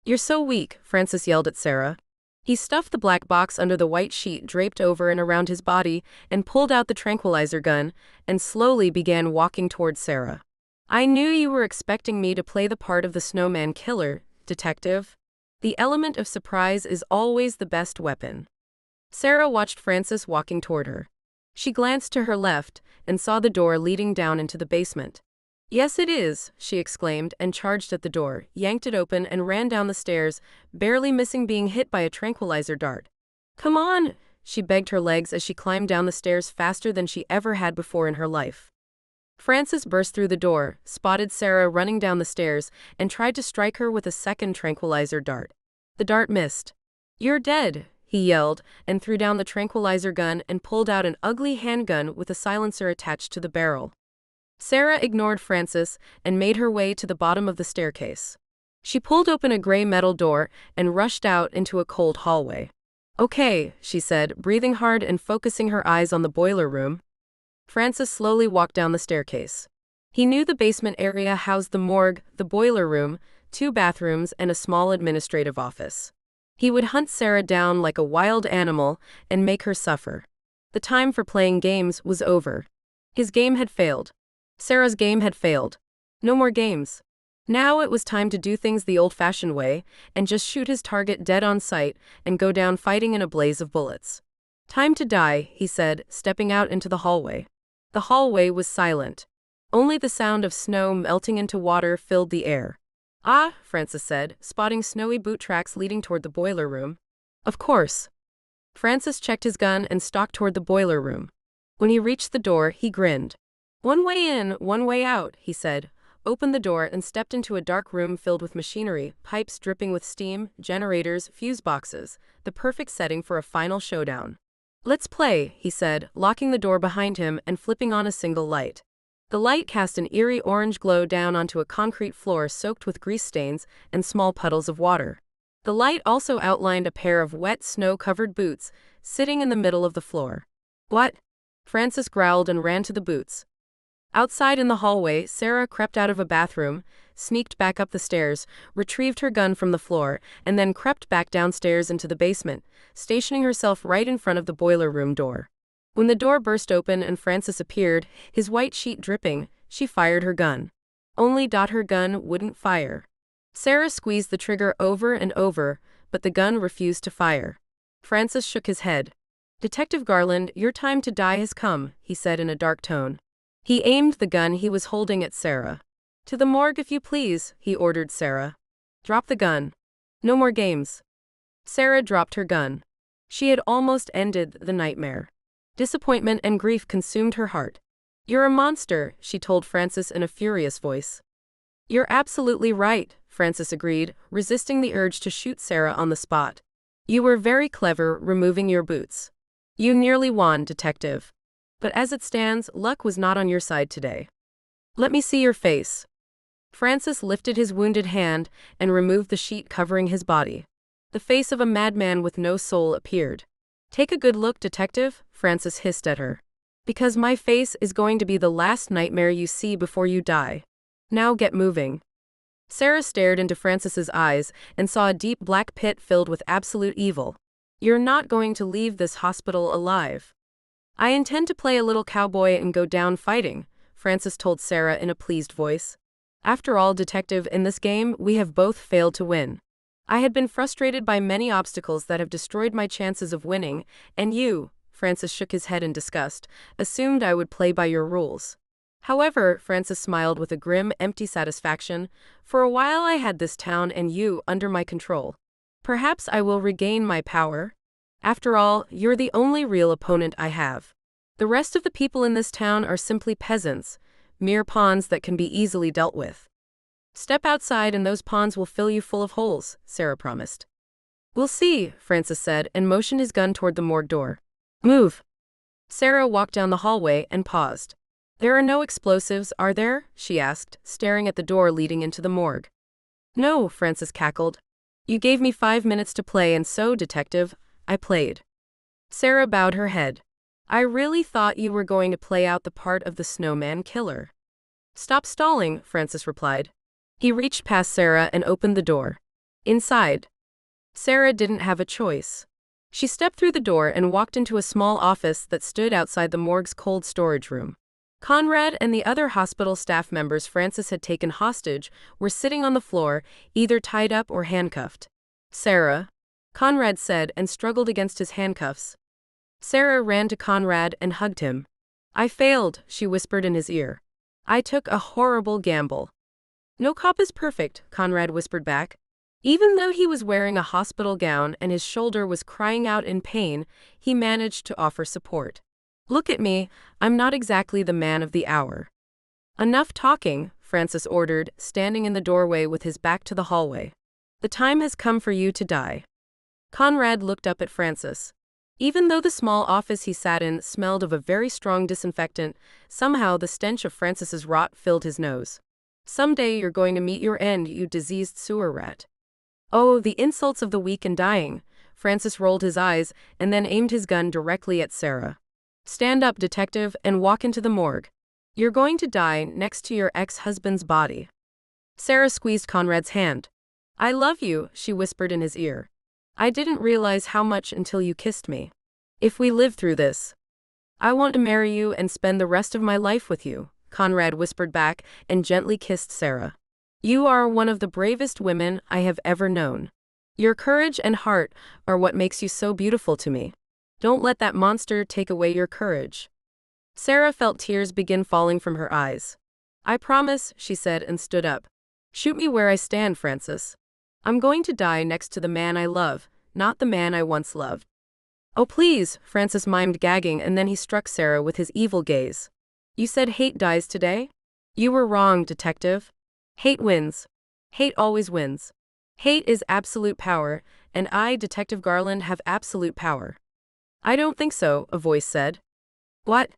You're so weak, Frances yelled at Sarah. He stuffed the black box under the white sheet draped over and around his body and pulled out the tranquilizer gun and slowly began walking toward Sarah. I knew you were expecting me to play the part of the snowman killer, Detective. The element of surprise is always the best weapon. Sarah watched Frances walking toward her. She glanced to her left and saw the door leading down into the basement. Yes, it is, she exclaimed and charged at the door, yanked it open and ran down the stairs, barely missing being hit by a tranquilizer dart. Come on, she begged her legs as she climbed down the stairs faster than she ever had before in her life. Frances burst through the door, spotted Sarah running down the stairs, and tried to strike her with a second tranquilizer dart. The dart missed. You're dead, he yelled, and threw down the tranquilizer gun and pulled out an ugly handgun with a silencer attached to the barrel. Sarah ignored Frances and made her way to the bottom of the staircase. She pulled open a gray metal door and rushed out into a cold hallway. Okay, she said, breathing hard and focusing her eyes on the boiler room. Frances slowly walked down the staircase. He knew the basement area housed the morgue, the boiler room, 2 bathrooms, and a small administrative office. He would hunt Sarah down like a wild animal and make her suffer. The time for playing games was over. His game had failed. Sarah's game had failed. No more games. Now it was time to do things the old-fashioned way and just shoot his target dead on sight and go down fighting in a blaze of bullets. Time to die, he said, stepping out into the hallway. The hallway was silent. Only the sound of snow melting into water filled the air. Ah, Frances said, spotting snowy boot tracks leading toward the boiler room. Of course. Frances checked his gun and stalked toward the boiler room. When he reached the door, he grinned. One way in, one way out, he said, opened the door and stepped into a dark room filled with machinery, pipes dripping with steam, generators, fuse boxes, the perfect setting for a final showdown. Let's play, he said, locking the door behind him and flipping on a single light. The light cast an eerie orange glow down onto a concrete floor soaked with grease stains and small puddles of water. The light also outlined a pair of wet, snow-covered boots sitting in the middle of the floor. What? Frances growled and ran to the boots. Outside in the hallway, Sarah crept out of a bathroom, sneaked back up the stairs, retrieved her gun from the floor, and then crept back downstairs into the basement, stationing herself right in front of the boiler room door. When the door burst open and Frances appeared, his white sheet dripping, she fired her gun. Only her gun wouldn't fire. Sarah squeezed the trigger over and over, but the gun refused to fire. Frances shook his head. Detective Garland, your time to die has come, he said in a dark tone. He aimed the gun he was holding at Sarah. To the morgue if you please, he ordered Sarah. Drop the gun. No more games. Sarah dropped her gun. She had almost ended the nightmare. Disappointment and grief consumed her heart. You're a monster, she told Frances in a furious voice. You're absolutely right, Frances agreed, resisting the urge to shoot Sarah on the spot. You were very clever removing your boots. You nearly won, Detective. But as it stands, luck was not on your side today. Let me see your face. Frances lifted his wounded hand and removed the sheet covering his body. The face of a madman with no soul appeared. Take a good look, Detective, Frances hissed at her. Because my face is going to be the last nightmare you see before you die. Now get moving. Sarah stared into Frances's eyes and saw a deep black pit filled with absolute evil. You're not going to leave this hospital alive. I intend to play a little cowboy and go down fighting, Frances told Sarah in a pleased voice. After all, Detective, in this game, we have both failed to win. I had been frustrated by many obstacles that have destroyed my chances of winning, and you, Frances shook his head in disgust, assumed I would play by your rules. However, Frances smiled with a grim, empty satisfaction, for a while I had this town and you under my control. Perhaps I will regain my power. After all, you're the only real opponent I have. The rest of the people in this town are simply peasants, mere pawns that can be easily dealt with. Step outside and those pawns will fill you full of holes, Sarah promised. We'll see, Frances said and motioned his gun toward the morgue door. Move. Sarah walked down the hallway and paused. There are no explosives, are there? She asked, staring at the door leading into the morgue. No, Frances cackled. You gave me 5 minutes to play, and so, Detective, I played. Sarah bowed her head. I really thought you were going to play out the part of the snowman killer. Stop stalling, Francis replied. He reached past Sarah and opened the door. Inside. Sarah didn't have a choice. She stepped through the door and walked into a small office that stood outside the morgue's cold storage room. Conrad and the other hospital staff members Francis had taken hostage were sitting on the floor, either tied up or handcuffed. Sarah, Conrad said and struggled against his handcuffs. Sarah ran to Conrad and hugged him. I failed, she whispered in his ear. I took a horrible gamble. No cop is perfect, Conrad whispered back. Even though he was wearing a hospital gown and his shoulder was crying out in pain, he managed to offer support. Look at me, I'm not exactly the man of the hour. Enough talking, Francis ordered, standing in the doorway with his back to the hallway. The time has come for you to die. Conrad looked up at Francis. Even though the small office he sat in smelled of a very strong disinfectant, somehow the stench of Francis's rot filled his nose. Someday you're going to meet your end, you diseased sewer rat. Oh, the insults of the weak and dying. Francis rolled his eyes and then aimed his gun directly at Sarah. Stand up, detective, and walk into the morgue. You're going to die next to your ex-husband's body. Sarah squeezed Conrad's hand. I love you, she whispered in his ear. I didn't realize how much until you kissed me. If we live through this, I want to marry you and spend the rest of my life with you, Conrad whispered back and gently kissed Sarah. You are one of the bravest women I have ever known. Your courage and heart are what makes you so beautiful to me. Don't let that monster take away your courage. Sarah felt tears begin falling from her eyes. I promise, she said and stood up. Shoot me where I stand, Francis. I'm going to die next to the man I love, not the man I once loved. Oh please, Francis mimed, gagging, and then he struck Sarah with his evil gaze. You said hate dies today? You were wrong, detective. Hate wins. Hate always wins. Hate is absolute power, and I, Detective Garland, have absolute power. I don't think so, a voice said. What?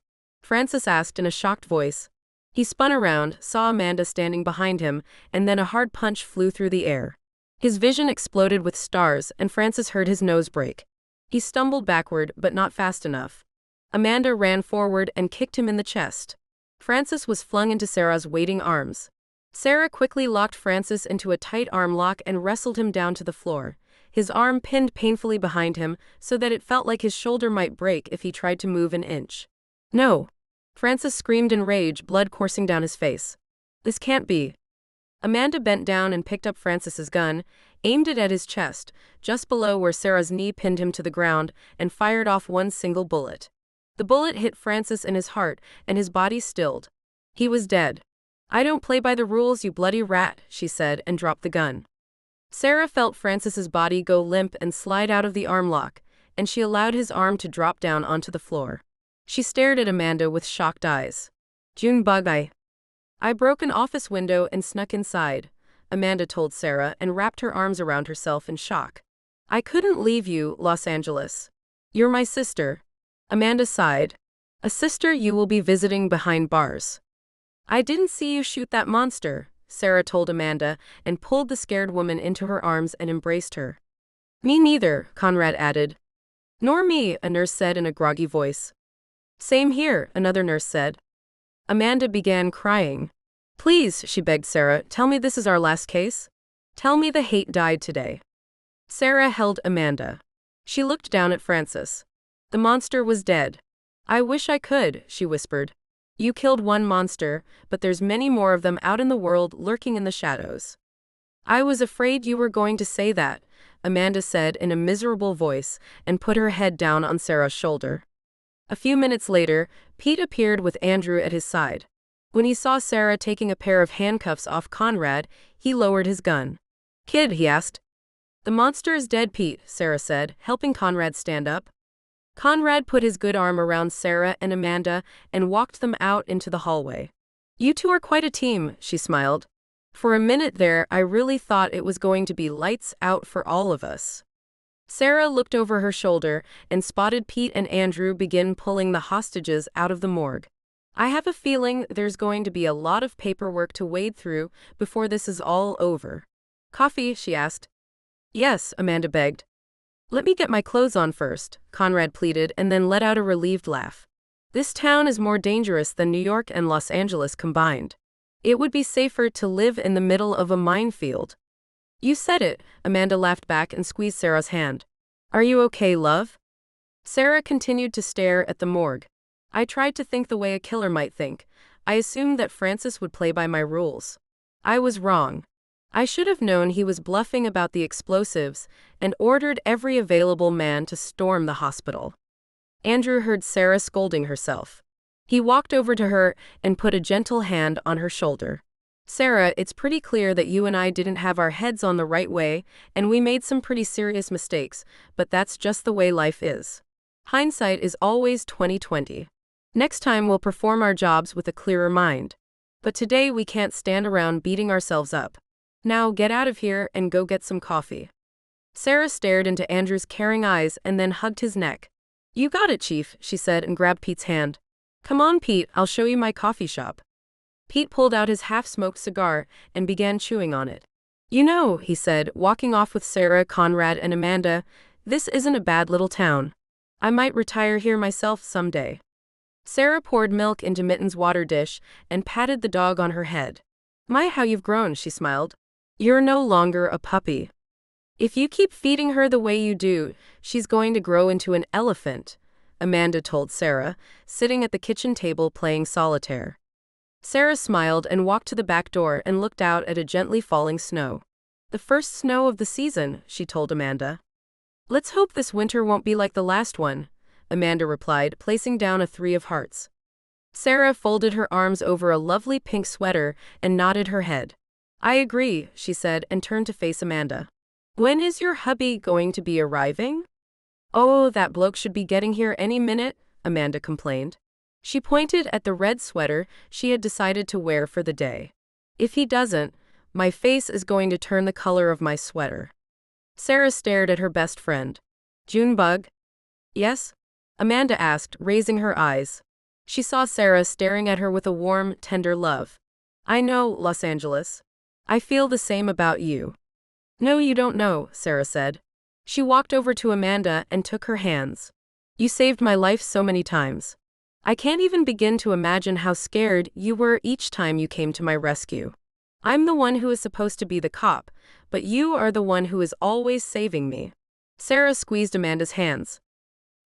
Francis asked in a shocked voice. He spun around, saw Amanda standing behind him, and then a hard punch flew through the air. His vision exploded with stars, and Francis heard his nose break. He stumbled backward, but not fast enough. Amanda ran forward and kicked him in the chest. Francis was flung into Sarah's waiting arms. Sarah quickly locked Francis into a tight arm lock and wrestled him down to the floor. His arm pinned painfully behind him so that it felt like his shoulder might break if he tried to move an inch. No! Francis screamed in rage, blood coursing down his face. This can't be. Amanda bent down and picked up Francis's gun, aimed it at his chest, just below where Sarah's knee pinned him to the ground, and fired off one single bullet. The bullet hit Francis in his heart, and his body stilled. He was dead. I don't play by the rules, you bloody rat, she said, and dropped the gun. Sarah felt Francis's body go limp and slide out of the arm lock, and she allowed his arm to drop down onto the floor. She stared at Amanda with shocked eyes. June bug I broke an office window and snuck inside, Amanda told Sarah and wrapped her arms around herself in shock. I couldn't leave you, Los Angeles. You're my sister. Amanda sighed. A sister you will be visiting behind bars. I didn't see you shoot that monster, Sarah told Amanda and pulled the scared woman into her arms and embraced her. Me neither, Conrad added. Nor me, a nurse said in a groggy voice. Same here, another nurse said. Amanda began crying. Please, she begged Sarah, tell me this is our last case. Tell me the hate died today. Sarah held Amanda. She looked down at Francis. The monster was dead. I wish I could, she whispered. You killed one monster, but there's many more of them out in the world lurking in the shadows. I was afraid you were going to say that, Amanda said in a miserable voice and put her head down on Sarah's shoulder. A few minutes later, Pete appeared with Andrew at his side. When he saw Sarah taking a pair of handcuffs off Conrad, he lowered his gun. Kid, he asked. The monster is dead, Pete, Sarah said, helping Conrad stand up. Conrad put his good arm around Sarah and Amanda and walked them out into the hallway. You two are quite a team, she smiled. For a minute there, I really thought it was going to be lights out for all of us. Sarah looked over her shoulder and spotted Pete and Andrew begin pulling the hostages out of the morgue. I have a feeling there's going to be a lot of paperwork to wade through before this is all over. Coffee, she asked. Yes, Amanda begged. Let me get my clothes on first, Conrad pleaded and then let out a relieved laugh. This town is more dangerous than New York and Los Angeles combined. It would be safer to live in the middle of a minefield. You said it, Amanda laughed back and squeezed Sarah's hand. Are you okay, love? Sarah continued to stare at the morgue. I tried to think the way a killer might think. I assumed that Francis would play by my rules. I was wrong. I should have known he was bluffing about the explosives and ordered every available man to storm the hospital. Andrew heard Sarah scolding herself. He walked over to her and put a gentle hand on her shoulder. Sarah, it's pretty clear that you and I didn't have our heads on the right way, and we made some pretty serious mistakes, but that's just the way life is. Hindsight is always 20/20. Next time we'll perform our jobs with a clearer mind. But today we can't stand around beating ourselves up. Now get out of here and go get some coffee. Sarah stared into Andrew's caring eyes and then hugged his neck. You got it, Chief, she said and grabbed Pete's hand. Come on, Pete, I'll show you my coffee shop. Pete pulled out his half-smoked cigar and began chewing on it. You know, he said, walking off with Sarah, Conrad, and Amanda, this isn't a bad little town. I might retire here myself someday. Sarah poured milk into Mitten's water dish and patted the dog on her head. My, how you've grown, she smiled. You're no longer a puppy. If you keep feeding her the way you do, she's going to grow into an elephant, Amanda told Sarah, sitting at the kitchen table playing solitaire. Sarah smiled and walked to the back door and looked out at a gently falling snow. The first snow of the season, she told Amanda. Let's hope this winter won't be like the last one, Amanda replied, placing down a 3 of hearts. Sarah folded her arms over a lovely pink sweater and nodded her head. I agree, she said and turned to face Amanda. When is your hubby going to be arriving? Oh, that bloke should be getting here any minute, Amanda complained. She pointed at the red sweater she had decided to wear for the day. If he doesn't, my face is going to turn the color of my sweater. Sarah stared at her best friend. Junebug? Yes? Amanda asked, raising her eyes. She saw Sarah staring at her with a warm, tender love. I know, Los Angeles. I feel the same about you. No, you don't know, Sarah said. She walked over to Amanda and took her hands. You saved my life so many times. I can't even begin to imagine how scared you were each time you came to my rescue. I'm the one who is supposed to be the cop, but you are the one who is always saving me. Sarah squeezed Amanda's hands.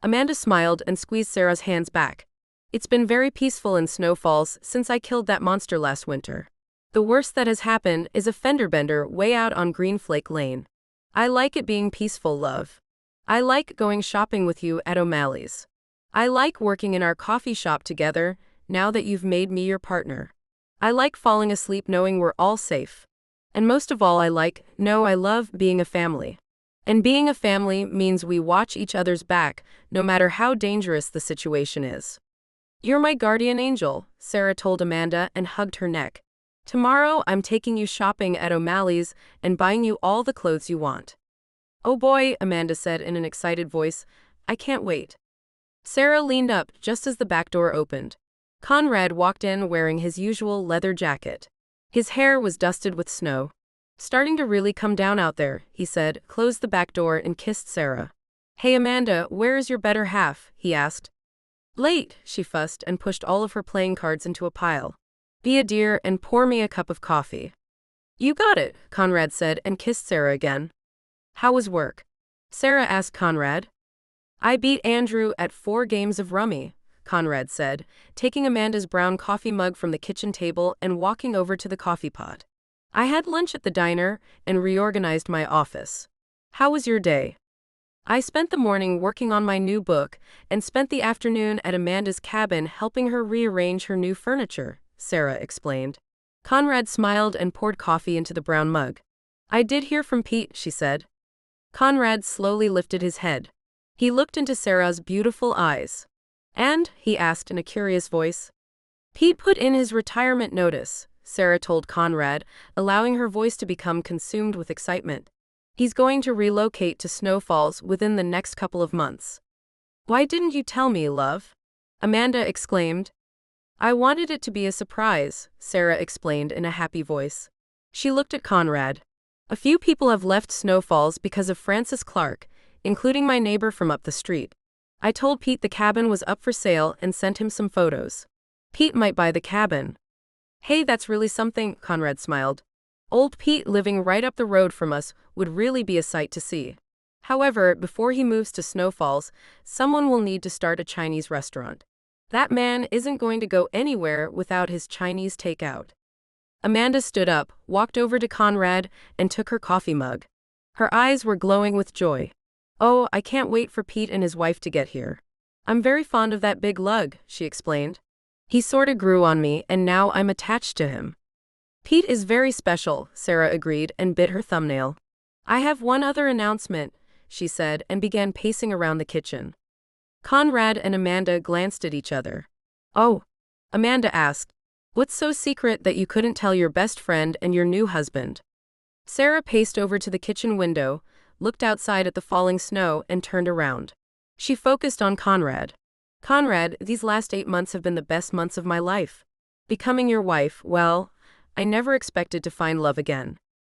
Amanda smiled and squeezed Sarah's hands back. It's been very peaceful in Snow Falls since I killed that monster last winter. The worst that has happened is a fender bender way out on Greenflake Lane. I like it being peaceful, love. I like going shopping with you at O'Malley's. I like working in our coffee shop together, now that you've made me your partner. I like falling asleep knowing we're all safe. And most of all I love being a family. And being a family means we watch each other's back, no matter how dangerous the situation is. You're my guardian angel, Sarah told Amanda and hugged her neck. Tomorrow I'm taking you shopping at O'Malley's and buying you all the clothes you want. Oh boy, Amanda said in an excited voice, I can't wait. Sarah leaned up just as the back door opened. Conrad walked in wearing his usual leather jacket. His hair was dusted with snow. Starting to really come down out there, he said, closed the back door and kissed Sarah. Hey Amanda, where is your better half? He asked. Late, she fussed and pushed all of her playing cards into a pile. Be a dear and pour me a cup of coffee. You got it, Conrad said and kissed Sarah again. How was work? Sarah asked Conrad. I beat Andrew at 4 games of rummy, Conrad said, taking Amanda's brown coffee mug from the kitchen table and walking over to the coffee pot. I had lunch at the diner and reorganized my office. How was your day? I spent the morning working on my new book and spent the afternoon at Amanda's cabin helping her rearrange her new furniture, Sarah explained. Conrad smiled and poured coffee into the brown mug. I did hear from Pete, she said. Conrad slowly lifted his head. He looked into Sarah's beautiful eyes. And, he asked in a curious voice. Pete put in his retirement notice, Sarah told Conrad, allowing her voice to become consumed with excitement. He's going to relocate to Snow Falls within the next couple of months. Why didn't you tell me, love? Amanda exclaimed. I wanted it to be a surprise, Sarah explained in a happy voice. She looked at Conrad. A few people have left snowfalls because of Francis Clark, including my neighbor from up the street. I told Pete the cabin was up for sale and sent him some photos. Pete might buy the cabin. Hey, that's really something, Conrad smiled. Old Pete living right up the road from us would really be a sight to see. However, before he moves to Snowfalls, someone will need to start a Chinese restaurant. That man isn't going to go anywhere without his Chinese takeout. Amanda stood up, walked over to Conrad, and took her coffee mug. Her eyes were glowing with joy. Oh, I can't wait for Pete and his wife to get here. I'm very fond of that big lug, she explained. He sorta grew on me, and now I'm attached to him. Pete is very special, Sarah agreed and bit her thumbnail. I have one other announcement, she said and began pacing around the kitchen. Conrad and Amanda glanced at each other. Oh, Amanda asked. What's so secret that you couldn't tell your best friend and your new husband? Sarah paced over to the kitchen window, looked outside at the falling snow, and turned around. She focused on Conrad. Conrad, these last 8 months have been the best months of my life. Becoming your wife, well, I never expected to find love again.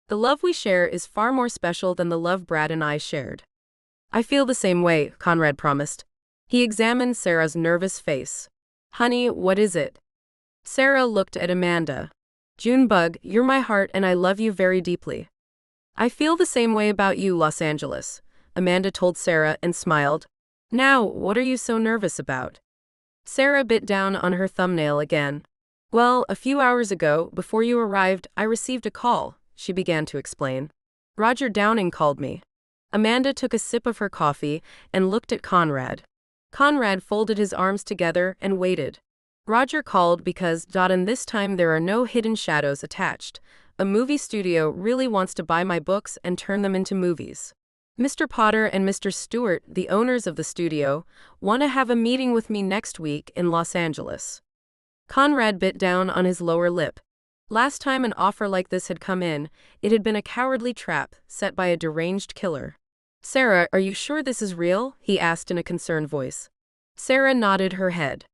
The love we share is far more special than the love Brad and I shared. I feel the same way, Conrad promised. He examined Sarah's nervous face. Honey, what is it? Sarah looked at Amanda. Junebug, you're my heart and I love you very deeply. I feel the same way about you, Los Angeles, Amanda told Sarah and smiled. Now, what are you so nervous about? Sarah bit down on her thumbnail again. Well, a few hours ago, before you arrived, I received a call, she began to explain. Roger Downing called me. Amanda took a sip of her coffee and looked at Conrad. Conrad folded his arms together and waited. Roger called because, and this time there are no hidden shadows attached. A movie studio really wants to buy my books and turn them into movies. Mr. Potter and Mr. Stewart, the owners of the studio, want to have a meeting with me next week in Los Angeles. Conrad bit down on his lower lip. Last time an offer like this had come in, it had been a cowardly trap set by a deranged killer. Sarah, are you sure this is real? He asked in a concerned voice. Sarah nodded her head.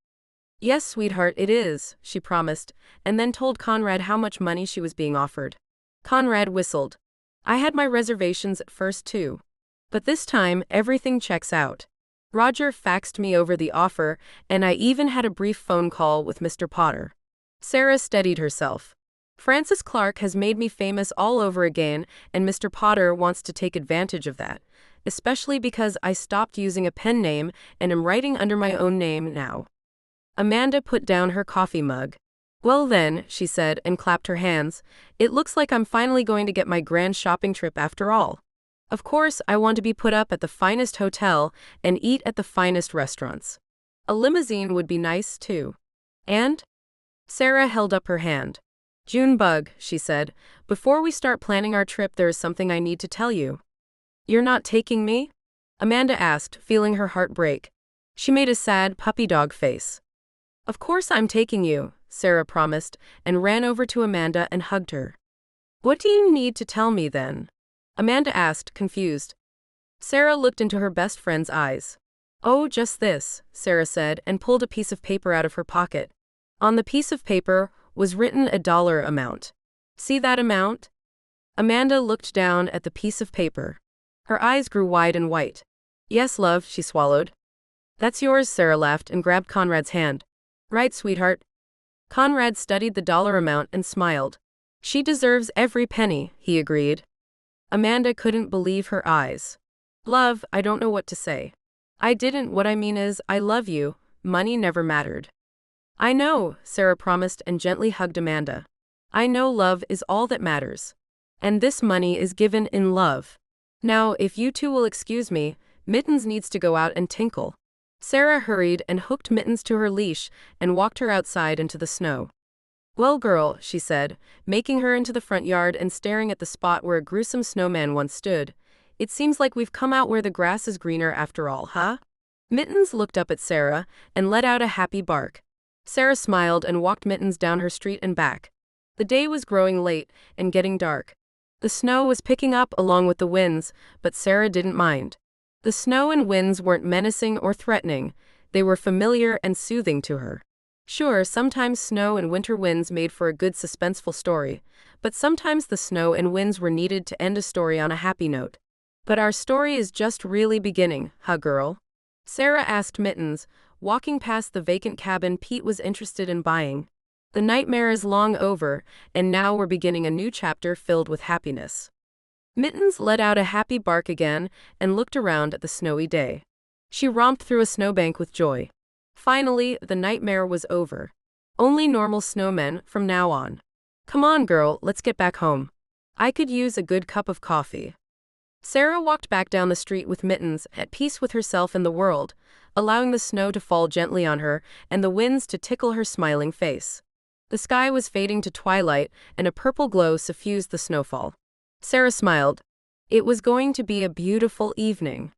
Yes, sweetheart, it is, she promised, and then told Conrad how much money she was being offered. Conrad whistled. I had my reservations at first too. But this time, everything checks out. Roger faxed me over the offer, and I even had a brief phone call with Mr. Potter. Sarah steadied herself. Francis Clark has made me famous all over again, and Mr. Potter wants to take advantage of that, especially because I stopped using a pen name and am writing under my own name now. Amanda put down her coffee mug. Well then, she said and clapped her hands, it looks like I'm finally going to get my grand shopping trip after all. Of course, I want to be put up at the finest hotel and eat at the finest restaurants. A limousine would be nice too. And? Sarah held up her hand. Junebug, she said, before we start planning our trip there is something I need to tell you. You're not taking me? Amanda asked, feeling her heart break. She made a sad puppy dog face. Of course I'm taking you, Sarah promised, and ran over to Amanda and hugged her. What do you need to tell me then? Amanda asked, confused. Sarah looked into her best friend's eyes. Oh, just this, Sarah said and pulled a piece of paper out of her pocket. On the piece of paper was written a dollar amount. See that amount? Amanda looked down at the piece of paper. Her eyes grew wide and white. Yes, love, she swallowed. That's yours, Sarah laughed and grabbed Conrad's hand. Right, sweetheart. Conrad studied the dollar amount and smiled. She deserves every penny, he agreed. Amanda couldn't believe her eyes. Love, I don't know what to say. What I mean is, I love you, money never mattered. I know, Sarah promised and gently hugged Amanda. I know love is all that matters. And this money is given in love. Now, if you two will excuse me, Mittens needs to go out and tinkle. Sarah hurried and hooked Mittens to her leash and walked her outside into the snow. Well, girl, she said, making her into the front yard and staring at the spot where a gruesome snowman once stood. It seems like we've come out where the grass is greener after all, huh? Mittens looked up at Sarah and let out a happy bark. Sarah smiled and walked Mittens down her street and back. The day was growing late and getting dark. The snow was picking up along with the winds, but Sarah didn't mind. The snow and winds weren't menacing or threatening, they were familiar and soothing to her. Sure, sometimes snow and winter winds made for a good suspenseful story, but sometimes the snow and winds were needed to end a story on a happy note. But our story is just really beginning, huh, girl? Sarah asked Mittens, walking past the vacant cabin Pete was interested in buying. The nightmare is long over, and now we're beginning a new chapter filled with happiness. Mittens let out a happy bark again and looked around at the snowy day. She romped through a snowbank with joy. Finally, the nightmare was over. Only normal snowmen from now on. Come on, girl, let's get back home. I could use a good cup of coffee. Sarah walked back down the street with Mittens, at peace with herself and the world, allowing the snow to fall gently on her and the winds to tickle her smiling face. The sky was fading to twilight, and a purple glow suffused the snowfall. Sarah smiled. It was going to be a beautiful evening.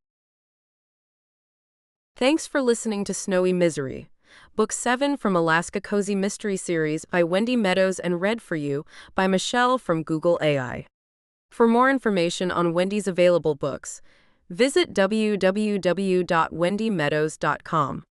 Thanks for listening to Snowy Misery, Book 7 from Alaska Cozy Mystery Series by Wendy Meadows and read for you by Michelle from Google AI. For more information on Wendy's available books, visit www.wendymeadows.com.